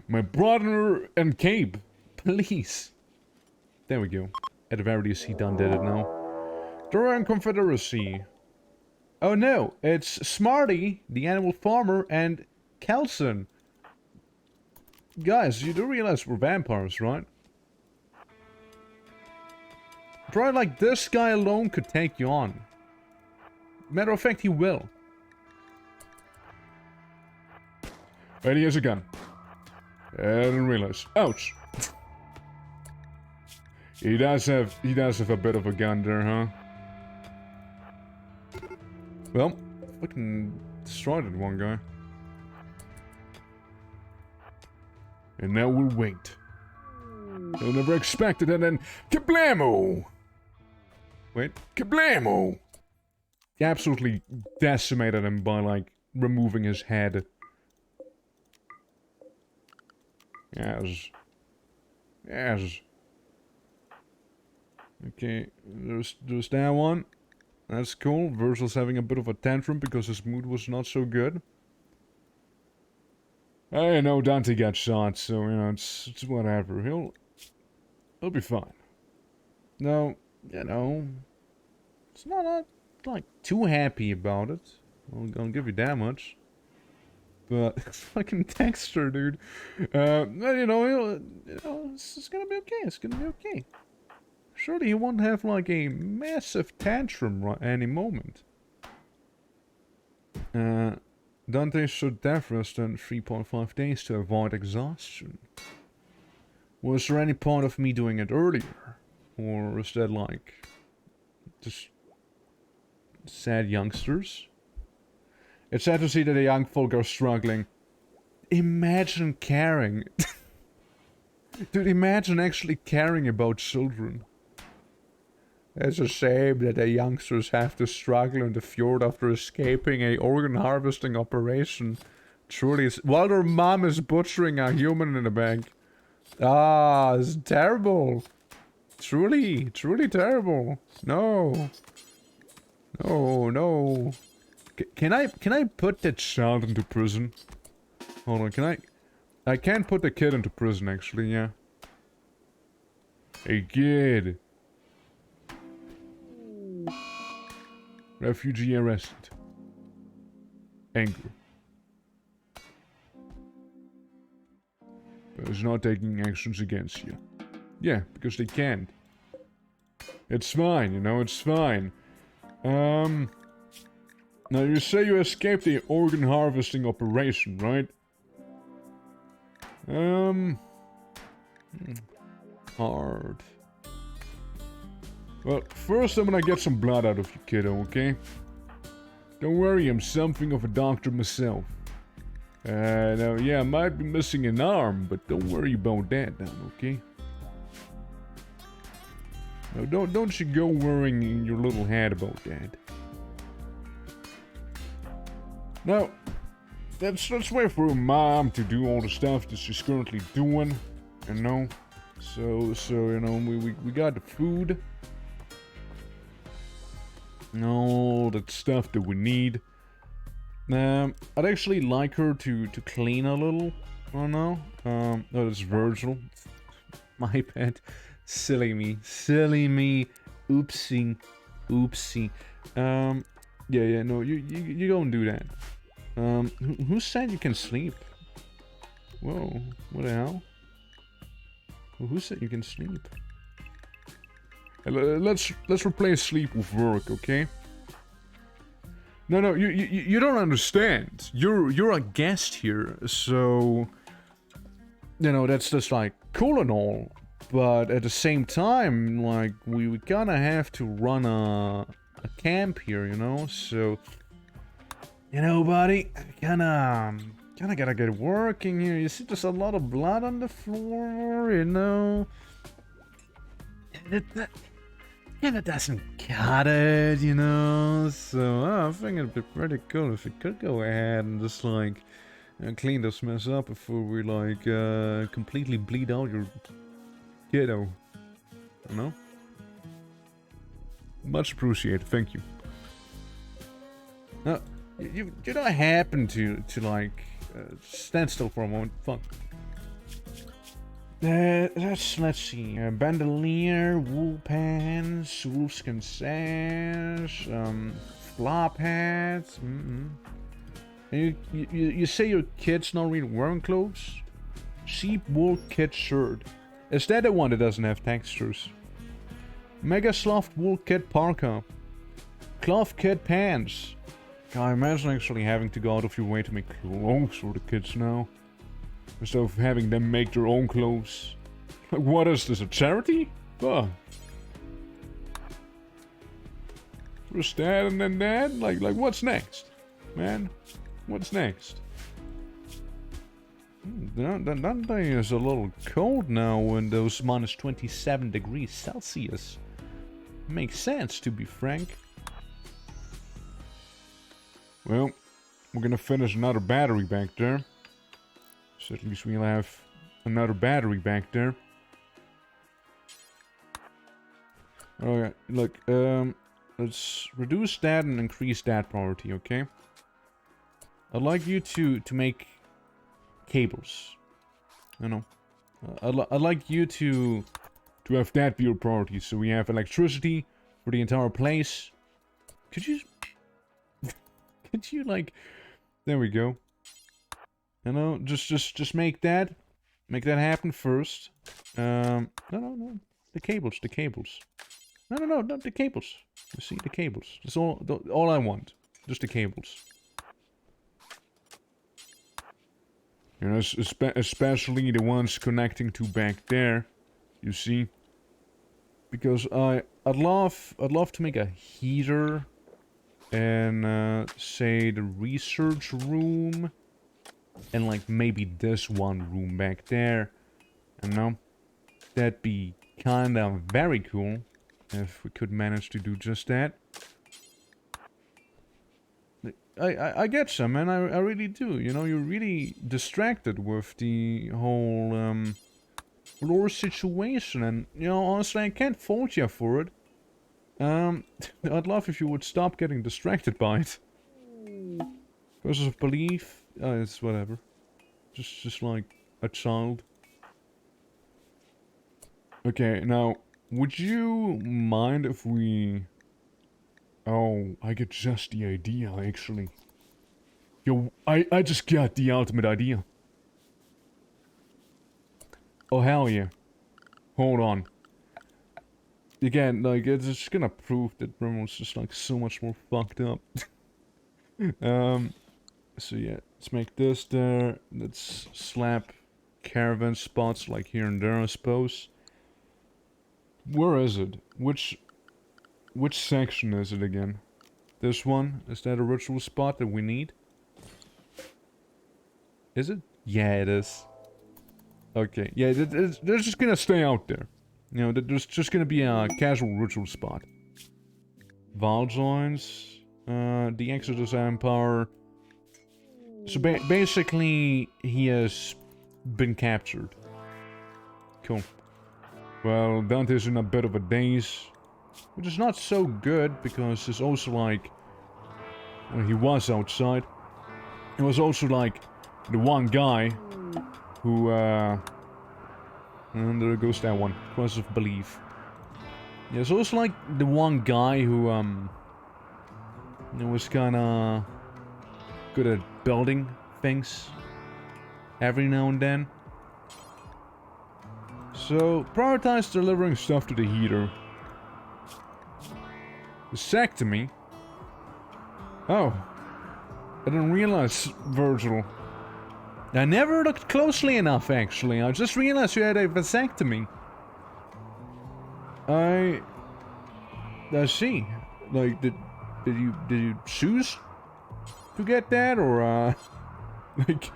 My brother and Cape, please. There we go. At the very least, he done did it now. During Confederacy. Oh no, it's Smarty, the animal farmer, and Kelson. Guys, you do realize we're vampires, right? Probably like this guy alone could take you on. Matter of fact, he will. And he has a gun. I didn't realize. Ouch! He does have a bit of a gun there, huh? Well, fucking destroyed it, one guy. And now we'll wait. You'll never expect it, and then kablamo! Wait, kablamo! He absolutely decimated him by, like, removing his head. Yes. Yes. Okay, there's that one. That's cool. Virgil's having a bit of a tantrum because his mood was not so good. I know Dante got shot, so, you know, it's whatever. He'll be fine. No, you know, it's not like, too happy about it. I'll give you that much. But, fucking texture, dude. You know, it's gonna be okay. It's gonna be okay. Surely he won't have, like, a massive tantrum any moment. Dante should death rest in 3.5 days to avoid exhaustion. Was there any point of me doing it earlier? Or is that like just sad youngsters? It's sad to see that the young folk are struggling. Imagine caring. Dude, imagine actually caring about children. It's a shame that the youngsters have to struggle in the fjord after escaping a organ harvesting operation. Truly, while their mom is butchering a human in the bank. Ah, it's terrible. Truly terrible. No. No. Can I put that child into prison? Hold on, I can't put the kid into prison, actually, yeah. Hey, kid. Refugee arrested. Angry. But is not taking actions against you. Yeah, because they can't. It's fine, you know, it's fine. Now you say you escaped the organ harvesting operation, right? Hard. Well, first I'm gonna get some blood out of you, kiddo, okay? Don't worry, I'm something of a doctor myself. Now, yeah, I might be missing an arm, but don't worry about that now, okay? No, don't you go worrying your little head about that. Now, let's wait for Mom to do all the stuff that she's currently doing, you know? So you know, we got the food. And all that stuff that we need. I'd actually like her to clean a little. Oh no. Oh, that's Virgil. My bad. Silly me. Oopsie. Yeah, no, you don't do that. Who said you can sleep? Whoa, what the hell? Who said you can sleep? Let's replace sleep with work, okay? No, you don't understand. You're a guest here, so you know that's just like cool and all, but at the same time, like we kind of have to run a camp here, you know. So you know, buddy, kind of gotta get working here. You see, there's a lot of blood on the floor, you know. It doesn't cut it, you know. So I think it'd be pretty cool if we could go ahead and just like clean this mess up before we like completely bleed out your kiddo. You know. Much appreciated, thank you. Now, you don't happen to like stand still for a moment. Fuck. Let's see. Bandolier, wool pants, wolfskin sash, flop hats. And you say your kid's not really wearing clothes? Sheep wool kid shirt. Is that the one that doesn't have textures? Mega soft wool kid parka. Cloth kid pants. I imagine actually having to go out of your way to make clothes for the kids now. Instead of having them make their own clothes. Like, what is this, a charity? Oh. First that and then that? Like what's next? Man? What's next? That thing is a little cold now in those minus 27 degrees Celsius. Makes sense, to be frank. Well, we're gonna finish another battery back there. So at least we'll have another battery back there. Alright, look, let's reduce that and increase that priority, okay? I'd like you to make cables. You know, I'd like you to have that be your priority, so we have electricity for the entire place. Could you like, there we go. You know, just make that happen first. No, the cables. No, not the cables. You see, the cables. That's all I want. Just the cables. You know, especially the ones connecting to back there. You see, because I'd love to make a heater in say the research room, and like maybe this one room back there. You know, that'd be kind of very cool if we could manage to do just that. I get you, man. I really do. You know, you're really distracted with the whole lore situation, and you know, honestly, I can't fault you for it. I'd love if you would stop getting distracted by it. Versus of belief, it's whatever. Just like a child. Okay, now, would you mind if we... Oh, I get just the idea, actually. Yo, I just got the ultimate idea. Oh, hell yeah. Hold on. Again, like, it's just gonna prove that RIMWORLD's just, like, so much more fucked up. So yeah, let's make this there. Let's slap caravan spots, like, here and there, I suppose. Where is it? Which section is it again? This one? Is that a ritual spot that we need? Is it? Yeah, it is. Okay, yeah, they're just gonna stay out there. You know, there's just gonna be a casual ritual spot. Val joins, the Exodus Empire. So basically, he has been captured. Cool. Well, Dante's in a bit of a daze, which is not so good because it's also like, when he was outside, it was also like the one guy who, and there goes that one, Cross of Belief. Yeah, it's also like the one guy who, was kinda good at building things every now and then. So, prioritize delivering stuff to the heater. Vasectomy? Oh. I didn't realize, Virgil. I never looked closely enough, actually. I just realized you had a vasectomy. I see. Like, did you choose to get that, or, like,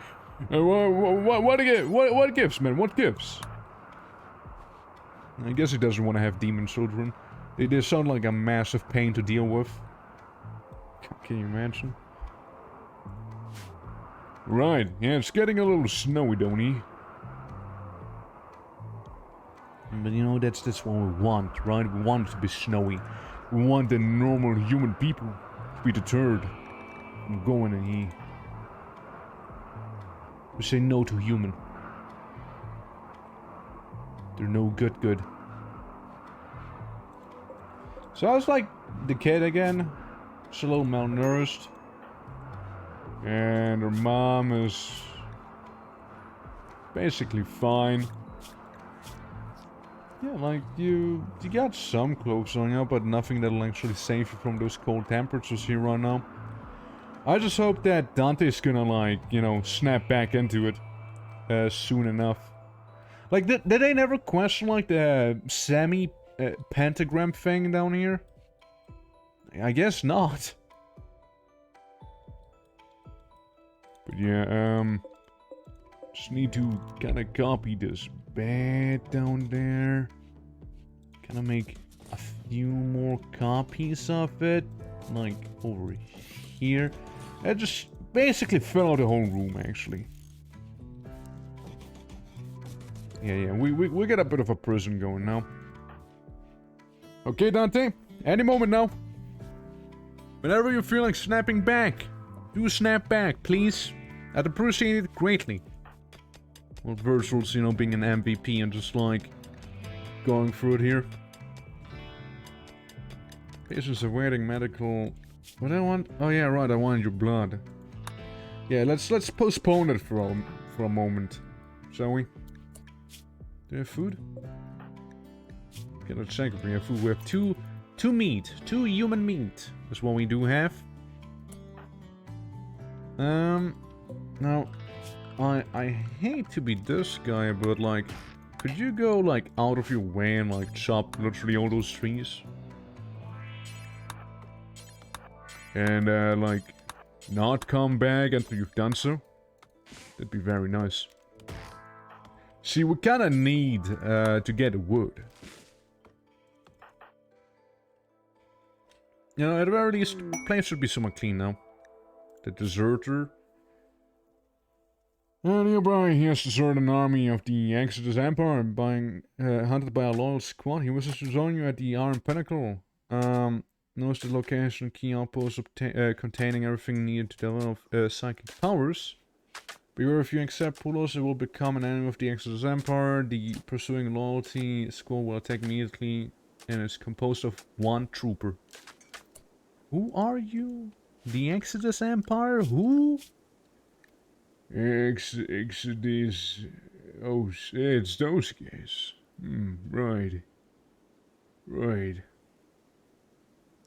what gifts, man? What gifts? I guess he doesn't want to have demon children. They sound like a massive pain to deal with. Can you imagine? Right, yeah, it's getting a little snowy, don't he? But you know, that's what we want, right? We want it to be snowy. We want the normal human people to be deterred from going in here. We say no to human. They're no good. So I was like the kid again. She's a little malnourished. And her mom is basically fine. Yeah, like you got some clothes on you, but nothing that'll actually save you from those cold temperatures here right now. I just hope that Dante's gonna, like, you know, snap back into it soon enough. Like, did they never question, like, the semi-pentagram thing down here? I guess not. But yeah, just need to kinda copy this bed down there. Kinda make a few more copies of it. Like, over here. I just basically fill out the whole room, actually. Yeah, we got a bit of a prison going now. Okay, Dante, any moment now. Whenever you feel like snapping back, do snap back, please. I'd appreciate it greatly. Well, Virtual's, you know, being an MVP and just, like, going through it here. Patients awaiting medical... What do I want? Oh yeah, right, I want your blood. Yeah, let's postpone it for a moment, shall we? Do you have food? Gotta check if we have food. We have two human meat is what we do have. Now, I hate to be this guy, but like, could you go like out of your way and like chop literally all those trees? And like, not come back until you've done so? That'd be very nice. See, we kinda need to get wood. You know, at the very least, place should be somewhat clean now. The deserter. Nearby, he has deserted an army of the Exodus Empire and being hunted by a loyal squad. He wishes to join you at the Iron Pinnacle. Knows the location, key outpost containing everything needed to develop psychic powers. Beware if you accept Pulos, it will become an enemy of the Exodus Empire. The pursuing loyalty squad will attack immediately and is composed of one trooper. Who are you? The Exodus Empire? Who? Exodus... Oh, it's those guys. Right. Right.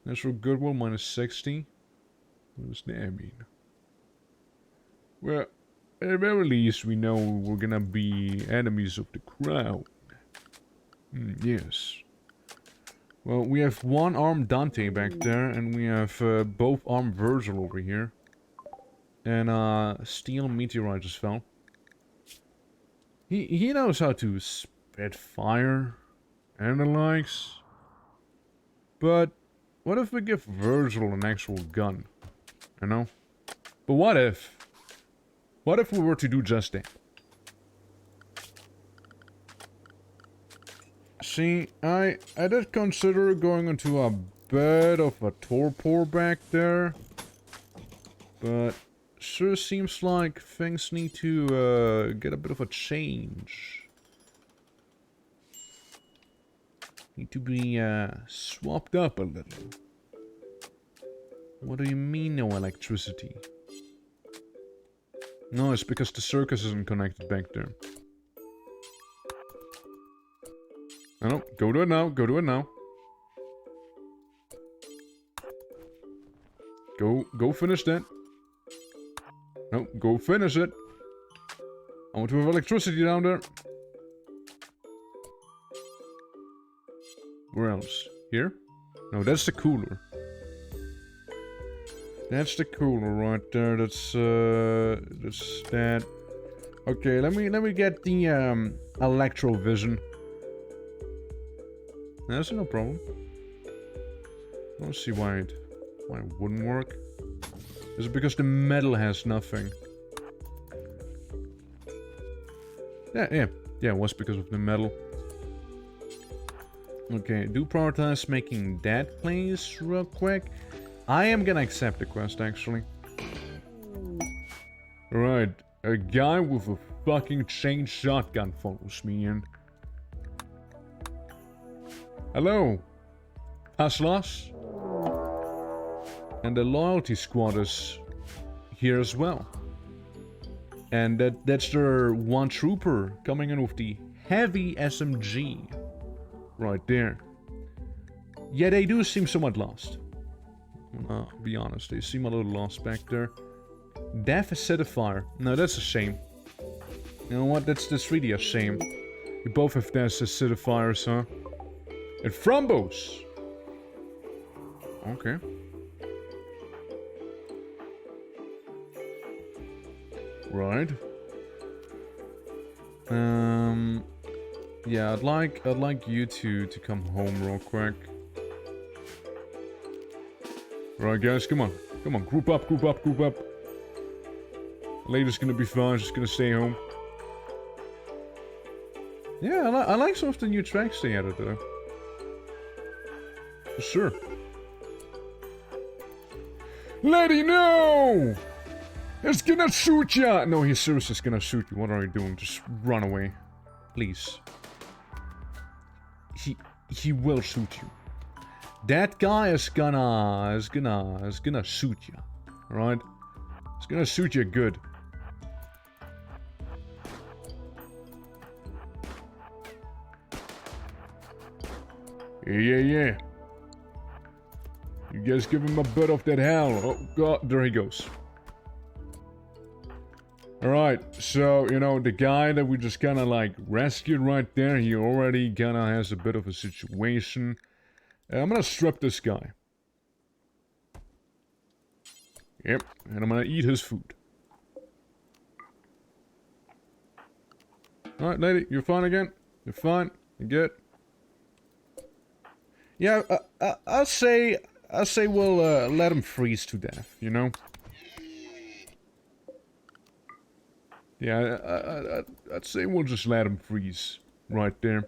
Natural goodwill minus 60. What does that mean? Well, at the very least, we know we're gonna be enemies of the crown. Yes. Well, we have one armed Dante back there, and we have both armed Virgil over here. and steel meteorite just fell. He knows how to spit fire and the likes. But what if we give Virgil an actual gun? You know? But what if? What if we were to do just that? See, I did consider going into a bit of a torpor back there. But sure seems like things need to get a bit of a change. Need to be swapped up a little. What do you mean no electricity? No, it's because the circus isn't connected back there. I know, go to it now, go to it now. Go finish that. No, go finish it. I want to have electricity down there. Where else? Here? No, that's the cooler. That's the cooler right there. That's that. Okay, let me get the electrovision. That's no problem. I don't see why it wouldn't work. Is it because the metal has nothing? Yeah, it was because of the metal. Okay, do prioritize making that place real quick. I am gonna accept the quest, actually. Alright, a guy with a fucking chain shotgun follows me in. Hello, Haslas. And the loyalty squad is here as well. And that's their one trooper coming in with the heavy SMG. Right there. Yeah, they do seem somewhat lost. I'll be honest, they seem a little lost back there. Death acidifier. No, that's a shame. You know what, that's really a shame. We both have death acidifiers, huh? And Frumbos! Okay. Right. Yeah, I'd like you to come home real quick. Right, guys, come on, group up. Later's gonna be fine, just gonna stay home. Yeah, I like some of the new tracks they added though. For sure. Lady, no! It's gonna shoot ya! No, he's seriously gonna shoot you. What are you doing? Just run away. Please. He will shoot you. That guy is gonna shoot you. Alright? He's gonna shoot you good. Yeah. You guys give him a bit of that hell. Oh god, there he goes. Alright, so, you know, the guy that we just kinda like rescued right there, he already kinda has a bit of a situation. I'm gonna strip this guy. Yep, and I'm gonna eat his food. Alright, lady, you're fine again? You're fine? You good? Yeah, I'll say we'll let him freeze to death, you know? Yeah, I'd say we'll just let him freeze right there.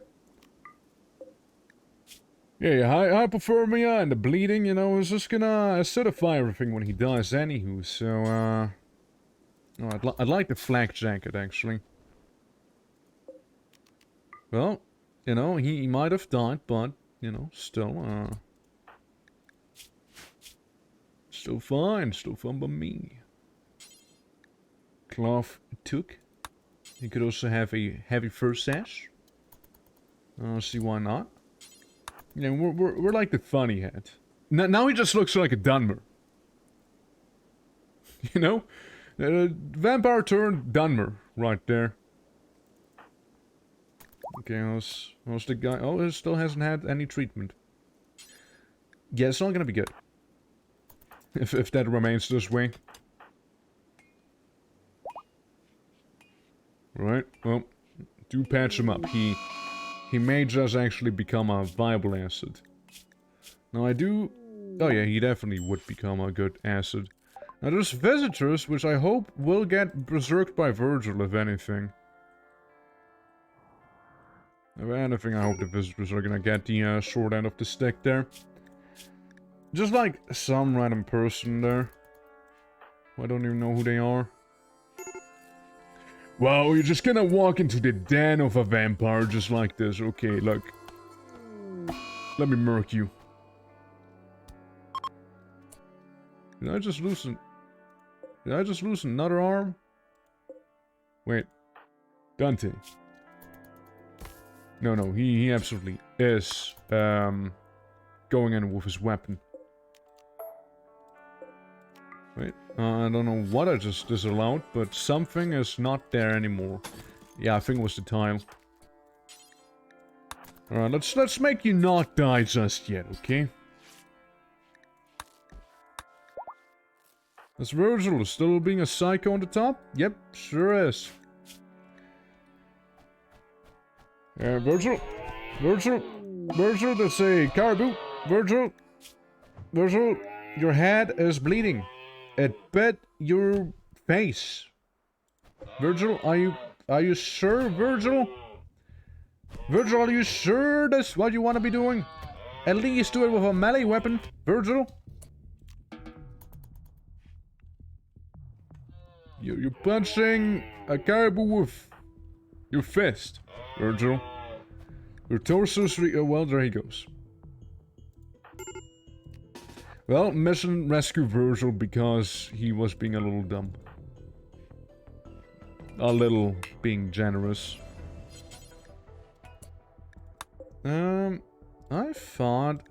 Yeah, hypothermia and the bleeding, you know, is just gonna acidify everything when he dies anywho, so, no, I'd like the flak jacket, actually. Well, you know, he might have died, but, you know, still fine by me. Cloth took. You could also have a heavy fur sash. I don't see why not. Yeah, we're like the funny hat. Now he just looks like a Dunmer. You know? Vampire turned Dunmer right there. Okay, how's the guy? Oh, he still hasn't had any treatment. Yeah, it's not gonna be good. If that remains this way. Right, well, do patch him up. He may just actually become a viable acid. Now I do... Oh yeah, he definitely would become a good acid. Now there's visitors, which I hope will get berserked by Virgil, if anything. If anything, I hope the visitors are gonna get the short end of the stick there. Just like some random person there. I don't even know who they are. Wow, you're just gonna walk into the den of a vampire just like this. Okay, look. Let me murk you. Did I just loosen... Did I just loosen another arm? Wait. Dante. No, he absolutely is, going in with his weapon. Wait, I don't know what I just disallowed, but something is not there anymore. Yeah, I think it was the tile. Alright, let's make you not die just yet, okay? Is Virgil still being a psycho on the top? Yep, sure is. Virgil, that's a caribou. Virgil, your head is bleeding. It bit your face. Virgil, are you sure, Virgil? Virgil, are you sure that's what you want to be doing? At least do it with a melee weapon, Virgil. You're punching a caribou with your fist, Virgil. Your torso's well, there he goes. Well, mission rescue Virgil because he was being a little dumb. A little being generous. I thought...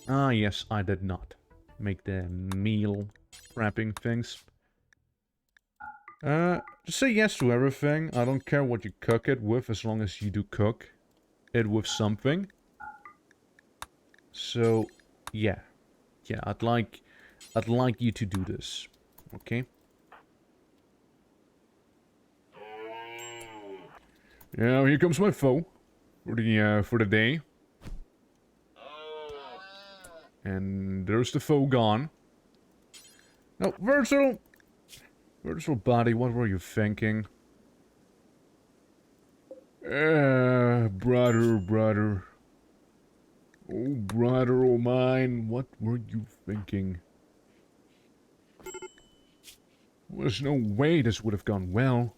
Ah, yes, I did not make the meal prepping things. Just say yes to everything. I don't care what you cook it with, as long as you do cook it with something. So, yeah. Yeah, I'd like you to do this. Okay? Yeah, here comes my foe. For the day. And there's the foe gone. No, Virgil! Virtual body, what were you thinking? Brother. Oh, brother, oh mine, what were you thinking? There's no way this would have gone well.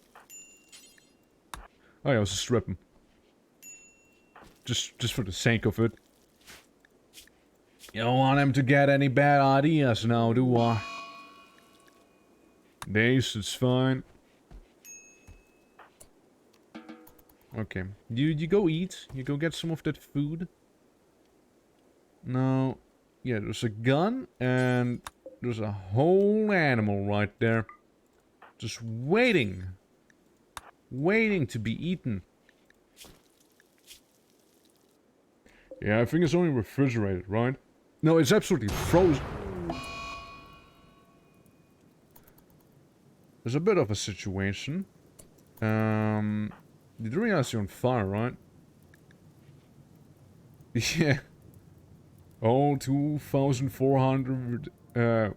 Oh yeah, let's strip him. Just for the sake of it. You don't want him to get any bad ideas now, do I? Days, it's fine. Okay. You go eat? You go get some of that food? No. Yeah, there's a gun, and there's a whole animal right there. Just waiting. Waiting to be eaten. Yeah, I think it's only refrigerated, right? No, it's absolutely frozen. There's a bit of a situation. Did you realize you're on fire, right? Yeah. All 2,400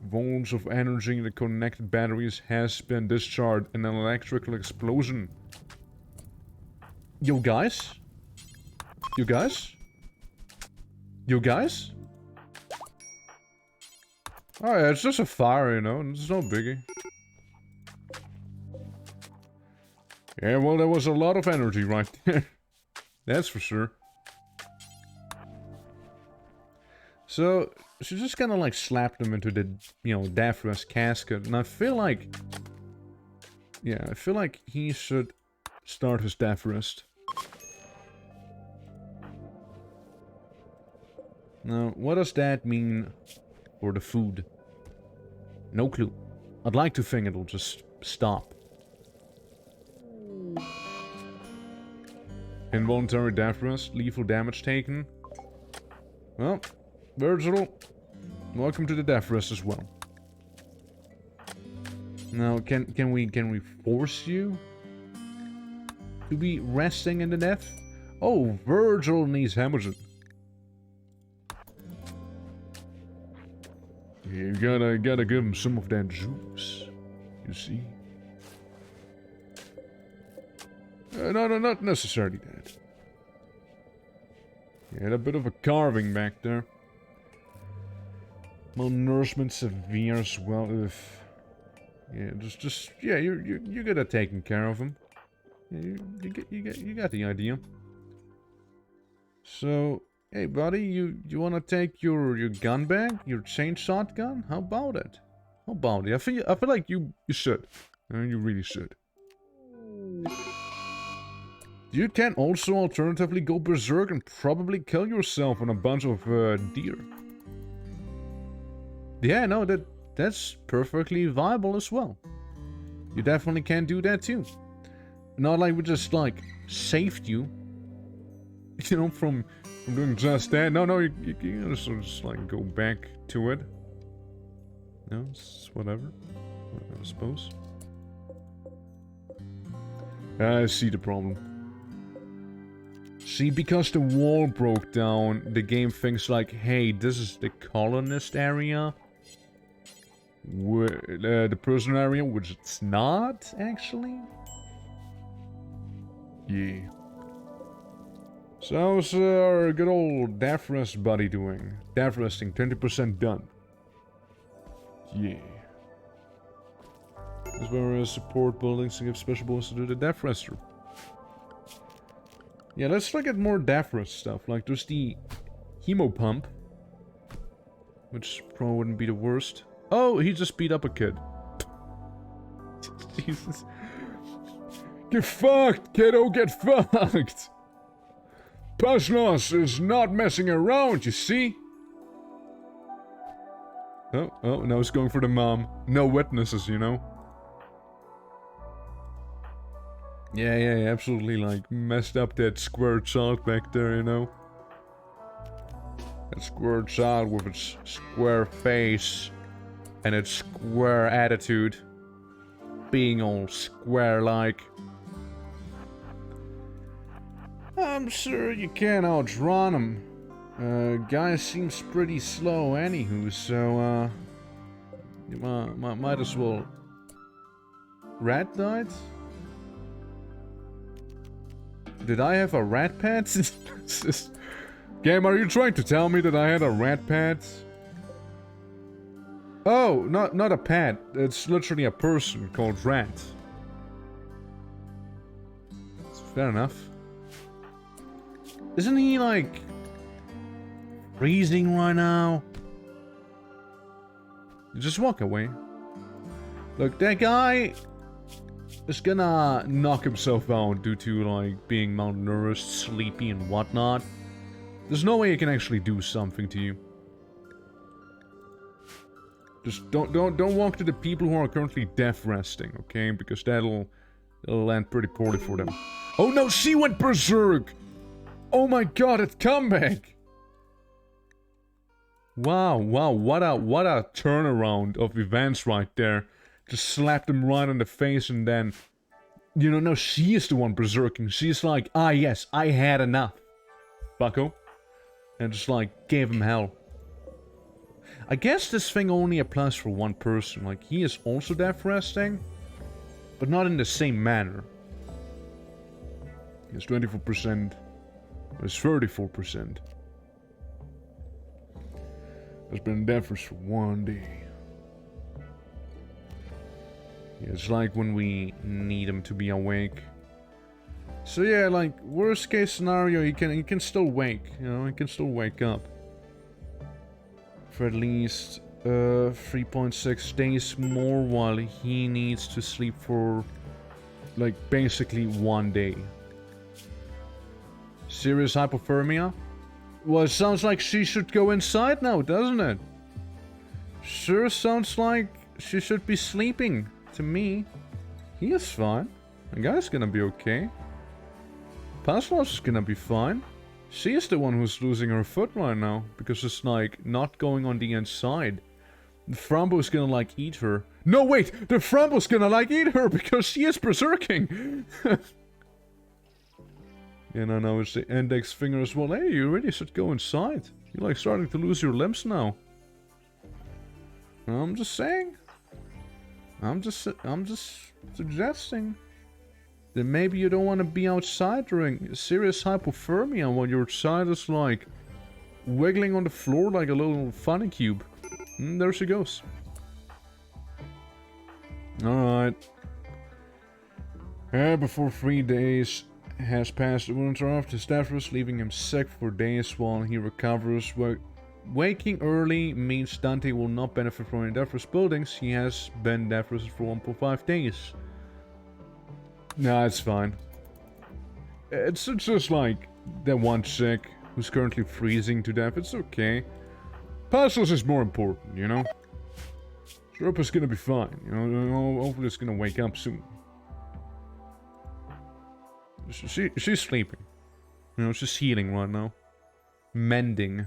volts of energy in the connected batteries has been discharged in an electrical explosion. Yo, guys? You guys? You guys? Oh yeah, it's just a fire, you know, it's no biggie. Yeah, well, there was a lot of energy right there. That's for sure. So, she just kind of like slapped him into the, you know, death rest casket. And I feel like... Yeah, I feel like he should start his death rest. Now, what does that mean for the food? No clue. I'd like to think it'll just stop. Involuntary death rest, lethal damage taken. Well, Virgil, welcome to the death rest as well. Now, can we force you to be resting in the death. Oh, Virgil needs Hamilton. You gotta give him some of that juice. You see? No, not necessarily that. He had a bit of a carving back there. Malnourishment severe as well. Yeah, yeah, you get it taken care of him. Yeah, you got the idea. So, hey buddy, you wanna take your gun back, your chain shotgun? How about it? How about it? I feel like you should. You really should. You can also alternatively go berserk and probably kill yourself on a bunch of deer. Yeah, no, that's perfectly viable as well. You definitely can do that too. Not like we just like saved you, you know, from doing just that. No, you just like go back to it. No, it's whatever, I suppose. I see the problem. See, because the wall broke down, the game thinks like, hey, this is the colonist area. The prisoner area, which it's not, actually. Yeah. So how's our good old death rest buddy doing? Death resting, 20% done. Yeah. This is where support buildings to give special bonus to do the death rester. Yeah, let's look at more death rest stuff. Like, there's the hemo pump, which probably wouldn't be the worst. Oh, he just beat up a kid. Jesus. Get fucked, kiddo, get fucked! Pasnos is not messing around, you see? Oh, now he's going for the mom. No witnesses, you know? Yeah, absolutely, like, messed up that square child back there, you know? That square child with its square face and its square attitude. Being all square-like. I'm sure you can't outrun him. Guy seems pretty slow anywho, so, you might as well... Rat died? Did I have a rat pet? Game, are you trying to tell me that I had a rat pet? Oh, not a pet. It's literally a person called Rat. It's fair enough. Isn't he, like, freezing right now? Just walk away. Look, that guy is gonna knock himself out due to, like, being malnourished, sleepy, and whatnot. There's no way he can actually do something to you. Just don't walk to the people who are currently death resting, okay? Because it'll land pretty poorly for them. Oh no, she went berserk! Oh my god, it's comeback! Wow, what a turnaround of events right there. Just slapped him right on the face and then... You know, no, she is the one berserking. She's like, ah yes, I had enough. Bucko. And just like, gave him hell. I guess this thing only applies for one person. Like, he is also death resting. But not in the same manner. He has 24%. It's 34%. Has been death for one day. Yeah, it's like when we need him to be awake. So yeah, like, worst case scenario, he can still wake, you know, he can still wake up. For at least 3.6 days more while he needs to sleep for, like, basically 1 day. Serious hypothermia? Well, it sounds like she should go inside now, doesn't it? Sure sounds like she should be sleeping, to me. He is fine. The guy's gonna be okay. Paslos is gonna be fine. She is the one who's losing her foot right now, because it's, like, not going on the inside. The Frambo's gonna, like, eat her. No, wait! The Frambo's gonna, like, eat her, because she is berserking! And I know it's the index finger as well. Hey, you really should go inside. You're like starting to lose your limbs now. I'm just saying. I'm just suggesting that maybe you don't want to be outside during serious hypothermia when your child is like wiggling on the floor like a little funny cube. And there she goes. Alright. Before 3 days has passed, the will interrupt his death, leaving him sick for days while he recovers. Waking early means Dante will not benefit from any deathless buildings. He has been deathless for 1.5 days. Nah, it's fine. It's just like that one chick who's currently freezing to death. It's okay. Puzzles is more important, you know? Sherpa's gonna be fine, you know? Hopefully it's gonna wake up soon. She's sleeping. You know, she's healing right now. Mending.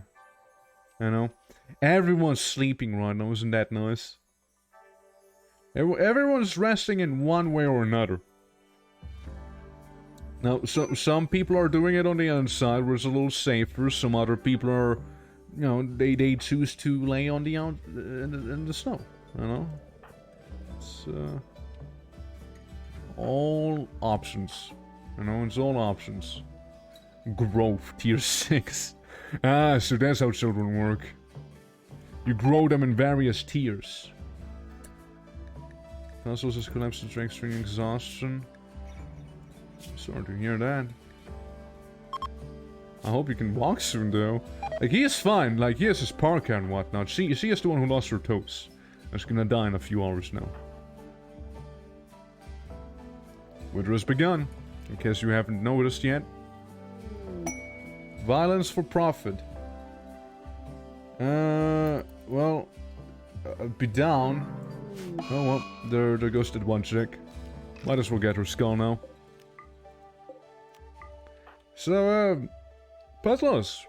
You know? Everyone's sleeping right now, isn't that nice? Everyone's resting in one way or another. Now, some people are doing it on the inside where it's a little safer. Some other people are, you know, they choose to lay on the in the snow. You know? It's all options. You know, it's all options. Growth, tier 6. Ah, so that's how children work. You grow them in various tiers. Puzzles is collapsed to strength, string exhaustion. Sorry to hear that. I hope you can walk soon, though. Like, he is fine. Like, he has his parka and whatnot. She is the one who lost her toes. She's gonna die in a few hours now. Winter has begun. In case you haven't noticed yet. Violence for profit. Well, be down. Oh well, there goes that one chick. Might as well get her skull now. So, puzzlers.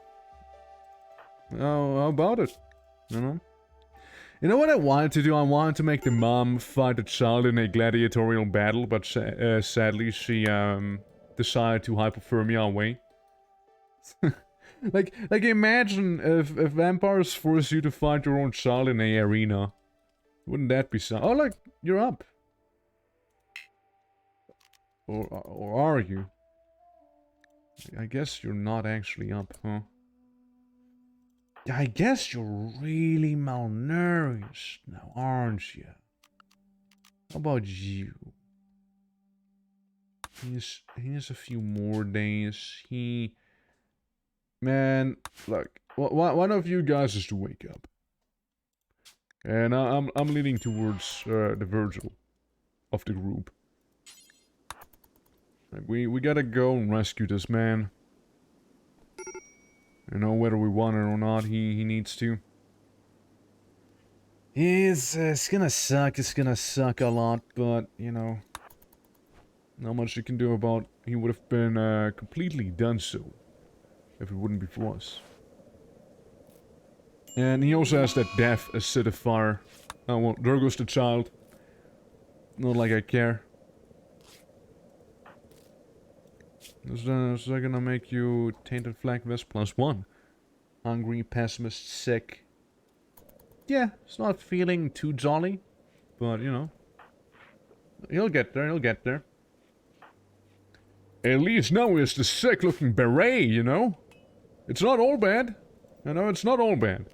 How about it? You know? You know what I wanted to do? I wanted to make the mom fight the child in a gladiatorial battle, but sadly she decided to hypothermia away. like imagine if vampires force you to fight your own child in a arena. Wouldn't that be so? Oh, like you're up. Or are you? I guess you're not actually up, huh? I guess you're really malnourished now, aren't you? How about you? He has a few more days. Man, look, one of you guys is to wake up. And I'm leaning towards the Virgil of the group. Like, we gotta go and rescue this man. You know, whether we want it or not, he needs to. It's gonna suck, it's gonna suck a lot, but, you know, not much you can do about. He would have been completely done so if it wouldn't be for us. And he also has that death acidifier. Oh well, there goes the child. Not like I care. Is that gonna make you Tainted Flag Vest +1? Hungry, pessimist, sick. Yeah, it's not feeling too jolly. But, you know. He'll get there, he'll get there. At least now it's the sick-looking beret, you know? It's not all bad. You know, it's not all bad.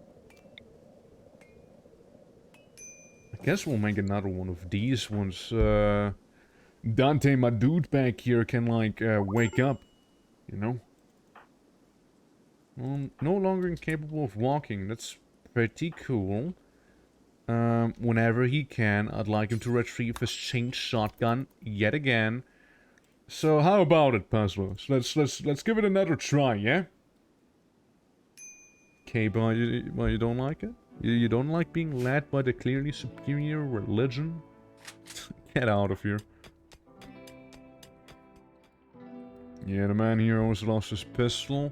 I guess we'll make another one of these once, Dante, my dude back here, can, like, wake up. You know? Well, no longer incapable of walking. That's pretty cool. Whenever he can, I'd like him to retrieve his changed shotgun yet again. So how about it, puzzlers? Let's give it another try, yeah? Okay, but you don't like it? You don't like being led by the clearly superior religion? Get out of here. Yeah, the man here always lost his pistol,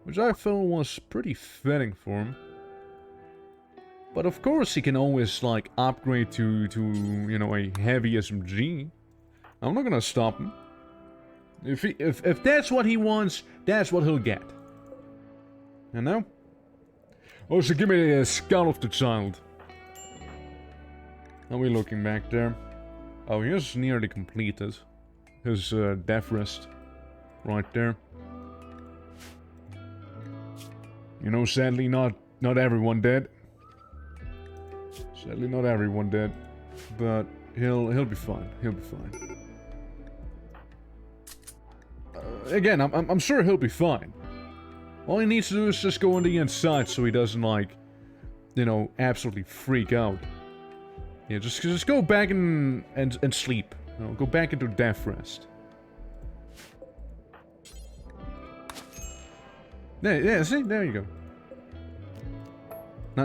which I feel was pretty fitting for him. But of course he can always, like, upgrade to you know, a heavy SMG. I'm not gonna stop him. If that's what he wants, that's what he'll get. You know? Oh, so give me the skull of the child. How are we looking back there? Oh, he's nearly completed. His death rest. Right there. You know, sadly not everyone dead. Sadly not everyone dead. But he'll be fine. He'll be fine. Again, I'm sure he'll be fine. All he needs to do is just go on the inside so he doesn't, like, you know, absolutely freak out. Yeah, just go back and sleep. You know, go back into death rest. Yeah, see? There you go.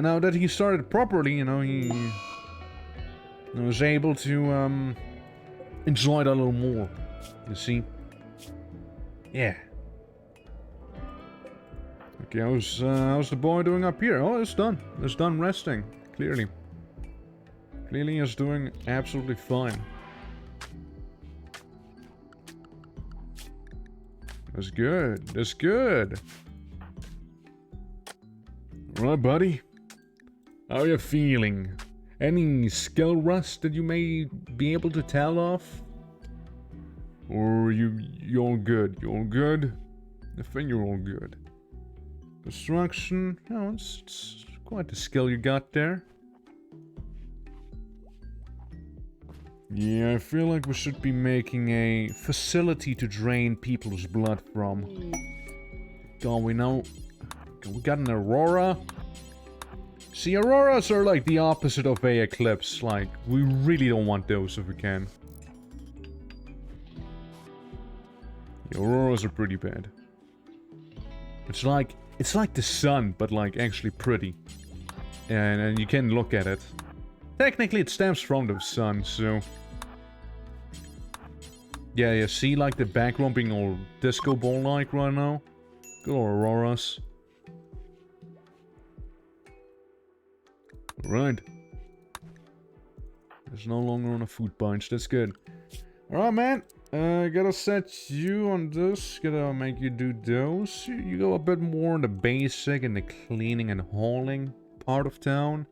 Now that he started properly, you know, he was able to, enjoy it a little more. You see? Yeah. Okay, how's the boy doing up here? Oh, it's done. It's done resting. Clearly. Clearly he's doing absolutely fine. That's good. That's good. Alright, buddy. How are you feeling? Any skill rust that you may be able to tell off? Or you're all good? You're all good? I think you're all good. Construction. Oh, it's quite the skill you got there. Yeah, I feel like we should be making a facility to drain people's blood from. God, we know... We got an Aurora. See, Auroras are like the opposite of a Eclipse. Like, we really don't want those if we can. The Auroras are pretty bad. It's like the sun, but like actually pretty. And you can look at it. Technically it stems from the sun, so... Yeah, see like the background being all disco ball-like right now? Good old Auroras. Right. There's no longer on a food bunch, that's good. Alright, man. Gotta set you on this. Gotta make you do those. You go a bit more on the basic and the cleaning and hauling part of town.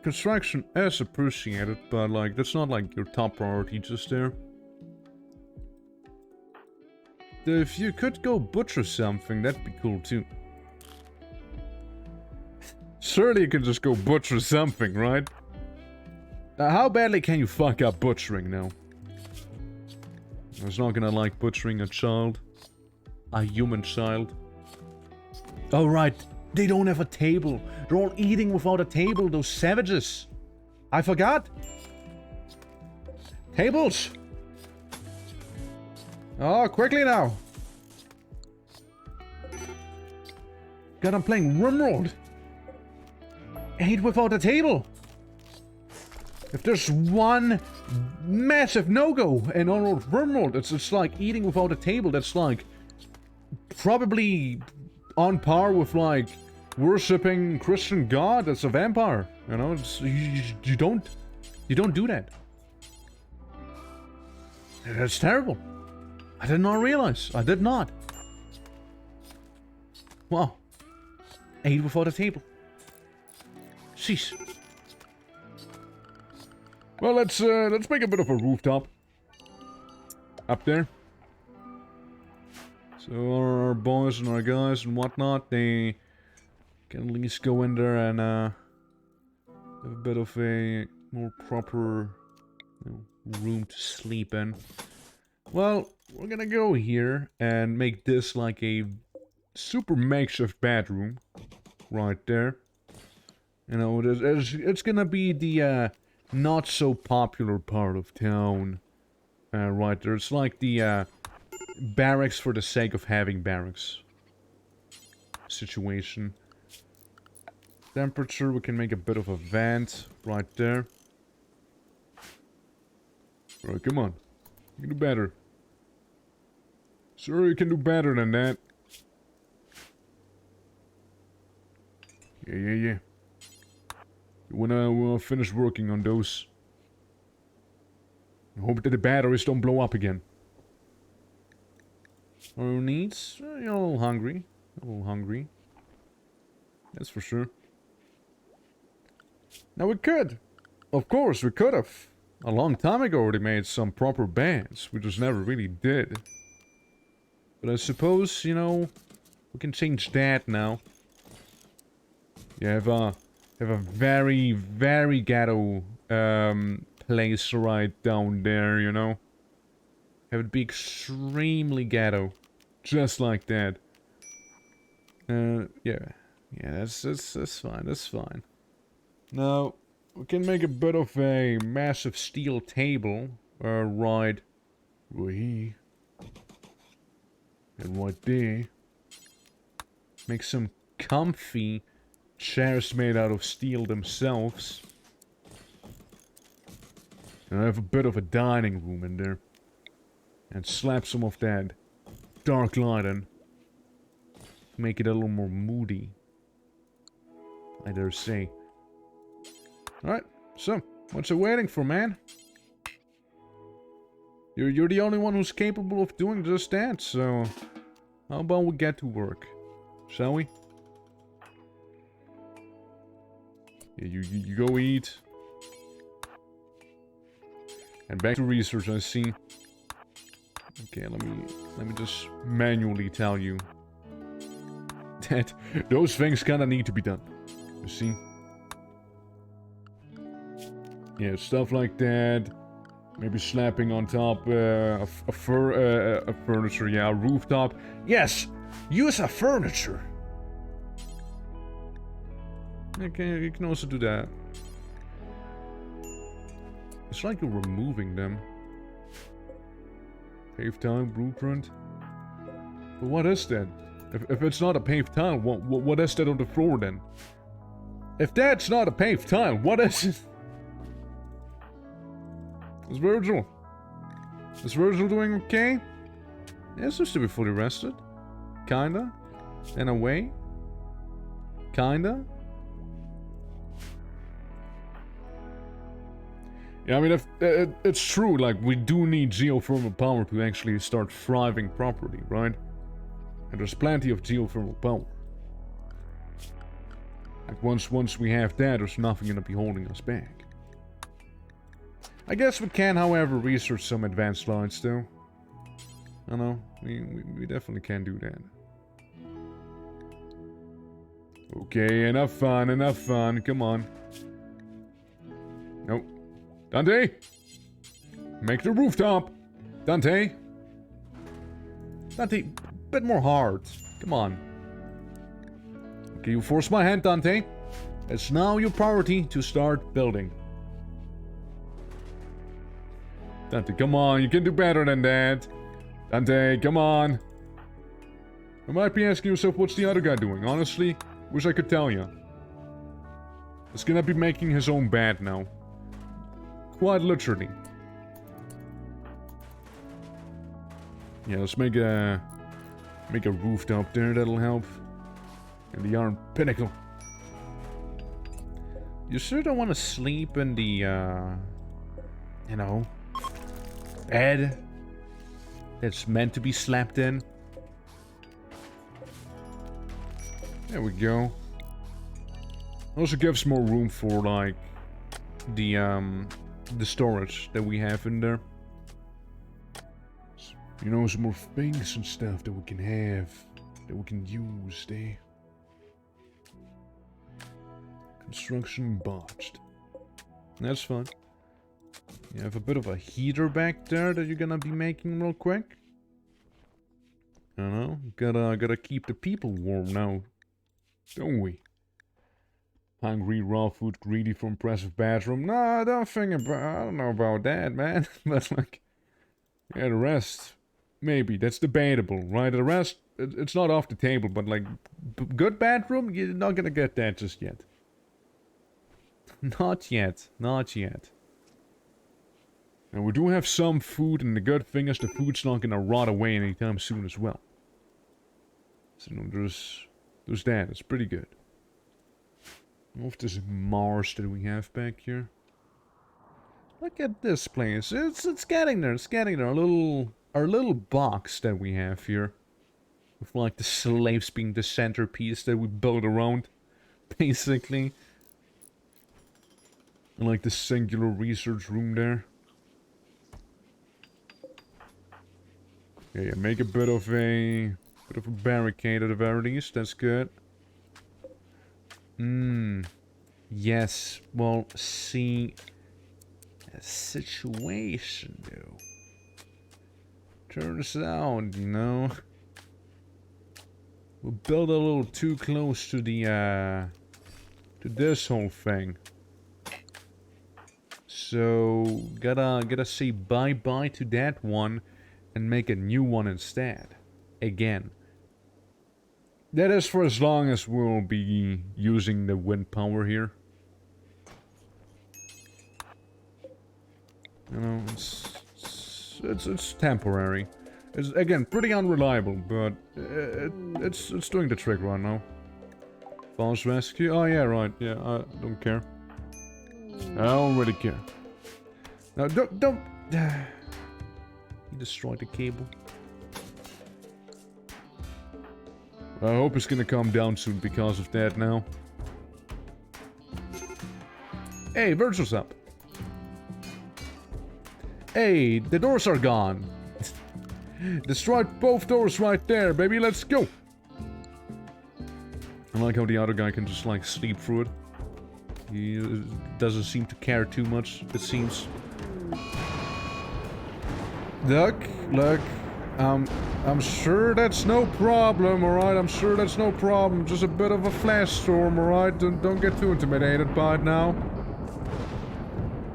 Construction is appreciated, but like, that's not like your top priority just there. If you could go butcher something, that'd be cool too. Surely you can just go butcher something, right? How badly can you fuck up butchering now? I was not gonna like butchering a child. A human child. Oh right, they don't have a table. They're all eating without a table, those savages. I forgot. Tables! Oh, quickly now. God, I'm playing RIMWORLD. Eat without a table. If there's one massive no-go in all of RIMWORLD, it's like eating without a table. That's like probably on par with like worshipping Christian god that's a vampire. You know, you don't do that. That's terrible. I did not realize. I did not. Wow. Ate without a table. Sheesh. Well, let's make a bit of a rooftop. Up there. So our boys and our guys and whatnot, they can at least go in there and have a bit of a more proper room to sleep in. Well, we're gonna go here and make this like a super makeshift bedroom. Right there. You know, it's gonna be the not so popular part of town. Right there. It's like the barracks for the sake of having barracks situation. Temperature, we can make a bit of a vent right there. Alright, come on. You can do better. Sure, you can do better than that. Yeah. When I finish working on those. I hope that the batteries don't blow up again. our needs. You're a little hungry. A little hungry. That's for sure. Now we could. Of course, we could have. A long time ago already made some proper beds. We just never really did. But I suppose, you know, we can change that now. You have a very, very ghetto place right down there, you know. Have it be extremely ghetto. Just like that. Yeah. Yeah, that's fine, that's fine. Now, we can make a bit of a massive steel table. Right here. And right there. Make some comfy chairs made out of steel themselves. And I have a bit of a dining room in there. And slap some of that dark light in. Make it a little more moody. I dare say. Alright, so, what's it waiting for, man? You're the only one who's capable of doing just that, so... How about we get to work? Shall we? Yeah, you go eat. And back to research, I see. Okay, let me just manually tell you that those things kinda need to be done. You see? Yeah, stuff like that. Maybe slapping on top a furniture, yeah, a rooftop. Yes! Use a furniture! Okay, you can also do that. It's like you're removing them. Paved tile blueprint? But what is that? If it's not a paved tile, what is that on the floor then? If that's not a paved tile, what is it? Is Virgil? Is Virgil doing okay? Yeah, seems to be fully rested. Kinda. In a way. Kinda. Yeah, I mean, if, it's true, like, we do need geothermal power to actually start thriving properly, right? And there's plenty of geothermal power. Like, once we have that, there's nothing gonna be holding us back. I guess we can, however, research some advanced lines, though. I know, we definitely can do that. Okay, enough fun, come on. Nope. Dante! Make the rooftop! Dante! Dante, bit more hard. Come on. Okay, you force my hand, Dante. It's now your priority to start building. Dante, come on, you can do better than that. Dante, come on. You might be asking yourself, what's the other guy doing? Honestly, wish I could tell you. He's gonna be making his own bed now. Quite literally. Yeah, let's make a rooftop there, that'll help. And the iron pinnacle. You sure don't want to sleep in the, you know, bed that's meant to be slept in? There we go. Also gives more room for, like, the storage that we have in there. You know, some more things and stuff that we can have, that we can use there. Construction botched. That's fine. You have a bit of a heater back there that you're gonna be making real quick. I don't know, gotta keep the people warm now, don't we? Hungry, raw food, greedy for impressive bathroom. No, I don't know about that, man. But like, yeah, the rest, maybe, that's debatable, right? The rest, it's not off the table, but like, good bathroom, you're not gonna get that just yet. Not yet, not yet. And we do have some food, and the good thing is the food's not gonna rot away anytime soon as well. So, you know, there's that, it's pretty good. Of this Mars that we have back here. Look at this place. It's getting there. It's getting there. Our little box that we have here. With like the slaves being the centerpiece that we build around, basically. And like the singular research room there. Yeah, make a bit of a barricade at the very least. That's good. Yes. Well, see, a situation though. Turns out, you know, we built a little too close to the to this whole thing. So gotta say bye-bye to that one and make a new one instead. Again. That is for as long as we'll be using the wind power here. You know, it's temporary. It's again pretty unreliable, but it's doing the trick right now. False rescue. Oh yeah, right. Yeah, I don't care. I don't really care. Now don't. He destroyed the cable. I hope it's gonna calm down soon because of that now. Hey, Virgil's up. Hey, the doors are gone. Destroyed both doors right there, baby. Let's go. I like how the other guy can just like sleep through it. He doesn't seem to care too much, it seems. Look. I'm sure that's no problem, alright? I'm sure that's no problem. Just a bit of a flash storm, alright? Don't get too intimidated by it now.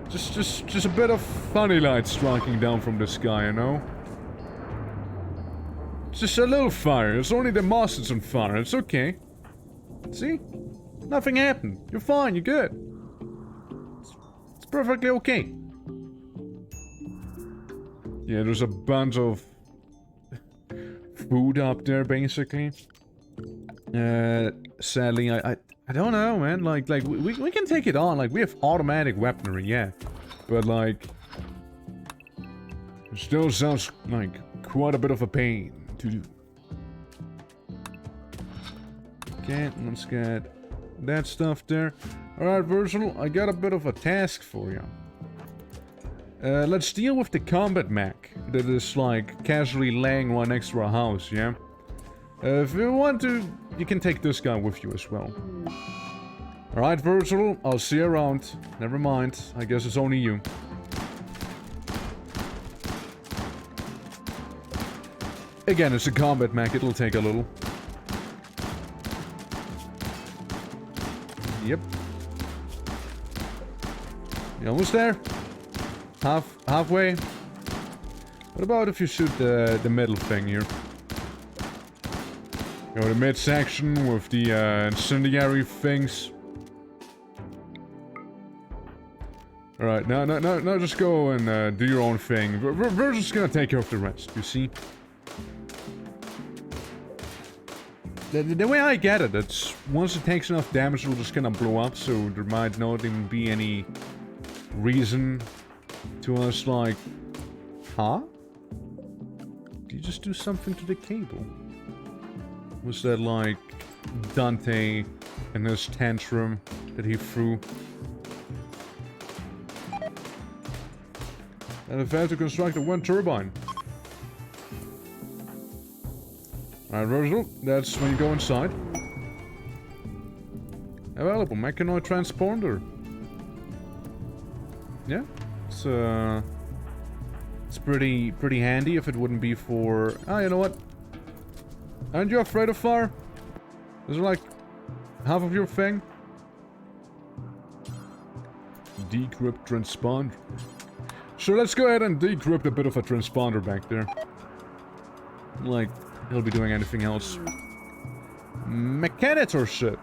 Just a bit of funny light striking down from the sky, you know? Just a little fire. It's only the moss that's on fire. It's okay. See? Nothing happened. You're fine. You're good. It's perfectly okay. Yeah, there's a bunch of food up there, basically. Sadly, I don't know, man. Like we can take it on. Like we have automatic weaponry, yeah, but like it still sounds like quite a bit of a pain to do. Okay, let's get that stuff there. All right, Virgil, I got a bit of a task for you. Let's deal with the combat mech that is like casually laying right next to our house, yeah? If you want to, you can take this guy with you as well. Alright, Virgil, I'll see you around. Never mind, I guess it's only you. Again, it's a combat mech, it'll take a little. Yep. You almost there? Halfway? What about if you shoot the middle thing here? You know, the midsection with the incendiary things. Alright, now just go and do your own thing. We're just gonna take care of the rest, you see? The way I get it, it's once it takes enough damage, it'll just gonna blow up, so there might not even be any reason to us, like, huh? Did you just do something to the cable? Was that like Dante and his tantrum that he threw? And I've had to construct a wind turbine. Alright, Virgil, that's when you go inside. Available, mechanoid transponder. Yeah, it's pretty handy if it wouldn't be for... Ah, you know what? Aren't you afraid of fire? Is it like half of your thing? Decrypt transponder. Sure, let's go ahead and decrypt a bit of a transponder back there. Like, he'll be doing anything else. Mechanitor ship.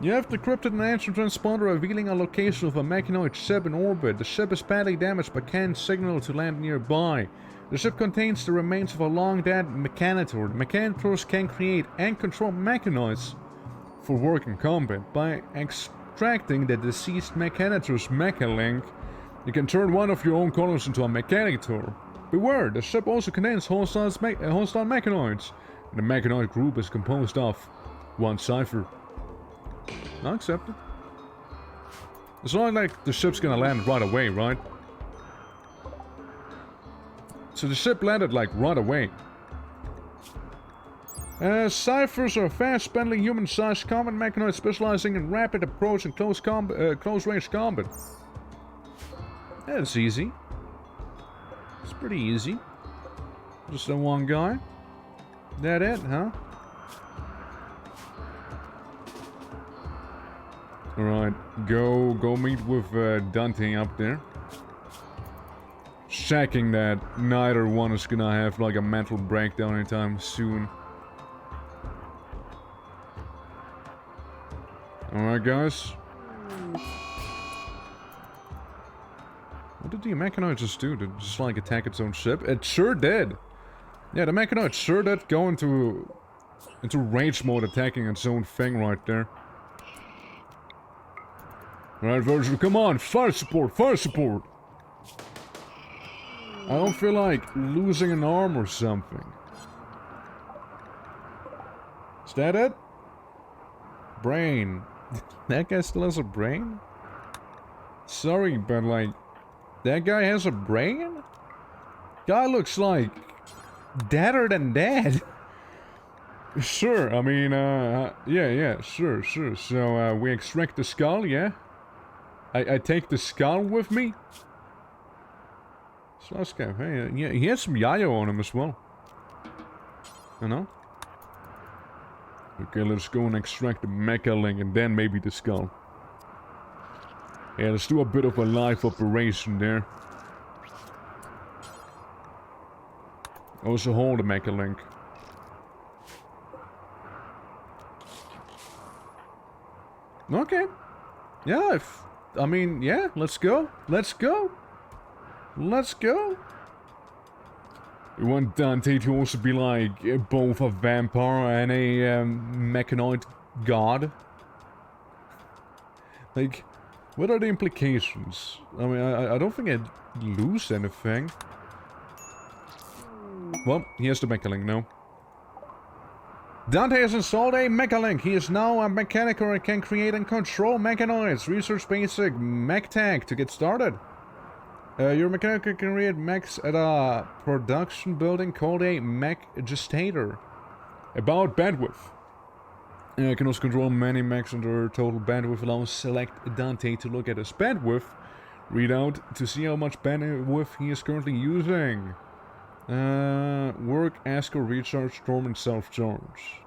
You have decrypted an ancient transponder revealing a location of a mechanoid ship in orbit. The ship is badly damaged but can't signal to land nearby. The ship contains the remains of a long-dead mechanitor. The mechanitors can create and control mechanoids for work in combat. By extracting the deceased mechanitor's mechalink, you can turn one of your own colors into a mechanitor. Beware, the ship also contains hostile mechanoids. The mechanoid group is composed of one cipher. I accept it. It's not like the ship's gonna land right away, right? So the ship landed like right away. Ciphers are fast-spending, human-sized combat mechanoids specializing in rapid approach and close-range combat. That's easy. It's pretty easy. Just that one guy. That it, huh? Alright, go meet with Dante up there. Checking that neither one is gonna have like a mental breakdown anytime soon. Alright, guys. What did the mechanoid just do? Did it just like attack its own ship? It sure did! Yeah, the mechanoid sure did go into rage mode, attacking its own thing right there. Alright, Virgil, come on! Fire support! Fire support! I don't feel like losing an arm or something. Is that it? Brain. That guy still has a brain? Sorry, but like... That guy has a brain? Guy looks like... deader than dead. Sure, I mean, yeah, sure. So, we extract the skull, yeah? I take the skull with me? Slaska, hey, yeah, he has some yayo on him as well. You know? Okay, let's go and extract the mecha link and then maybe the skull. Yeah, let's do a bit of a live operation there. Also hold the mecha link. Okay. Yeah, I mean, yeah, let's go. Let's go. Let's go. We want Dante to also be like both a vampire and a mechanoid god. Like, what are the implications? I mean, I don't think I'd lose anything. Well, here's the mechalink now. Dante has installed a mechalink. He is now a mechanical and can create and control mechanoids. Research basic mech tag to get started. Your mechanic can create mechs at a production building called a mech gestator. About bandwidth. You can also control many mechs under total bandwidth. Allows select Dante to look at his bandwidth readout to see how much bandwidth he is currently using. Work, ask or recharge, storm and self-charge.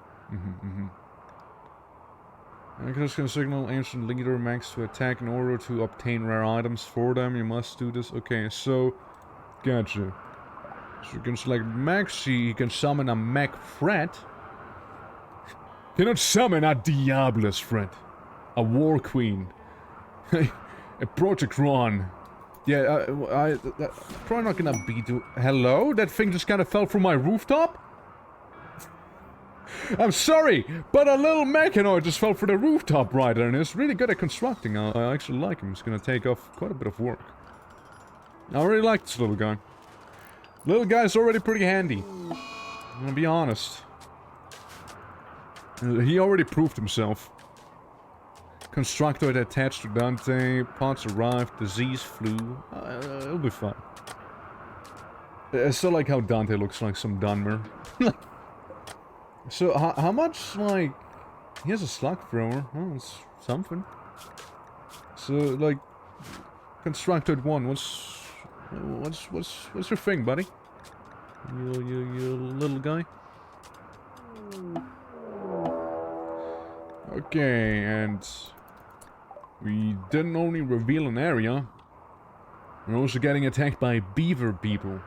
This can signal ancient leader mechs to attack in order to obtain rare items for them. You must do this. Okay, so... Gotcha. So you can select mechs. He can summon a mech threat. Cannot summon a Diablos threat. A war queen. A Project Ron. Yeah, probably not gonna be do- Hello? That thing just kind of fell from my rooftop? I'm sorry, but a little mechanoid just fell from the rooftop right there, and it's really good at constructing. I actually like him. It's gonna take off quite a bit of work. I really like this little guy. Little guy's already pretty handy. I'm gonna be honest. He already proved himself. Constructoid attached to Dante. Parts arrived. Disease flew. It'll be fine. I still like how Dante looks like some Dunmer. So, how much, like... He has a slug thrower. Oh, it's something. So, like... Constructoid 1, what's your thing, buddy? You little guy? Okay, and... We didn't only reveal an area. We're also getting attacked by beaver people.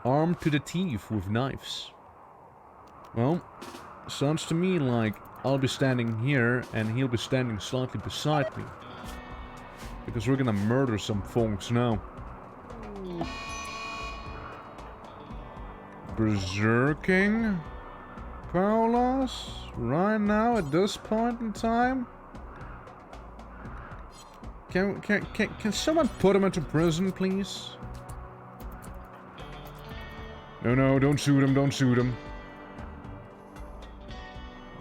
Armed to the teeth with knives. Well, sounds to me like I'll be standing here and he'll be standing slightly beside me. Because we're gonna murder some folks now. Berserking? Paulos? Right now at this point in time? Can someone put him into prison, please? No, don't shoot him, don't shoot him.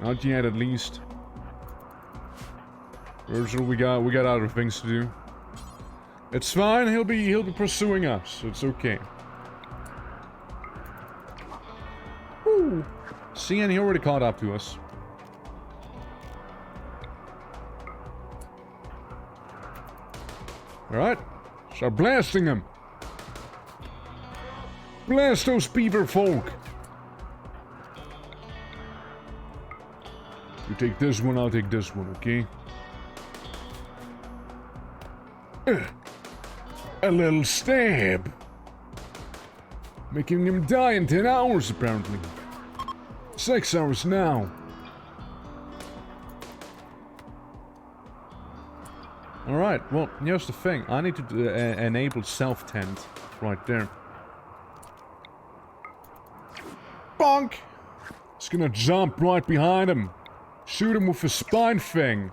Not yet, at least. Virgil, we got other things to do. It's fine, he'll be pursuing us. It's okay. Woo! See, and he already caught up to us. Alright. Start blasting him. Blast those beaver folk. You take this one, I'll take this one, okay? A little stab. Making him die in 10 hours, apparently. 6 hours now. Alright, well, here's the thing. I need to enable self-tent right there. Bonk! It's gonna jump right behind him. Shoot him with a spine thing.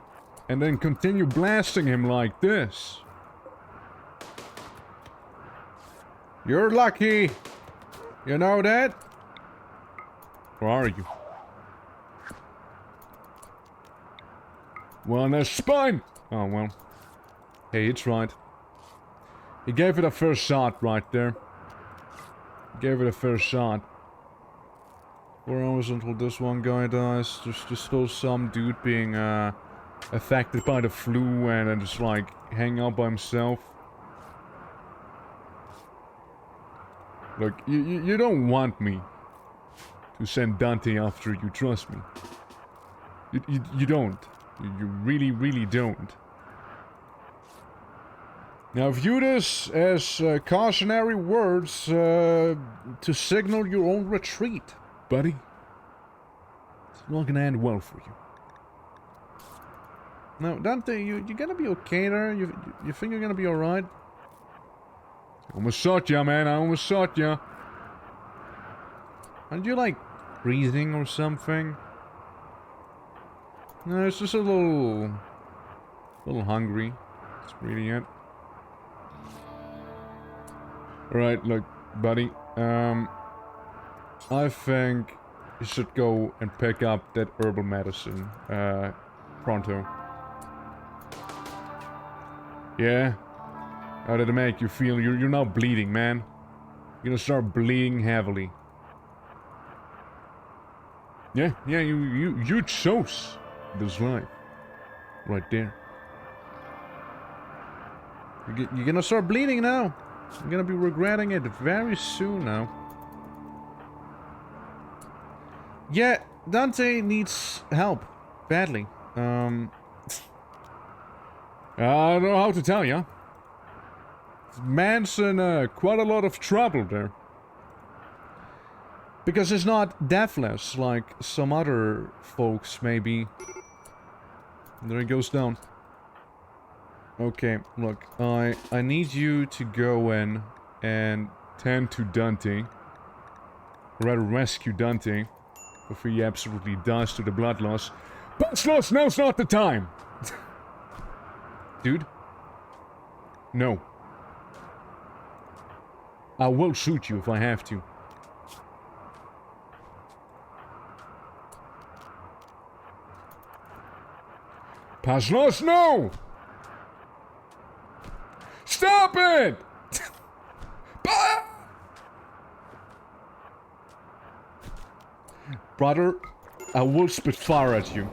And then continue blasting him like this. You're lucky. You know that? Where are you? Well, there's spine! Oh, well. Hey, it's right. He gave it a first shot right there. Gave it a first shot. 4 hours until this one guy dies. There's still some dude being affected by the flu and then just like hang out by himself. Look, you don't want me to send Dante after you, trust me. You don't. You really don't. Now view this as cautionary words to signal your own retreat, buddy. It's not gonna end well for you. Now, Dante, you gonna be okay there? You think you're gonna be alright? I almost shot ya, man. I almost shot ya. Aren't you, like, breathing or something? No, it's just a little hungry. That's really it. Alright, look, buddy. I think you should go and pick up that herbal medicine, pronto. Yeah? How did it make you feel? You're now bleeding, man. You're gonna start bleeding heavily. Yeah, you chose this life. Right there. You're gonna start bleeding now. You're gonna be regretting it very soon now. Yeah, Dante needs help. Badly. I don't know how to tell ya. Man's in quite a lot of trouble there. Because he's not deathless like some other folks, maybe. There he goes down. Okay, look, I need you to go in and tend to Dante. Or rather, rescue Dante before he absolutely dies to the blood loss. Blood loss, now's not the time! Dude? No. I will shoot you if I have to. Pazlos, no! Stop it! Brother, I will spit fire at you.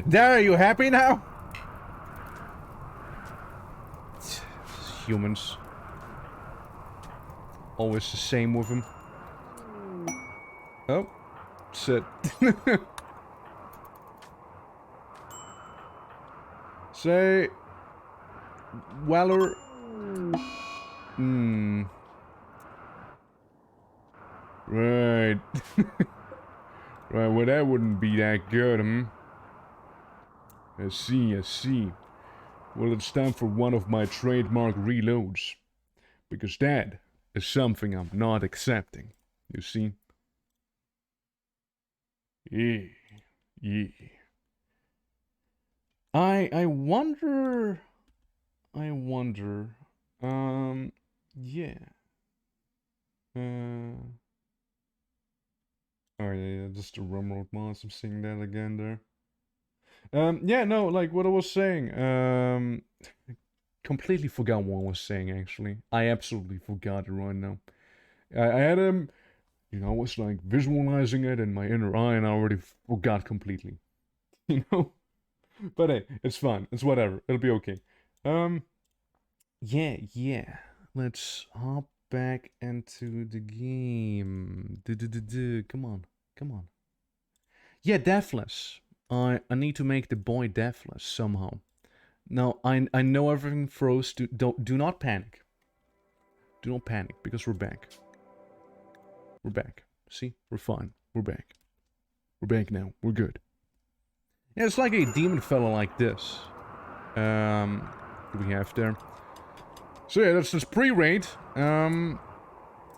There, are you happy now? Humans. Always the same with them. Oh. Sit. Say... Weller... Right. Right, well that wouldn't be that good, I see. Well, it's time for one of my trademark reloads. Because that is something I'm not accepting. You see? Yeah. I wonder... yeah. Oh yeah, just a RIMWORLD mods. I'm seeing that again there. Yeah, no, like what I was saying. Completely forgot what I was saying. Actually, I absolutely forgot it right now. I had I was like visualizing it in my inner eye, and I already forgot completely. You know. But hey, it's fun. It's whatever. It'll be okay. Um, yeah. Let's hop back into the game. Come on, come on. Yeah, deathless. I need to make the boy deathless somehow. Now I know everything froze. Do not panic. Do not panic because we're back. We're back. See, we're fine. We're back. We're back now. We're good. Yeah, it's like a demon fella like this. We have there. So yeah, that's this pre-raid. What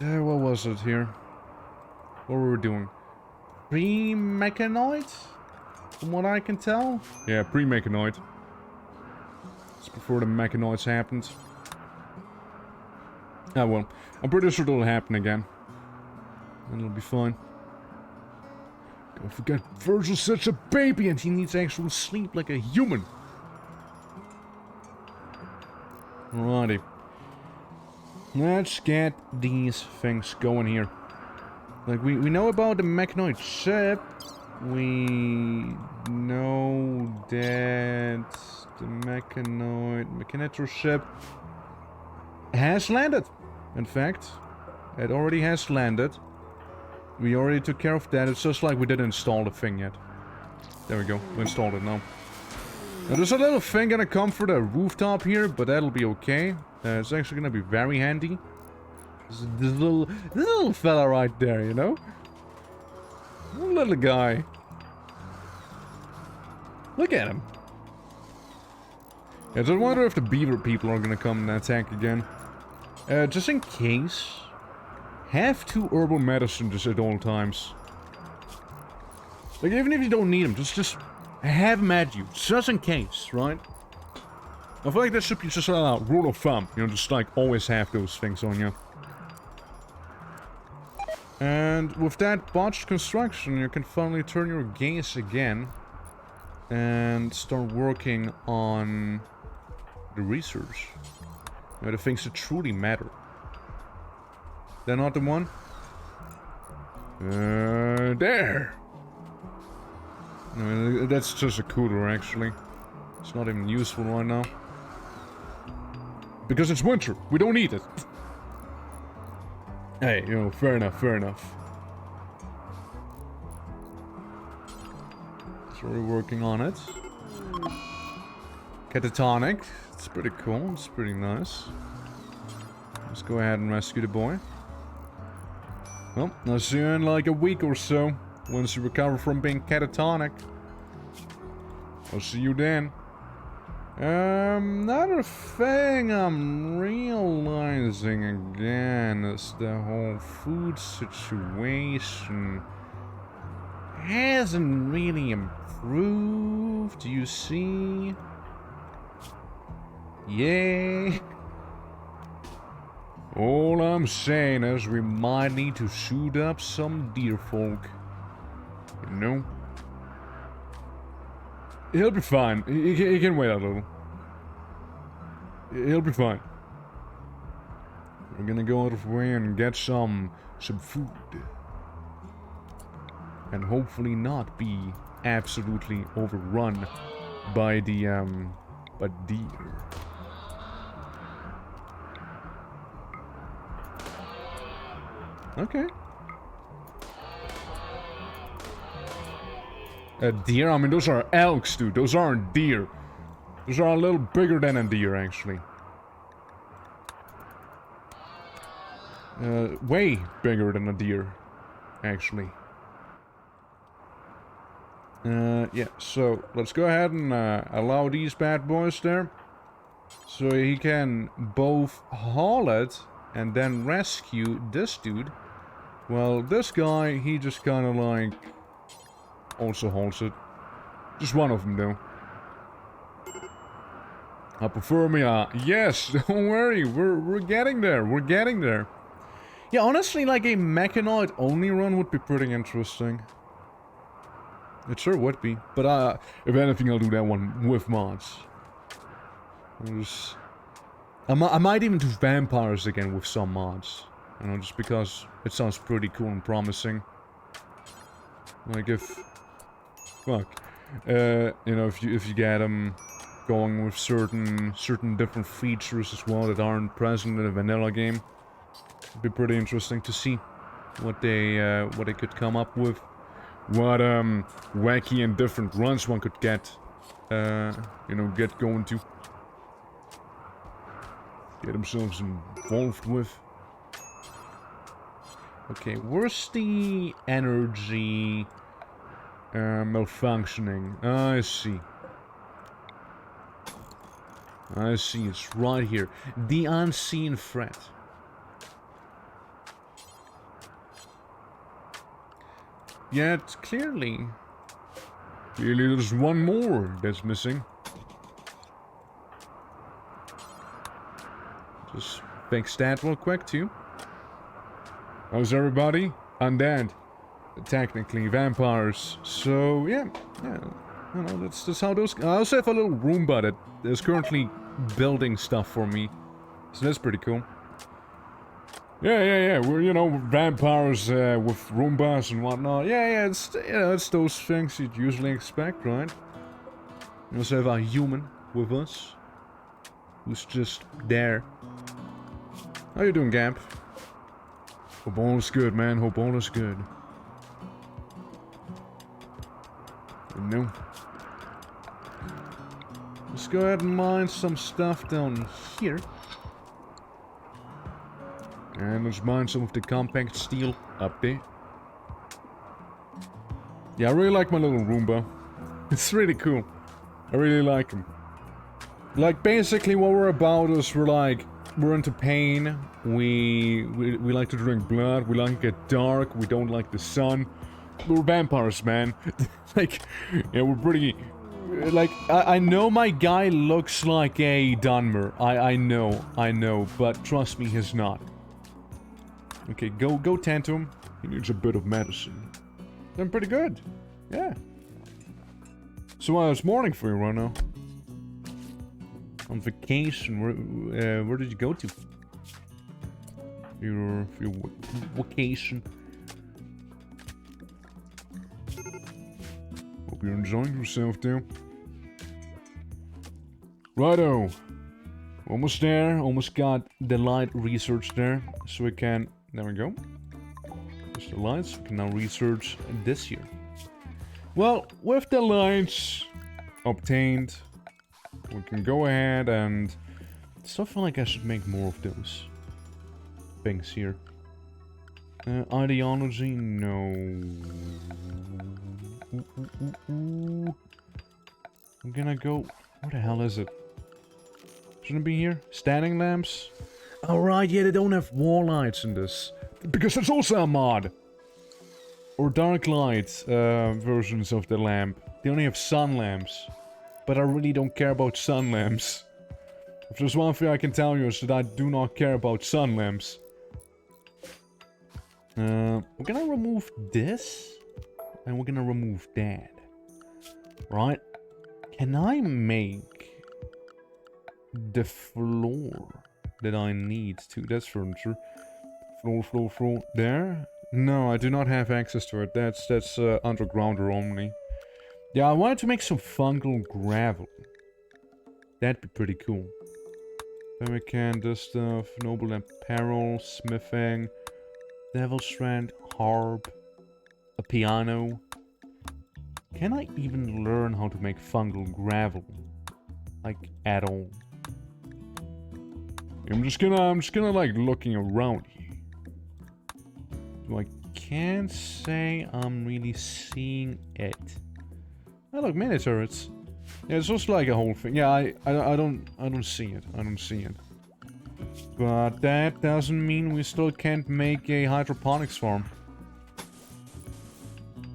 was it here? What were we doing? Pre-mechanoid? From what I can tell? Yeah, pre-mechanoid. It's before the mechanoids happened. Ah well, I'm pretty sure it'll happen again. And it'll be fine. Don't forget, Virgil's such a baby and he needs actual sleep like a human. Alrighty. Let's get these things going here. Like, we know about the mechanoid ship. We know that the mechanitor ship has landed. In fact, it already has landed. We already took care of that. It's just like we didn't install the thing yet. There we go. We installed it now. Now there's a little thing gonna come for the rooftop here, but that'll be okay. It's actually gonna be very handy. This little fella right there, you know? Little guy. Look at him. Yeah, so I wonder if the beaver people are gonna come and attack again. Just in case, have 2 herbal medicines at all times. Like, even if you don't need them, just have them at you, just in case, right? I feel like that should be just a rule of thumb, you know, just like always have those things on you. And with that botched construction, you can finally turn your gaze again and start working on the research. You know, the things that truly matter. They're not the one? There! No, that's just a cooler, actually. It's not even useful right now. Because it's winter. We don't need it. Hey, you know, fair enough, fair enough. So we're working on it. Catatonic. It's pretty cool. It's pretty nice. Let's go ahead and rescue the boy. Well, I'll see you in like a week or so. Once you recover from being catatonic. I'll see you then. Another thing I'm realizing again is the whole food situation hasn't really improved, you see? Yeah. All I'm saying is we might need to shoot up some deer folk. You know? He'll be fine. He can wait a little. He'll be fine. We're gonna go out of the way and get some food. And hopefully not be absolutely overrun by the, deer. Okay. A deer? I mean, those are elks, dude. Those aren't deer. Those are a little bigger than a deer, actually. Way bigger than a deer, actually. Yeah, so let's go ahead and allow these bad boys there. So he can both haul it and then rescue this dude. Well, this guy, he just kind of like also hauls it. Just one of them, though. I prefer me, yes, don't worry, we're getting there, we're getting there. Yeah, honestly, like a mechanoid-only run would be pretty interesting. It sure would be. But, if anything, I'll do that one with mods. I might even do vampires again with some mods. You know, just because it sounds pretty cool and promising. Like if... Fuck. You know, if you get them going with certain different features as well that aren't present in a vanilla game. It'd be pretty interesting to see what they could come up with. What, wacky and different runs one could get, you know, get going to. Get themselves involved with. Okay, where's the energy malfunctioning? I see. I see, it's right here. The unseen threat. Yet, clearly there's one more that's missing. Just fix that real quick, too. How's everybody? Undead. Technically, vampires. So, yeah. You know, that's how those... I also have a little Roomba that is currently building stuff for me. So that's pretty cool. Yeah. We're, you know, vampires with Roombas and whatnot. Yeah, it's, you know, it's those things you'd usually expect, right? We also have a human with us. Who's just there. How you doing, Gamp? Hope all is good, man. Hope all is good. No. Let's go ahead and mine some stuff down here. And let's mine some of the compact steel up there. Yeah, I really like my little Roomba. It's really cool. I really like him. Like, basically what we're about is we're into pain. We like to drink blood. We like to get dark. We don't like the sun. We're vampires, man. Like, yeah, we're pretty... Like, I know my guy looks like a Dunmer. I know, but trust me, he's not. Okay, go tend to him. He needs a bit of medicine. Doing pretty good. Yeah. So, it's morning for you right now. On vacation, where did you go to? Your vacation. Hope you're enjoying yourself, too. Righto. Almost there. Almost got the light research there. So we can... There we go. There's the lights. We can now research this here. Well, with the lights obtained, we can go ahead and... I feel like I should make more of those things here. Ideology, no. I'm gonna go... Where the hell is it? Shouldn't it be here? Standing lamps? Alright, yeah, they don't have wall lights in this. Because that's also a mod! Or dark light versions of the lamp. They only have sun lamps. But I really don't care about sun lamps. If there's one thing I can tell you is that I do not care about sun lamps. We're gonna remove this. And we're gonna remove that. Right? Can I make the floor that I need to? That's furniture. Floor. There? No, I do not have access to it. That's undergrounder only. Yeah, I wanted to make some fungal gravel. That'd be pretty cool. Then we can do stuff. Noble apparel, smithing, devil strand, harp, a piano. Can I even learn how to make fungal gravel? Like, at all? I'm just gonna like looking around here. So I can't say I'm really seeing it. Oh look, mini turrets. Yeah, it's just like a whole thing. Yeah, I don't see it. I don't see it. But that doesn't mean we still can't make a hydroponics farm.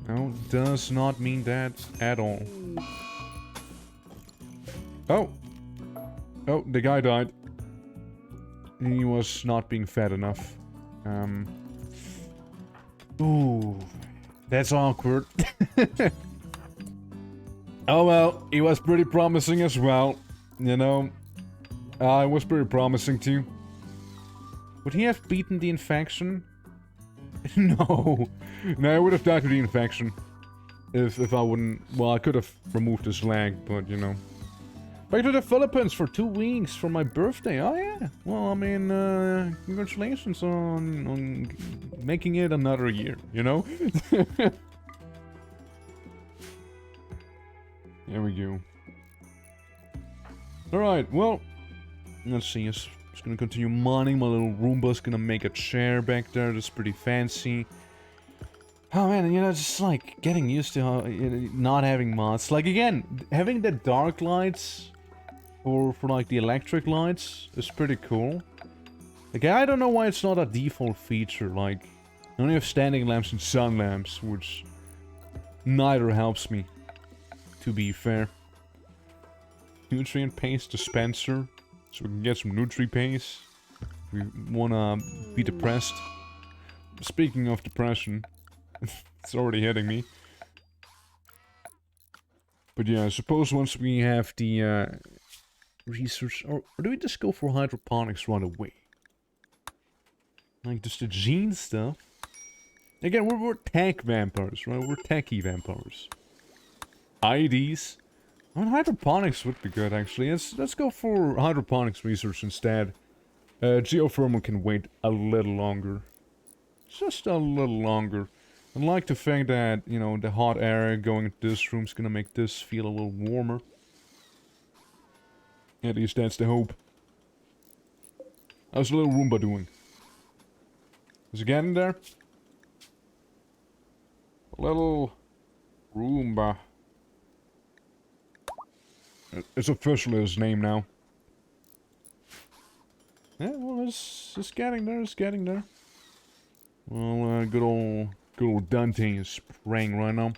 No, does not mean that at all. Oh! Oh, the guy died. He was not being fed enough. Ooh, that's awkward. Oh well, he was pretty promising as well, you know. It was pretty promising too. Would he have beaten the infection? No. No, I would have died to the infection. If I wouldn't... Well, I could have removed his leg, but, you know. Back to the Philippines for 2 weeks for my birthday. Oh, yeah. Well, I mean, congratulations on making it another year, you know? There we go. Alright, well... Let's see, I'm just gonna continue mining. My little Roomba's gonna make a chair back there. That's pretty fancy. Oh man, you know, just like getting used to not having mods. Like again, having the dark lights for like the electric lights is pretty cool. Like I don't know why it's not a default feature. Like I only have standing lamps and sun lamps, which neither helps me, to be fair. Nutrient paste dispenser. So we can get some Nutri-Paste. We wanna be depressed. Speaking of depression, it's already hitting me. But yeah, I suppose once we have the research... Or do we just go for hydroponics right away? Like just the gene stuff? Again, we're tech vampires, right? We're techie vampires. IDs. I mean, hydroponics would be good, actually. Let's go for hydroponics research instead. Geothermal can wait a little longer. Just a little longer. I'd like to think that, you know, the hot air going into this room is gonna make this feel a little warmer. At least that's the hope. How's the little Roomba doing? Is it getting there? Little Roomba. It's officially his name now. Yeah, well, it's getting there, it's getting there. Well, good old Dante is praying right now.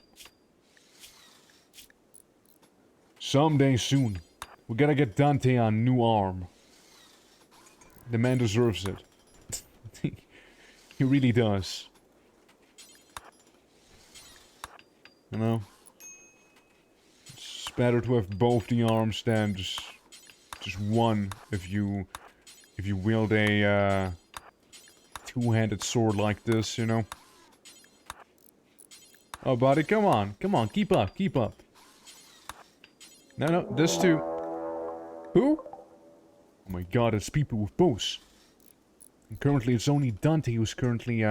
Someday soon, we gotta get Dante a new arm. The man deserves it. He really does. You know? It's better to have both the arms than just one if you wield a two-handed sword like this, you know? Oh, buddy, come on, keep up, keep up. No, this too. Who? Oh my god, it's people with bows. And currently, it's only Dante who's currently,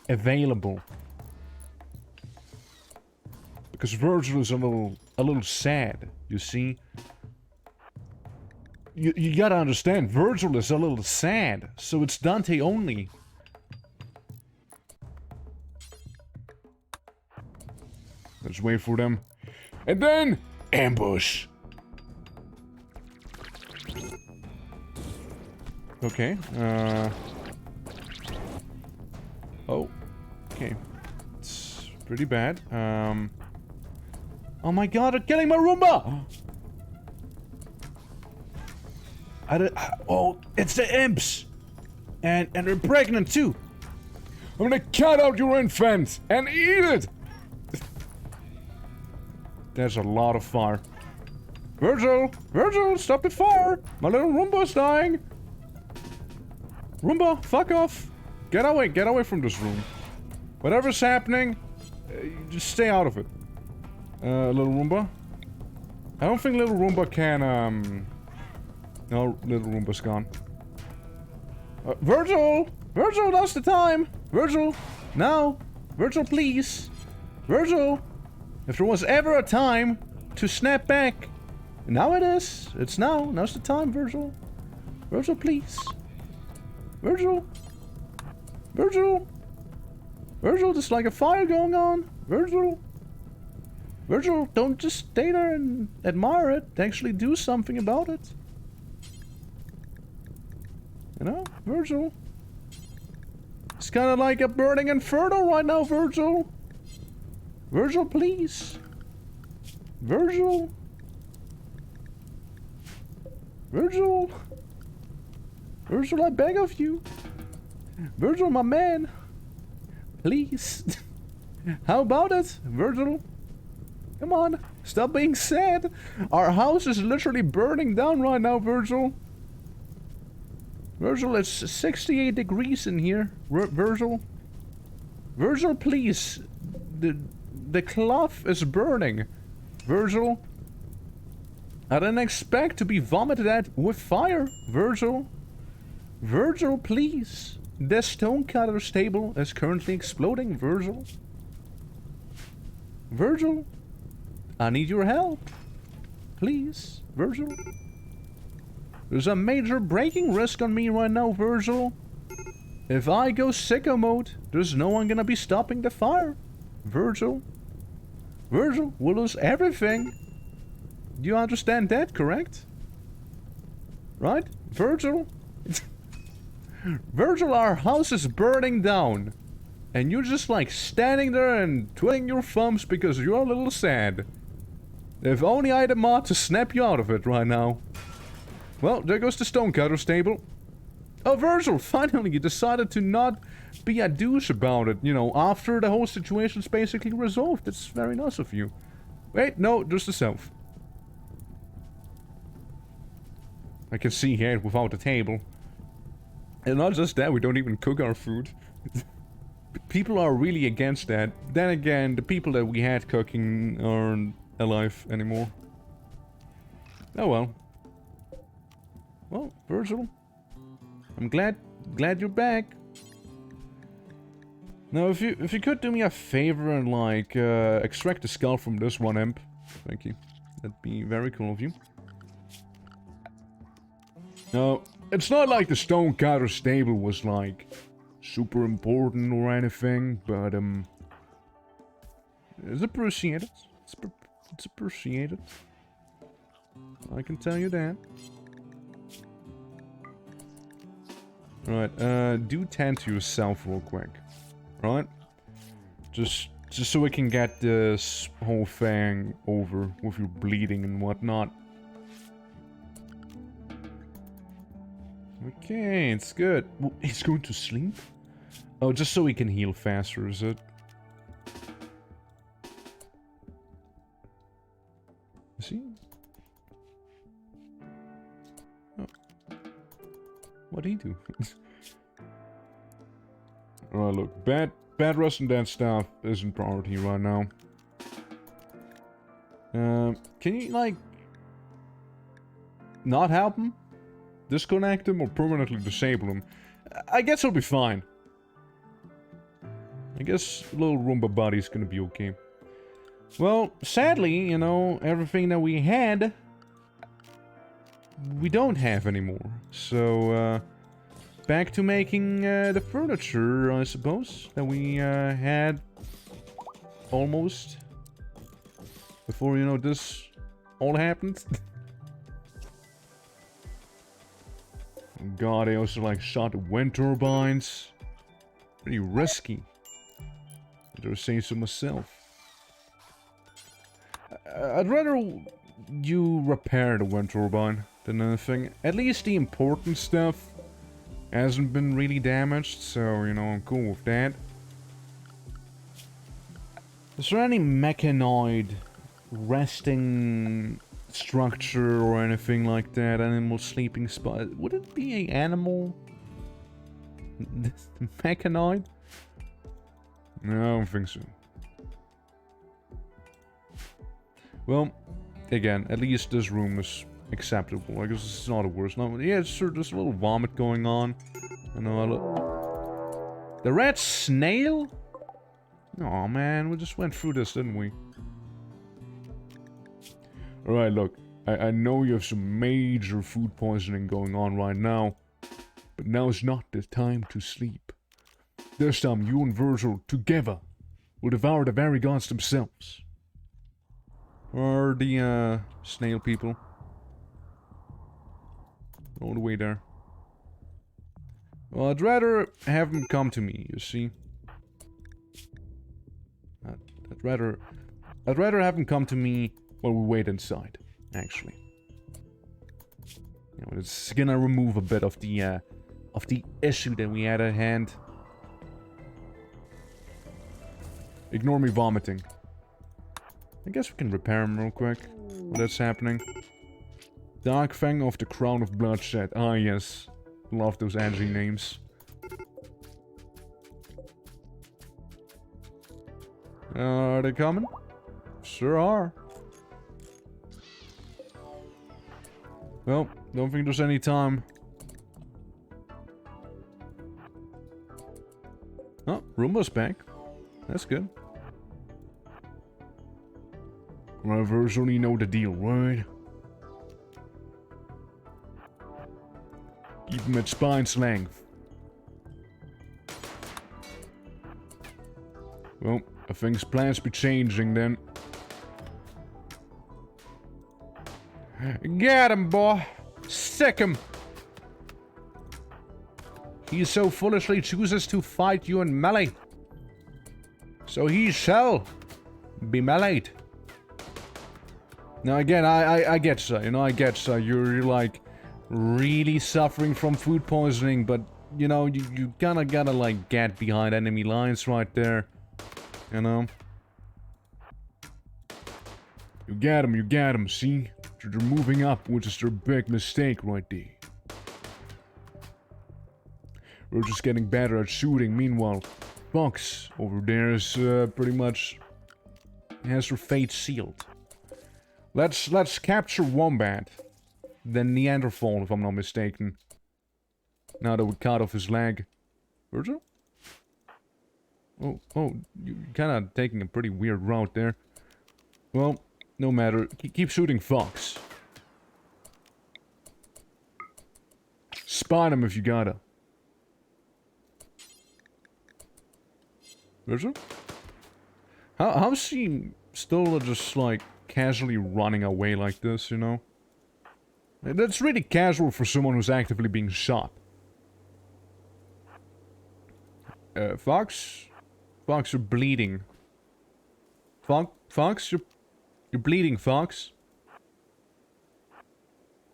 available. Because Virgil is a little sad, you see? You gotta understand, Virgil is a little sad, so it's Dante only. Let's wait for them. And then, ambush! Okay, oh, okay. It's pretty bad. Oh my god, they're killing my Roomba! Oh, it's the imps! And they're pregnant too! I'm gonna cut out your infant and eat it! There's a lot of fire. Virgil! Virgil, stop the fire! My little Roomba's dying! Roomba, fuck off! Get away from this room. Whatever's happening, just stay out of it. Little Roomba? I don't think little Roomba can, No, little Roomba's gone. Virgil! Virgil, that's the time! Virgil! Now! Virgil, please! Virgil! If there was ever a time to snap back, now it is. It's now. Now's the time, Virgil. Virgil, please. Virgil! Virgil! Virgil, there's like a fire going on. Virgil! Virgil, don't just stay there and admire it. Actually do something about it. You know, Virgil. It's kind of like a burning inferno right now, Virgil. Virgil, please. Virgil. Virgil. Virgil, I beg of you. Virgil, my man. Please. How about it, Virgil? Come on. Stop being sad. Our house is literally burning down right now, Virgil. Virgil, it's 68 degrees in here. Virgil. Virgil, please. The cloth is burning. Virgil. I didn't expect to be vomited at with fire, Virgil. Virgil, please. The stonecutter's table is currently exploding, Virgil. Virgil, I need your help. Please, Virgil. There's a major breaking risk on me right now, Virgil. If I go sicko mode, there's no one gonna be stopping the fire. Virgil. Virgil, we'll lose everything. Do you understand that, correct? Right? Virgil? Virgil, our house is burning down. And you're just like standing there and twiddling your thumbs because you're a little sad. If only I had a mod to snap you out of it right now. Well, there goes the stonecutter's table. Oh, Virgil, finally you decided to not be a douche about it, you know, after the whole situation's basically resolved. It's very nice of you. Wait, no, just the self. I can see here without the table. And not just that, we don't even cook our food. People are really against that. Then again, the people that we had cooking aren't alive anymore. Oh well. Well, Virgil, I'm glad you're back. Now, if you could do me a favor and like extract the skull from this one imp, thank you. That'd be very cool of you. Now, it's not like the stonecutter's table was like super important or anything, but it's appreciated. It's appreciated. I can tell you that. Right, do tend to yourself real quick. Right? Just so we can get this whole thing over with your bleeding and whatnot. Okay, it's good. Well, he's going to sleep? Oh, just so he can heal faster, is it? Is he? Oh. What'd he do? Alright, look. Bad rest and dead stuff isn't priority right now. Can you, like... not help him? Disconnect him or permanently disable him? I guess he'll be fine. I guess little Roomba buddy's gonna be okay. Well, sadly, you know, everything that we had, we don't have anymore. So, back to making the furniture, I suppose, that we had almost before, you know, this all happened. God, I also like shot the wind turbines. Pretty risky. I was saying so myself. I'd rather you repair the wind turbine than anything. At least the important stuff hasn't been really damaged, so, you know, I'm cool with that. Is there any mechanoid resting structure or anything like that? Animal sleeping spot? Would it be an animal? Mechanoid? No, I don't think so. Well, again, at least this room is acceptable. I guess it's not the worst. No, yeah, sure, there's a little vomit going on. I know. The red snail? Oh man, we just went through this, didn't we? Alright, look. I know you have some major food poisoning going on right now, but now's not the time to sleep. This time, you and Virgil, together, will devour the very gods themselves. Or the, snail people. All the way there. Well, I'd rather have them come to me, you see. I'd rather have them come to me while we wait inside, actually. You know, it's gonna remove a bit of the of the issue that we had at hand. Ignore me vomiting. I guess we can repair him real quick. While that's happening. Dark Fang of the Crown of Bloodshed. Ah, yes. Love those edgy names. Are they coming? Sure are. Well, don't think there's any time. Oh, Roomba's back. That's good. Drivers only know the deal, right? Keep him at spine's length. Well, I think his plans be changing then. Get him, boy! Sick him! He so foolishly chooses to fight you in melee. So he shall be meleeed. Now again, I get so, you know, I get so. You're like really suffering from food poisoning, but you know, you kinda gotta like get behind enemy lines right there. You know? You get him, see? They're moving up, which is their big mistake right there. We're just getting better at shooting. Meanwhile, Fox over there is pretty much has her fate sealed. Let's capture Wombat, then Neanderthal, if I'm not mistaken. Now that we cut off his leg. Virgil? Oh, you're kind of taking a pretty weird route there. Well, no matter. Keep shooting Fox. Spot him if you gotta. Virgil? How's she still just like casually running away like this, you know? That's really casual for someone who's actively being shot. Fox? Fox, you're bleeding. Fox, you're bleeding, Fox.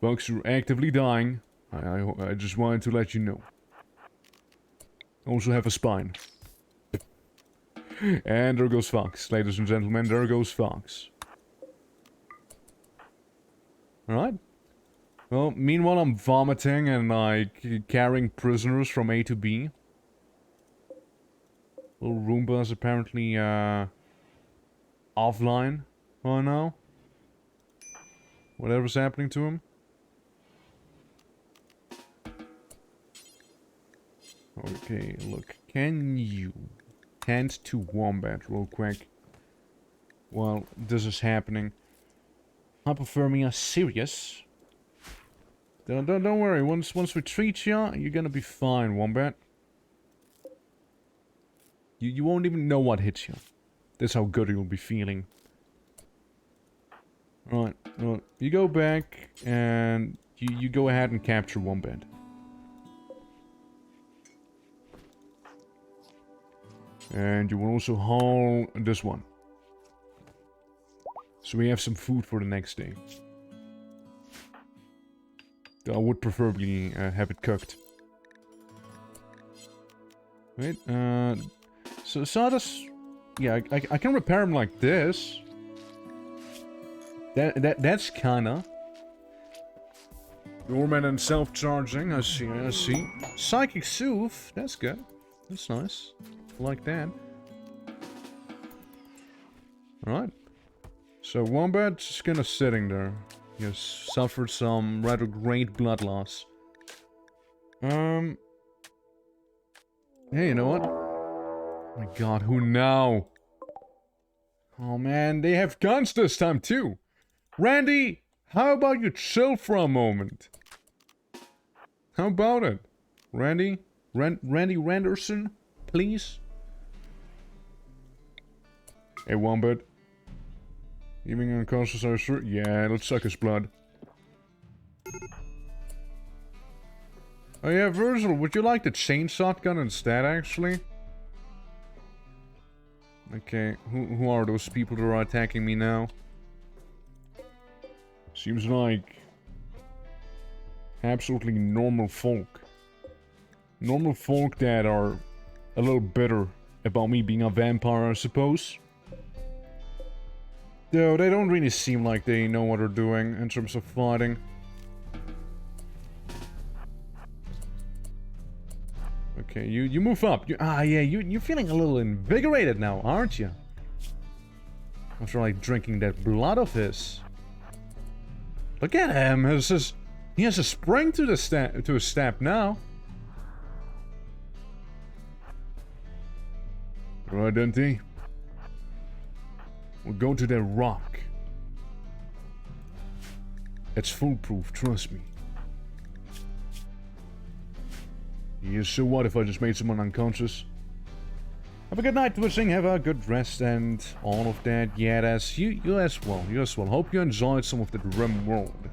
Fox, you're actively dying. I just wanted to let you know. Also have a spine. And there goes Fox, ladies and gentlemen, there goes Fox. Alright. Well, meanwhile I'm vomiting and like carrying prisoners from A to B. Little Roomba is apparently offline. Oh no. Whatever's happening to him. Okay, look. Can you tend to Wombat real quick while this is happening? Hypothermia serious. Don't worry. Once we treat you, you're gonna be fine, Wombat. You won't even know what hits you. That's how good you'll be feeling. Alright, well, you go back and you go ahead and capture Wombat. And you will also haul this one. So we have some food for the next day. I would preferably have it cooked. Wait, so Sawdust... Yeah, I can repair him like this. That's kinda... Dormant and self-charging, I see. Psychic Soothe, that's good. That's nice. I like that. Alright. So Wombat's just kinda sitting there. He has suffered some rather great blood loss. Hey, you know what? Oh my god, who now? Oh man, they have guns this time too! Randy, how about you chill for a moment? How about it? Randy? Randy Randerson, please? Hey, Wombat. Even unconscious, are you sure? Yeah, let's suck his blood. Oh yeah, Virgil, would you like the chain shotgun instead, actually? Okay, who are those people that are attacking me now? Seems like... absolutely normal folk. Normal folk that are a little bitter about me being a vampire, I suppose. Though they don't really seem like they know what they're doing in terms of fighting. Okay, you move up. Yeah, you're feeling a little invigorated now, aren't you? After like drinking that blood of his. Look at him. He has a spring to his step now. Right, Dante. We'll go to that rock. It's foolproof, trust me. Yeah, so what if I just made someone unconscious? Have a good night, Twitching. Have a good rest and all of that. Yeah, that's you as well. You as well. Hope you enjoyed some of the RIMWORLD.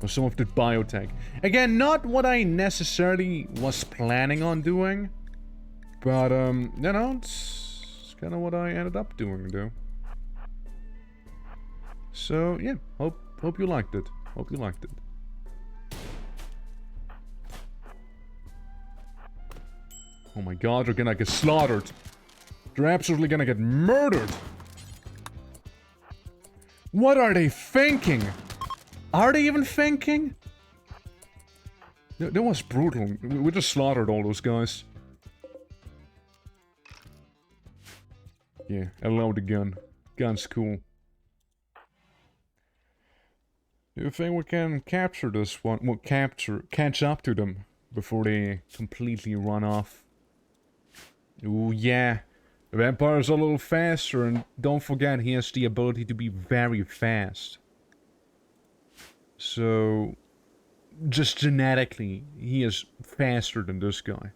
Or some of the biotech. Again, not what I necessarily was planning on doing. But, you know, it's kind of what I ended up doing, though. So, yeah. Hope you liked it. Hope you liked it. Oh my god, they're gonna get slaughtered. They're absolutely gonna get murdered. What are they thinking? Are they even thinking? That was brutal. We just slaughtered all those guys. Yeah, I love the gun. Gun's cool. Do you think we can capture this one? Well, catch up to them before they completely run off? Ooh, yeah. The vampire's a little faster, and don't forget he has the ability to be very fast. So, just genetically, he is faster than this guy.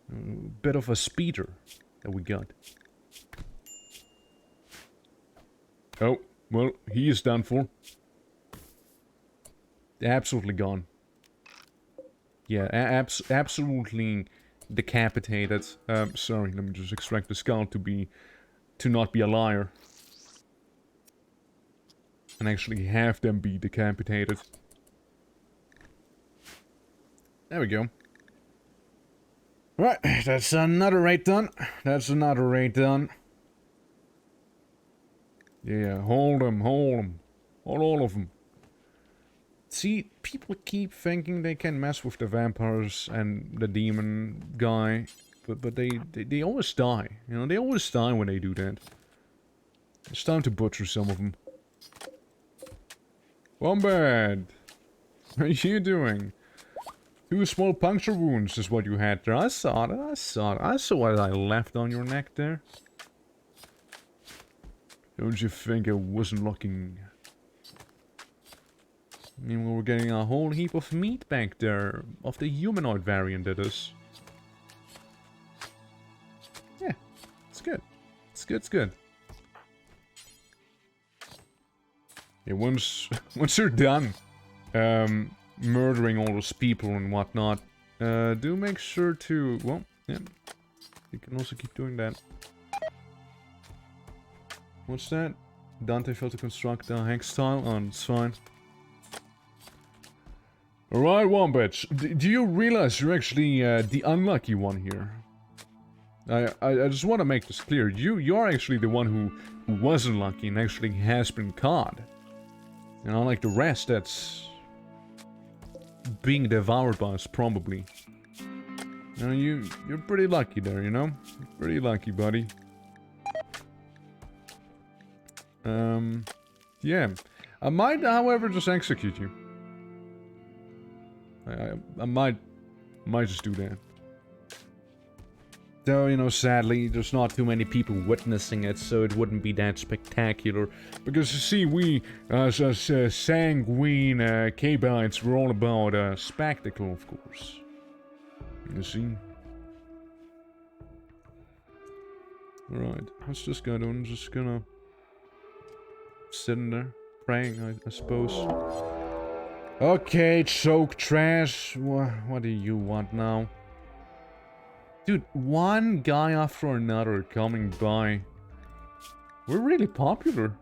A bit of a speeder that we got. Oh, well, he is done for. Absolutely gone. Yeah, absolutely decapitated. Sorry, let me just extract the skull to not be a liar. And actually have them be decapitated. There we go. Right, that's another raid done. That's another raid done. Yeah, hold them, hold them. Hold all of them. See, people keep thinking they can mess with the vampires and the demon guy, but they always die. You know, they always die when they do that. It's time to butcher some of them. Wombat! How are you doing? 2 small puncture wounds is what you had there. I saw it, I saw what I left on your neck there. Don't you think I wasn't looking... I mean, we were getting a whole heap of meat back there. Of the humanoid variant, that is. Yeah. It's good. It's good, it's good. Yeah, once you're done murdering all those people and whatnot, do make sure to... Well, yeah. You can also keep doing that. What's that? Dante failed to construct a Hank style? Oh, it's fine. Alright, Wombats. Do you realize you're actually the unlucky one here? I just want to make this clear. You're actually the one who wasn't lucky and actually has been caught. And unlike the rest that's being devoured by us, probably. You know, you're pretty lucky there, you know? You're pretty lucky, buddy. Yeah. I might, however, just execute you. I might just do that. Though, you know, sadly, there's not too many people witnessing it, so it wouldn't be that spectacular. Because, you see, we, as sanguine K-Bites, we're all about spectacle, of course. You see? Alright, what's this guy doing? Just gonna... sitting there, praying, I suppose. Okay, choke trash. What do you want now? Dude, one guy after another coming by. We're really popular.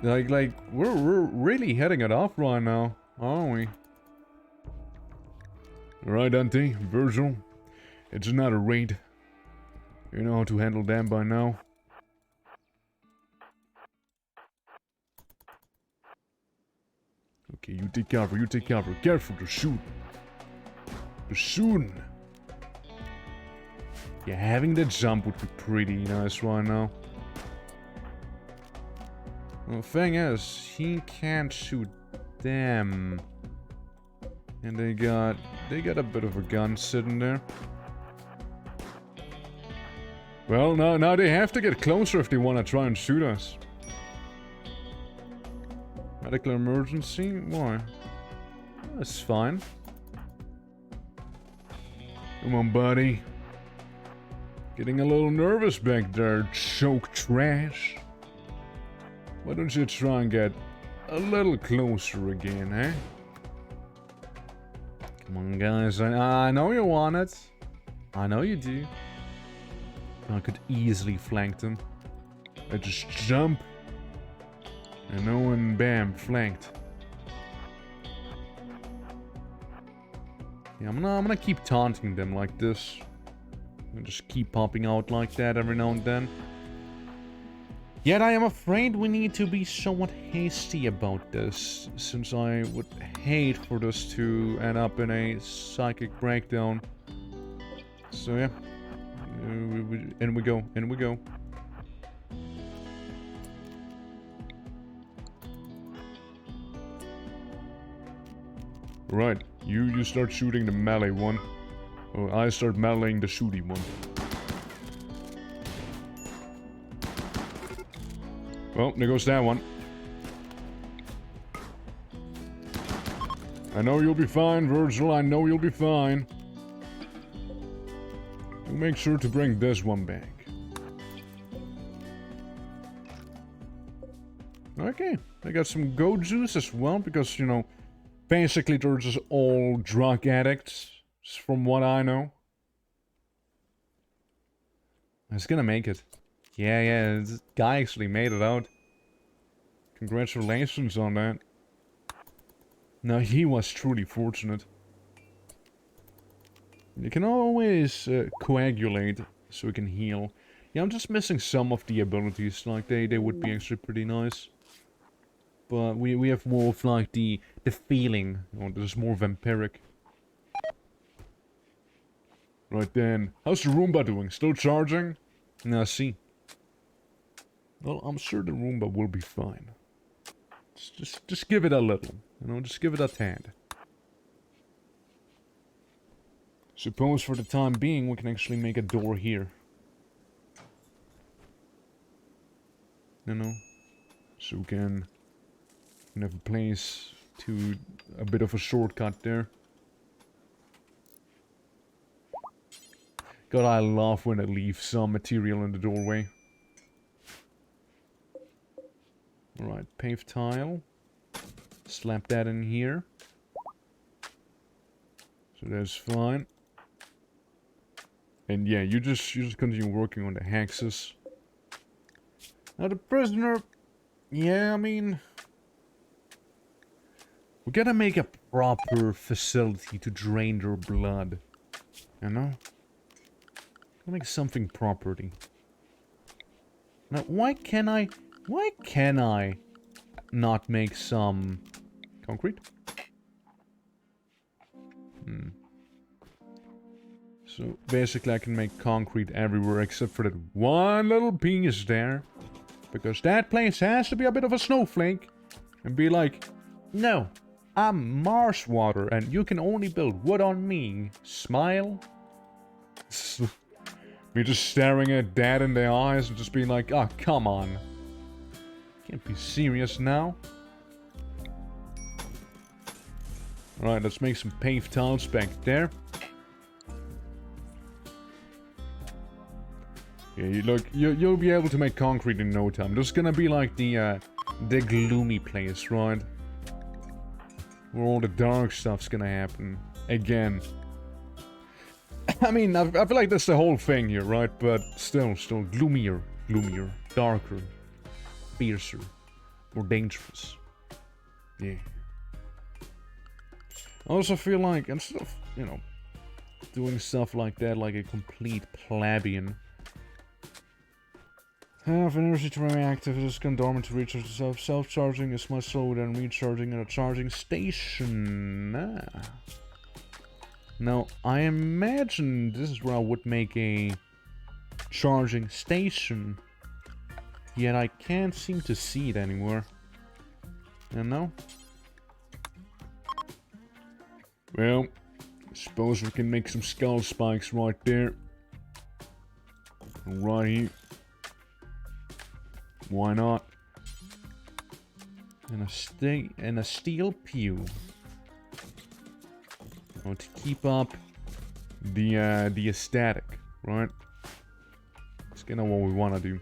like, we're really hitting it off right now, aren't we? Alright, Dante, Virgil. It's another raid. You know how to handle them by now. Okay, you take cover, you take cover. Careful, they're shooting. They're shooting. Yeah, having that jump would be pretty nice right now. Well, the thing is, he can't shoot them. And they got a bit of a gun sitting there. Well, now they have to get closer if they want to try and shoot us. Medical emergency? Why? That's fine. Come on, buddy. Getting a little nervous back there, choke trash. Why don't you try and get a little closer again, eh? Come on, guys. I know you want it. I know you do. I could easily flank them. I just jump. And no one, bam, flanked. Yeah, I'm gonna keep taunting them like this. And just keep popping out like that every now and then. Yet I am afraid we need to be somewhat hasty about this, since I would hate for this to end up in a psychic breakdown. So yeah, in we go, in we go. Right, you start shooting the melee one. Or I start meleeing the shooty one. Well, there goes that one. I know you'll be fine, Virgil. I know you'll be fine. You make sure to bring this one back. Okay, I got some goat juice as well, because, you know, basically they're just all drug addicts, from what I know. It's gonna make it. Yeah, this guy actually made it out. Congratulations on that. Now, he was truly fortunate. You can always coagulate so we can heal. Yeah, I'm just missing some of the abilities. Like, they would be actually pretty nice. But we have more of, like, the feeling. You know, this is more vampiric. Right then. How's the Roomba doing? Still charging? Now, see. Well, I'm sure the Roomba will be fine. Just give it a little. You know, just give it a tad. Suppose for the time being we can actually make a door here. You know? So we can have a place to a bit of a shortcut there. God, I love when I leave some material in the doorway. Alright, paved tile. Slap that in here. So that's fine. And yeah, you just continue working on the hexes. Now the prisoner... Yeah, I mean... We gotta make a proper facility to drain their blood. You know? Make something property. Now, why can I not make some concrete? So, basically I can make concrete everywhere except for that one little piece there. Because that place has to be a bit of a snowflake. And be like, no, I'm marsh water and you can only build wood on me. Smile. Me just staring at Dad in the eyes and just being like, oh, come on. Can't be serious now. Alright, let's make some paved tiles back there. Yeah, you'll be able to make concrete in no time. This is gonna be like the gloomy place, right? Where all the dark stuff's gonna happen. Again. I mean, I feel like that's the whole thing here, right? But still gloomier, darker, fiercer, more dangerous. Yeah. I also feel like, instead of, you know, doing stuff like that like a complete plebeian. Have energy to remain active, it is gone dormant to recharge itself. Self-charging is much slower than recharging at a charging station. Now, I imagine this is where I would make a charging station. Yet I can't seem to see it anywhere. You know? Well, I suppose we can make some skull spikes right there. Right here. Why not? And a steel pew. Oh, to keep up the aesthetic, right? It's kind of what we want to do.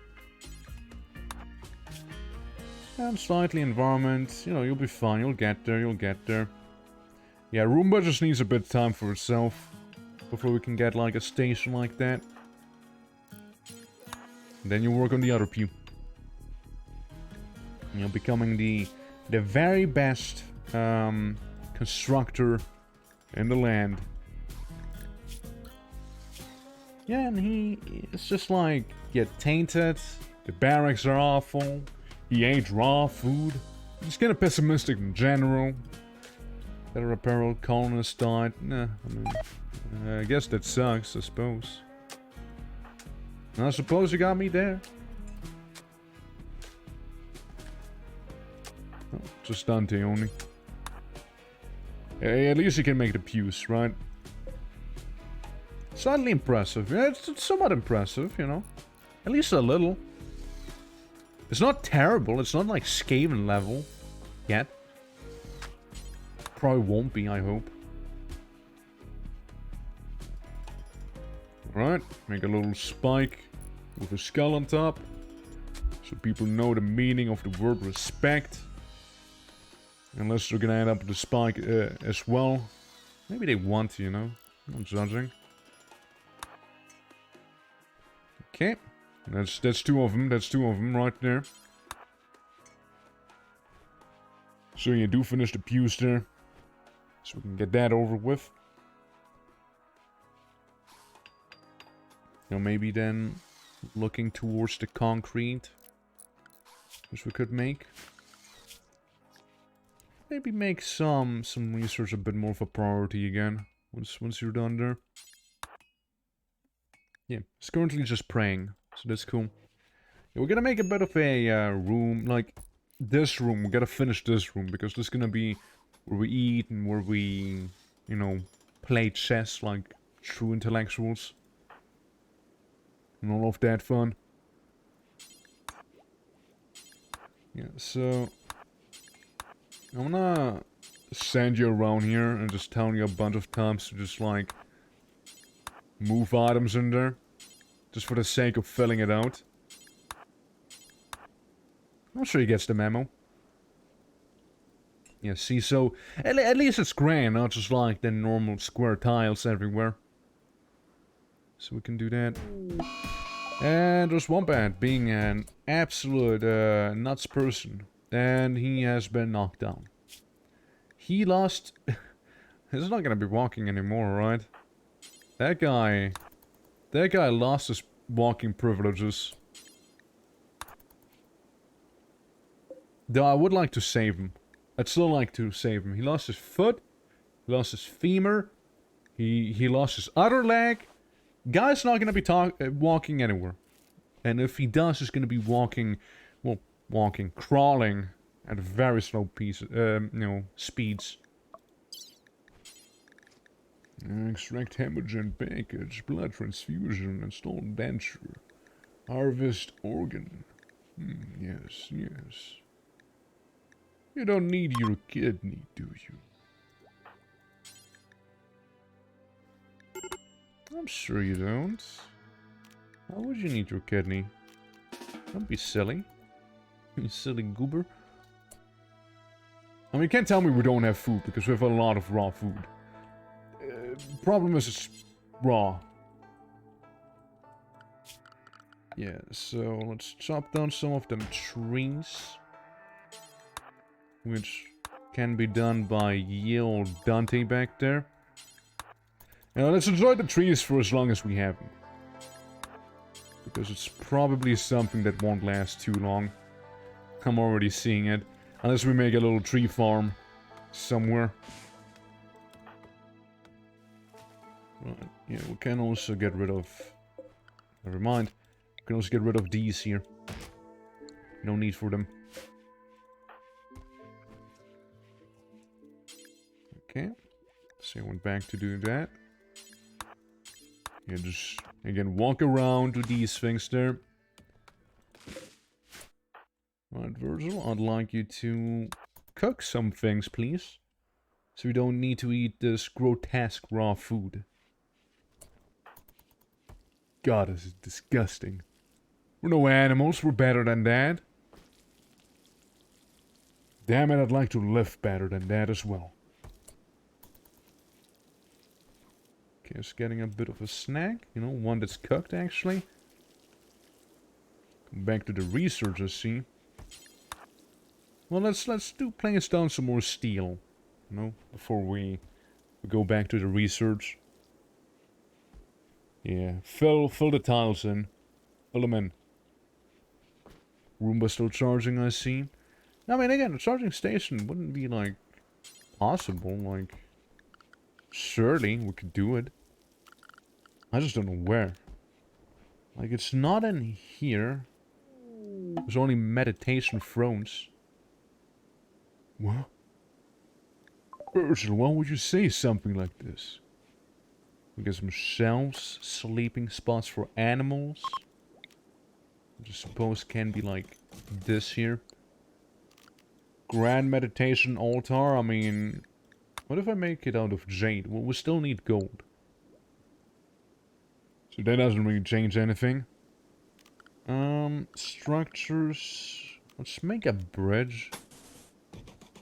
And slightly environment, you know, you'll be fine, you'll get there, you'll get there. Yeah, Roomba just needs a bit of time for itself before we can get like a station like that. And then you work on the other pew. You know, becoming the very best constructor in the land. Yeah, and it's just like, get tainted, the barracks are awful, he ate raw food. Just kind of pessimistic in general. Better apparel, colonists died. Nah, I mean, I guess that sucks, I suppose. I suppose you got me there. Oh, just Dante only. At least you can make the pews, right? Slightly impressive. Yeah, it's somewhat impressive, you know. At least a little. It's not terrible. It's not like Skaven level yet. Probably won't be, I hope. Alright, make a little spike with a skull on top. So people know the meaning of the word respect. Unless they're gonna end up with the spike as well. Maybe they want to, you know. I'm not judging. Okay. That's two of them. That's two of them right there. So you do finish the pews there. So we can get that over with. Now maybe then looking towards the concrete, which we could make. Maybe make some research a bit more of a priority again. Once you're done there. Yeah, it's currently just praying, so that's cool. Yeah, we're gonna make a bit of a room, like this room. We gotta finish this room because this is gonna be where we eat and where we, you know, play chess like true intellectuals. And all of that fun. Yeah, so I'm gonna send you around here and just tell you a bunch of times to just like move items in there. Just for the sake of filling it out. I'm sure he gets the memo. Yeah, see, so at least it's gray, not just like the normal square tiles everywhere. So we can do that. And there's Wombat being an absolute nuts person. And he has been knocked down. He lost... He's not gonna be walking anymore, right? That guy lost his walking privileges. Though I would like to save him. I'd still like to save him. He lost his foot. He lost his femur. He lost his other leg. Guy's not gonna be walking anywhere. And if he does, he's gonna be walking, well, crawling at very slow speeds. Extract hemorrhagin package, blood transfusion, install denture, harvest organ. Yes, yes. You don't need your kidney, do you? I'm sure you don't. Why would you need your kidney? Don't be silly. You silly goober. I mean, you can't tell me we don't have food, because we have a lot of raw food. Problem is it's raw. Yeah, so let's chop down some of them trees. Which can be done by ye old Dante back there. Now let's enjoy the trees for as long as we have them. Because it's probably something that won't last too long. I'm already seeing it. Unless we make a little tree farm somewhere. Right, yeah, we can also get rid of... Never mind. We can also get rid of these here. No need for them. Okay. So I went back to do that. Yeah, just, again, walk around to these things there. Right, Virgil, I'd like you to cook some things, please. So we don't need to eat this grotesque raw food. God, this is disgusting. We're no animals, we're better than that. Damn it, I'd like to live better than that as well. Okay, it's getting a bit of a snack. You know, one that's cooked, actually. Come back to the research, I see. Well, let's place down some more steel. You know, before we go back to the research. Yeah, fill the tiles in. Fill them in. Roomba still charging, I see. I mean, again, a charging station wouldn't be, like, possible. Like, surely we could do it. I just don't know where. Like, it's not in here. There's only meditation thrones. What? Ursula, why would you say something like this? We get some shelves, sleeping spots for animals. Which I suppose can be like this here. Grand meditation altar, I mean... What if I make it out of jade? Well, we still need gold. So that doesn't really change anything. Structures... Let's make a bridge.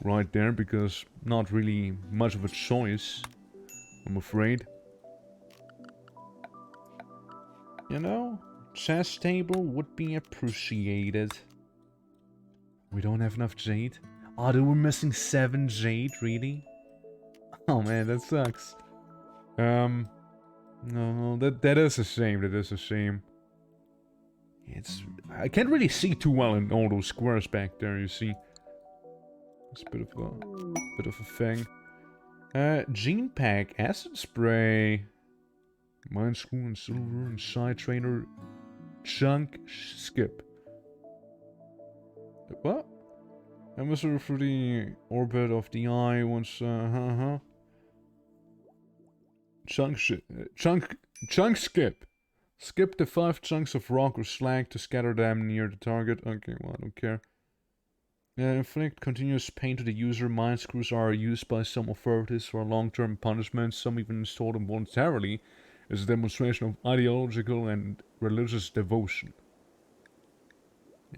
Right there, because not really much of a choice, I'm afraid. You know, chess table would be appreciated. We don't have enough jade. Oh, dude, we're missing 7 jade, really? Oh man, that sucks. No, that is a shame, that is a shame. I can't really see too well in all those squares back there, you see. It's a bit of a thing. Gene pack, acid spray, mind screw and silver and side trainer, chunk skip. What? Emissary for the orbit of the eye once. Chunk skip. Skip the 5 chunks of rock or slag to scatter them near the target. Okay, well I don't care. Inflict continuous pain to the user. Mind screws are used by some authorities for long-term punishment. Some even install them voluntarily as a demonstration of ideological and religious devotion.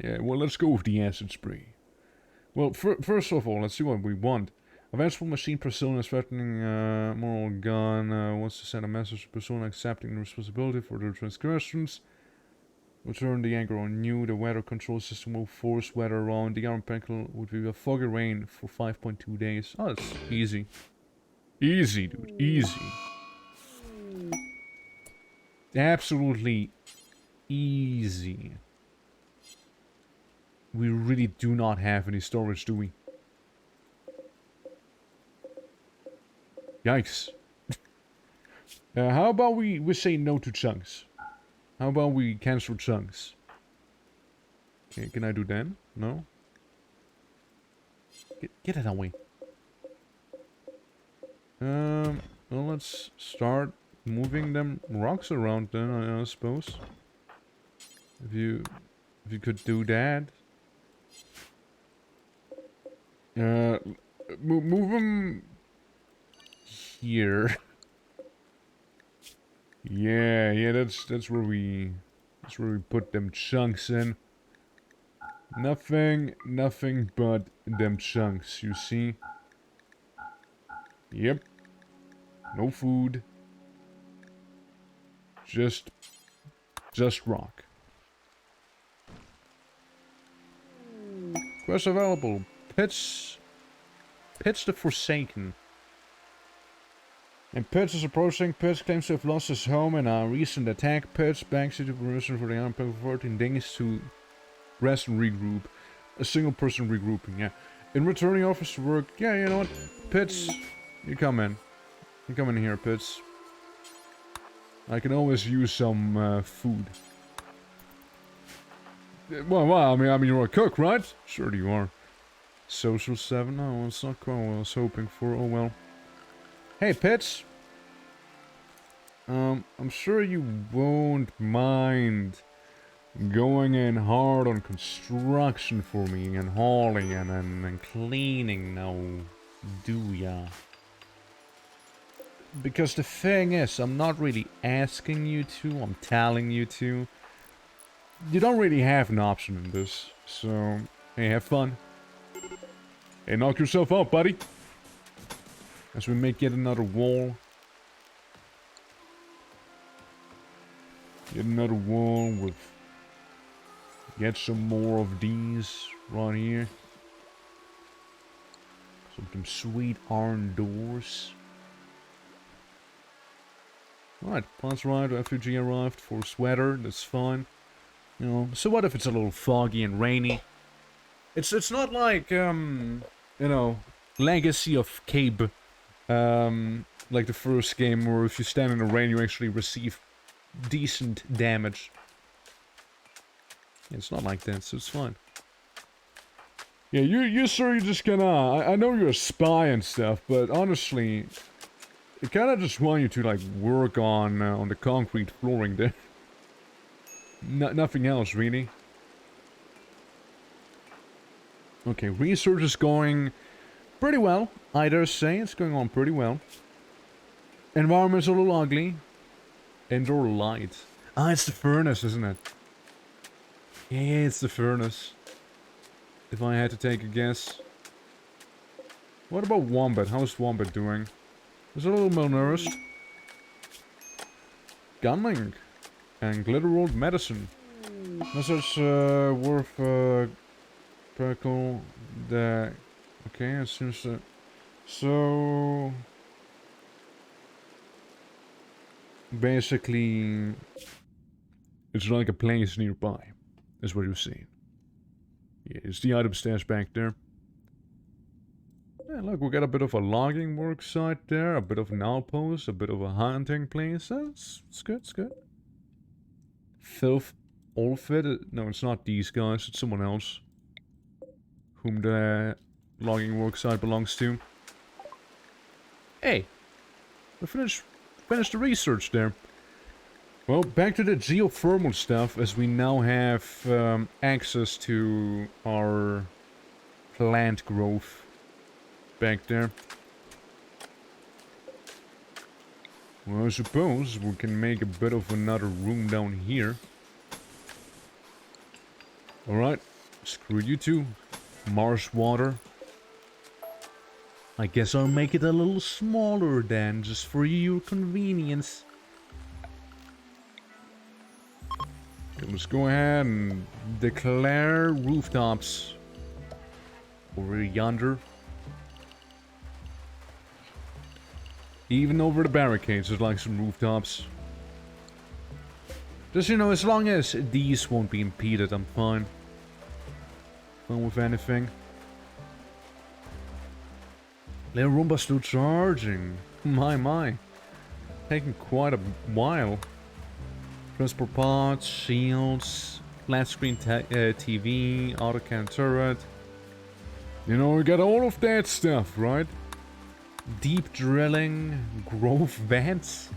Yeah, well, let's go with the acid spray. Well, first of all, let's see what we want. A vengeful machine persona threatening moral gun wants to send a message to persona accepting responsibility for their transgressions. Will turn the anger on you. The weather control system will force weather around. The archipelago would be a foggy rain for 5.2 days. Oh, that's easy. Easy, dude. Easy. Absolutely easy. We really do not have any storage, do we? Yikes. How about we say no to chunks? How about we cancel chunks? Okay, can I do that? No? Get it away. Well, let's start moving them rocks around then, I suppose. If you could do that. Move them here. Yeah, that's where we put them chunks in. Nothing but them chunks, you see? Yep. No food. Just rock. Quest available. Pitch the Forsaken. And Pitts is approaching. Pitts claims to have lost his home in a recent attack. Pitts begs you to permission for the armed for 14 days to rest and regroup. A single person regrouping, yeah. In return, he offers to work. Yeah, you know what? Pitts, you come in. You come in here, Pitts. I can always use some food. Well, I mean, you're a cook, right? Sure you are. Social 7? No, it's not quite what I was hoping for. Oh well. Hey, Pitts. I'm sure you won't mind going in hard on construction for me and hauling and cleaning now, do ya? Because the thing is, I'm not really asking you to, I'm telling you to. You don't really have an option in this, so hey, have fun. Hey, knock yourself out, buddy. As we make yet another wall. Yet another wall with yet some more of these right here. Some sweet iron doors. Right, plans arrived, refugee arrived for sweater, that's fine. You know, so what if it's a little foggy and rainy? It's not like, you know, Legacy of Cabe. Like the first game where if you stand in the rain you actually receive decent damage. It's not like that, so it's fine. Yeah, you sir, you're just gonna... I know you're a spy and stuff, but honestly... I kinda just want you to, like, work on the concrete flooring there. Nothing else, really. Okay, research is going pretty well, I dare say. It's going on pretty well. Environment's a little ugly. Indoor light. Ah, it's the furnace, isn't it? Yeah, it's the furnace. If I had to take a guess. What about Wombat? How's Wombat doing? He's a little malnourished. Gunning. And glitter rolled medicine. Message worth Perkle. The... Okay, it seems that... So... Basically... It's like a place nearby. Is what you're seeing. Yeah, it's the item stash back there. Yeah, look, we got a bit of a logging work site there, a bit of an outpost, a bit of a hunting place. It's good, it's good. Filth Olfit? No, it's not these guys, it's someone else. Whom the logging work site belongs to. Hey! We finished the research there. Well, back to the geothermal stuff, as we now have access to our plant growth back there. Well, I suppose we can make a bit of another room down here. Alright, screw you two. Marsh water. I guess I'll make it a little smaller then, just for your convenience. Let's go ahead and declare rooftops over yonder. Even over the barricades, there's like some rooftops. Just, you know, as long as these won't be impeded, I'm fine. Fine with anything. Little Roomba still charging. My. Taking quite a while. Transport pods, shields, flat screen TV, autocan turret. You know, we got all of that stuff, right? Deep drilling, growth vents.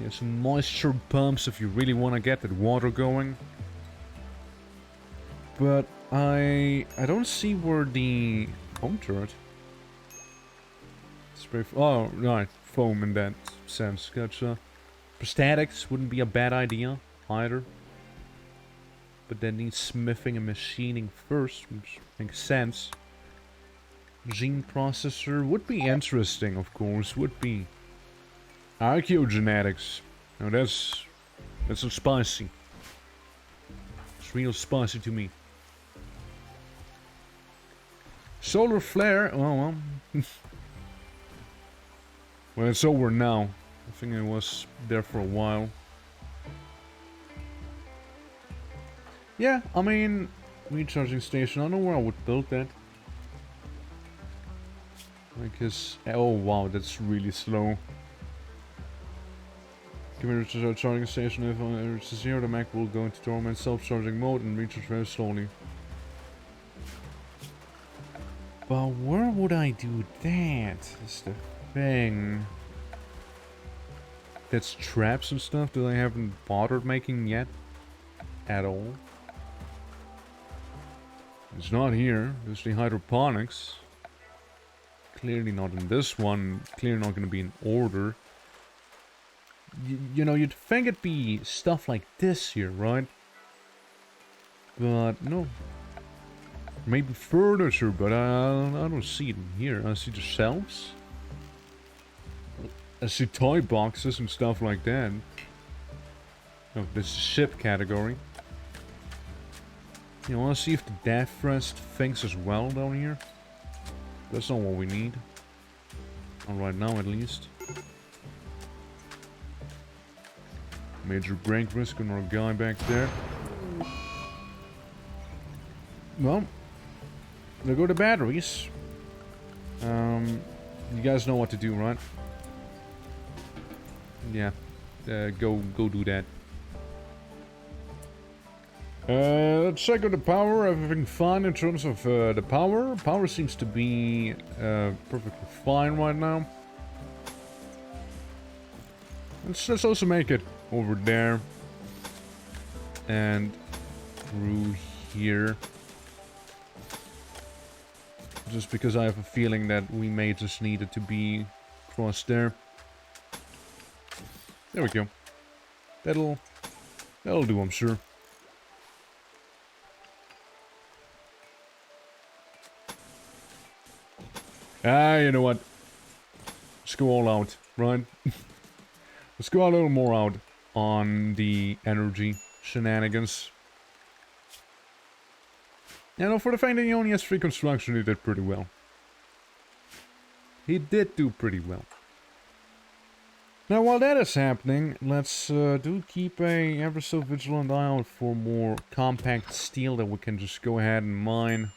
Yeah, some moisture pumps if you really want to get that water going. But I don't see where the foam turret. Spray. Oh, right, foam in that sense. Gotcha. Prosthetics wouldn't be a bad idea either. But that needs smithing and machining first, which makes sense. Gene processor would be interesting, of course, would be. Archaeogenetics. Now that's so spicy. It's real spicy to me. Solar flare, oh well. Well, it's over now. I think it was there for a while. Yeah, I mean, recharging station. I don't know where I would build that. Because, oh wow, that's really slow. Give me a charging station. If I reach 0, the Mac will go into dormant self-charging mode and recharge very slowly. But where would I do that? That's the thing. That's traps and stuff that I haven't bothered making yet. At all. It's not here. There's the hydroponics. Clearly not in this one. Clearly not going to be in order. You know, you'd think it'd be stuff like this here, right? But no. Maybe furniture, but I don't see it in here. I see the shelves. I see toy boxes and stuff like that. Oh, this is ship category. You want to see if the death rest thinks as well down here? That's not what we need. Not right now, at least. Major break risk on our guy back there. Well, there go the batteries. You guys know what to do, right? Yeah, go do that. Let's check on the power. Everything fine in terms of the power. Power seems to be perfectly fine right now. Let's also make it over there and through here. Just because I have a feeling that we may just need it to be crossed there. There we go. That'll do, I'm sure. Ah, you know what? Let's go all out, right? Let's go a little more out on the energy shenanigans. You know, for the fact that he only has 3 construction, he did pretty well. He did do pretty well. Now, while that is happening, let's do keep a ever so vigilant eye out for more compact steel that we can just go ahead and mine.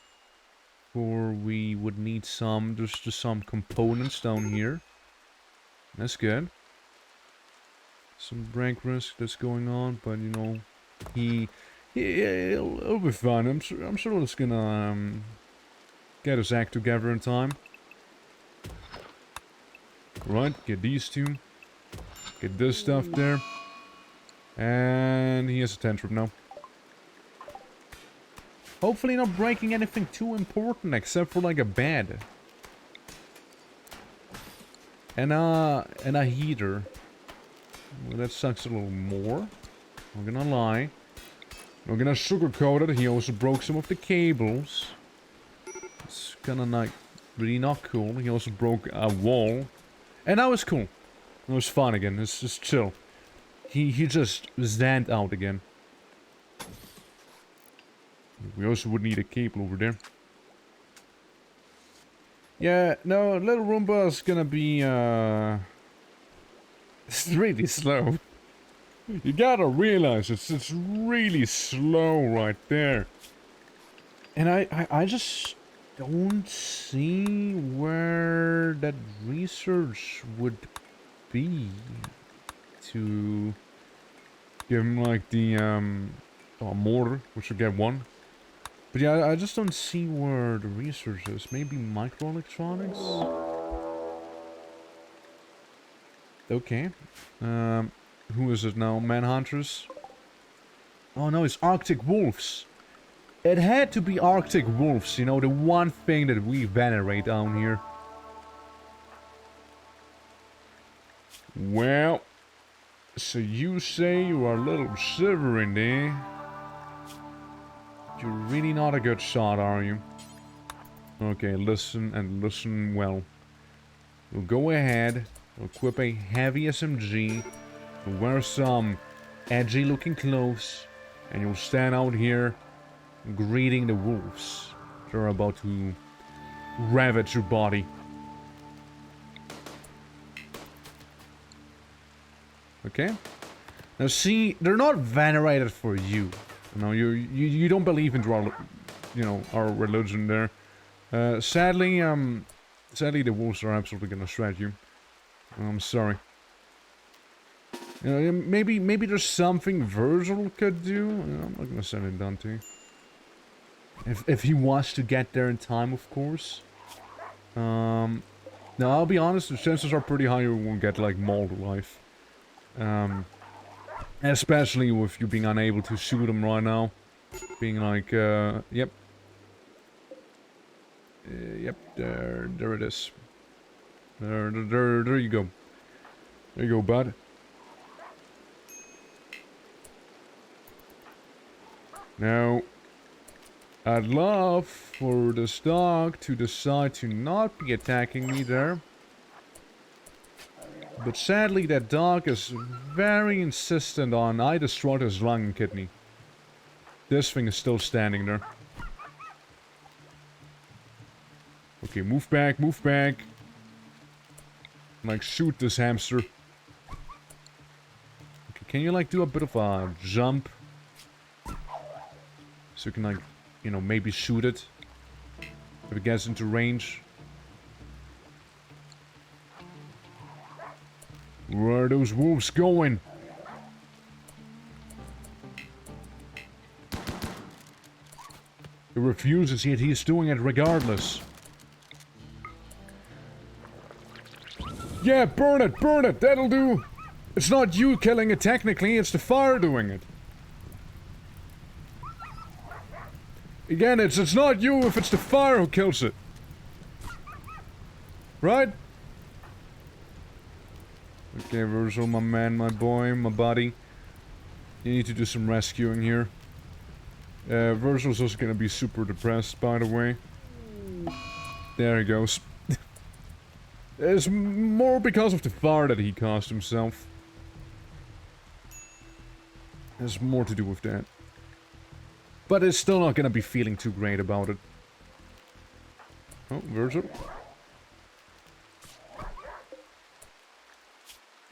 Or we would need some, there's just some components down here. That's good. Some break risk that's going on, but you know, he'll be fine. I'm sure it's gonna get his act together in time. Right, get these two. Get this stuff there. And he has a tantrum now. Hopefully not breaking anything too important except for like a bed. And a heater. Well, that sucks a little more. Not gonna lie. Not gonna sugarcoat it. He also broke some of the cables. It's kinda like really not cool. He also broke a wall. And that was cool. It was fun again. It's just chill. He just zanned out again. We also would need a cable over there. Yeah, no, little Roomba is gonna be, it's really slow. You gotta realize it's really slow right there. And I just don't see where that research would be to give him like the, mortar, which would get 1. But yeah, I just don't see where the research is. Maybe microelectronics? Okay. Who is it now? Manhunters? Oh no, it's Arctic Wolves. It had to be Arctic Wolves, you know, the one thing that we venerate down here. Well, so you say you are a little shivering, eh? You're really not a good shot, are you? Okay, listen and listen well. We'll go ahead, we'll equip a heavy SMG, we'll wear some edgy looking clothes, and you'll stand out here greeting the wolves. They're about to ravage your body. Okay? Now see, they're not venerated for you. You know, you don't believe in our, you know, our religion there. Sadly, the wolves are absolutely gonna shred you. I'm sorry. You know, maybe there's something Virgil could do. I'm not gonna send it Dante. If he wants to get there in time, of course. Now I'll be honest, the chances are pretty high you won't get like mauled alive. Especially with you being unable to shoot him right now. Being like, yep. Yep, there it is. There you go. There you go, bud. Now, I'd love for this dog to decide to not be attacking me there. But sadly, that dog is very insistent on I destroyed his lung and kidney. This thing is still standing there. Okay, move back, move back. Like, shoot this hamster. Okay, can you, like, do a bit of a jump? So you can, like, you know, maybe shoot it. If it gets into range. Where are those wolves going? He refuses, yet he's doing it regardless. Yeah, burn it, that'll do. It's not you killing it technically, it's the fire doing it. Again, it's not you if it's the fire who kills it. Right? Okay, Virgil, my man, my boy, my buddy. You need to do some rescuing here. Virgil's also gonna be super depressed, by the way. There he goes. It's more because of the fire that he caused himself. There's more to do with that. But it's still not gonna be feeling too great about it. Oh, Virgil.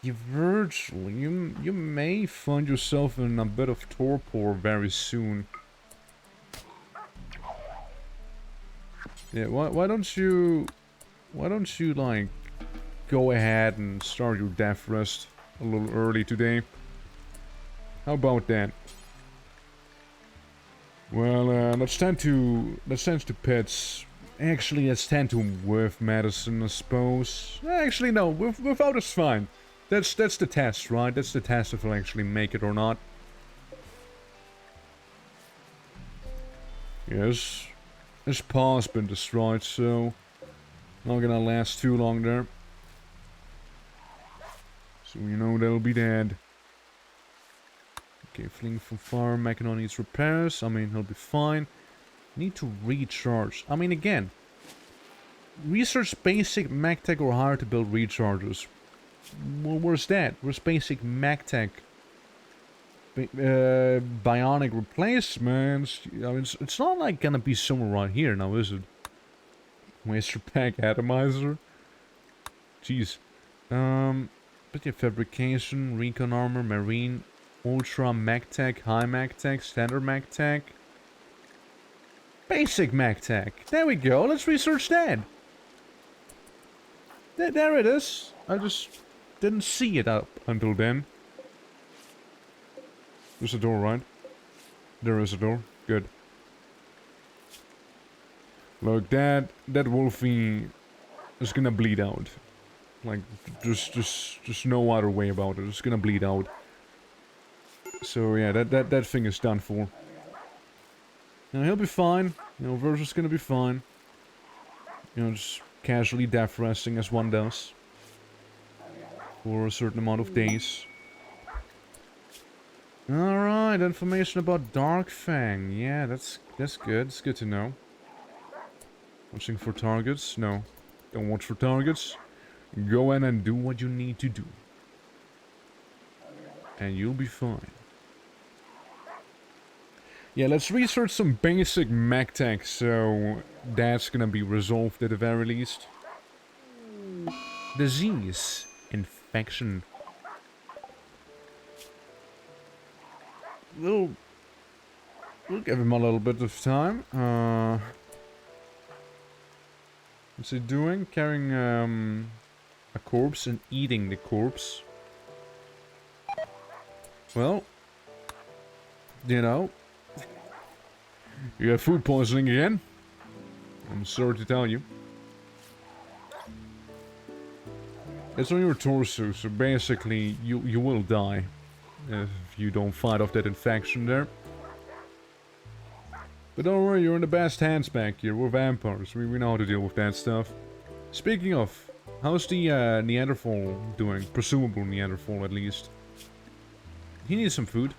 Virgil, you may find yourself in a bit of torpor very soon. Yeah, why don't you like go ahead and start your death rest a little early today? How about that? Well, let's tend to pits. Actually, let's tend to with medicine, I suppose. Actually, no, without is fine. That's the test, right? That's the test if we'll actually make it or not. Yes. This paw's been destroyed, so not gonna last too long there. So you know they'll be dead. Okay, fleeing from fire, Mechano needs repairs. I mean, he'll be fine. Need to recharge. I mean, again, research basic MacTech or higher to build rechargers. Well, where's that? Where's basic MacTech? Bionic replacements. I mean, it's not like gonna be somewhere right here now, is it? Waster pack atomizer. Jeez. But yeah, fabrication, recon armor, marine, ultra MacTech, high MacTech, standard MacTech, basic MacTech. There we go. Let's research that. There it is. I just didn't see it up until then. There's a door, right? There is a door. Good. Look, that wolfie is gonna bleed out. Like, just no other way about it. It's gonna bleed out. So yeah, that thing is done for. Now he'll be fine. You know, Virgil's gonna be fine. You know, just casually death resting as one does. For a certain amount of days. Alright, information about Darkfang. Yeah, that's good. It's good to know. Watching for targets? No. Don't watch for targets. Go in and do what you need to do. And you'll be fine. Yeah, let's research some basic MacTech, so that's gonna be resolved at the very least. Disease. Infection. we'll give him a little bit of time. What's he doing? Carrying a corpse and eating the corpse. Well, you know, you have food poisoning again. I'm sorry to tell you. It's on your torso, so basically you will die if you don't fight off that infection there. But don't worry, you're in the best hands back here. We're vampires. We know how to deal with that stuff. Speaking of, how's the Neanderthal doing? Presumable Neanderthal, at least. He needs some food.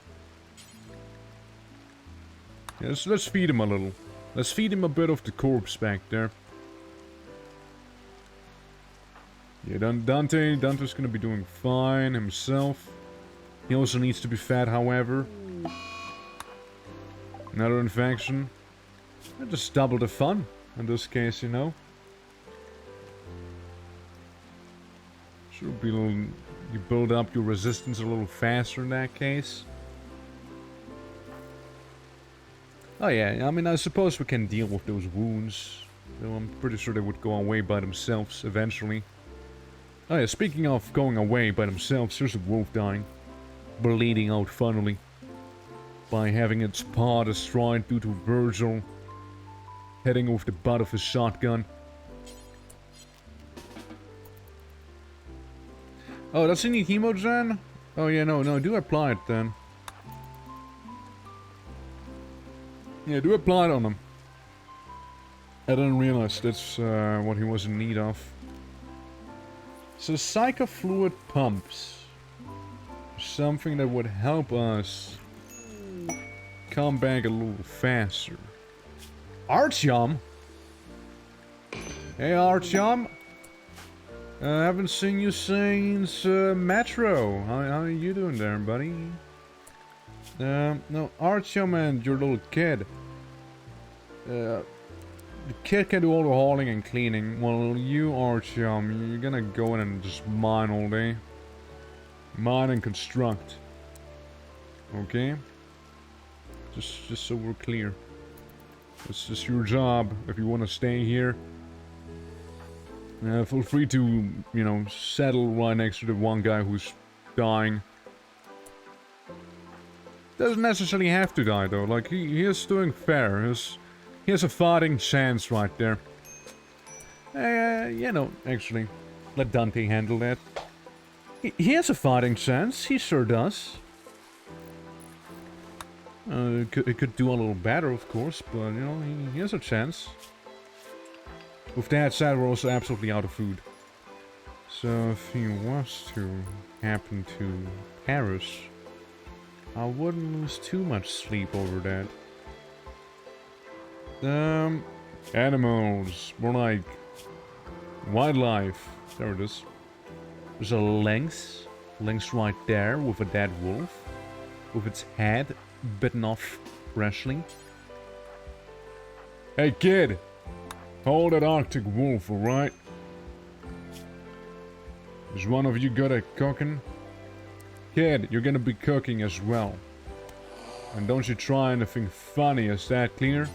Yeah, let's feed him a little. Let's feed him a bit of the corpse back there. Yeah, Dante's gonna be doing fine himself. He also needs to be fed, however. Another infection. Just double the fun, in this case, you know. Should be a little, you build up your resistance a little faster in that case. Oh yeah, I mean, I suppose we can deal with those wounds. Though I'm pretty sure they would go away by themselves eventually. Oh yeah, speaking of going away by themselves, there's a wolf dying. Bleeding out funnily. By having its paw destroyed due to Virgil hitting with the butt of his shotgun. Oh, does he need hemogen? Oh yeah, no, do apply it then. Yeah, do apply it on him. I didn't realize that's what he was in need of. So psychofluid pumps. Something that would help us come back a little faster. Artyom? Hey Artyom. Haven't seen you since Metro. How are you doing there, buddy? No, Artyom and your little kid. The kid can do all the hauling and cleaning. Well, you, Artyom, you're gonna go in and just mine all day. Mine and construct. Okay? Just so we're clear. It's just your job if you want to stay here. Feel free to, you know, settle right next to the one guy who's dying. Doesn't necessarily have to die though, like he is doing fair. He has a fighting chance right there. You know, actually, let Dante handle that. He has a fighting chance, he sure does. It could do a little better, of course, but, you know, he has a chance. With that said, we're also absolutely out of food. So, if he was to happen to perish, I wouldn't lose too much sleep over that. Animals. More like wildlife. There it is. There's a lynx. Lynx right there with a dead wolf. With its head bitten off freshly. Hey kid! Hold that Arctic wolf, alright? Is one of you good at cooking? Kid, you're gonna be cooking as well. And don't you try anything funny, is that clear?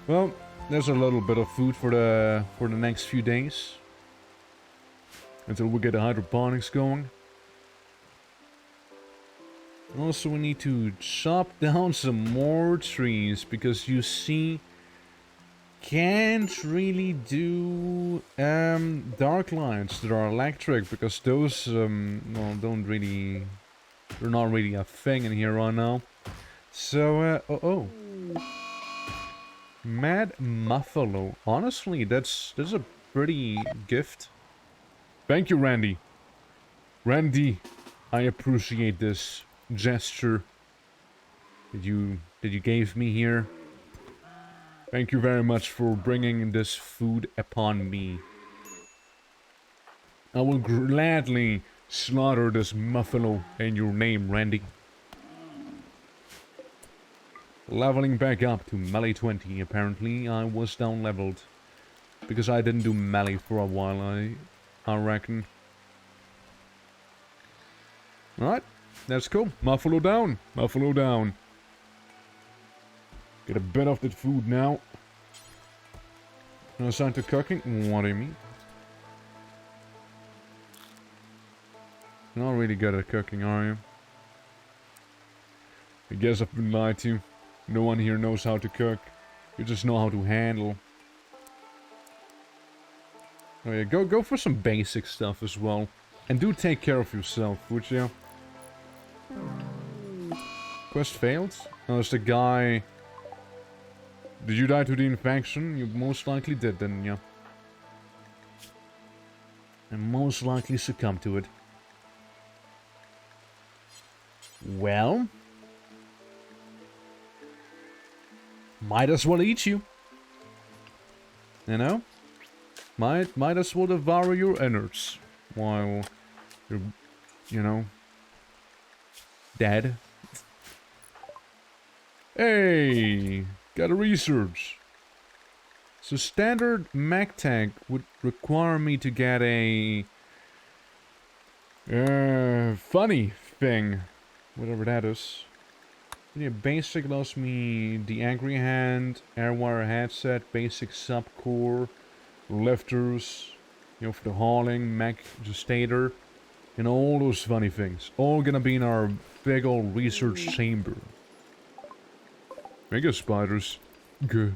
Well, there's a little bit of food for the next few days. Until we get the hydroponics going. Also, we need to chop down some more trees, because you see, can't really do dark lights that are electric, because those well, they're not really a thing in here right now. So Mad Muffalo. Honestly, that's a pretty gift. Thank you, Randy. Randy, I appreciate this gesture that you gave me here. Thank you very much for bringing this food upon me. I will gladly slaughter this muffalo in your name, Randy. Leveling back up to melee 20, apparently. I was down leveled. Because I didn't do melee for a while, I reckon. Alright, that's cool. Muffalo down. Muffalo down. Get a bit of that food now. No sign to cooking? What do you mean? You're not really good at cooking, are you? I guess I've been lied to. No one here knows how to cook. You just know how to handle. Oh yeah, go for some basic stuff as well. And do take care of yourself, would you? Quest failed? Oh, it's the guy... Did you die to the infection? You most likely did, didn't you? And most likely succumb to it. Well... Might as well eat you. You know? Might as well devour your innards. While you're, you know... dead. Hey! Got a research. So standard mech tank would require me to get a... funny thing. Whatever that is. Yeah, basic allows me the angry hand, airwire headset, basic subcore, lifters, you know, for the hauling, mech gestator, and all those funny things. All gonna be in our big old research chamber. Mega spiders. Good.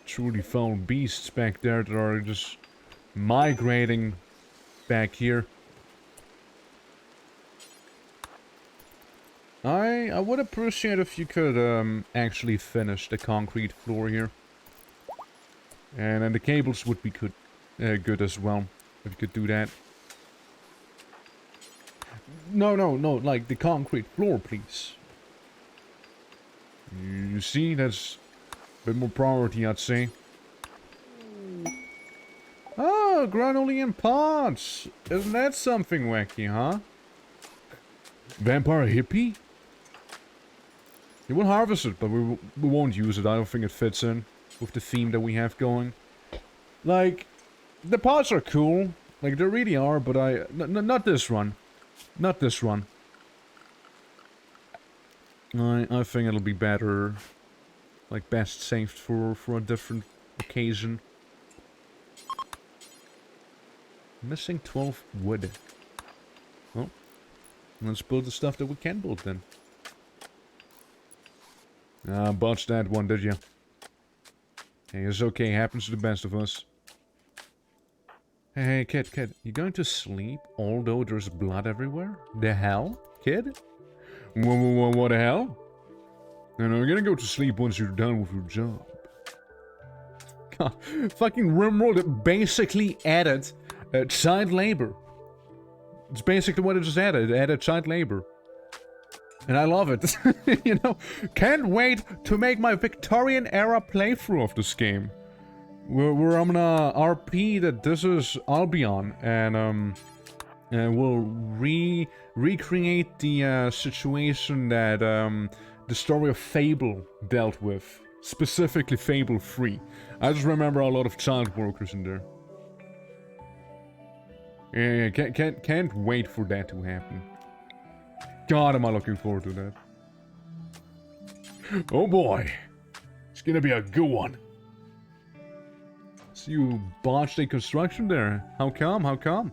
Truly foul beasts back there that are just migrating back here. I would appreciate if you could actually finish the concrete floor here. And then the cables would be good as well, if you could do that. No, like the concrete floor, please. You see, that's a bit more priority, I'd say. Oh, granulating pods! Isn't that something wacky, huh? Vampire hippie? We'll harvest it, but we won't use it. I don't think it fits in with the theme that we have going. Like, the pods are cool. Like, they really are, but not this one. Not this one. I think it'll be better, like, best saved for a different occasion. Missing 12 wood. Oh. Let's build the stuff that we can build then. Botched that one, did you? Hey, it's okay, happens to the best of us. Hey, kid, you going to sleep although there's blood everywhere? The hell, kid? What the hell? No, you're gonna go to sleep once you're done with your job. God, fucking RIMWORLD basically added child labor. It's basically what it just added. It added child labor. And I love it. You know, can't wait to make my Victorian era playthrough of this game. Where I'm gonna RP that this is Albion, and we'll recreate the situation that the story of Fable dealt with. Specifically Fable 3. I just remember a lot of child workers in there. Yeah, can't wait for that to happen. God, am I looking forward to that. Oh boy. It's gonna be a good one. So you botched a construction there. How come? Okay,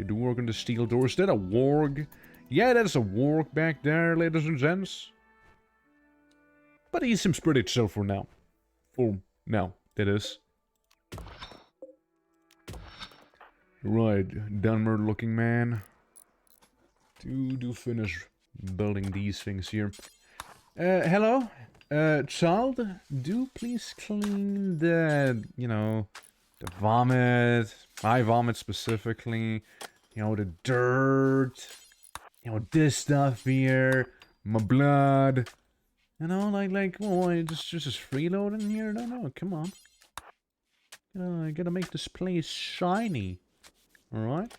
do work on the steel door. Is that a warg? Yeah, that's a warg back there, ladies and gents. But he seems pretty chill for now. For now, that is. Right, Dunmer looking man. Do finish building these things here. Hello? Child, do please clean the, you know, the vomit, my vomit specifically, you know, the dirt, you know, this stuff here, my blood, you know, like, oh, just freeloading here? No, come on. Gotta make this place shiny. Alright?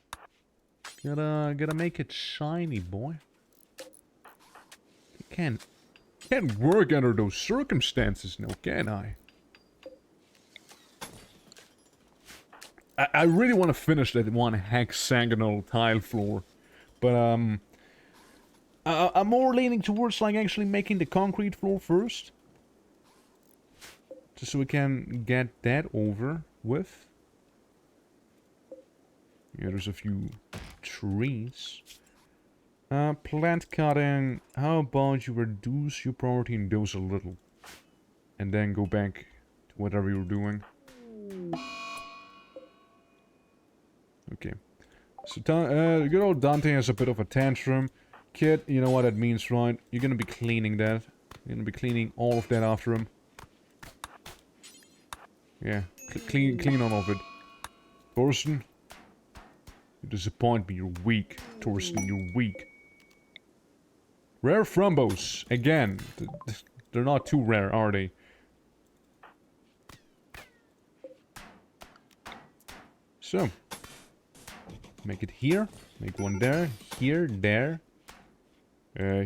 Gotta make it shiny, boy. Can't work under those circumstances now, can I? I really want to finish that one hexagonal tile floor. But, I'm more leaning towards, like, actually making the concrete floor first. Just so we can get that over with. Yeah, there's a few trees. Plant cutting. How about you reduce your priority in those a little? And then go back to whatever you're doing. Okay. So, good old Dante has a bit of a tantrum. Kid, you know what that means, right? You're gonna be cleaning that. You're gonna be cleaning all of that after him. Yeah, clean all of it. Thorsten, you disappoint me. You're weak. Thorsten, you're weak. Rare frumbos. Again, they're not too rare, are they? So, make it here. Make one there. Here, there.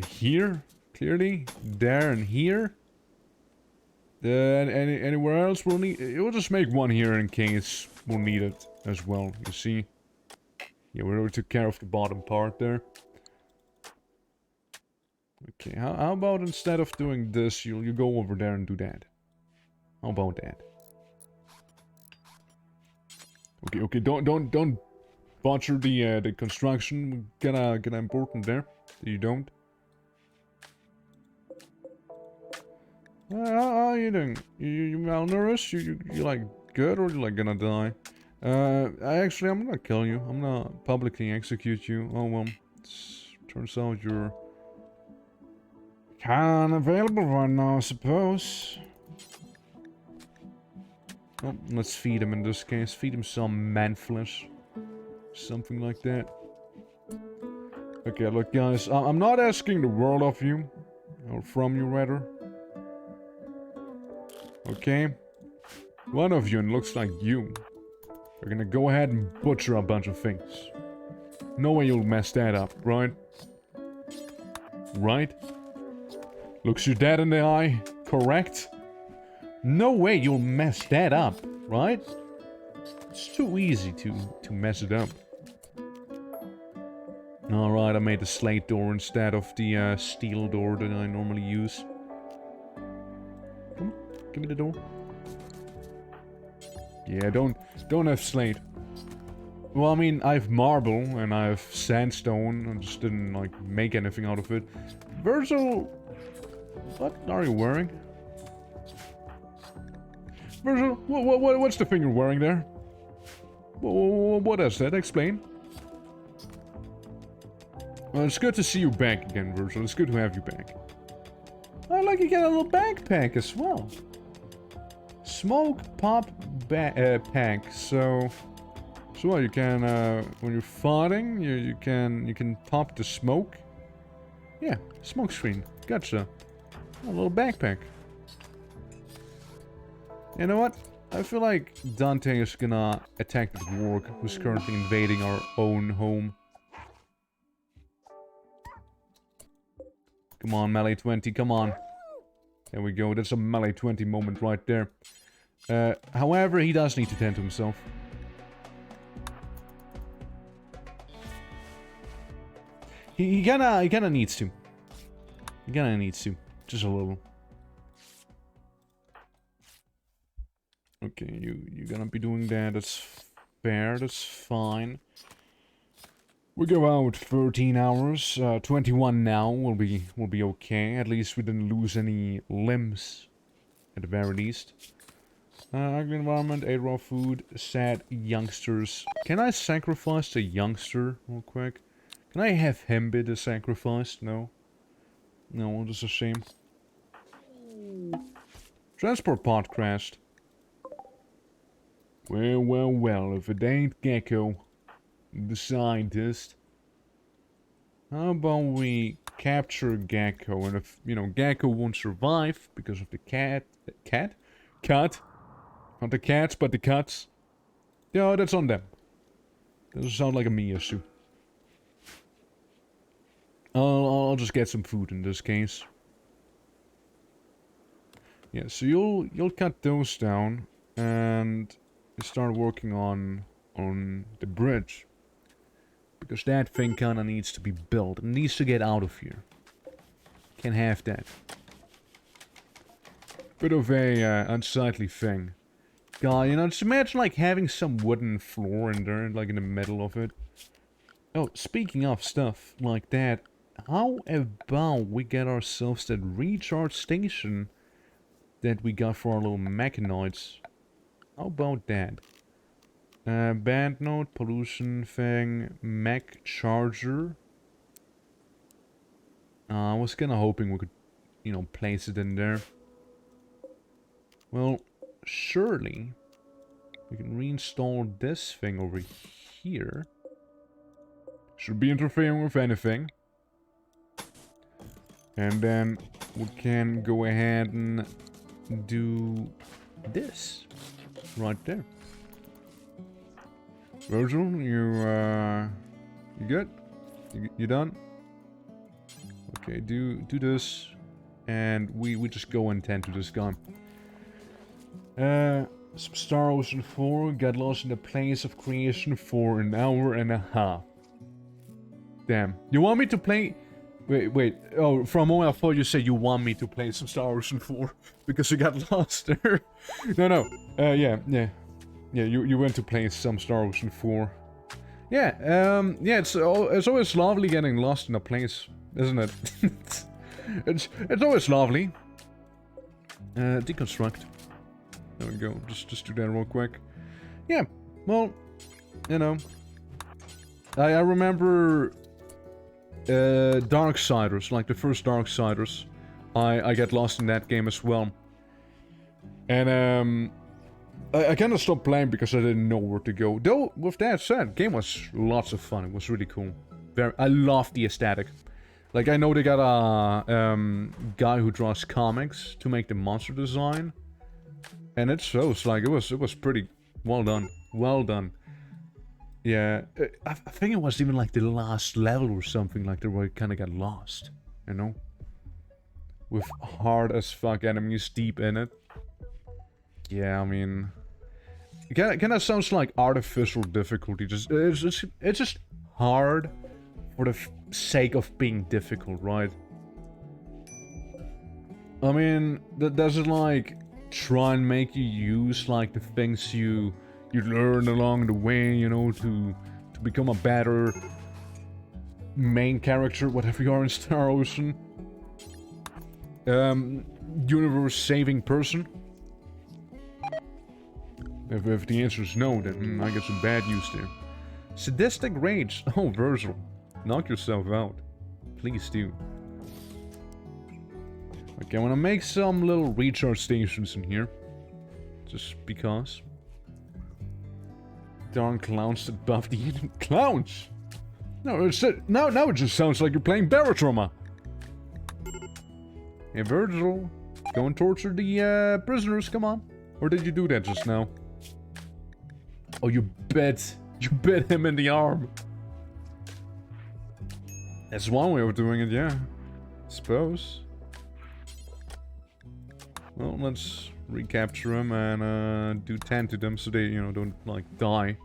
Here, clearly. There and here. Anywhere else we'll need... We'll just make one here in case we'll need it as well, you see. Yeah, we already took care of the bottom part there. Okay, how about instead of doing this, you go over there and do that? How about that? Okay, don't botcher the construction. Get important there. You don't. How are you doing? You malnourished? You like good or you like gonna die? I'm gonna kill you. I'm gonna publicly execute you. Oh well, turns out you're kinda available right now, I suppose. Oh, let's feed him in this case. Feed him some man flesh. Something like that. Okay, look guys, I'm not asking the world of you. Or from you rather. Okay? One of you, and looks like you, are gonna go ahead and butcher a bunch of things. No way you'll mess that up, right? Right? Looks you dead in the eye, correct? No way you'll mess that up, right? It's too easy to mess it up. Alright, I made a slate door instead of the steel door that I normally use. Come on, give me the door. Yeah, don't have slate. Well, I mean, I have marble and I have sandstone. I just didn't, like, make anything out of it. Virgil, what are you wearing? Virgil, what's the thing you're wearing there? What is that? Explain. Well, it's good to see you back again, Virgil. It's good to have you back. I like you get a little backpack as well. Smoke pop pack. So what? You can when you're farting, you can pop the smoke. Yeah, smoke screen. Gotcha. A little backpack. You know what? I feel like Dante is gonna attack the warg who's currently invading our own home. Come on, melee 20, come on. There we go, that's a melee 20 moment right there. However, he does need to tend to himself. He kinda needs to. He kinda needs to. Just a little. Okay, you're gonna be doing that, that's fair, that's fine. We go out 13 hours, 21 now, we'll be okay. At least we didn't lose any limbs, at the very least. Ugly environment, 8 raw food, sad youngsters. Can I sacrifice the youngster real quick? Can I have him be the sacrifice? No. No, that's a shame. Transport pod crashed. Well, if it ain't Gecko, the scientist. How about we capture Gecko, and if, you know, Gecko won't survive because of the cat? Cut? Not the cats, but the cuts. Yeah, that's on them. Doesn't sound like a me issue. I'll just get some food in this case. Yeah, so you'll cut those down and start working on on the bridge. Because that thing kinda needs to be built. It needs to get out of here. Can't have that. Bit of a unsightly thing. God, you know, just imagine like having some wooden floor in there, like in the middle of it. Oh, speaking of stuff like that, how about we get ourselves that recharge station that we got for our little mechanoids? How about that? Band note, pollution thing, mech charger. I was kinda hoping we could, you know, place it in there. Well, surely we can reinstall this thing over here. Should be interfering with anything. And then we can go ahead and do this right there. Virgil, you good? You done? Okay, do this, and we just go and tend to this gun. Some Star Ocean 4 got lost in the place of creation for an hour and a half. Damn. You want me to play? Wait. Oh, for a moment I thought you said you want me to play some Star Ocean 4 because you got lost there. No. Yeah. You went to play some Star Ocean 4. Yeah. Yeah. It's always lovely getting lost in a place, isn't it? it's always lovely. Deconstruct. There we go. Just do that real quick. Yeah. Well, you know, I remember Darksiders, like the first Darksiders. I get lost in that game as well. And I kind of stopped playing because I didn't know where to go. Though, with that said, the game was lots of fun. It was really cool. I loved the aesthetic. Like, I know they got a guy who draws comics to make the monster design. And it shows, like, it was pretty well done. Well done. Yeah, I think it was even like the last level or something, like where I kind of got lost, you know? With hard as fuck enemies deep in it. Yeah, I mean... It kind of sounds like artificial difficulty. It's just hard for the sake of being difficult, right? I mean, does it like try and make you use like the things you learn along the way, you know, to become a better main character, whatever you are in Star Ocean? Universe-saving person? If the answer is no, then I get some bad news there. Sadistic rage. Oh, Virgil. Knock yourself out. Please do. Okay, I want to make some little recharge stations in here. Just because. Darn clowns that buff the clowns! No, now it just sounds like you're playing Barotrauma. Hey, Virgil. Go and torture the prisoners, come on. Or did you do that just now? Oh, you bit him in the arm. That's one way of doing it, yeah. Suppose. Well, let's recapture him and do 10 to them so they, you know, don't, like, die.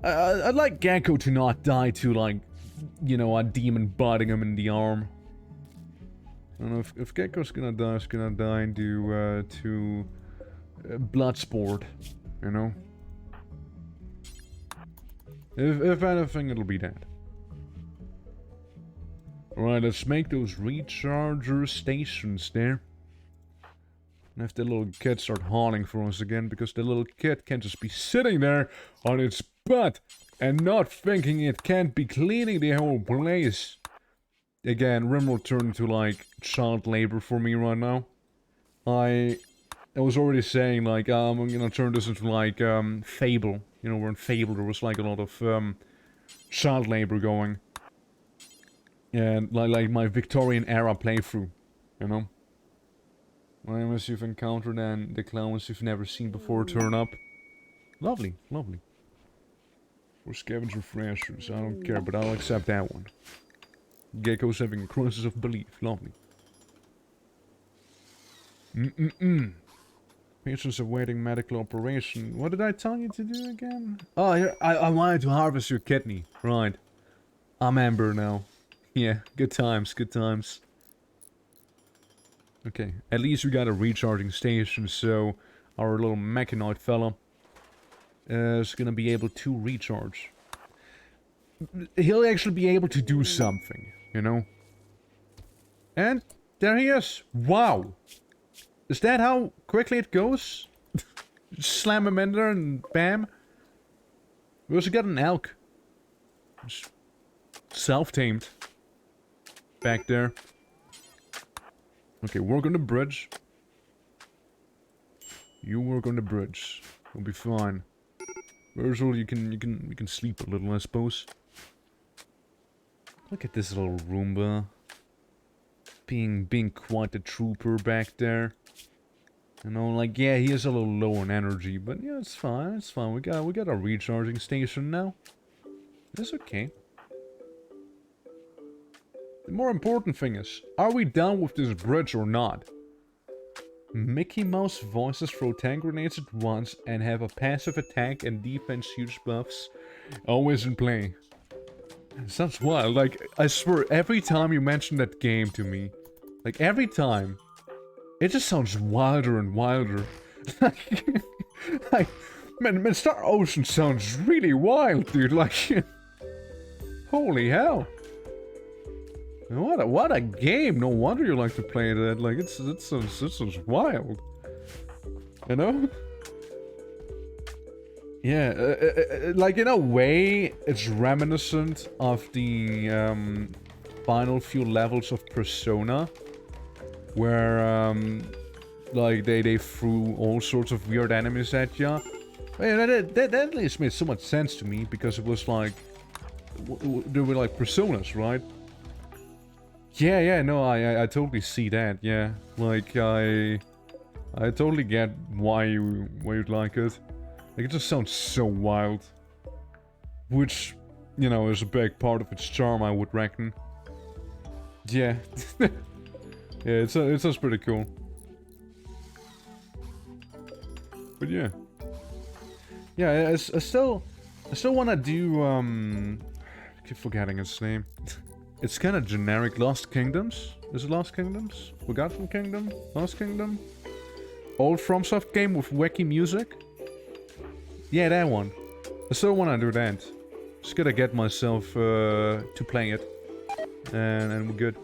I'd like Gecko to not die to, like, you know, a demon biting him in the arm. I don't know, if Gecko's gonna die, it's gonna die due to Bloodsport, you know? If anything, it'll be that. Alright, let's make those recharger stations there. And have the little kid start hauling for us again, because the little kid can't just be sitting there on its butt and not thinking it can't be cleaning the whole place. Again, RIMWORLD turned into like child labor for me right now. I was already saying like I'm gonna turn this into like Fable. You know, where in Fable there was like a lot of child labor going. And like my Victorian era playthrough, you know? Items you've encountered and the clowns you've never seen before turn up. Lovely, lovely. For scavenger freshers, I don't care, but I'll accept that one. Gecko's having a crisis of belief, lovely. Patients awaiting medical operation. What did I tell you to do again? Oh, here, I wanted to harvest your kidney. Right. I'm Amber now. Yeah, good times, good times. Okay, at least we got a recharging station, so our little mechanoid fella is gonna be able to recharge. He'll actually be able to do something, you know? And there he is. Wow. Is that how quickly it goes? Just slam him in there and bam. We also got an elk. Self-tamed. Back there. Okay, work on the bridge. You work on the bridge. We'll be fine. Virgil, you can sleep a little, I suppose. Look at this little Roomba. Being quite the trooper back there. You know, like, yeah, he is a little low on energy, but yeah, it's fine, it's fine. We got a recharging station now. It's okay. The more important thing is, are we done with this bridge or not? Mickey Mouse voices throw 10 grenades at once and have a passive attack and defense huge buffs always in play. Sounds wild. Like, I swear, every time you mention that game to me, like, every time, it just sounds wilder and wilder. like, man, Star Ocean sounds really wild, dude. Like, holy hell. What a game. No wonder you like to play that. Like, it sounds wild. You know? Yeah, like, in a way, it's reminiscent of the final few levels of Persona, where, like, they threw all sorts of weird enemies at ya. Yeah, that at least made so much sense to me, because it was like, they were like Personas, right? Yeah, no, I totally see that, yeah. Like, I totally get why you'd like it. Like, it just sounds so wild. Which, you know, is a big part of its charm, I would reckon. Yeah. Yeah, it sounds pretty cool. But yeah. Yeah, I still wanna do, I keep forgetting its name. It's kind of generic. Lost Kingdoms? Is it Lost Kingdoms? Forgotten Kingdom? Lost Kingdom? Old FromSoft game with wacky music? Yeah, that one. I still want to do that. Just gotta get myself to playing it. And we're good.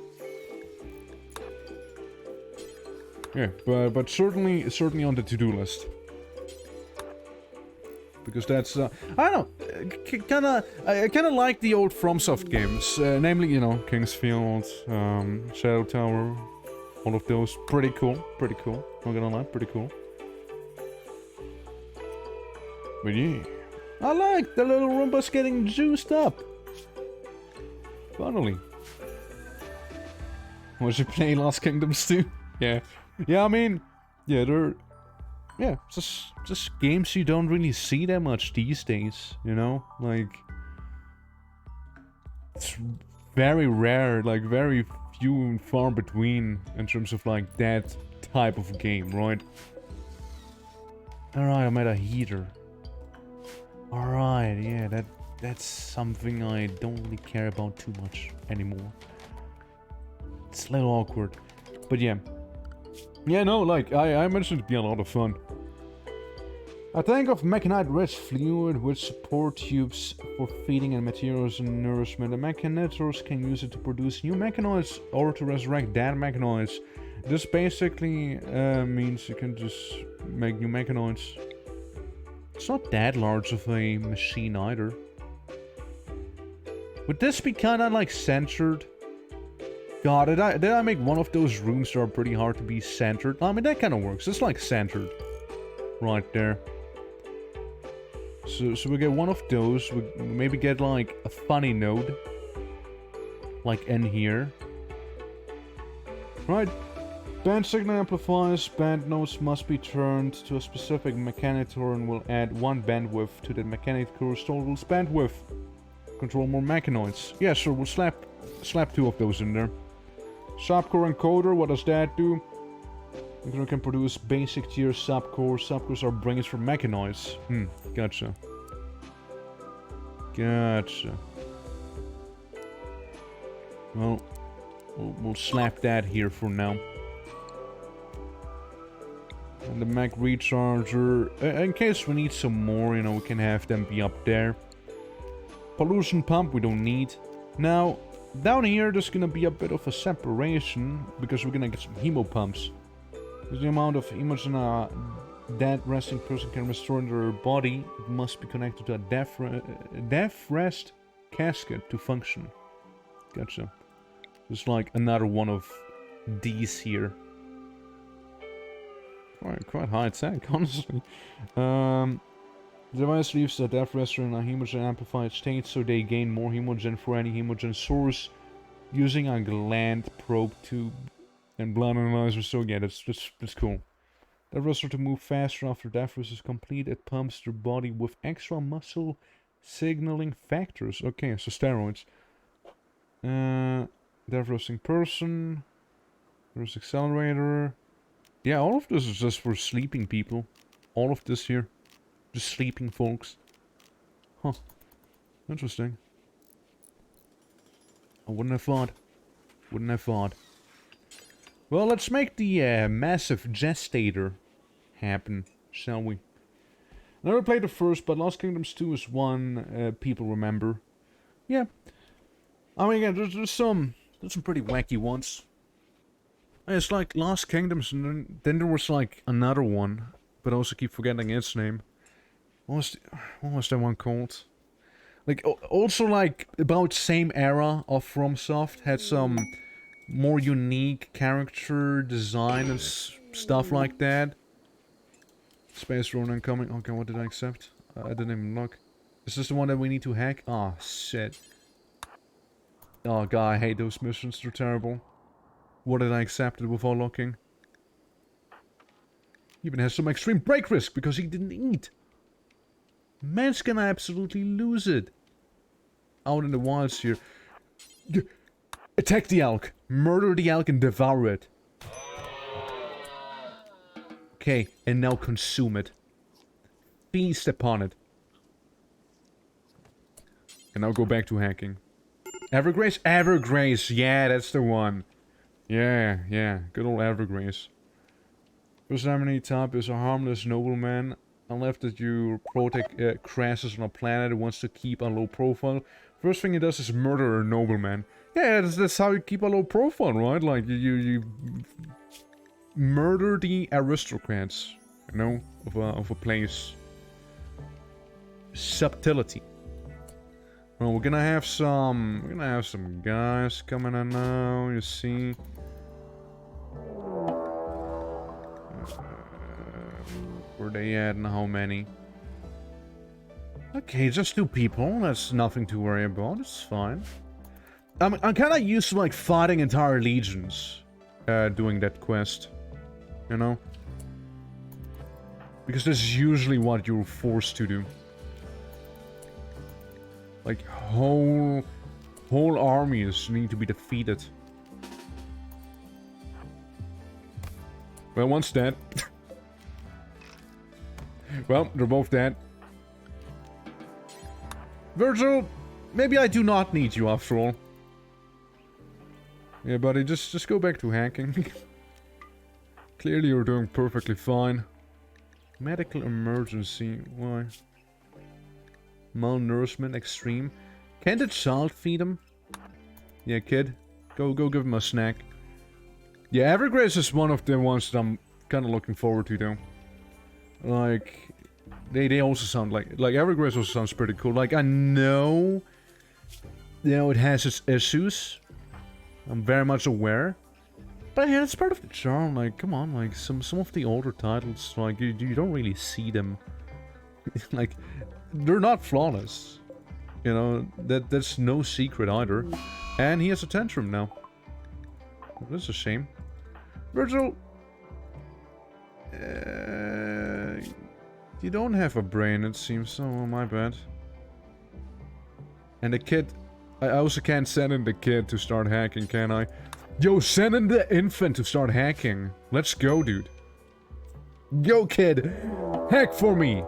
Yeah, but certainly on the to-do list. Because that's, I don't know, I kinda like the old FromSoft games. Namely, you know, Kingsfield, Shadow Tower, all of those. Pretty cool, not gonna lie, pretty cool. But yeah, I like the little Roomba's getting juiced up. Finally. Was you playing Lost Kingdoms too? Yeah. Yeah, I mean, yeah, they're... Yeah, just games you don't really see that much these days, you know? Like... It's very rare, like, very few and far between in terms of, like, that type of game, right? Alright, I'm at a heater. Alright, yeah, that's something I don't really care about too much anymore. It's a little awkward. But yeah. Yeah, no, like, I mentioned it'd be a lot of fun. A tank of mechanite-rich fluid with support tubes for feeding and materials and nourishment. The mechanizers can use it to produce new mechanoids or to resurrect dead mechanoids. This basically means you can just make new mechanoids. It's not that large of a machine either. Would this be kinda like centered? God, did I make one of those rooms that are pretty hard to be centered? I mean, that kinda works. It's like centered. Right there. So we get one of those. We maybe get like a funny node. Like in here. Right. Band signal amplifiers. Band nodes must be turned to a specific mechanitor and will add 1 bandwidth to the mechanitor's total bandwidth. Control more mechanoids. Yeah, sure, we'll slap 2 of those in there. Subcore encoder, what does that do? We can produce basic tier subcores. Subcores are brains for mechanoids. Gotcha. Gotcha. Well, we'll slap that here for now. And the mech recharger, in case we need some more, you know, we can have them be up there. Pollution pump we don't need. Now, down here there's gonna be a bit of a separation, because we're gonna get some hemo pumps. Because the amount of hemogen a dead resting person can restore in their body, it must be connected to a death rest casket to function. Gotcha. There's like another one of these here. Quite high tech, honestly. The device leaves the death rester in a hemogen amplified state, so they gain more hemogen for any hemogen source using a gland probe tube and blood analyzer. So yeah, that's cool. Death rester to move faster after death rest is complete. It pumps their body with extra muscle signaling factors. Okay, so steroids. Death resting person. There's accelerator. Yeah, all of this is just for sleeping people. All of this here. Just sleeping folks. Huh. Interesting. I wouldn't have thought. Wouldn't have thought. Well, let's make the massive gestator happen, shall we? Never played the first, but Lost Kingdoms 2 is one people remember. Yeah. I mean, again, there's some pretty wacky ones. It's like Lost Kingdoms, and then there was like another one, but I also keep forgetting its name. What was that one called? Like, also like about same era of FromSoft, had some more unique character design and stuff like that. Space Ronin incoming. Okay, what did I accept? I didn't even look. Is this the one that we need to hack? Oh, shit. Oh god, I hate those missions, they're terrible. What did I accept without looking? He even has some extreme break risk because he didn't eat. Man's gonna absolutely lose it. Out in the wilds here. Attack the elk. Murder the elk and devour it. Okay, and now consume it. Feast upon it. And now go back to hacking. Evergrace? Evergrace, yeah, that's the one. Yeah, good old Evergrace. First Harmony Top is a harmless nobleman. Unless that you protect crashes on a planet who wants to keep a low profile. First thing he does is murder a nobleman. Yeah, that's how you keep a low profile, right? Like, you murder the aristocrats, you know, of a place. Subtlety. Well, we're gonna have some guys coming in now, you see. Where they at and how many? Okay, just 2 people. That's nothing to worry about. It's fine. I'm kind of used to like fighting entire legions, doing that quest. You know, because this is usually what you're forced to do. Like whole armies need to be defeated. Well, one's dead. Well, they're both dead. Virgil, maybe I do not need you after all. Yeah, buddy, just go back to hacking. Clearly you're doing perfectly fine. Medical emergency, why? Malnourishment extreme. Can the child feed him? Yeah, kid. Go give him a snack. Yeah, Evergrace is one of the ones that I'm kind of looking forward to, though. Like, they also sound like Evergrace also sounds pretty cool. Like, I know, you know, it has its issues. I'm very much aware. But yeah, it's part of the charm. Like, come on, like some of the older titles, like you don't really see them. Like, they're not flawless. You know, that's no secret either. And he has a tantrum now. That's a shame. Virgil, you don't have a brain, it seems. Oh, my bad. And the kid, I also can't send in the kid to start hacking, can I? Yo, send in the infant to start hacking. Let's go, dude. Yo, kid. Hack for me.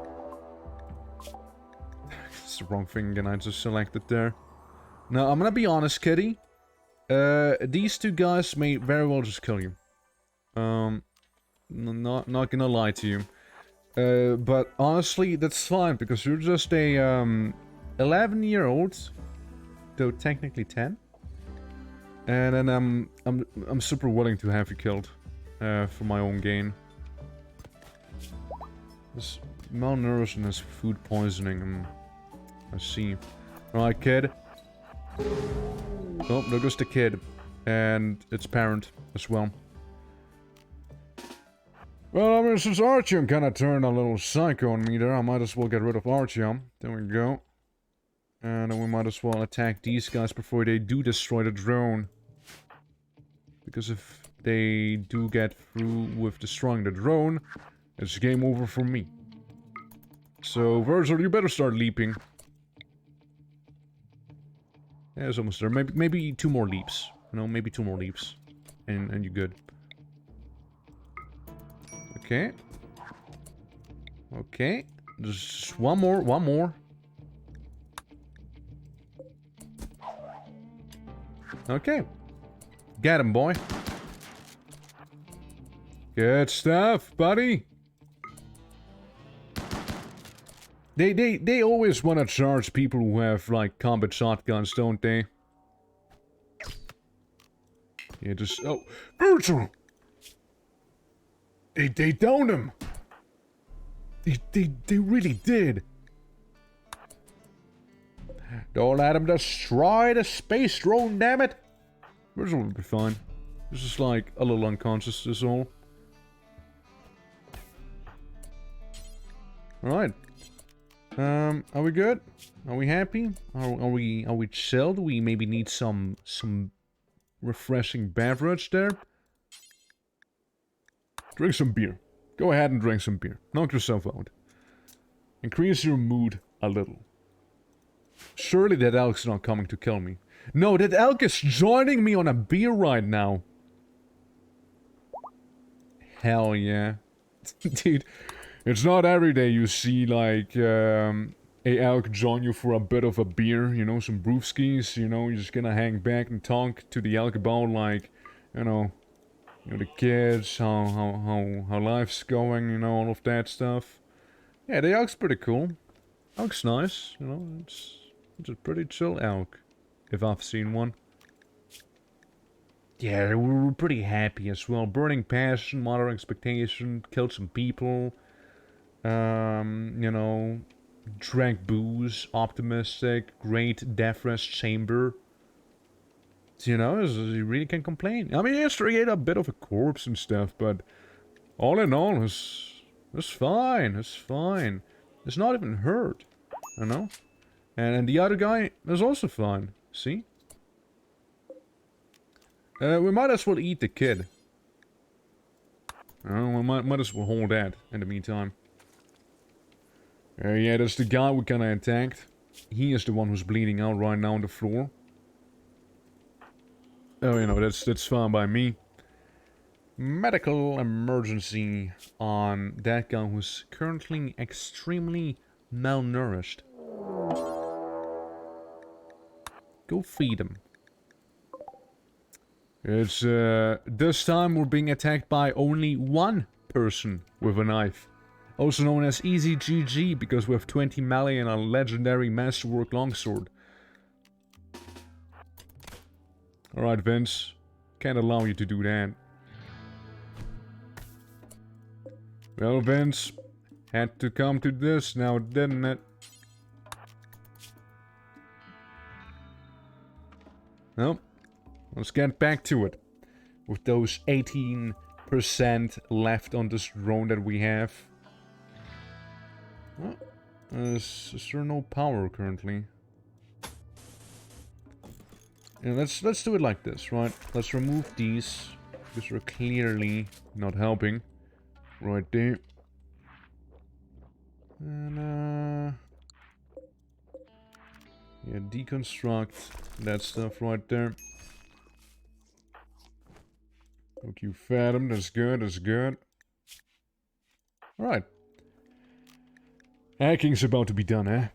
It's the wrong thing again. I just selected there. Now, I'm gonna be honest, kitty. These two guys may very well just kill you. Not gonna lie to you. But honestly, that's fine, because you're just a, 11-year-old. Though technically 10. And then I'm super willing to have you killed. For my own gain. This malnourishness, food poisoning, I see. Alright, kid. Oh, there goes the kid. And its parent as well. Well, I mean, since Artyom kinda turned a little psycho on me there, I might as well get rid of Artyom. There we go. And then we might as well attack these guys before they do destroy the drone. Because if they do get through with destroying the drone, it's game over for me. So, Virgil, you better start leaping. Yeah, it's almost there. Maybe 2 more leaps. You know, maybe 2 more leaps. And you're good. Okay. Okay. Just one more. Okay. Get him, boy. Good stuff, buddy. They always want to charge people who have, like, combat shotguns, don't they? Yeah, just... Oh, Virgil! They downed him! They really did! Don't let him destroy the space drone, damn it! Virgil will be fine. This is like a little unconscious, is all. Alright. Are we good? Are we happy? Are we chilled? We maybe need some refreshing beverage there. Drink some beer. Go ahead and drink some beer. Knock yourself out. Increase your mood a little. Surely that elk's not coming to kill me. No, that elk is joining me on a beer right now. Hell yeah. Dude, it's not every day you see, like, a elk join you for a bit of a beer, you know, some brewskis, you know, you're just gonna hang back and talk to the elk about, like, you know, the kids, how life's going, you know, all of that stuff. Yeah, the elk's pretty cool. Elk's nice, you know, it's a pretty chill elk, if I've seen one. Yeah, we were pretty happy as well. Burning passion, moderate expectation, killed some people. You know, drank booze, optimistic, great death rest chamber. You know, you really can't complain. I mean, yes, he ate a bit of a corpse and stuff, but all in all, it's fine. It's fine. It's not even hurt, you know. And the other guy is also fine. See? We might as well eat the kid. We might as well hold that in the meantime. Yeah, that's the guy we kinda attacked. He is the one who's bleeding out right now on the floor. Oh, you know, that's fine by me. Medical emergency on that guy who's currently extremely malnourished. Go feed him. It's, this time we're being attacked by only one person with a knife. Also known as Easy GG, because we have 20 melee and a legendary masterwork longsword. Alright, Vince. Can't allow you to do that. Well, Vince, had to come to this now, didn't it? Well, let's get back to it. With those 18% left on this drone that we have. Well, is there no power currently? Yeah, let's do it like this, right? Let's remove these, because we're clearly not helping. Right there. And, yeah, deconstruct that stuff right there. Okay, Fathom, that's good, that's good. Alright. Hacking's about to be done, eh?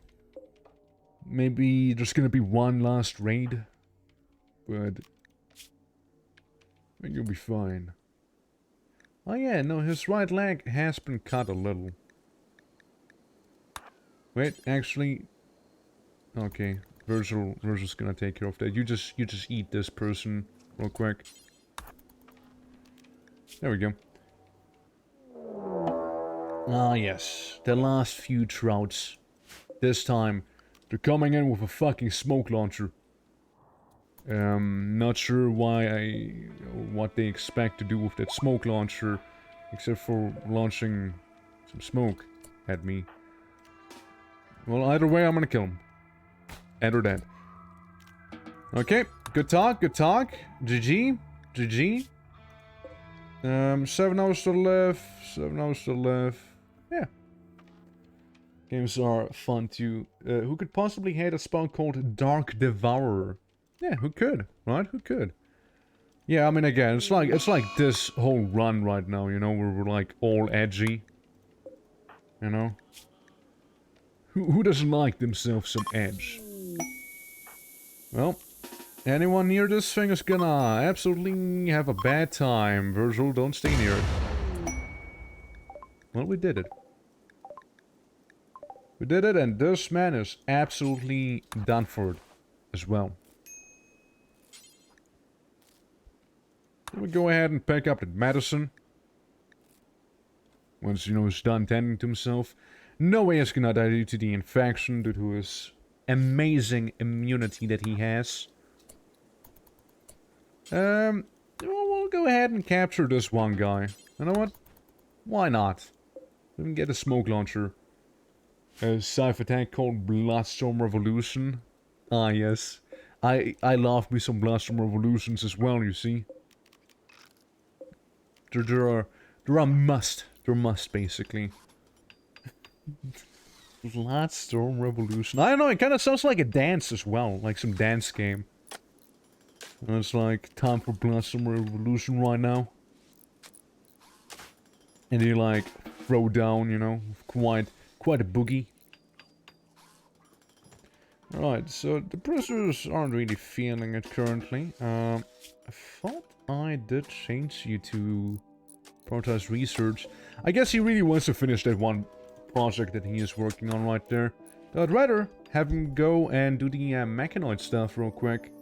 Maybe there's gonna be one last raid. But I think you'll be fine. Oh yeah, no, his right leg has been cut a little. Wait, actually... Okay, Virgil's gonna take care of that. You just eat this person real quick. There we go. Ah yes, the last few trouts. This time, they're coming in with a fucking smoke launcher. Not sure what they expect to do with that smoke launcher, except for launching some smoke at me. Well, either way, I'm gonna kill him. Dead or dead. Okay, good talk, good talk. GG, GG. 7 hours to live, 7 hours to live. Yeah. Games are fun too. Who could possibly hate a spell called Dark Devourer? Yeah, who could, right? Who could? Yeah, I mean, again, it's like this whole run right now, you know, where we're like all edgy. You know? Who doesn't like themselves some edge? Well, anyone near this thing is gonna absolutely have a bad time. Virgil, don't stay near it. Well, we did it. We did it, and this man is absolutely done for it as well. Let me go ahead and pick up the medicine. Once, you know, he's done tending to himself. No way he's gonna die due to the infection, due to his amazing immunity that he has. We'll go ahead and capture this one guy. You know what? Why not? We can get a smoke launcher. A sci-fi tank called Bloodstorm Revolution. Ah, yes. I love me some Bloodstorm Revolutions as well, you see. They're a must. They're a must, basically. Bloodstorm Revolution. I don't know, it kind of sounds like a dance as well. Like some dance game. And it's like, time for Bloodstorm Revolution right now. And you like, throw down, you know, quite a boogie. Right, so the prisoners aren't really feeling it currently. I thought I did change you to prioritize research. I guess he really wants to finish that one project that he is working on right there. But I'd rather have him go and do the mechanoid stuff real quick.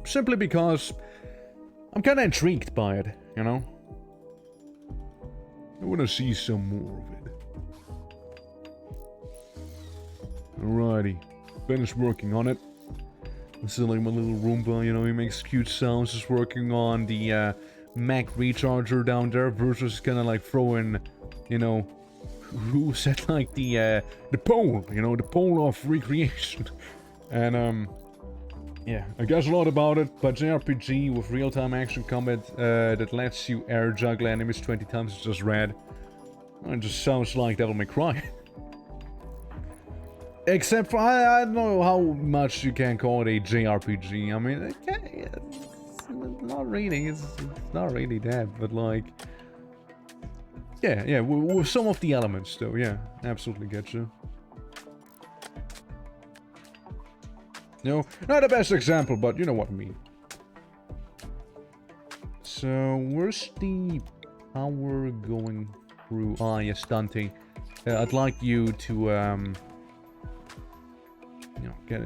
Simply because I'm kind of intrigued by it, you know? I want to see some more of it. Alrighty. Finished working on it. This is like my little Roomba, you know, he makes cute sounds. Just working on the Mac recharger down there. Versus kind of like throwing, you know, who said like the pole, you know, the pole of recreation. And yeah, I guess a lot about it, but JRPG with real-time action combat that lets you air juggle enemies 20 times is just rad. It just sounds like Devil May Cry. Except for, I don't know how much you can call it a JRPG. I mean, it's not really, it's not really that, but like... Yeah, with some of the elements though, yeah, absolutely get you. No, not the best example, but you know what I mean. So, where's the power going through? Ah, yes, Dante. I'd like you to, you know, get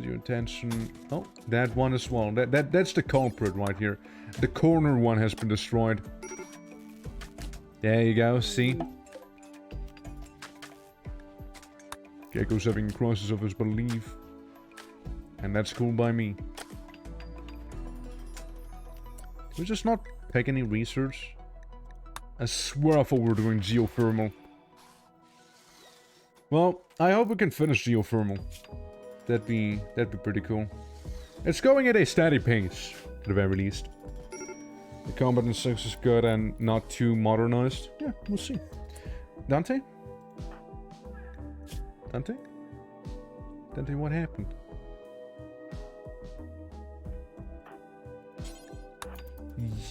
your attention. Oh, that one as well. That's the culprit right here. The corner one has been destroyed. There you go, see? Gecko's having a crisis of his belief. And that's cool by me. Can we just not pick any research? I swear I thought we were doing geothermal. Well, I hope we can finish geothermal. That'd be pretty cool. It's going at a steady pace, at the very least. The combat in 6 is good and not too modernized. Yeah, we'll see. Dante? Dante? Dante, what happened?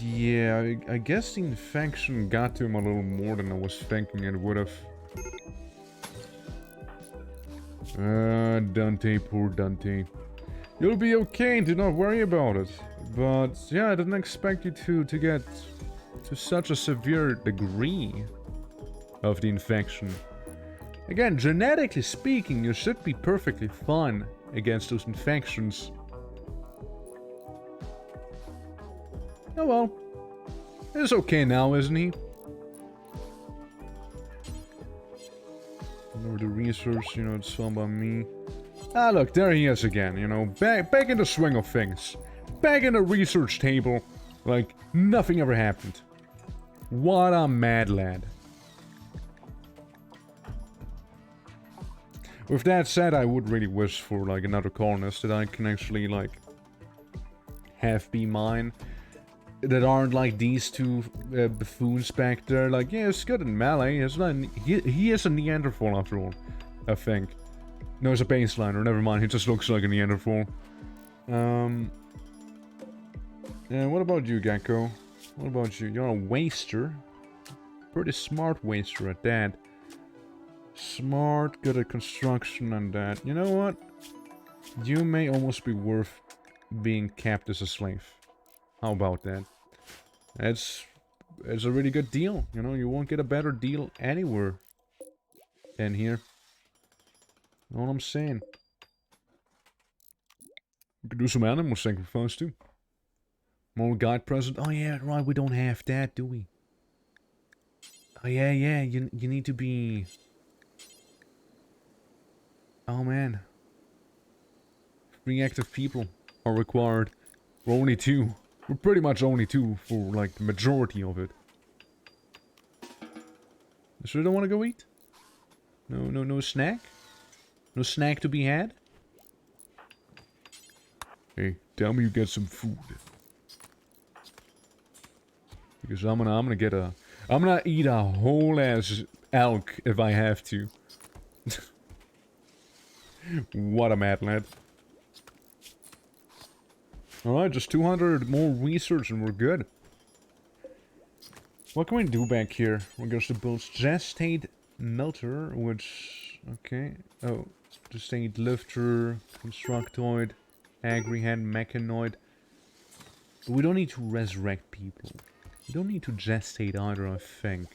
Yeah, I guess the infection got to him a little more than I was thinking it would have. Dante, poor Dante. You'll be okay, do not worry about it. But, yeah, I didn't expect you to get to such a severe degree of the infection. Again, genetically speaking, you should be perfectly fine against those infections. Oh well. He's okay now, isn't he? Over the research, you know, it's fun by me. Ah, look, there he is again, you know, back in the swing of things. Back in the research table, like nothing ever happened. What a mad lad. With that said, I would really wish for, like, another colonist that I can actually, like, have be mine. That aren't like these two buffoons back there. Like, yeah, it's good in melee. It's not, he is a Neanderthal after all, I think. No, it's a baseliner. Never mind. He just looks like a Neanderthal. Yeah, what about you, Gecko? What about you? You're a waster. Pretty smart waster at that. Smart, good at construction and that. You know what? You may almost be worth being kept as a slave. How about that? It's a really good deal. You know, you won't get a better deal anywhere than here. You know what I'm saying? We could do some animal sacrifice too. More guide present. Oh yeah, right, we don't have that, do we? Oh yeah, you need to be... Oh man. 3 active people are required. We're only 2. We're pretty much only 2 for, like, the majority of it. You sure don't want to go eat? No snack? No snack to be had? Hey, tell me you get some food. Because I'm gonna eat a whole ass elk if I have to. What a mad lad. Alright, just 200 more research and we're good. What can we do back here? We're going to build gestate melter, which... Okay. Oh, gestate lifter, constructoid, agri-hand, mechanoid. But we don't need to resurrect people. We don't need to gestate either, I think.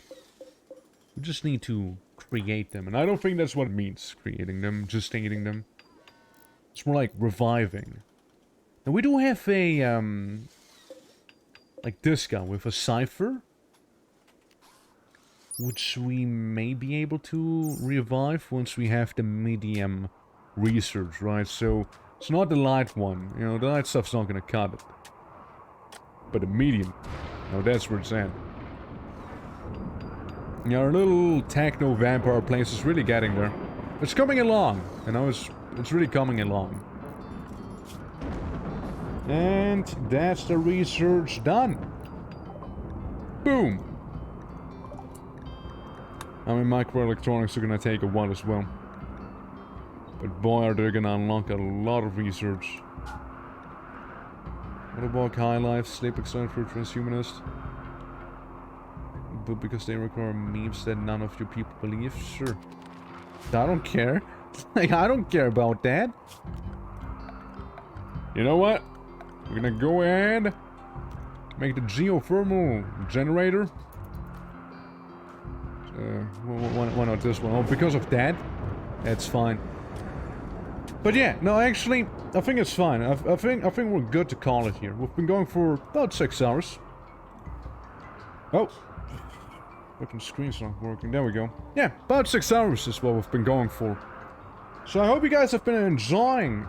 We just need to create them. And I don't think that's what it means, creating them, gestating them. It's more like reviving. Now we do have a, like this guy with a cipher. Which we may be able to revive once we have the medium research, right? So, it's not the light one. You know, the light stuff's not gonna cut it. But the medium, now that's where it's at. Yeah, our little techno-vampire place is really getting there. It's coming along, you know, it's really coming along. And that's the research done. Boom! I mean, microelectronics are gonna take a while as well. But boy, are they gonna unlock a lot of research. What about high life, sleep excited for a transhumanist? But because they require memes that none of you people believe? Sure. I don't care. Like, I don't care about that. You know what? We're gonna go ahead, make the geothermal generator. Why not this one? Oh, because of that? That's fine. But yeah, no, actually, I think it's fine. I think we're good to call it here. We've been going for about 6 hours. Oh. Fucking screen's not working. There we go. Yeah, about 6 hours is what we've been going for. So I hope you guys have been enjoying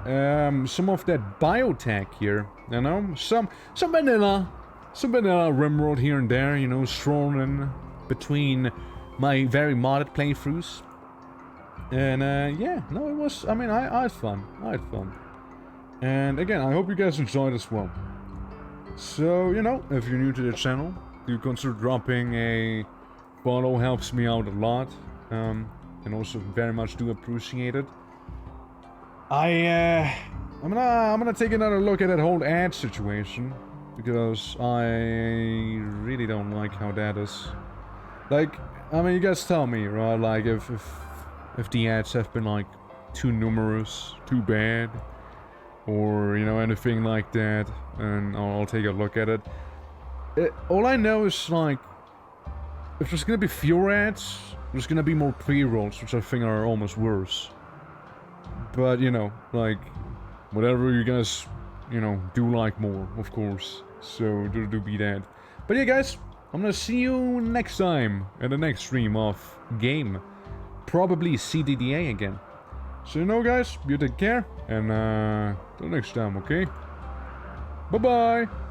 some of that biotech here. You know, some vanilla RIMWORLD here and there. You know, strolling in between my very modded playthroughs. And yeah, no, it was. I mean, I had fun. I had fun. And again, I hope you guys enjoyed as well. So you know, if you're new to the channel, do consider dropping a follow. Helps me out a lot. And also very much do appreciate it. I'm gonna take another look at that whole ad situation. because I really don't like how that is. Like, I mean, you guys tell me, right? Like, if the ads have been like too numerous, too bad, or you know anything like that, and I'll take a look at it. All I know is like, if there's gonna be fewer ads, there's gonna be more pre-rolls, which I think are almost worse. But you know, like, whatever you guys, you know, do like more, of course. So do be that. But yeah, guys, I'm gonna see you next time in the next stream of game, probably CDDA again. So you know, guys, you take care, and till next time, okay? Bye bye.